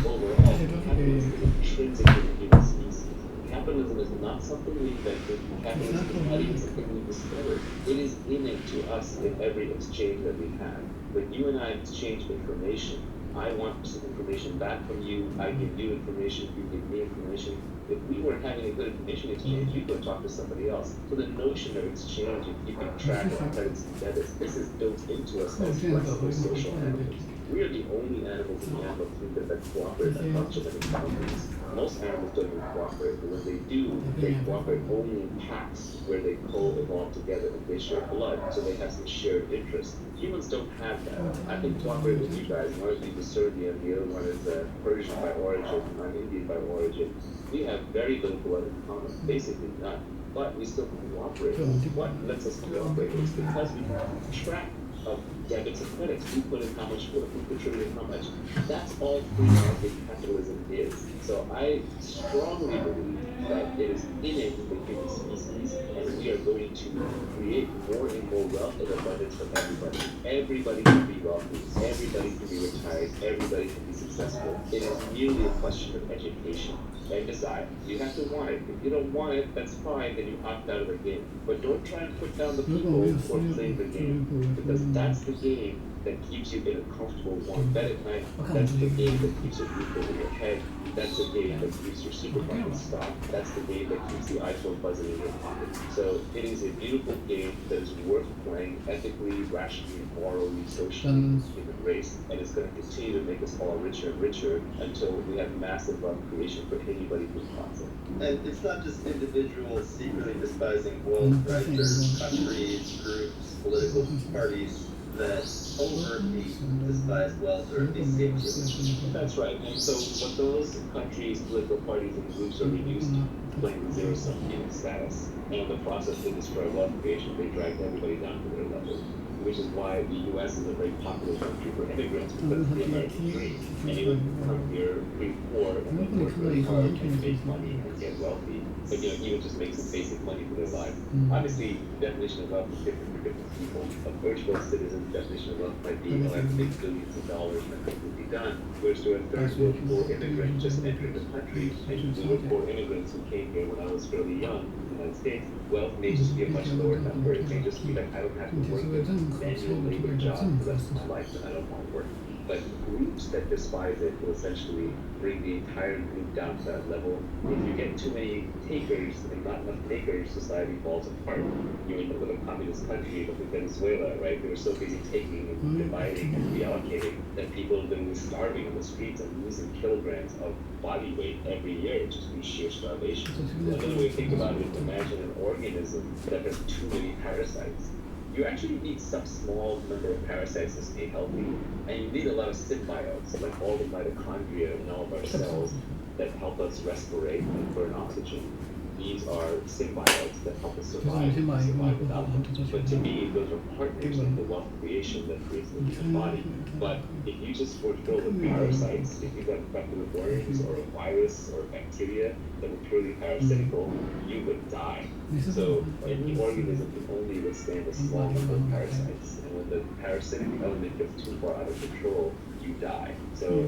Overall, capitalism is intrinsic to the human species. Capitalism is not something we invented. Capitalism is not even something we discovered. It is innate to us in every exchange that we have. When you and I exchange information, I want some information back from you, I give you information, you give me information. If we were having a good information exchange, you'd go talk to somebody else. So the notion of exchange and keeping track of credits and debits, this is built into us as flexible social animals. We are the only animals in the animal kingdom that cooperate and function as boundaries. Most animals don't even cooperate, but when they do, they cooperate only in packs where they co-evolve together and they share blood, so they have some shared interest. Humans don't have that. I can cooperate with you guys. One of you is Serbian, the other one is Persian by origin, I'm Indian by origin. We have very little blood in common, basically none. But we still cooperate. What lets us cooperate is because we can keep track of debits and credits. Who put in how much work, who contributed how much. That's all free market capitalism is. So I strongly believe that it is innate in the human species, and we are going to create more and more wealth and abundance for everybody. Everybody can be wealthy, everybody can be retired, everybody can be successful. It is merely a question of education and desire. You have to want it. If you don't want it, that's fine, then you opt out of the game. But don't try and put down the people who are playing the game, because that's the game that keeps you in a comfortable, warm bed at night. That's the game that keeps a roof over your head. That's the game that keeps your supermarket stocked. That's the game that keeps the iPhone buzzing in your pocket. So it is a beautiful game that is worth playing ethically, rationally, morally, socially, human race. And it's going to continue to make us all richer and richer until we have massive wealth creation for anybody who wants it. And it's not just individuals secretly despising wealth, right? There's countries, groups, political parties that overtly despise wealth or at least seem to. That's right. And so what those countries, political parties, and groups are reduced to playing zero-sum game status. And in the process to destroy wealth creation, they drag everybody down to their level. Which is why the U.S. is a very popular country for immigrants because it's the American dream. Anyone can come here, be poor, and then work really hard and make money and get wealthy. But even just make some basic money for their life. Obviously, the definition of wealth is different for different people. A first world citizen's definition of wealth might be, I have to make billions of dollars and that will be done. Whereas to a third world poor immigrant just entering the country, and we were poor immigrants who came here when I was fairly young in the United States, wealth may just be a much lower number. It may just be like I don't have to work a manual labor job for the rest of my life and I don't want to work. But groups that despise it will essentially bring the entire group down to that level. If you get too many takers and not enough takers, society falls apart. You end up with a communist country like Venezuela, right? They were so busy taking and dividing and reallocating that people are literally starving on the streets and losing kilograms of body weight every year just through sheer starvation. Another way to think about it is imagine an organism that has too many parasites. You actually need some small number of parasites to stay healthy, and you need a lot of symbiotes, like all the mitochondria in all of our cells that help us respirate and burn oxygen. These are symbiotes that help us survive without them. But to me, those are partners in the wealth creation that creates the human body. But if you just were filled with parasites, if you got infected with worms or a virus or bacteria that were purely parasitical, you would die. So any organism can only withstand a small number of parasites. And when the parasitic element gets too far out of control, you die. So,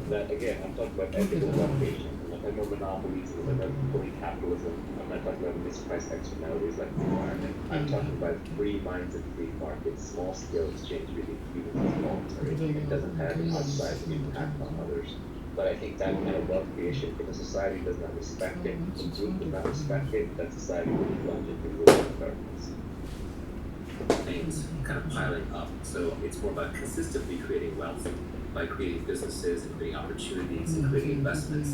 that again, I'm talking about ethical wealth creation. I'm not talking about monopolies, I'm not talking about capitalism, I'm not talking about mispriced externalities like the environment. I'm talking about free minds and free markets, small scale exchange between humans is voluntary. It doesn't have an outsized impact on others. But I think that kind of wealth creation, if a society does not respect it, if a group does not respect it, that society will plunge into ruin and darkness. Things kind of piling up. So it's more about consistently creating wealth by creating businesses and creating opportunities and creating investments.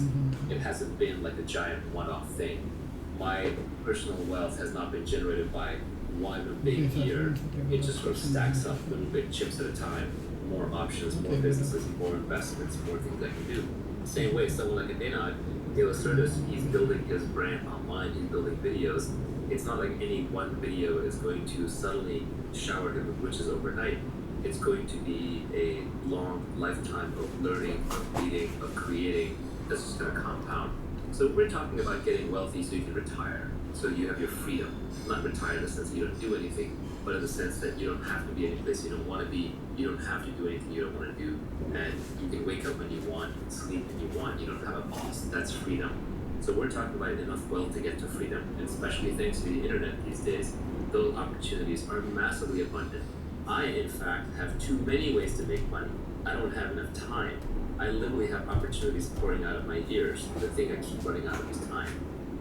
It hasn't been like a giant one-off thing. My personal wealth has not been generated by one big year. It just sort of stacks up little big chips at a time. More options, more businesses, more investments, more things I can do. Same way, someone like Adinad, he's building his brand online, he's building videos. It's not like any one video is going to suddenly shower him with riches overnight. It's going to be a long lifetime of learning, of reading, of creating. That's just going to compound. So we're talking about getting wealthy so you can retire. So you have your freedom. Not retire in the sense that you don't do anything, but in the sense that you don't have to be any place you don't want to be. You don't have to do anything you don't want to do. And you can wake up when you want, sleep when you want. You don't have a boss. That's freedom. So we're talking about enough wealth to get to freedom. And especially thanks to the internet these days, those opportunities are massively abundant. I, in fact, have too many ways to make money. I don't have enough time. I literally have opportunities pouring out of my ears. The thing I keep running out of is time.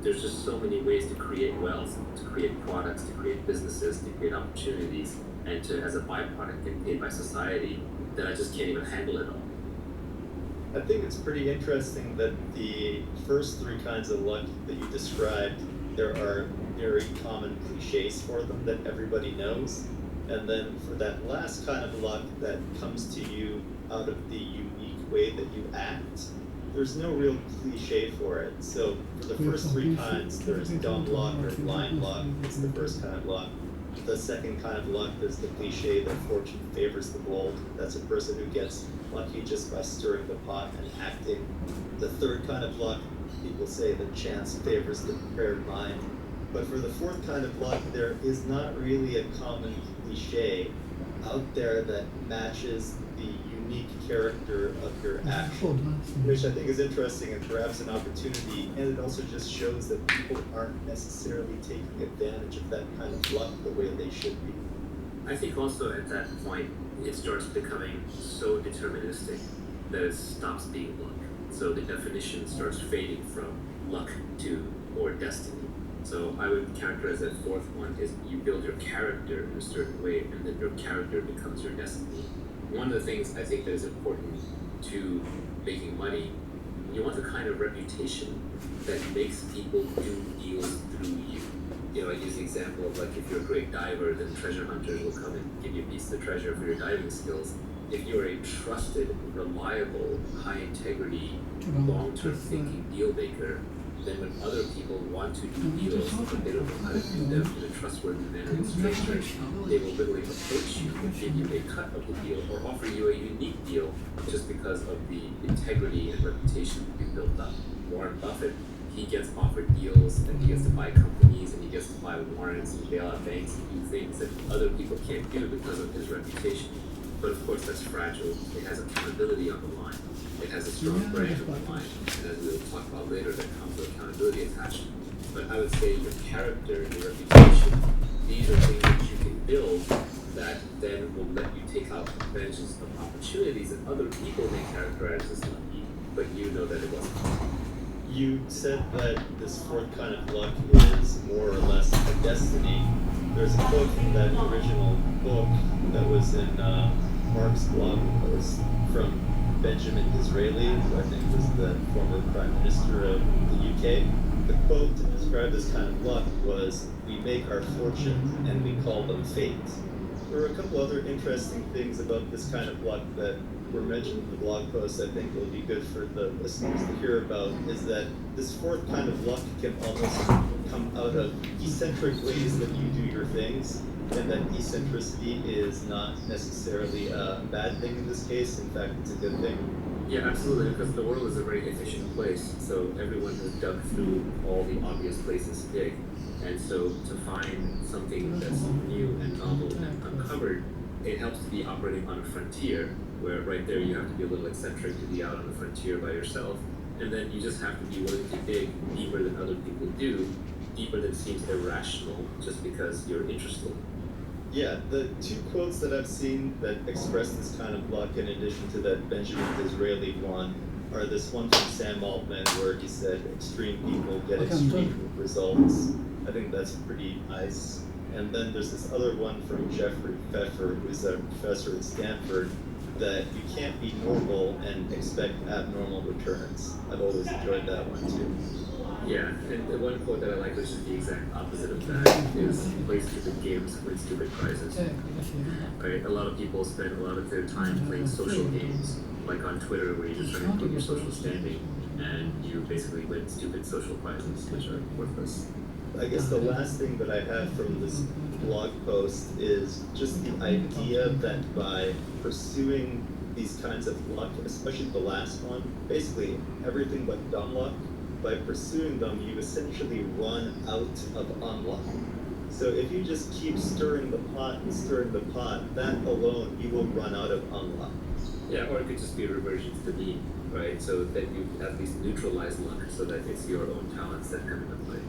There's just so many ways to create wealth, to create products, to create businesses, to create opportunities, and to, as a byproduct, get paid by society that I just can't even handle it all. I think it's pretty interesting that the first three kinds of luck that you described, there are very common cliches for them that everybody knows. And then for that last kind of luck that comes to you out of the unique way that you act, there's no real cliche for it. So for the first three kinds, there's dumb luck or blind luck. It's the first kind of luck. The second kind of luck, there's the cliche that fortune favors the bold. That's a person who gets lucky just by stirring the pot and acting. The third kind of luck, people say that chance favors the prepared mind. But for the fourth kind of luck, there is not really a common cliche out there that matches the unique character of your action, which I think is interesting and perhaps an opportunity, and it also just shows that people aren't necessarily taking advantage of that kind of luck the way they should be. I think also at that point it starts becoming so deterministic that it stops being luck. So the definition starts fading from luck to or destiny. So I would characterize that fourth one is you build your character in a certain way, and then your character becomes your destiny. One of the things I think that is important to making money, you want the kind of reputation that makes people do deals through you. You know, I use the example of like if you're a great diver, then treasure hunters will come and give you a piece of the treasure for your diving skills. If you're a trusted, reliable, high integrity, long-term thinking deal maker, then when other people want to do deals but they don't know how to do them in a trustworthy manner and structure, they will literally approach you and give you a cut of the deal or offer you a unique deal just because of the integrity and reputation that you built up. Warren Buffett, he gets offered deals and he gets to buy companies and he gets to buy warrants and bail out banks and do things that other people can't do because of his reputation. But of course that's fragile. It has accountability on the line. It has a strong brand on the line. And as we'll talk about later, there comes with accountability attached. But I would say your character and your reputation, these are things that you can build that then will let you take out advantages of opportunities that other people may characterize as lucky, but you know that it wasn't. You said that this fourth kind of luck is more or less a destiny. There's a quote from that original book that was in Mark's blog post from Benjamin Disraeli, who I think was the former Prime Minister of the UK. The quote to describe this kind of luck was, "We make our fortunes and we call them fate." There were a couple other interesting things about this kind of luck that were mentioned in the blog post I think will be good for the listeners to hear about, is that this fourth kind of luck can almost come out of eccentric ways that you do your things, and that eccentricity is not necessarily a bad thing in this case. In fact, it's a good thing. Yeah, absolutely, because the world is a very efficient place, so everyone has dug through all the obvious places to dig. And so to find something that's new and novel and uncovered, it helps to be operating on a frontier, where right there you have to be a little eccentric to be out on the frontier by yourself, and then you just have to be willing to dig deeper than other people do, deeper than seems irrational just because you're interested. Yeah, the two quotes that I've seen that express this kind of luck, in addition to that Benjamin Disraeli one, are this one from Sam Altman where he said extreme people get extreme results. I think that's pretty nice. And then there's this other one from Jeffrey Pfeffer, who's a professor at Stanford, that you can't be normal and expect abnormal returns. I've always enjoyed that one too. Yeah, and the one quote that I like, which is the exact opposite of that, is play stupid games, win stupid prizes. Right? A lot of people spend a lot of their time playing social games, like on Twitter, where you just try to improve your social standing, and you basically win stupid social prizes, which are worthless. I guess the last thing that I have from this blog post is just the idea that by pursuing these kinds of luck, especially the last one, basically everything but dumb luck, by pursuing them, you essentially run out of unluck. So if you just keep stirring the pot and stirring the pot, that alone, you will run out of unluck. Yeah, or it could just be a reversion to the mean, right? So that you at least neutralize luck so that it's your own talents that come into play.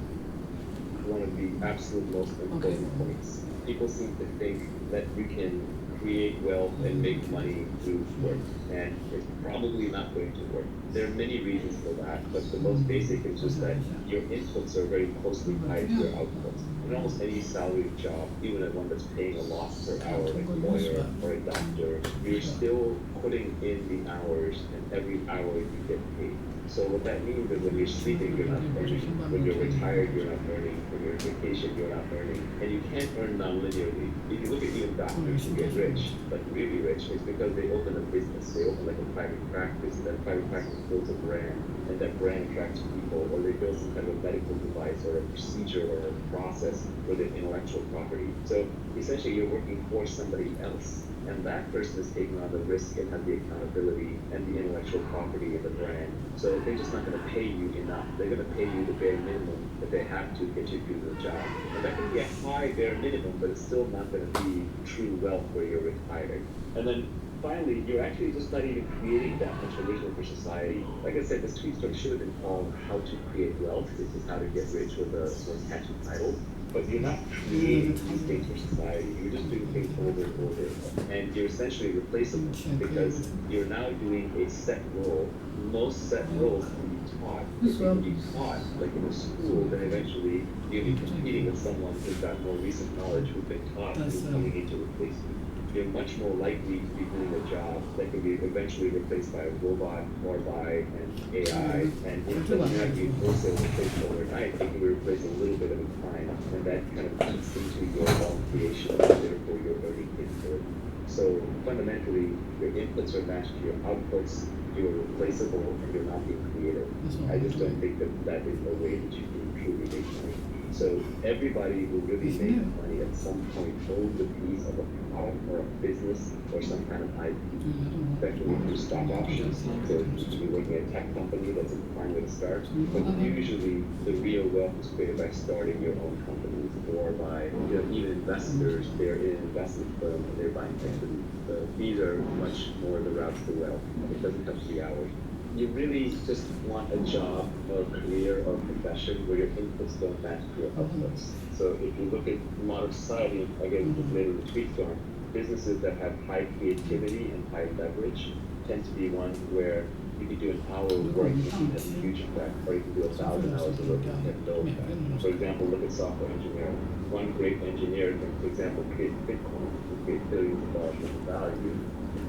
One of the absolute most important points. People seem to think that you can create wealth and make money through work, and it's probably not going to work. There are many reasons for that, but the most basic is just that your inputs are very closely tied to your outputs. In almost any salaried job, even at one that's paying a lot per hour, like a lawyer or a doctor, you're still putting in the hours, and every hour you get paid. So what that means is when you're sleeping, you're not earning. When you're retired, you're not earning. When you're on vacation, you're not earning. And you can't earn non-linearly. If you look at even doctors who get rich, like really rich, it's because they open a business. They open like a private practice, and that private practice builds a brand, and that brand attracts people, or they build some kind of a medical device or a procedure or a process for their intellectual property. So essentially you're working for somebody else. And that person is taking on the risk and has the accountability and the intellectual property and the brand. So they're just not going to pay you enough. They're going to pay you the bare minimum that they have to get you through the job. And that can be a high bare minimum, but it's still not going to be true wealth where you're retired. And then finally, you're actually just not even creating that much original for society. Like I said, this tweet story should have been called "How to Create Wealth." This is how to get rich with a catchy title. But you're not creating these things for society. You're just doing things over and over, and you're essentially replaceable because you're now doing a set role. Most set roles can be taught. If you can be taught, like in a school, then eventually you'll be competing with someone who's got more recent knowledge, who's been taught, who's coming in to replace you. You're much more likely to be doing a job that can be eventually replaced by a robot or by an AI, and it doesn't have to be wholesale replaced overnight. It can be replaced a little bit at a time, and that kind of eats into your own creation, and therefore your earning capability. So fundamentally, your inputs are matched to your outputs. You're replaceable, and you're not being creative. I just don't think that that is a way that you can truly make money. So everybody who really makes money at some point owns a piece of a product or a business or some kind of IP, especially through stock options. So you can be working at a tech company, that's a fine way to start. But usually the real wealth is created by starting your own companies or by even investors. They're in an investment firm and they're buying equity. These are much more the routes to wealth. It doesn't have to be ours. You really just want a job or a career or a profession where your inputs don't match to your outputs. So if you look at modern society, again, later in the tweet storm, businesses that have high creativity and high leverage tend to be ones where you can do an hour of work and it has a huge effect, or you can do 1,000 hours of work and have no effect. For example, look at software engineering. One great engineer can, for example, create Bitcoin, can create billions of dollars worth of value.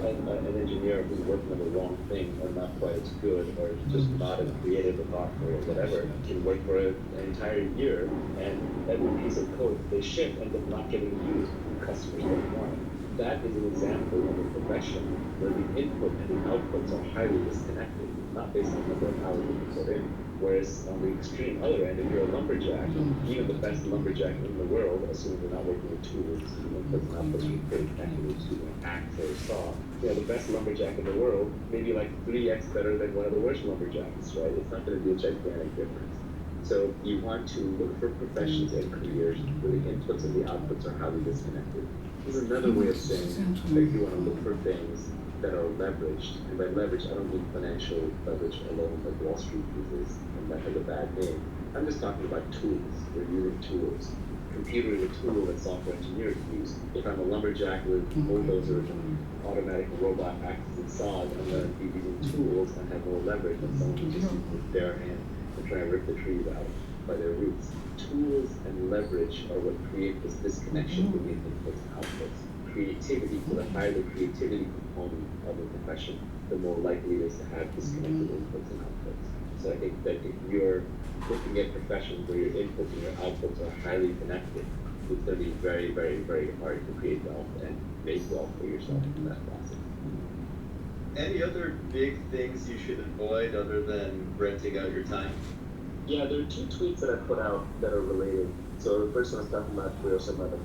An engineer who's working on the wrong thing or not quite as good or just not as creative or thoughtful or whatever can work for an entire year, and every piece of code they ship ends up not getting used. Customers don't want it. That is an example of a profession where the input and the outputs are highly disconnected, not based on the number of hours you put in. Whereas on the extreme other end, if you're a lumberjack, even the best lumberjack in the world, assuming they're not working with tools, inputs and outputs are very connected to an axe or a saw, the best lumberjack in the world may be like 3x better than one of the worst lumberjacks, right? It's not going to be a gigantic difference. So you want to look for professions and careers where the inputs and the outputs are highly disconnected. This is another way of saying that you want to look for things that are leveraged. And by leverage, I don't mean financial leverage alone like Wall Street uses, and that has a bad name. I'm just talking about tools. We're using tools. Computer is a tool that software engineers use. If I'm a lumberjack with bulldozers and automatic robot axes and saws, I'm going to be using tools and have more leverage than someone who's just using his bare hand and trying to rip the trees out by their roots. Tools and leverage are what create this disconnection between inputs and outputs. Creativity, so the higher the creativity component of the profession, the more likely it is to have disconnected inputs and outputs. So I think that if you're looking at professions where your inputs and your outputs are highly connected, it's going to be very, very, very hard to create wealth and make wealth for yourself in that process. Any other big things you should avoid other than renting out your time? Yeah, there are two tweets that I put out that are related. So the first one is talking about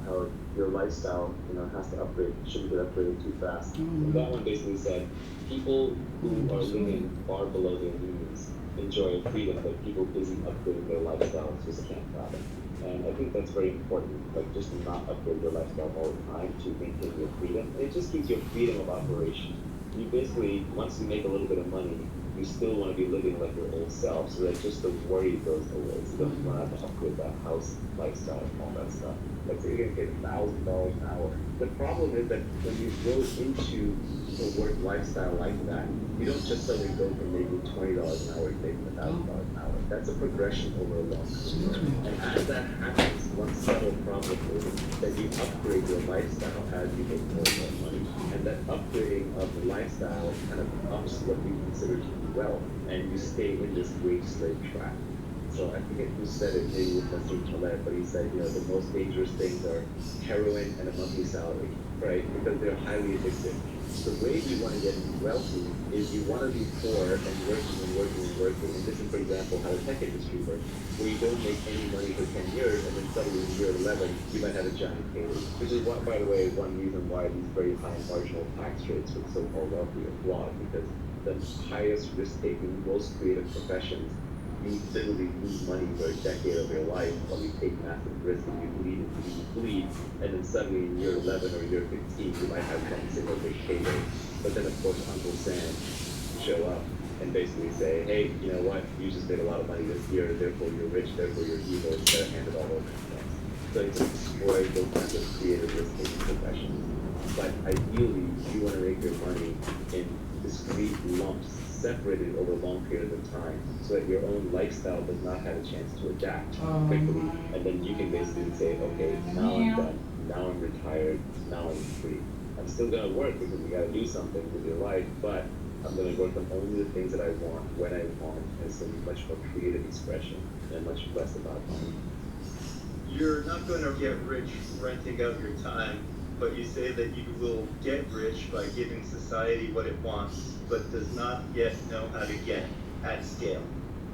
how your lifestyle, has to upgrade, shouldn't get upgraded too fast. And that one basically said people who are living far below their means enjoy freedom, but people busy upgrading their lifestyle just can't fathom. And I think that's very important, like just to not upgrade your lifestyle all the time to maintain your freedom. It just gives you freedom of operation. You basically, once you make a little bit of money, you still want to be living like your old self, so that just the worry goes away. So you don't want to have to upgrade that house, lifestyle, and all that stuff. Let's say you're going to get $1,000 an hour. The problem is that when you go into the work lifestyle like that, you don't just suddenly go from making $20 an hour to making $1,000 an hour. That's a progression over a long career. And as that happens, one subtle problem is that you upgrade your lifestyle as you make more and more money. And that upgrading of the lifestyle kind of ups what you consider to be wealth, and you stay in this wage slave trap. So I forget who said it, maybe it was Nassim Taleb, but he said, the most dangerous things are heroin and a monthly salary, right? Because they're highly addictive. The way you want to get wealthy is you want to be poor and working and working and working. And this is, for example, how the tech industry works, where you don't make any money for 10 years, and then suddenly in year 11, you might have a giant payday. Which is, by the way, one reason why these very high marginal tax rates for the so-called wealthy are flawed, because the highest risk-taking, most creative professions, you literally lose money for a decade of your life while you take massive risks and you bleed, and then suddenly in year 11 or year 15, you might have one single big payday. But then, of course, Uncle Sam show up and basically say, hey, you know what, you just made a lot of money this year, therefore you're rich, therefore you're evil, you gotta hand it all over to them. So it just destroys those kinds of creative risk-taking professions. But ideally, you want to make your money in discrete lumps, separated over long periods of time, so that your own lifestyle does not have a chance to adapt quickly. And then you can basically say, okay, now I'm done, now I'm retired, now I'm free. I'm still gonna work because you gotta do something with your life, but I'm gonna work on only the things that I want, when I want, and it's gonna be much more creative expression and much less about money. You're not going to get rich renting out your time, but you say that you will get rich by giving society what it wants, but does not yet know how to get at scale.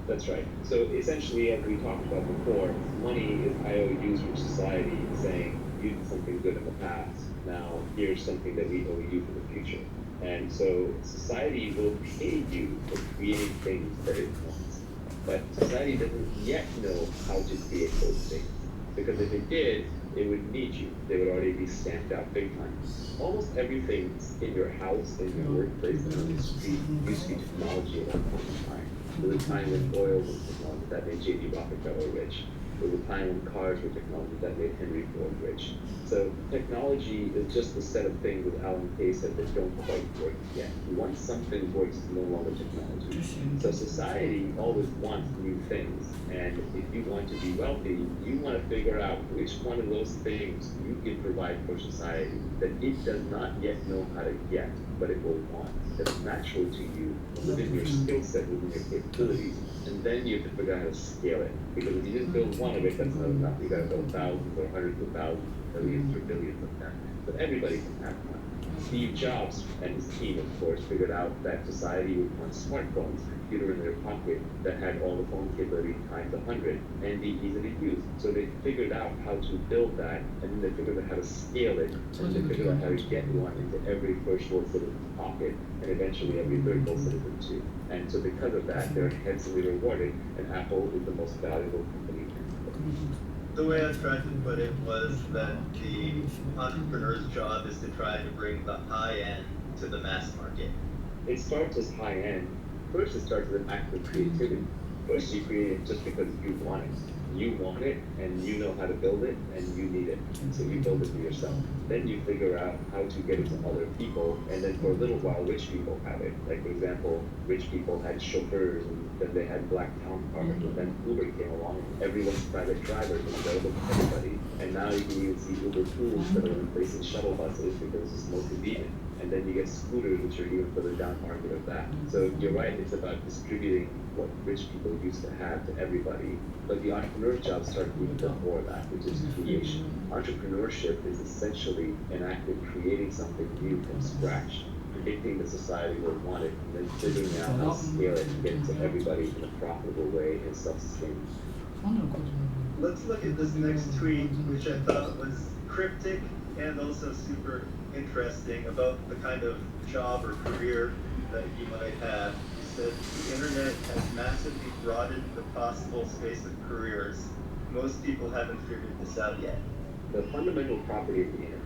That's right. So essentially, as we talked about before, money is IOUs from society saying, you did something good in the past, now here's something that we owe you for the future. And so society will pay you for creating things that it wants. But society doesn't yet know how to create those things. Because if it did, it would need you. They would already be stamped out big time. Almost everything in your house, in your workplace, and on the street used to be technology at one point in time. There was a time when oil was technology that made J.D. Rockefeller rich. There was a time when cars were technology that made Henry Ford rich. So technology is just a set of things, as Alan Kay said, that don't quite work yet. Once something works, it's no longer technology. So society always wants new things. And if you want to be wealthy, you want to figure out which one of those things you can provide for society that it does not yet know how to get, but it will want. That's natural to you, within your skill set, within your capabilities. And then you have to figure out how to scale it. Because if you just build one of it, that's not enough. You gotta build thousands or hundreds of thousands, millions or billions of them. But everybody can have one. Steve Jobs and his team, of course, figured out that society would want smartphones, a computer in their pocket that had all the phone capability times 100 and be easy to use. So they figured out how to build that, and then they figured out how to scale it, and they figured out how to get one into every first world citizen's pocket, and eventually every third world citizen too. And so because of that, they're handsomely rewarded, and Apple is the most valuable company in the world. The way I tried to put it was that the entrepreneur's job is to try to bring the high end to the mass market. It starts as high end. First, it starts with an act of creativity. First, you create it just because you want it. You want it, and you know how to build it, and you need it. So you build it for yourself. Then you figure out how to get it to other people, and then for a little while, rich people have it. Like, for example, rich people had chauffeurs, and then they had black town cars, and then Uber came along, and everyone's private drivers was available to everybody. And now you can even see Uber pools that are replacing shuttle buses because it's more convenient. And then you get scooters, which are even further down market of that. So you're right, it's about distributing what rich people used to have to everybody. But the entrepreneur's job starts even before that, which is creation. Entrepreneurship is essentially an act of creating something new from scratch, predicting that society will want it, and then figuring out how to scale it and get it to everybody in a profitable way and self-sustaining. Let's look at this next tweet, which I thought was cryptic and also super interesting about the kind of job or career that you might have. You said the internet has massively broadened the possible space of careers. Most people haven't figured this out yet. The fundamental property of the internet,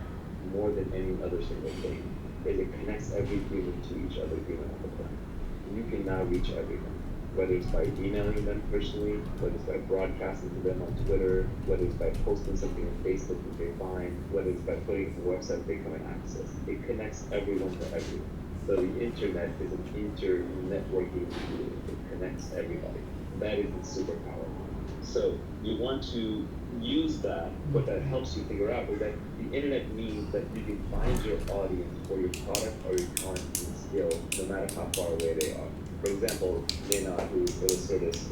more than any other single thing, is it connects every human to each other human on the planet. You can now reach everyone, whether it's by emailing them personally, whether it's by broadcasting to them on Twitter, whether it's by posting something on Facebook that they find, whether it's by putting it on a website they come and access. It connects everyone to everyone. So the internet is an inter-networking tool. It connects everybody. That is its superpower. So you want to use that. What that helps you figure out is that the internet means that you can find your audience for your product or your content and skill, no matter how far away they are. For example, Maynard, who illustrated his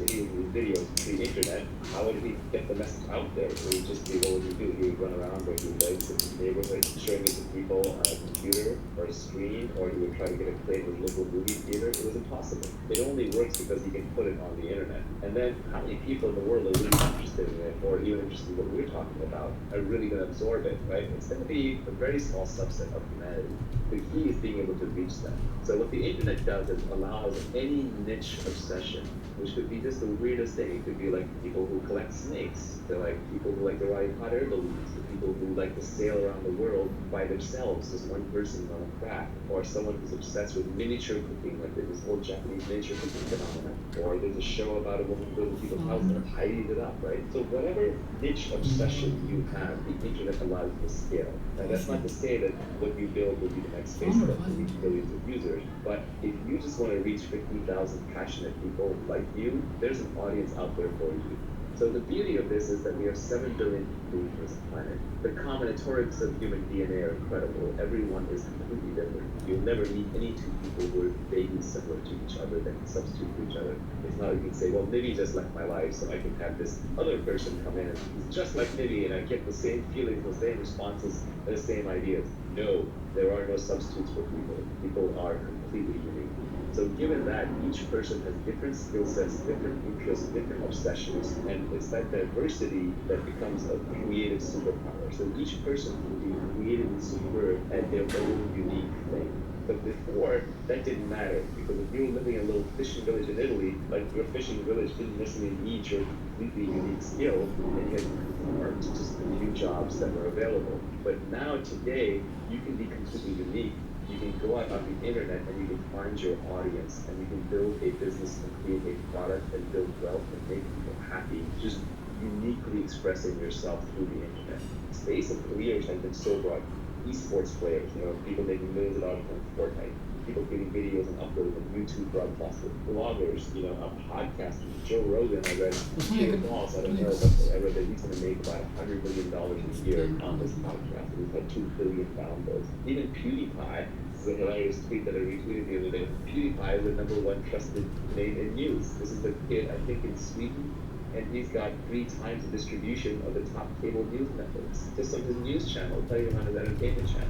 videos pre-internet, how would he get the message out there? It would just be, what would he do? He would run around where he lives in his neighborhood, showing it to people on a computer or a screen, or he would try to get it played with local movie theater. It was impossible. It only works because he can put it on the internet. And then how many people in the world are really interested in it, or even interested in what we're talking about, are really going to absorb it, right? It's going to be a very small subset of humanity. The key is being able to reach them. So what the internet does is allows any niche obsession, which could be just the weirdest thing. It could be like people who collect snakes, to like people who like to ride hot air balloons, to people who like to sail around the world by themselves as one person on a craft, or someone who's obsessed with miniature cooking, like there's this whole Japanese miniature cooking phenomenon, or there's a show about a woman who goes to people's houses and tidies it up, right? So whatever niche obsession you have, the internet allows you to scale. Now that's not to say that what you build will be the next Facebook will reach billions of users, but if you just want to reach 50,000 passionate people like you, there's an audience out there for you. So the beauty of this is that we have 7 billion people on this planet. The combinatorics of human DNA are incredible. Everyone is completely different. You'll never meet any two people who are vaguely similar to each other that can substitute for each other. It's not like you can say, well, Nibby just left my life, so I can have this other person come in and he's just like Nibby, and I get the same feelings, the same responses, and the same ideas. No, there are no substitutes for people. People are completely unique. So given that each person has different skill sets, different interests, different obsessions, and it's that diversity that becomes a creative superpower. So each person can be creatively superb at their own unique thing. But before, that didn't matter, because if you were living in a little fishing village in Italy, like your fishing village didn't necessarily need your completely unique skill, and you had to conform to just the few jobs that were available. But now, today, you can be completely unique. You can go out on the internet and you can find your audience, and you can build a business and create a product and build wealth and make people happy, just uniquely expressing yourself through the internet. The space of careers has been so broad. Esports players, people making millions of dollars on Fortnite, people getting videos and uploading them, YouTube broadcasters, bloggers, a podcast. Joe Rogan, I read, I don't know, but I read that he's going to make about $100 million a year on this podcast. And he's had 2 billion downloads. Even PewDiePie, this is a hilarious tweet that I retweeted the other day. PewDiePie is the #1 trusted name in news. This is the kid, I think, in Sweden, and he's got 3 times the distribution of the top cable news networks. Just on his news channel, tell you on his entertainment channel.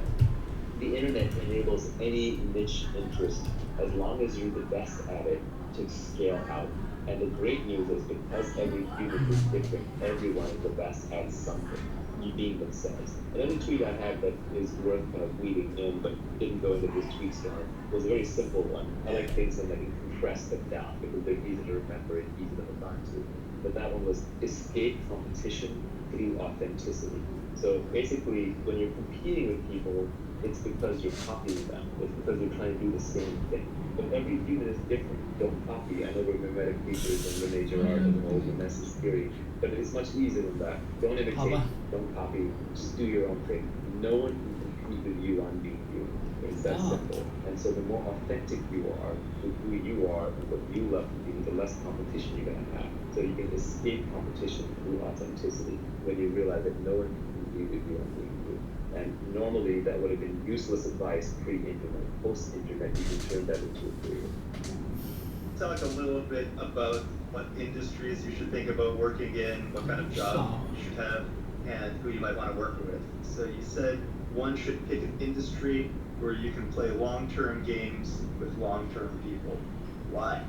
The internet enables any niche interest, as long as you're the best at it, to scale out. And the great news is, because every human is different, everyone is the best at something, being themselves. Another tweet I had that is worth kind of weaving in, but didn't go into this tweet storm, was a very simple one. I like things that I can compress them down, because they're easy to remember and easy to hold on to. But that one was escape competition through authenticity. So basically, when you're competing with people, it's because you're copying them. It's because you're trying to do the same thing. But every human is different. Don't copy. I know we're mimetic creatures and Rene Girard and all the message theory, but it's much easier than that. Don't imitate. Don't copy. Just do your own thing. No one can compete with you on being you. It's that simple. And so the more authentic you are with who you are and what you love to do, the less competition you're going to have. So you can escape competition through authenticity when you realize that no one can compete with you on being you. And normally that would have been useless advice pre-internet. Post-internet, you can turn that into a career. Talk a little bit about what industries you should think about working in, what kind of job you should have, and who you might want to work with. So you said one should pick an industry where you can play long-term games with long-term people. Why?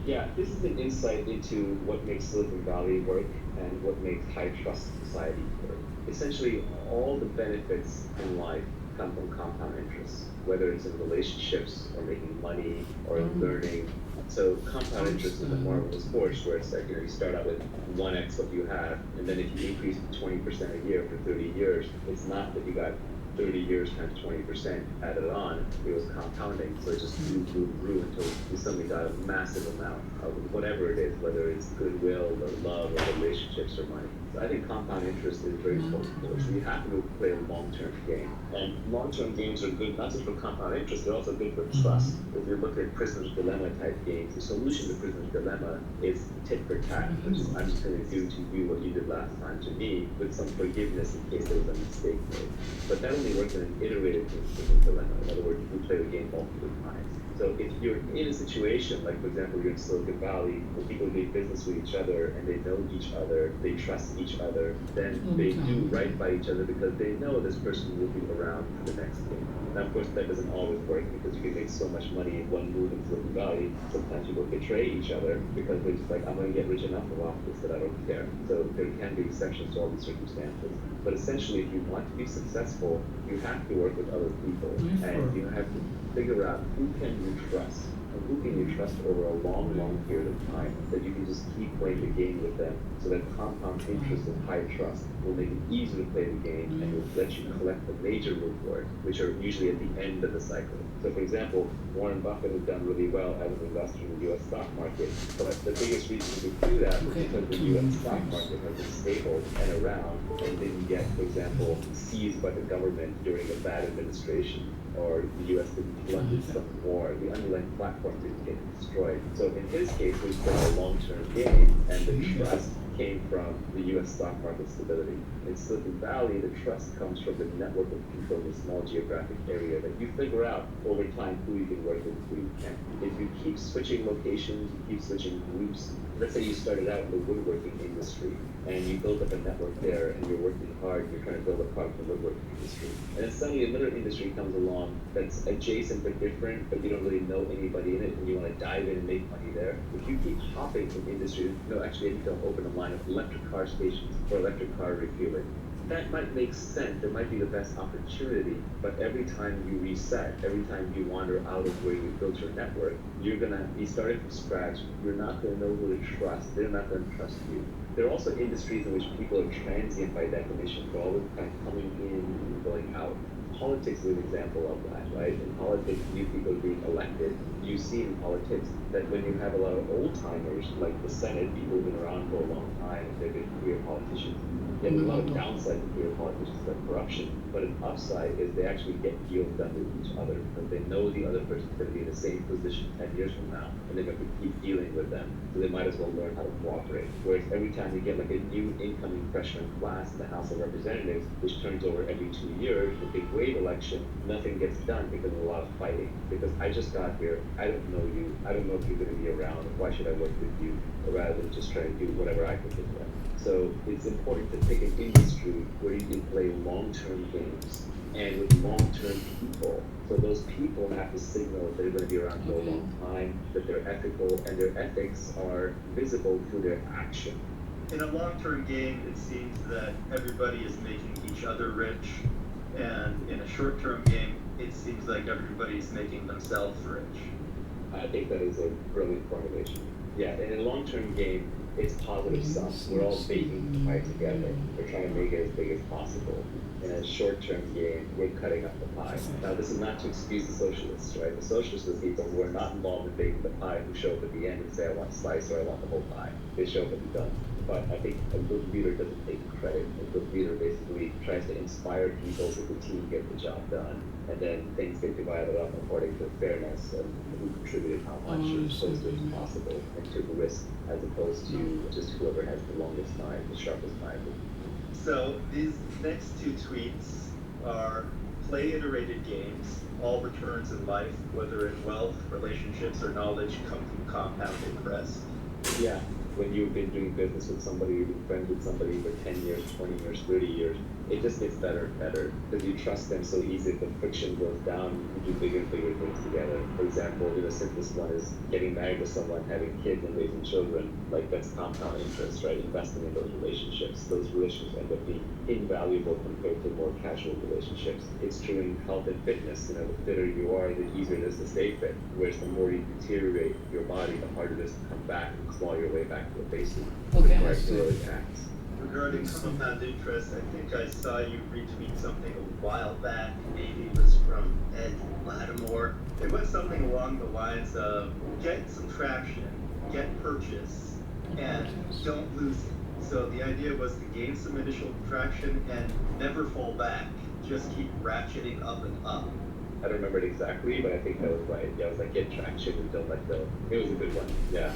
Yeah, this is an insight into what makes Silicon Valley work and what makes high-trust society work. Essentially, all the benefits in life come from compound interest, whether it's in relationships or making money or in learning. So compound interest is a marvelous force where it's like, you start out with 1x what you have, and then if you increase 20% a year for 30 years, it's not that you got 30 years times 20% added on, it was compounding. So it just grew until you suddenly got a massive amount of whatever it is, whether it's goodwill or love or relationships or money. So I think compound interest is very important for us. So you have to play a long-term game. And long-term games are good not just for compound interest, they're also good for trust. If you look at prisoner's dilemma type games, the solution to prisoner's dilemma is tit for tat, which is I'm just going to do to you what you did last time to me with some forgiveness in case there was a mistake made. But that only works in an iterative prisoner's dilemma. In other words, you play the game multiple times. So if you're in a situation, like for example, you're in Silicon Valley, where people do business with each other and they know each other, they trust each other, then they do right by each other because they know this person will be around for the next game. Now, of course, that doesn't always work because you can make so much money in one move in Silicon Valley. Sometimes people betray each other because they're just like, I'm going to get rich enough off this that I don't care. So there can be exceptions to all these circumstances. But essentially, if you want to be successful, you have to work with other people and you have to figure out who can you trust. and who can you trust over a long, long period of time that you can just keep playing the game with them so that compound interest of high trust will make it easier to play the game and will let you collect the major rewards, which are usually at the end of the cycle. So for example, Warren Buffett has done really well as an investor in the U.S. stock market, but the biggest reason he could do that is because the U.S. stock market has been stable and around and didn't get, for example, seized by the government during a bad administration, or the U.S. didn't plunge some war, the underlying platform didn't get destroyed. So in his case, we played a long-term game, and the trust came from the U.S. stock market stability. In Silicon Valley, the trust comes from the network of people in a small geographic area that you figure out over time who you can work with and who you can't. If you keep switching locations, you keep switching groups, let's say you started out in the woodworking industry and you build up a network there and you're working hard, you're trying to build a product in the woodworking industry. And then suddenly another industry comes along that's adjacent but different, but you don't really know anybody in it and you want to dive in and make money there. If you keep hopping from industry, actually I need to open a line of electric car stations for electric car refueling. That might make sense, it might be the best opportunity, but every time you reset, every time you wander out of where you built your network, you're gonna be starting from scratch, you're not gonna know who to trust, they're not gonna trust you. There are also industries in which people are transient by definition, they're always kind of coming in and going out. Politics is an example of that, right? In politics, new people are being elected. You see in politics that when you have a lot of old-timers, like the Senate, people who've been around for a long time, they've been career politicians, there's a lot of downside to career politicians like corruption, but an upside is they actually get deals done with each other because they know the other person's going to be in the same position 10 years from now, and they're going to keep dealing with them, so they might as well learn how to cooperate. Whereas every time you get like a new incoming freshman class in the House of Representatives, which turns over every 2 years, the big wave election, nothing gets done because of a lot of fighting. Because I just got here, I don't know you, I don't know if you're going to be around, why should I work with you, rather than just trying to do whatever I can do. So it's important to pick an industry where you can play long-term games and with long-term people. So those people have to signal that they're going to be around for a long time, that they're ethical, and their ethics are visible through their action. In a long-term game, it seems that everybody is making each other rich, and in a short-term game, it seems like everybody's making themselves rich. I think that is a brilliant formulation. Yeah, in a long-term game, it's positive sum. We're all baking the pie together. We're trying to make it as big as possible. In a short-term game, we're cutting up the pie. Now, this is not to excuse the socialists, right? The socialists are people who are not involved in baking the pie, who show up at the end and say, I want a slice or I want the whole pie. They show up and be done. But I think a good leader doesn't take credit. A good leader basically tries to inspire people so the team gets the job done. And then things get divided up according to fairness and who contributed how much as close as possible and took a risk as opposed to just whoever has the longest time, the sharpest time. So these next two tweets are play iterated games. All returns in life, whether in wealth, relationships, or knowledge, come from compound interest. Yeah. When you've been doing business with somebody, you've been friends with somebody for 10 years, 20 years, 30 years, it just gets better and better because you trust them so easy. The friction goes down, you do bigger and bigger things together. For example, the simplest one is getting married to someone, having kids and raising children. Like that's compound interest, right? Investing in those relationships. Those relationships end up being invaluable compared to more casual relationships. It's true in health and fitness. The fitter you are, the easier it is to stay fit. Whereas the more you deteriorate your body, the harder it is to come back and claw your way back to the baseline. Requires heroic acts. Regarding compound interest, I think I saw you retweet something a while back. Maybe it was from Ed Lattimore. It was something along the lines of get some traction, get purchase, and don't lose it. So the idea was to gain some initial traction and never fall back. Just keep ratcheting up and up. I don't remember it exactly, but I think that was right. Yeah, it was like get traction and don't let go. It was a good one. Yeah.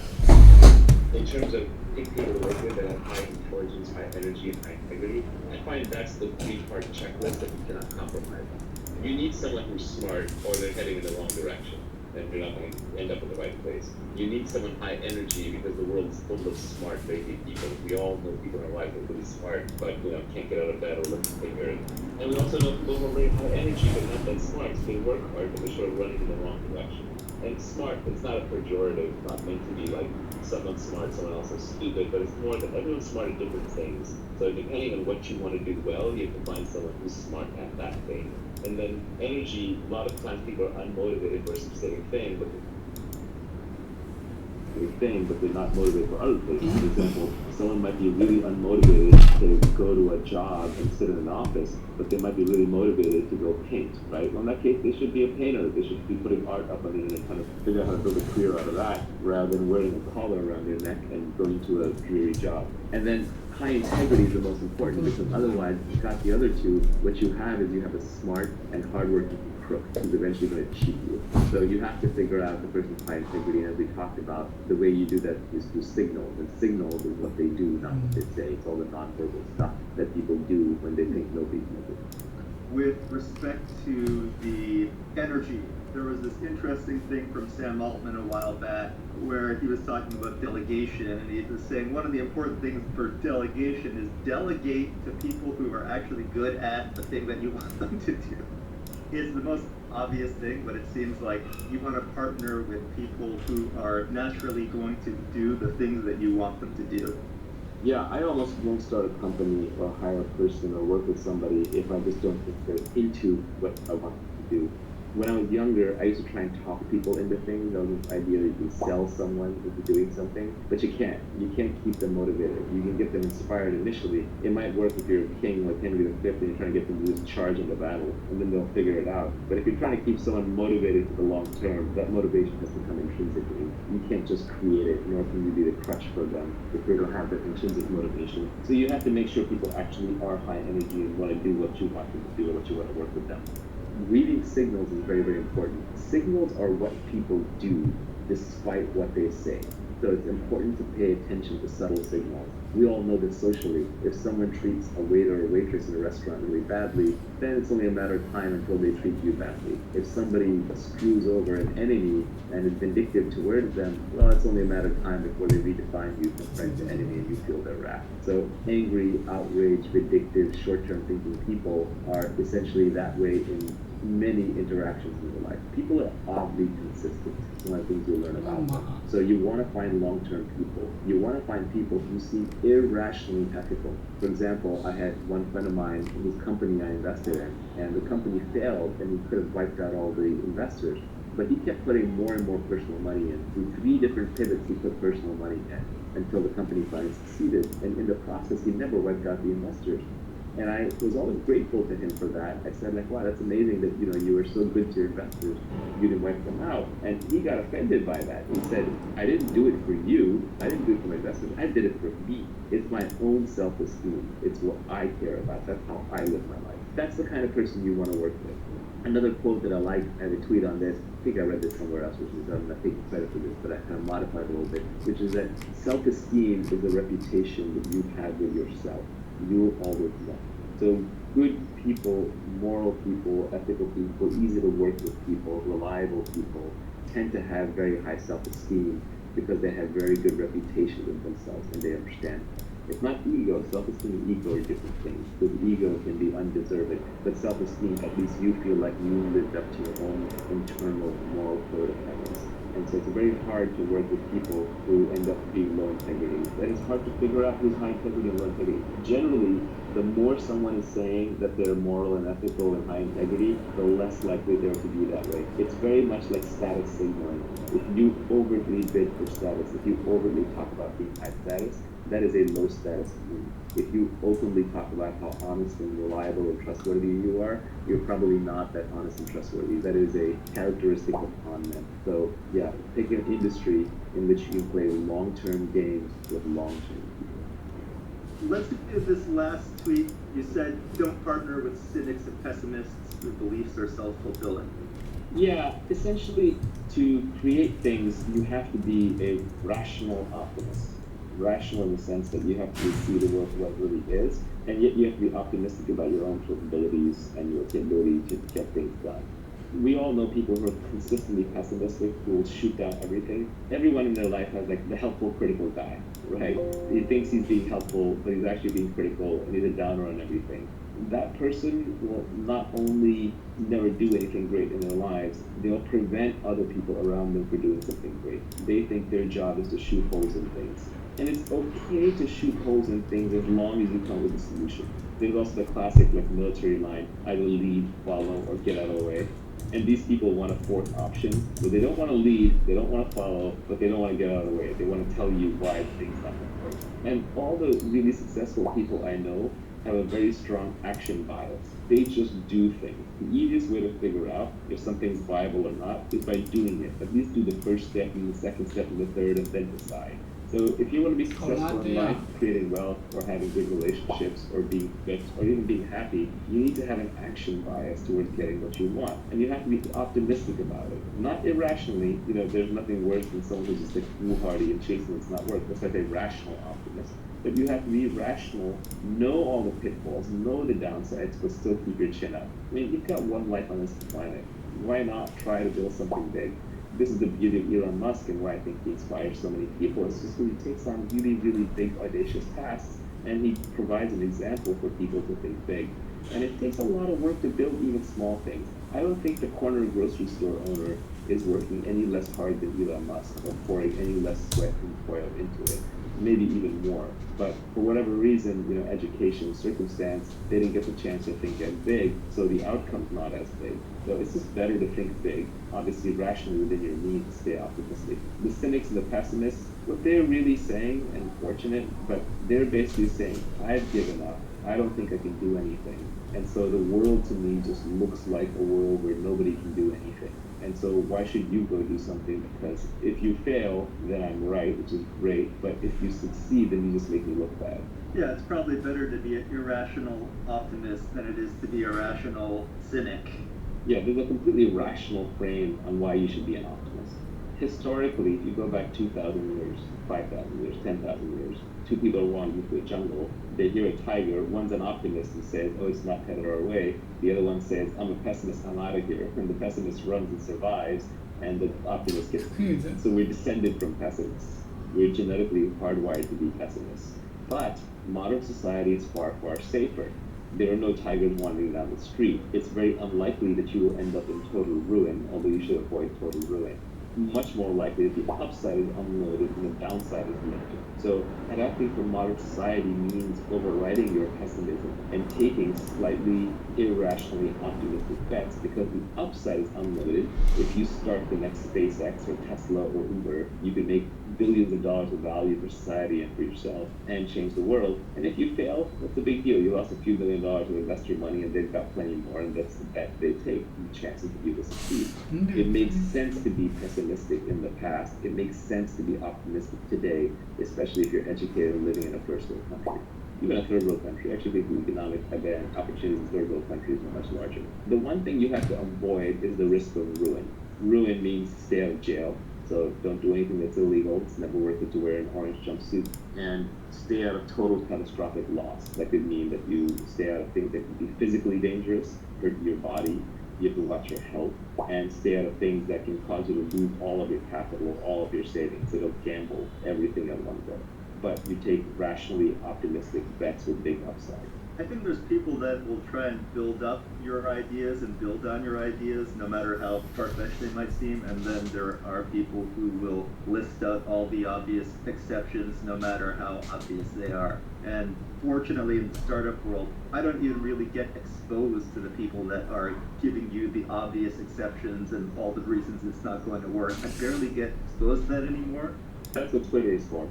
In terms of pick people to work with that have high intelligence, high energy, and high integrity, I find that's the three-part checklist that you cannot compromise on. You need someone who's smart or they're heading in the wrong direction and you're not going to end up in the right place. You need someone high energy because the world is full of smart, crazy people. We all know people in our life who are really smart, but can't get out of bed or look at figure. And we also know people who are high energy but not that smart, so they work hard but they're sort of running in the wrong direction. And smart, it's not a pejorative, it's not meant to be like someone's smart, someone else is stupid, but it's more that everyone's smart at different things. So depending on what you want to do well, you have to find someone who's smart at that thing. And then energy, a lot of times people are unmotivated for a specific thing, but particular thing, but they're not motivated for other things. For example, someone might be really unmotivated to go to a job and sit in an office, but they might be really motivated to go paint, right? Well, in that case, they should be a painter. They should be putting art up on the internet, kind of figure out how to build a career out of that, rather than wearing a collar around their neck and going to a dreary job. And then high integrity is the most important, because otherwise, you've got the other two. What you have is you have a smart and hardworking crook who's eventually going to cheat you. So you have to figure out the person's high integrity, and as we talked about, the way you do that is through signals, and signals is what they do, not what they say. It's all the nonverbal stuff that people do when they think nobody's noticing. With respect to the energy, there was this interesting thing from Sam Altman a while back where he was talking about delegation, and he was saying one of the important things for delegation is delegate to people who are actually good at the thing that you want them to do. It's the most obvious thing, but it seems like you want to partner with people who are naturally going to do the things that you want them to do. Yeah, I almost won't start a company or hire a person or work with somebody if I just don't think they're into what I want them to do. When I was younger, I used to try and talk people into things. That was this idea that you can sell someone into doing something, but you can't. You can't keep them motivated. You can get them inspired initially. It might work if you're a king like Henry V and you're trying to get them to just charge into battle, and then they'll figure it out. But if you're trying to keep someone motivated for the long term, that motivation has to come intrinsically. You can't just create it, nor can you be the crutch for them if they don't have that intrinsic motivation. So you have to make sure people actually are high energy and want to do what you want them to do or what you want to work with them. Reading signals is very, very important. Signals are what people do despite what they say. So it's important to pay attention to subtle signals. We all know that socially, if someone treats a waiter or waitress in a restaurant really badly, then it's only a matter of time until they treat you badly. If somebody screws over an enemy and is vindictive towards them, well, it's only a matter of time before they redefine you from friend to enemy and you feel their wrath. So angry, outraged, vindictive, short-term thinking people are essentially that way in many interactions in your life. People are oddly consistent. It's one of the things you learn about them. So you want to find long-term people. You want to find people who seem irrationally ethical. For example, I had one friend of mine whose company I invested in, and the company failed, and he could have wiped out all the investors. But he kept putting more and more personal money in. Through 3 different pivots, he put personal money in until the company finally succeeded. And in the process, he never wiped out the investors. And I was always grateful to him for that. I said, like, wow, that's amazing that, you were so good to your investors. You didn't wipe them out. And he got offended by that. He said, I didn't do it for you. I didn't do it for my investors. I did it for me. It's my own self-esteem. It's what I care about. That's how I live my life. That's the kind of person you want to work with. Another quote that I like, I have a tweet on this. I think I read this somewhere else, which is, I'm not taking credit for this, but I kind of modified it a little bit, which is that self-esteem is a reputation that you have with yourself. You always know. So good people, moral people, ethical people, easy to work with people, reliable people tend to have very high self-esteem because they have very good reputation with themselves and they understand. It's not ego. Self-esteem and ego are different things. Because ego can be undeserved, but self-esteem, at least you feel like you lived up to your own internal moral code of ethics. And so it's very hard to work with people who end up being low integrity. And it's hard to figure out who's high integrity and low integrity. Generally, the more someone is saying that they're moral and ethical and high integrity, the less likely they are to be that way. It's very much like status signaling. If you overtly bid for status, if you overtly talk about being high status, that is a low status move. If you openly talk about how honest and reliable and trustworthy you are, you're probably not that honest and trustworthy. That is a characteristic of con men. So yeah, pick an industry in which you can play long-term games with long-term people. Let's do this last tweet. You said, don't partner with cynics and pessimists whose beliefs are self-fulfilling. Yeah, essentially, to create things, you have to be a rational optimist. Rational in the sense that you have to see the world for what it really is, and yet you have to be optimistic about your own capabilities and your ability to get things done. We all know people who are consistently pessimistic, who will shoot down everything. Everyone in their life has like the helpful, critical guy, right? He thinks he's being helpful, but he's actually being critical, and he's a downer on everything. That person will not only never do anything great in their lives, they'll prevent other people around them from doing something great. They think their job is to shoot holes in things. And it's okay to shoot holes in things as long as you come with a solution. There's also the classic like military line, either lead, follow, or get out of the way. And these people want a fourth option, where they don't want to lead, they don't want to follow, but they don't want to get out of the way. They want to tell you why things not going to work. And all the really successful people I know have a very strong action bias. They just do things. The easiest way to figure out if something's viable or not is by doing it. At least do the first step and the second step and the third, and then decide. So if you want to be successful in life, creating wealth, or having good relationships, or being fit, or even being happy, you need to have an action bias towards getting what you want. And you have to be optimistic about it. Not irrationally. There's nothing worse than someone who's just like foolhardy and chasing what's not work. That's like a rational optimist. But you have to be rational, know all the pitfalls, know the downsides, but still keep your chin up. I mean, you've got one life on this planet. Why not try to build something big? This is the beauty of Elon Musk and why I think he inspires so many people. It's just when he takes on really, really big, audacious tasks, and he provides an example for people to think big. And it takes a lot of work to build even small things. I don't think the corner grocery store owner is working any less hard than Elon Musk or pouring any less sweat and toil into it. Maybe even more. But for whatever reason, education, circumstance, they didn't get the chance to think as big, so the outcome's not as big. So it's just better to think big, obviously rationally within your means to stay optimistic. The cynics and the pessimists, what they're really saying, and fortunate, but they're basically saying, I've given up. I don't think I can do anything. And so the world to me just looks like a world where nobody can do anything. And so why should you go do something? Because if you fail, then I'm right, which is great. But if you succeed, then you just make me look bad. Yeah, it's probably better to be an irrational optimist than it is to be a rational cynic. Yeah, there's a completely rational frame on why you should be an optimist. Historically, if you go back 2,000 years, 5,000 years, 10,000 years, two people are wandering through a jungle, they hear a tiger, one's an optimist and says, oh, it's not headed our way. The other one says, I'm a pessimist, I'm out of here. And the pessimist runs and survives, and the optimist gets killed. So we're descended from pessimists. We're genetically hardwired to be pessimists. But modern society is far, far safer. There are no tigers wandering down the street. It's very unlikely that you will end up in total ruin, although you should avoid total ruin. Much more likely that the upside is unloaded and the downside is limited. So adapting for modern society means overriding your pessimism and taking slightly irrationally optimistic bets, because the upside is unlimited. If you start the next SpaceX or Tesla or Uber, you can make billions of dollars of value for society and for yourself and change the world. And if you fail, what's the big deal? You lost a few $1 million of investor money and they've got plenty more, and that's the bet they take, the chances of you to succeed. It makes sense to be pessimistic in the past. It makes sense to be optimistic today, especially if you're educated and living in a first world country. Even a third world country. I actually think the economic opportunities in third world countries are much larger. The one thing you have to avoid is the risk of ruin. Ruin means stay out of jail. So don't do anything that's illegal. It's never worth it to wear an orange jumpsuit. And stay out of total catastrophic loss. That could mean that you stay out of things that could be physically dangerous, hurt your body. You have to watch your health, and stay out of things that can cause you to lose all of your capital, all of your savings. So don't gamble everything at one go. But you take rationally optimistic bets with big upside. I think there's people that will try and build up your ideas and build on your ideas, no matter how far-fetched they might seem, and then there are people who will list out all the obvious exceptions, no matter how obvious they are. And fortunately, in the startup world, I don't even really get exposed to the people that are giving you the obvious exceptions and all the reasons it's not going to work. I barely get exposed to that anymore. That's what Twitter is for.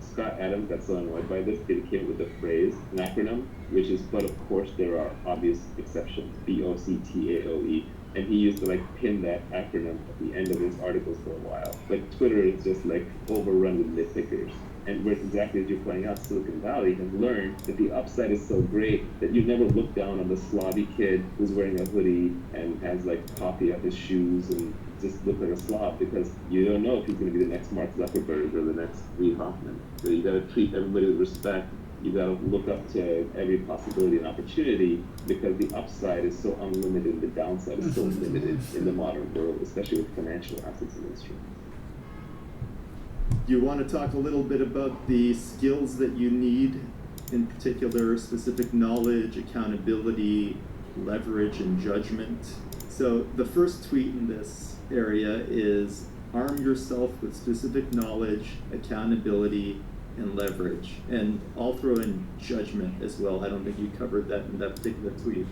Scott Adams got so annoyed by this, he came with the phrase, an acronym, which is, but of course there are obvious exceptions, BOCTAOE, and he used to pin that acronym at the end of his articles for a while. But Twitter is just overrun with nitpickers. And where exactly as you're pointing out, Silicon Valley has learned that the upside is so great that you never look down on the slobby kid who's wearing a hoodie and has coffee up his shoes and just look like a slob, because you don't know if he's going to be the next Mark Zuckerberg or the next Reid Hoffman. So you got to treat everybody with respect. You got to look up to every possibility and opportunity, because the upside is so unlimited and the downside is so limited in the modern world, especially with financial assets and instruments. You want to talk a little bit about the skills that you need, in particular specific knowledge, accountability, leverage, and judgment. So the first tweet in this area is arm yourself with specific knowledge, accountability, and leverage. And I'll throw in judgment as well. I don't think you covered that in that particular tweet.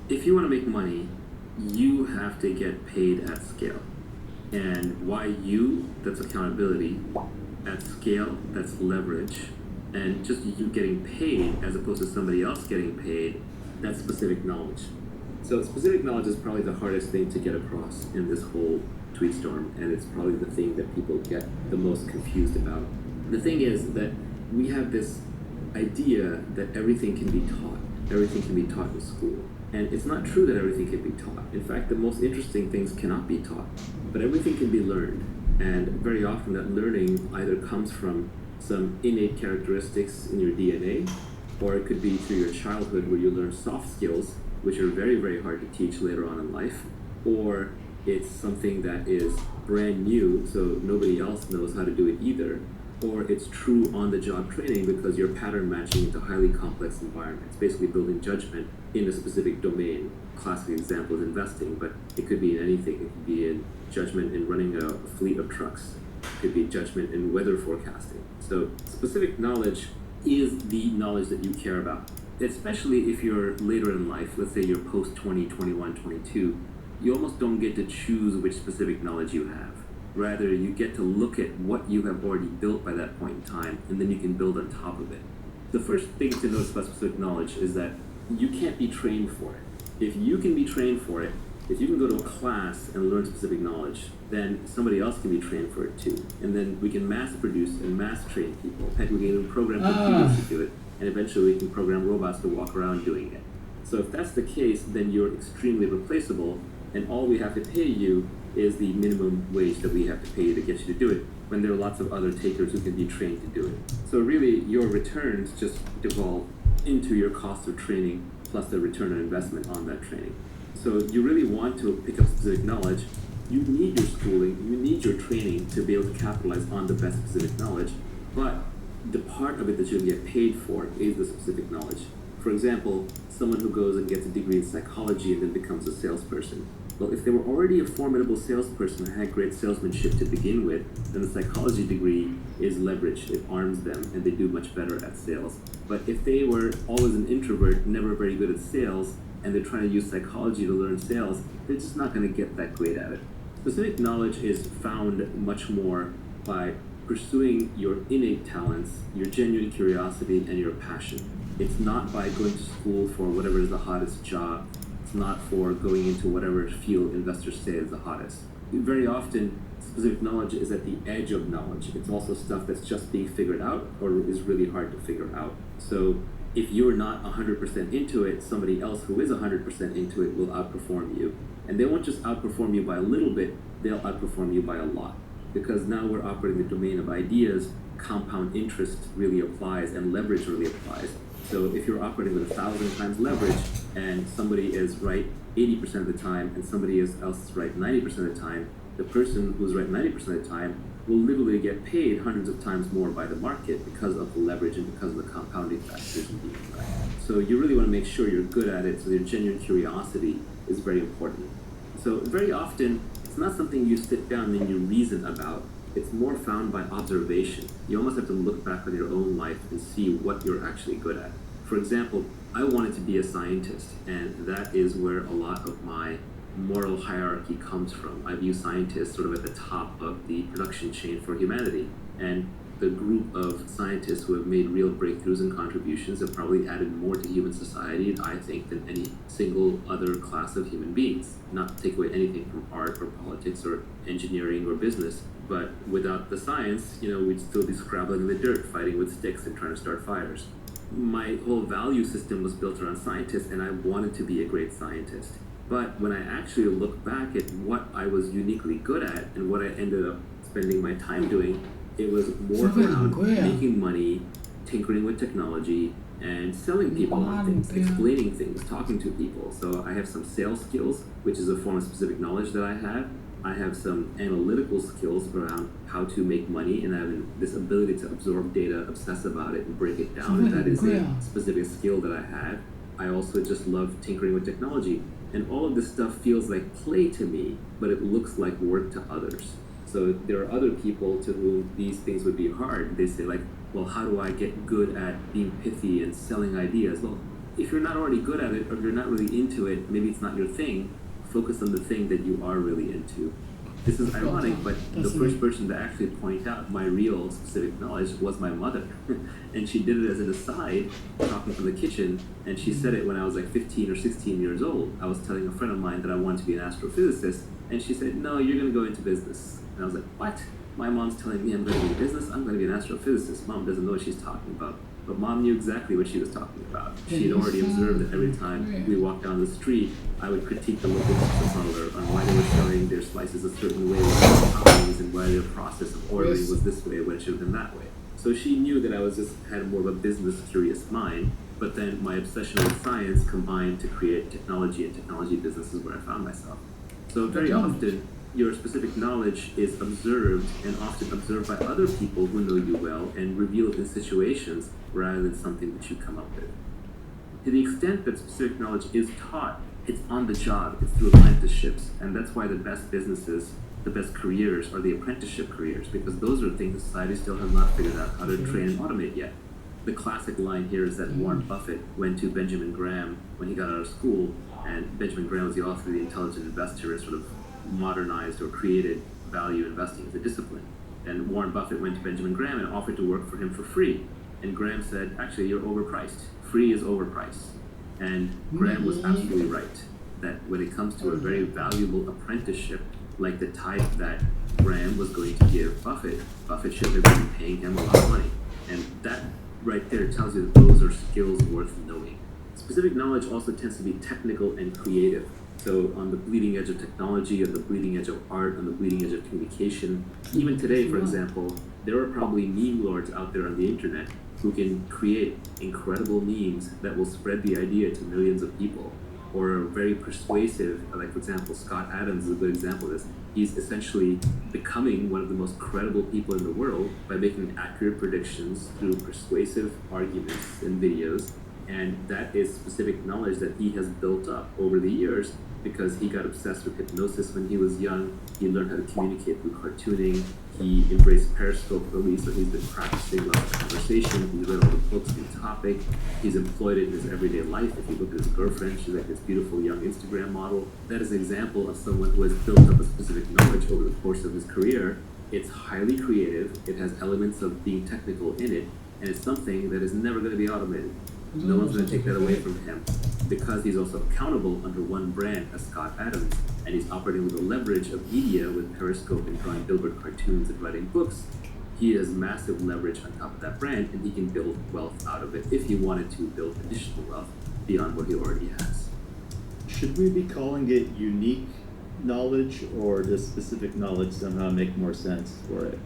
If you want to make money, you have to get paid at scale. And why you, that's accountability. At scale, that's leverage. And just you getting paid as opposed to somebody else getting paid, that's specific knowledge. So specific knowledge is probably the hardest thing to get across in this whole tweet storm, and it's probably the thing that people get the most confused about. The thing is that we have this idea that everything can be taught. Everything can be taught in school. And it's not true that everything can be taught. In fact, the most interesting things cannot be taught. But everything can be learned. And very often that learning either comes from some innate characteristics in your DNA, or it could be through your childhood where you learn soft skills, which are very, very hard to teach later on in life, or it's something that is brand new, so nobody else knows how to do it either, or it's true on-the-job training because you're pattern matching into highly complex environments, basically building judgment in a specific domain. Classic example is investing, but it could be in anything. It could be in judgment in running a fleet of trucks. It could be judgment in weather forecasting. So specific knowledge is the knowledge that you care about, especially if you're later in life. Let's say you're post 20, 21, 22. You almost don't get to choose which specific knowledge you have. Rather, you get to look at what you have already built by that point in time, and then you can build on top of it. The first thing to notice about specific knowledge is that you can't be trained for it. If you can be trained for it, if you can go to a class and learn specific knowledge, then somebody else can be trained for it too. And then we can mass produce and mass train people. Heck, we can even program computers to do it, and eventually we can program robots to walk around doing it. So if that's the case, then you're extremely replaceable, and all we have to pay you is the minimum wage that we have to pay you to get you to do it, when there are lots of other takers who can be trained to do it. So really, your returns just devolve into your cost of training plus the return on investment on that training. So you really want to pick up specific knowledge. You need your schooling, you need your training to be able to capitalize on the best specific knowledge, but the part of it that you get paid for is the specific knowledge. For example, someone who goes and gets a degree in psychology and then becomes a salesperson. Well, if they were already a formidable salesperson and had great salesmanship to begin with, then the psychology degree is leverage. It arms them and they do much better at sales. But if they were always an introvert, never very good at sales, and they're trying to use psychology to learn sales, they're just not going to get that great at it. Specific knowledge is found much more by pursuing your innate talents, your genuine curiosity, and your passion. It's not by going to school for whatever is the hottest job. It's not for going into whatever field investors say is the hottest. Very often, specific knowledge is at the edge of knowledge. It's also stuff that's just being figured out or is really hard to figure out. So if you're not 100% into it, somebody else who is 100% into it will outperform you. And they won't just outperform you by a little bit, they'll outperform you by a lot. Because now we're operating the domain of ideas, compound interest really applies and leverage really applies. So if you're operating with 1,000 times leverage and somebody is right 80% of the time and somebody else is right 90% of the time, the person who's right 90% of the time will literally get paid hundreds of times more by the market because of the leverage and because of the compounding factors in being right. So you really want to make sure you're good at it, so your genuine curiosity is very important. So very often, it's not something you sit down and you reason about. It's more found by observation. You almost have to look back on your own life and see what you're actually good at. For example, I wanted to be a scientist, and that is where a lot of my moral hierarchy comes from. I view scientists sort of at the top of the production chain for humanity. And the group of scientists who have made real breakthroughs and contributions have probably added more to human society, I think, than any single other class of human beings. Not to take away anything from art or politics or engineering or business, but without the science, we'd still be scrabbling in the dirt, fighting with sticks and trying to start fires. My whole value system was built around scientists, and I wanted to be a great scientist. But when I actually look back at what I was uniquely good at and what I ended up spending my time doing, it was more around making money, tinkering with technology, and selling people on things, explaining things, talking to people. So I have some sales skills, which is a form of specific knowledge that I have. I have some analytical skills around how to make money, and I have this ability to absorb data, obsess about it, and break it down, and that is a specific skill that I have. I also just love tinkering with technology, and all of this stuff feels like play to me, but it looks like work to others. So there are other people to whom these things would be hard. They say well, how do I get good at being pithy and selling ideas? Well, if you're not already good at it, or you're not really into it, maybe it's not your thing, Focus on the thing that you are really into. This is ironic, but the first person to actually point out my real specific knowledge was my mother. And she did it as an aside, talking from the kitchen, and she said it when I was like 15 or 16 years old. I was telling a friend of mine that I wanted to be an astrophysicist, and she said, no, you're going to go into business. And I was like, what? My mom's telling me I'm going to be in business? I'm going to be an astrophysicist. Mom doesn't know what she's talking about. But Mom knew exactly what she was talking about. She'd already observed that every time we walked down the street, I would critique the local pizza parlor on why they were selling their slices a certain way with toppings and why their process of ordering was this way when it should have been that way. So she knew that I was just had more of a business curious mind, but then my obsession with science combined to create technology, and technology businesses where I found myself. So very often, your specific knowledge is observed and often observed by other people who know you well and revealed in situations rather than something that you come up with. To the extent that specific knowledge is taught, it's on the job, it's through apprenticeships, and that's why the best businesses, the best careers are the apprenticeship careers, because those are things society still has not figured out how to train and automate yet. The classic line here is that Warren Buffett went to Benjamin Graham when he got out of school, and Benjamin Graham was the author of The Intelligent Investor and sort of modernized or created value investing as a discipline. And Warren Buffett went to Benjamin Graham and offered to work for him for free. And Graham said, actually, you're overpriced. Free is overpriced. And Graham was absolutely right, that when it comes to a very valuable apprenticeship, like the type that Graham was going to give Buffett, Buffett should have been paying him a lot of money. And that right there tells you that those are skills worth knowing. Specific knowledge also tends to be technical and creative. So on the bleeding edge of technology, on the bleeding edge of art, on the bleeding edge of communication. Even today, for example, there are probably meme lords out there on the internet who can create incredible memes that will spread the idea to millions of people, or are very persuasive. Like, for example, Scott Adams is a good example of this. He's essentially becoming one of the most credible people in the world by making accurate predictions through persuasive arguments and videos. And that is specific knowledge that he has built up over the years because he got obsessed with hypnosis when he was young. He learned how to communicate through cartooning. He embraced Periscope early, so he's been practicing a lot of conversation. He's read all the books on the topic. He's employed it in his everyday life. If you look at his girlfriend, she's like this beautiful young Instagram model. That is an example of someone who has built up a specific knowledge over the course of his career. It's highly creative. It has elements of being technical in it, and it's something that is never going to be automated. No one's going to take that away from him, because he's also accountable under one brand as Scott Adams, and he's operating with a leverage of media with Periscope and drawing billboard cartoons and writing books. He has massive leverage on top of that brand, and he can build wealth out of it if he wanted to build additional wealth beyond what he already has. Should we be calling it unique knowledge, or does specific knowledge somehow make more sense for it?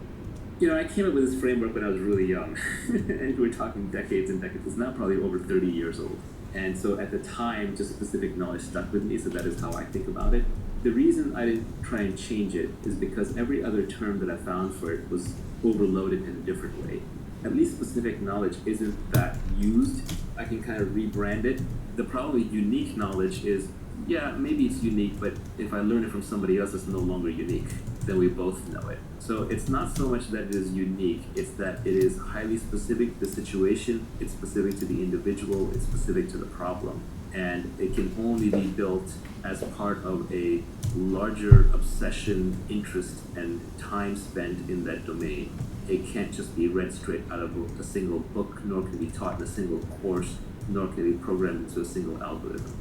You know, I came up with this framework when I was really young, and we're talking decades and decades. It's now probably over 30 years old. And so at the time, just specific knowledge stuck with me, so that is how I think about it. The reason I didn't try and change it is because every other term that I found for it was overloaded in a different way. At least specific knowledge isn't that used. I can kind of rebrand it. The probably unique knowledge is, yeah, maybe it's unique, but if I learn it from somebody else, it's no longer unique. Then we both know it. So it's not so much that it is unique, it's that it is highly specific to the situation, it's specific to the individual, it's specific to the problem. And it can only be built as part of a larger obsession, interest, and time spent in that domain. It can't just be read straight out of a single book, nor can it be taught in a single course, nor can it be programmed into a single algorithm.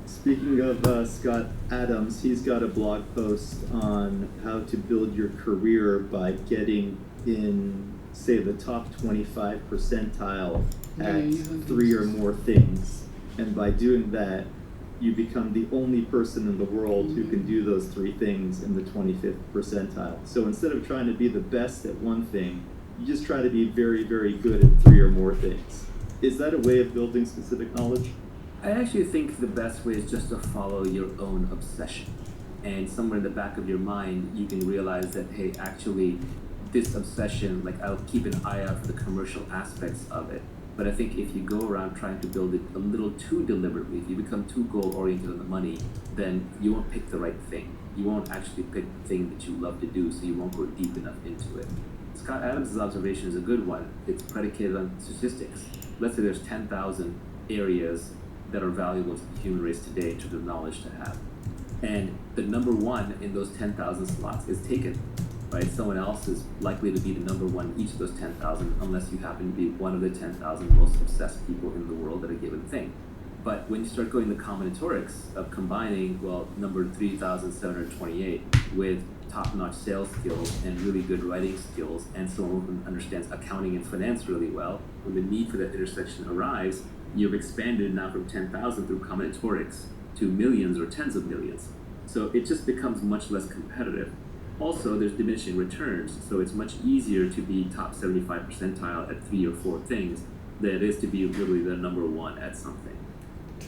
Speaking of Scott Adams, he's got a blog post on how to build your career by getting in, say, the top 25 percentile at 3 or more things. And by doing that, you become the only person in the world who can do those 3 things in the 25th percentile. So instead of trying to be the best at one thing, you just try to be very, very good at 3 or more things. Is that a way of building specific knowledge? I actually think the best way is just to follow your own obsession. And somewhere in the back of your mind, you can realize that, hey, actually, this obsession, like, I'll keep an eye out for the commercial aspects of it. But I think if you go around trying to build it a little too deliberately, if you become too goal-oriented on the money, then you won't pick the right thing. You won't actually pick the thing that you love to do, so you won't go deep enough into it. Scott Adams' observation is a good one. It's predicated on statistics. Let's say there's 10,000 areas that are valuable to the human race today in terms of knowledge to have. and the number one in those 10,000 slots is taken, right? Someone else is likely to be the number one in each of those 10,000 unless you happen to be one of the 10,000 most obsessed people in the world at a given thing. But when you start going the combinatorics of combining, well, number 3,728 with top-notch sales skills and really good writing skills and someone who understands accounting and finance really well, when the need for that intersection arrives, you've expanded now from 10,000 through combinatorics to millions or tens of millions. So it just becomes much less competitive. Also, there's diminishing returns, so it's much easier to be top 75 percentile at 3 or 4 things than it is to be really the number one at something.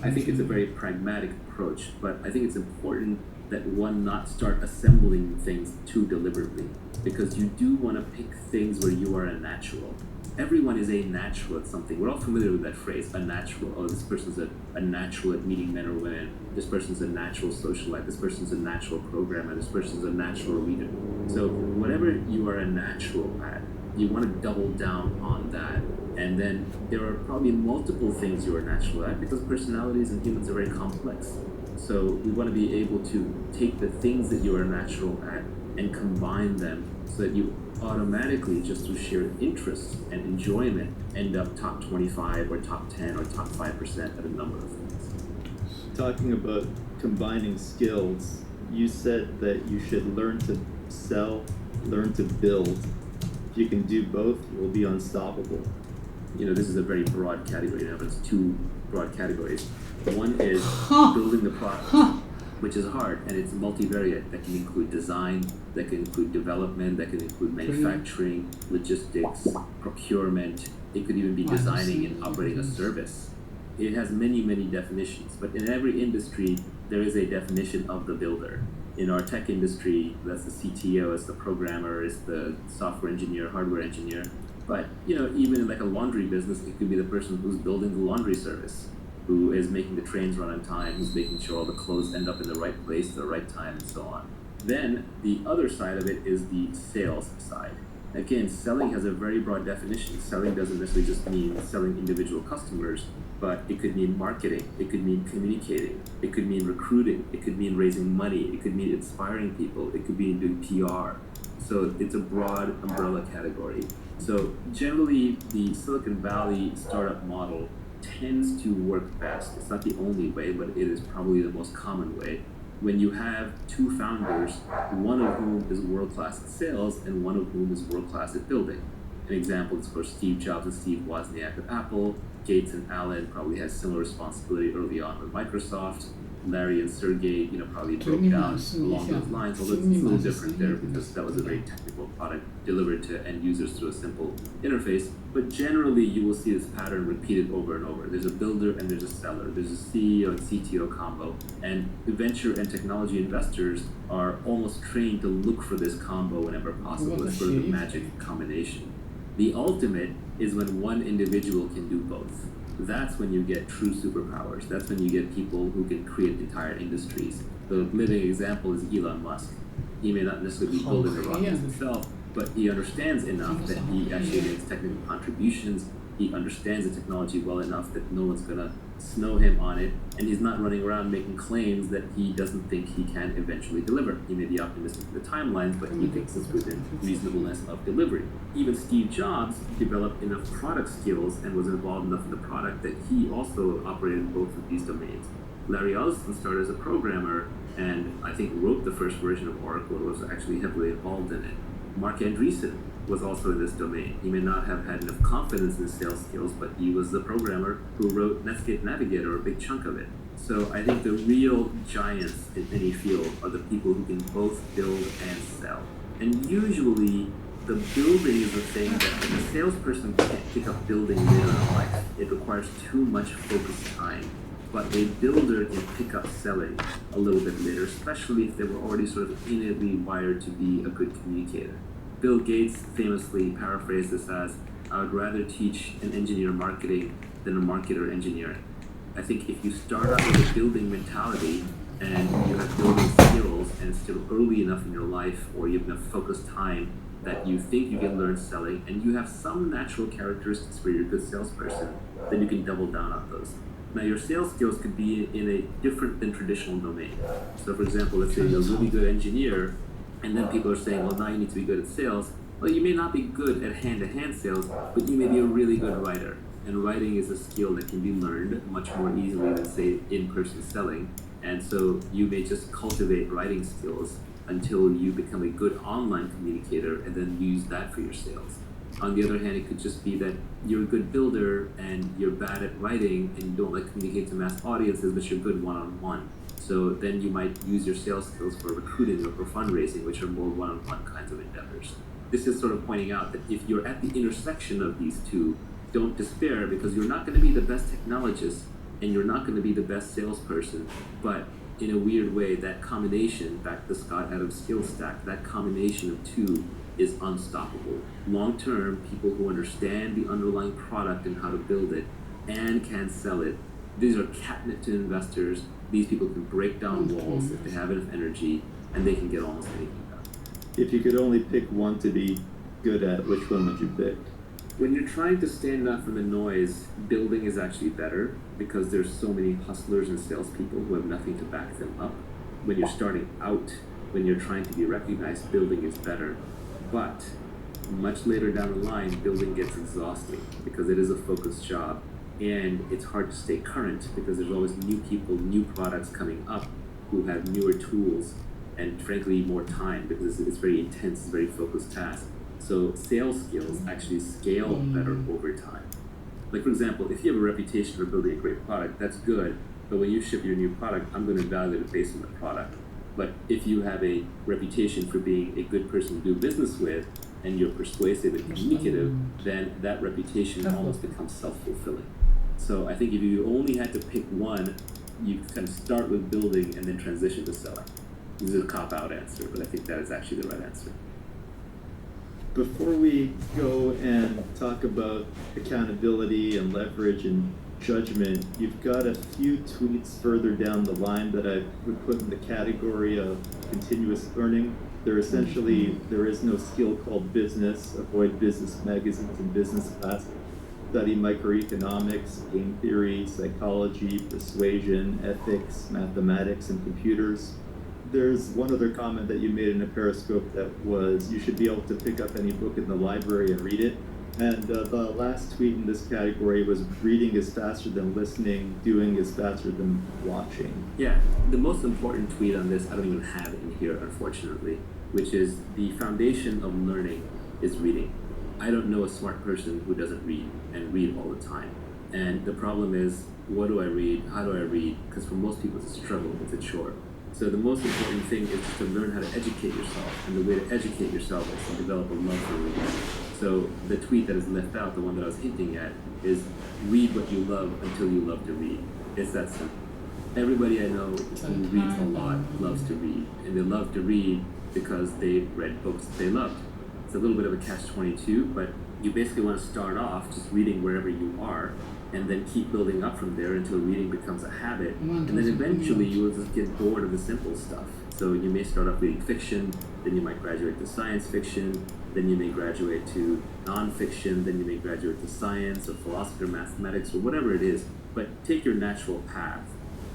I think it's a very pragmatic approach, but I think it's important that one not start assembling things too deliberately, because you do want to pick things where you are a natural. Everyone is a natural at something. We're all familiar with that phrase, a natural. Oh, this person's a natural at meeting men or women. This person's a natural socialite. This person's a natural programmer. This person's a natural reader. So whatever you are a natural at, you want to double down on that. And then there are probably multiple things you are natural at, because personalities and humans are very complex. So we want to be able to take the things that you are natural at and combine them so that you automatically, just through sheer interest and enjoyment, end up top 25 or top 10 or top 5% at a number of things. Talking about combining skills, you said that you should learn to sell, learn to build. If you can do both, you will be unstoppable. You know, this is a very broad category now, but it's 2 broad categories. One is building the product, which is hard, and it's multivariate. That can include design, that can include development, that can include manufacturing, logistics, procurement. It could even be designing and operating a service. It has many, many definitions, but in every industry, there is a definition of the builder. In our tech industry, that's the CTO, it's the programmer, it's the software engineer, hardware engineer. But, you know, even in like a laundry business, it could be the person who's building the laundry service, who is making the trains run on time, who's making sure all the clothes end up in the right place at the right time, and so on. Then the other side of it is the sales side. Again, selling has a very broad definition. Selling doesn't necessarily just mean selling individual customers, but it could mean marketing, it could mean communicating, it could mean recruiting, it could mean raising money, it could mean inspiring people, it could mean doing PR. So it's a broad umbrella category. So generally, the Silicon Valley startup model tends to work best. It's not the only way, but it is probably the most common way. When you have 2 founders, one of whom is world-class at sales and one of whom is world-class at building. An example is for Steve Jobs and Steve Wozniak at Apple. Gates and Allen probably had similar responsibility early on with Microsoft. Larry and Sergey, probably broke down along those lines, although it's a little different there because that was a very technical product delivered to end users through a simple interface. But generally, you will see this pattern repeated over and over. There's a builder and there's a seller. There's a CEO and CTO combo. And venture and technology investors are almost trained to look for this combo whenever possible. It's sort of the magic combination. The ultimate is when one individual can do both. That's when you get true superpowers. That's when you get people who can create entire industries. The living example is Elon Musk. He may not necessarily be building the rockets himself, but he understands enough that he actually makes technical contributions. He understands the technology well enough that no one's going to snow him on it, and he's not running around making claims that he doesn't think he can eventually deliver. He may be optimistic in the timelines, but he thinks it's within reasonableness of delivery. Even Steve Jobs developed enough product skills and was involved enough in the product that he also operated both of these domains. Larry Ellison started as a programmer and I think wrote the first version of Oracle and was actually heavily involved in it. Mark Andreessen was also in this domain. He may not have had enough confidence in his sales skills, but he was the programmer who wrote Netscape Navigator, a big chunk of it. So I think the real giants in any field are the people who can both build and sell. And usually, the building is the thing that a salesperson can't pick up building later in life. It requires too much focused time. But a builder can pick up selling a little bit later, especially if they were already sort of innately wired to be a good communicator. Bill Gates famously paraphrased this as, I would rather teach an engineer marketing than a marketer engineering. I think if you start out with a building mentality and you have building skills and it's still early enough in your life or you have enough focused time that you think you can learn selling and you have some natural characteristics where you're a good salesperson, then you can double down on those. Now, your sales skills could be in a different than traditional domain. So, for example, let's say you're a really good engineer, and then people are saying, well, now you need to be good at sales. Well, you may not be good at hand-to-hand sales, but you may be a really good writer. And writing is a skill that can be learned much more easily than, say, in-person selling. And so you may just cultivate writing skills until you become a good online communicator and then use that for your sales. On the other hand, it could just be that you're a good builder and you're bad at writing and you don't like communicate to mass audiences, but you're good one-on-one. So then you might use your sales skills for recruiting or for fundraising, which are more one-on-one kinds of endeavors. This is sort of pointing out that if you're at the intersection of these two, don't despair, because you're not going to be the best technologist and you're not going to be the best salesperson, but in a weird way, that combination, back to Scott Adams' skill stack, that combination of two is unstoppable. Long term, people who understand the underlying product and how to build it and can sell it, these are catnip to investors. These people can break down walls if they have enough energy, and they can get almost anything done. If you could only pick one to be good at, which one would you pick? When you're trying to stand out from the noise, building is actually better because there's so many hustlers and salespeople who have nothing to back them up. When you're starting out, when you're trying to be recognized, building is better. But much later down the line, building gets exhausting because it is a focused job and it's hard to stay current because there's always new people, new products coming up who have newer tools and frankly more time because it's very intense, it's a very focused task. So sales skills actually scale better over time. Like for example, if you have a reputation for building a great product, that's good, but when you ship your new product, I'm going to evaluate it based on the product. But if you have a reputation for being a good person to do business with, and you're persuasive and communicative, then that reputation almost becomes self-fulfilling. So I think if you only had to pick one, you kind of start with building and then transition to selling. This is a cop-out answer, but I think that is actually the right answer. Before we go and talk about accountability and leverage and judgment, you've got a few tweets further down the line that I would put in the category of continuous learning. They're essentially, there is no skill called business. Avoid business magazines and business classes. Study microeconomics, game theory, psychology, persuasion, ethics, mathematics, and computers. There's one other comment that you made in a Periscope that was you should be able to pick up any book in the library and read it. And the last tweet in this category was reading is faster than listening, doing is faster than watching. Yeah, the most important tweet on this I don't even have in here, unfortunately, which is the foundation of learning is reading. I don't know a smart person who doesn't read and read all the time. And the problem is, what do I read? How do I read? Because for most people it's a struggle, it's a chore. So the most important thing is to learn how to educate yourself, and the way to educate yourself is to develop a love for reading. So the tweet that is left out, the one that I was hinting at, is read what you love until you love to read. It's that simple. Everybody I know who reads a lot loves to read, and they love to read because they read books that they loved. It's a little bit of a catch-22, but you basically want to start off just reading wherever you are, and then keep building up from there until reading becomes a habit, and then eventually you will just get bored of the simple stuff. So you may start off reading fiction, then you might graduate to science fiction, then you may graduate to nonfiction, then you may graduate to science or philosophy or mathematics or whatever it is, but take your natural path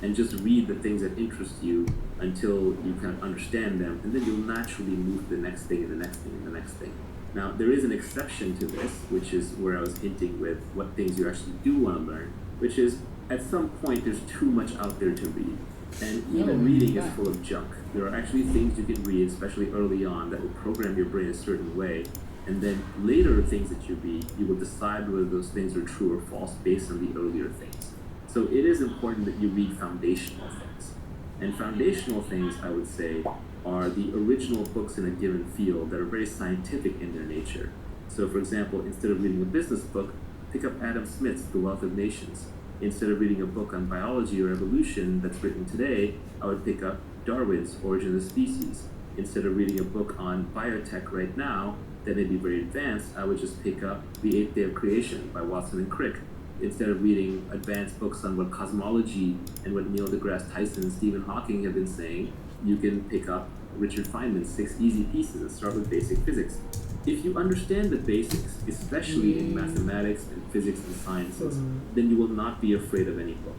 and just read the things that interest you until you kind of understand them, and then you'll naturally move to the next thing and the next thing and the next thing. Now, there is an exception to this, which is where I was hinting with what things you actually do want to learn, which is at some point there's too much out there to read. And even reading is full of junk. There are actually things you can read, especially early on, that will program your brain a certain way. And then later things that you read, you will decide whether those things are true or false based on the earlier things. So it is important that you read foundational things. And foundational things, I would say, are the original books in a given field that are very scientific in their nature. So for example, instead of reading a business book, pick up Adam Smith's The Wealth of Nations. Instead of reading a book on biology or evolution that's written today, I would pick up Darwin's Origin of the Species. Instead of reading a book on biotech right now that may be very advanced, I would just pick up The Eighth Day of Creation by Watson and Crick. Instead of reading advanced books on what cosmology and what Neil deGrasse Tyson and Stephen Hawking have been saying, you can pick up Richard Feynman's 6 Easy Pieces and start with basic physics. If you understand the basics, especially in mathematics and physics and sciences, then you will not be afraid of any book.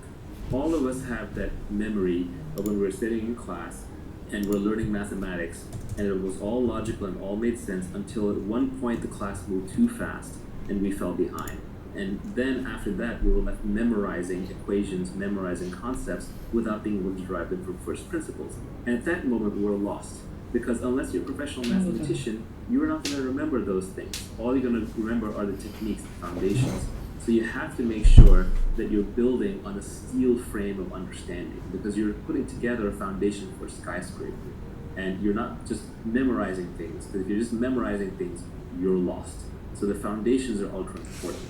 All of us have that memory of when we're sitting in class and we're learning mathematics, and it was all logical and all made sense until at one point the class moved too fast and we fell behind. And then after that, we were left memorizing equations, memorizing concepts without being able to derive them from first principles. And at that moment, we were lost. Because unless you're a professional mathematician, you're not going to remember those things. All you're going to remember are the techniques, the foundations. So you have to make sure that you're building on a steel frame of understanding, because you're putting together a foundation for a skyscraper. And you're not just memorizing things, because if you're just memorizing things, you're lost. So the foundations are ultra important.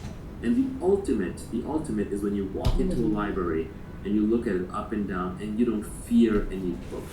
And the ultimate is when you walk into a library and you look at it up and down and you don't fear any book.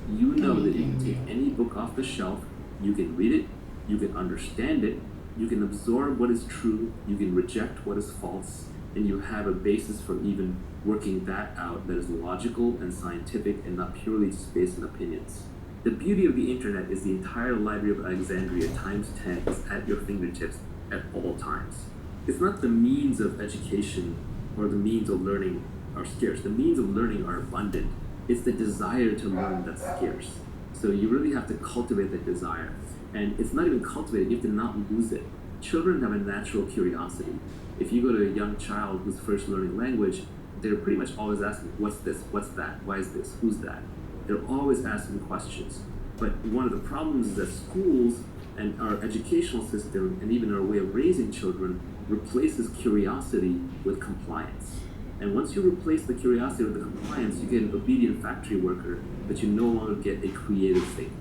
You know that you can take any book off the shelf, you can read it, you can understand it, you can absorb what is true, you can reject what is false, and you have a basis for even working that out that is logical and scientific and not purely just based on opinions. The beauty of the internet is the entire Library of Alexandria times 10 is at your fingertips at all times. It's not the means of education or the means of learning are scarce. The means of learning are abundant. It's the desire to learn that's scarce. So you really have to cultivate that desire. And it's not even cultivated, you have to not lose it. Children have a natural curiosity. If you go to a young child who's first learning language, they're pretty much always asking, what's this, what's that, why is this, who's that? They're always asking questions. But one of the problems is that schools and our educational system and even our way of raising children replaces curiosity with compliance. And once you replace the curiosity with the compliance, you get an obedient factory worker, but you no longer get a creative thinker.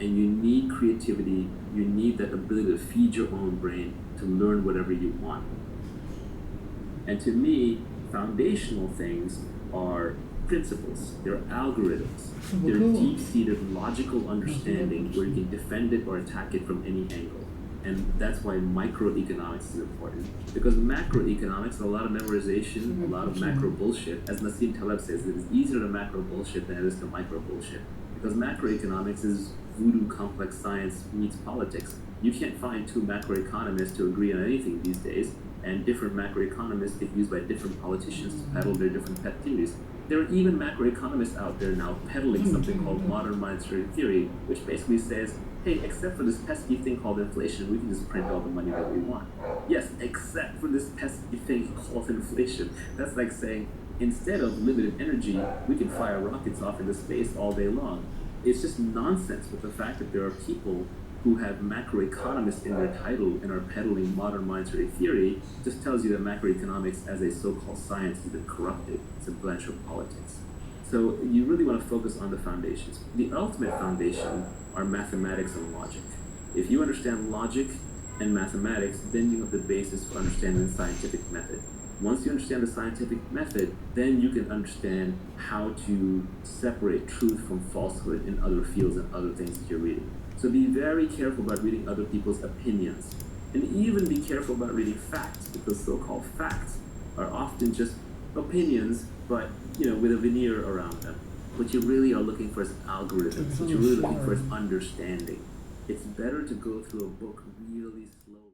And you need creativity, you need that ability to feed your own brain to learn whatever you want. And to me, foundational things are principles, they're algorithms, they're deep-seated logical understanding where you can defend it or attack it from any angle. And that's why microeconomics is important. Because macroeconomics, a lot of memorization, a lot of macro bullshit. As Nassim Taleb says, it is easier to macro bullshit than it is to micro bullshit. Because macroeconomics is voodoo complex science meets politics. You can't find two macroeconomists to agree on anything these days, and different macroeconomists get used by different politicians to peddle their different pet theories. There are even macroeconomists out there now peddling something called modern monetary theory, which basically says, hey, except for this pesky thing called inflation, we can just print all the money that we want. Yes, except for this pesky thing called inflation. That's like saying, instead of limited energy, we can fire rockets off into space all day long. It's just nonsense, but the fact that there are people who have macroeconomists in their title and are peddling modern monetary theory just tells you that macroeconomics as a so-called science has been corrupted. It's a branch of politics. So you really want to focus on the foundations. The ultimate foundation are mathematics and logic. If you understand logic and mathematics, then you have the basis for understanding the scientific method. Once you understand the scientific method, then you can understand how to separate truth from falsehood in other fields and other things that you're reading. So be very careful about reading other people's opinions. And even be careful about reading facts, because so-called facts are often just opinions, but with a veneer around them. What you really are looking for is algorithms. What you're really looking for is understanding. It's better to go through a book really slowly.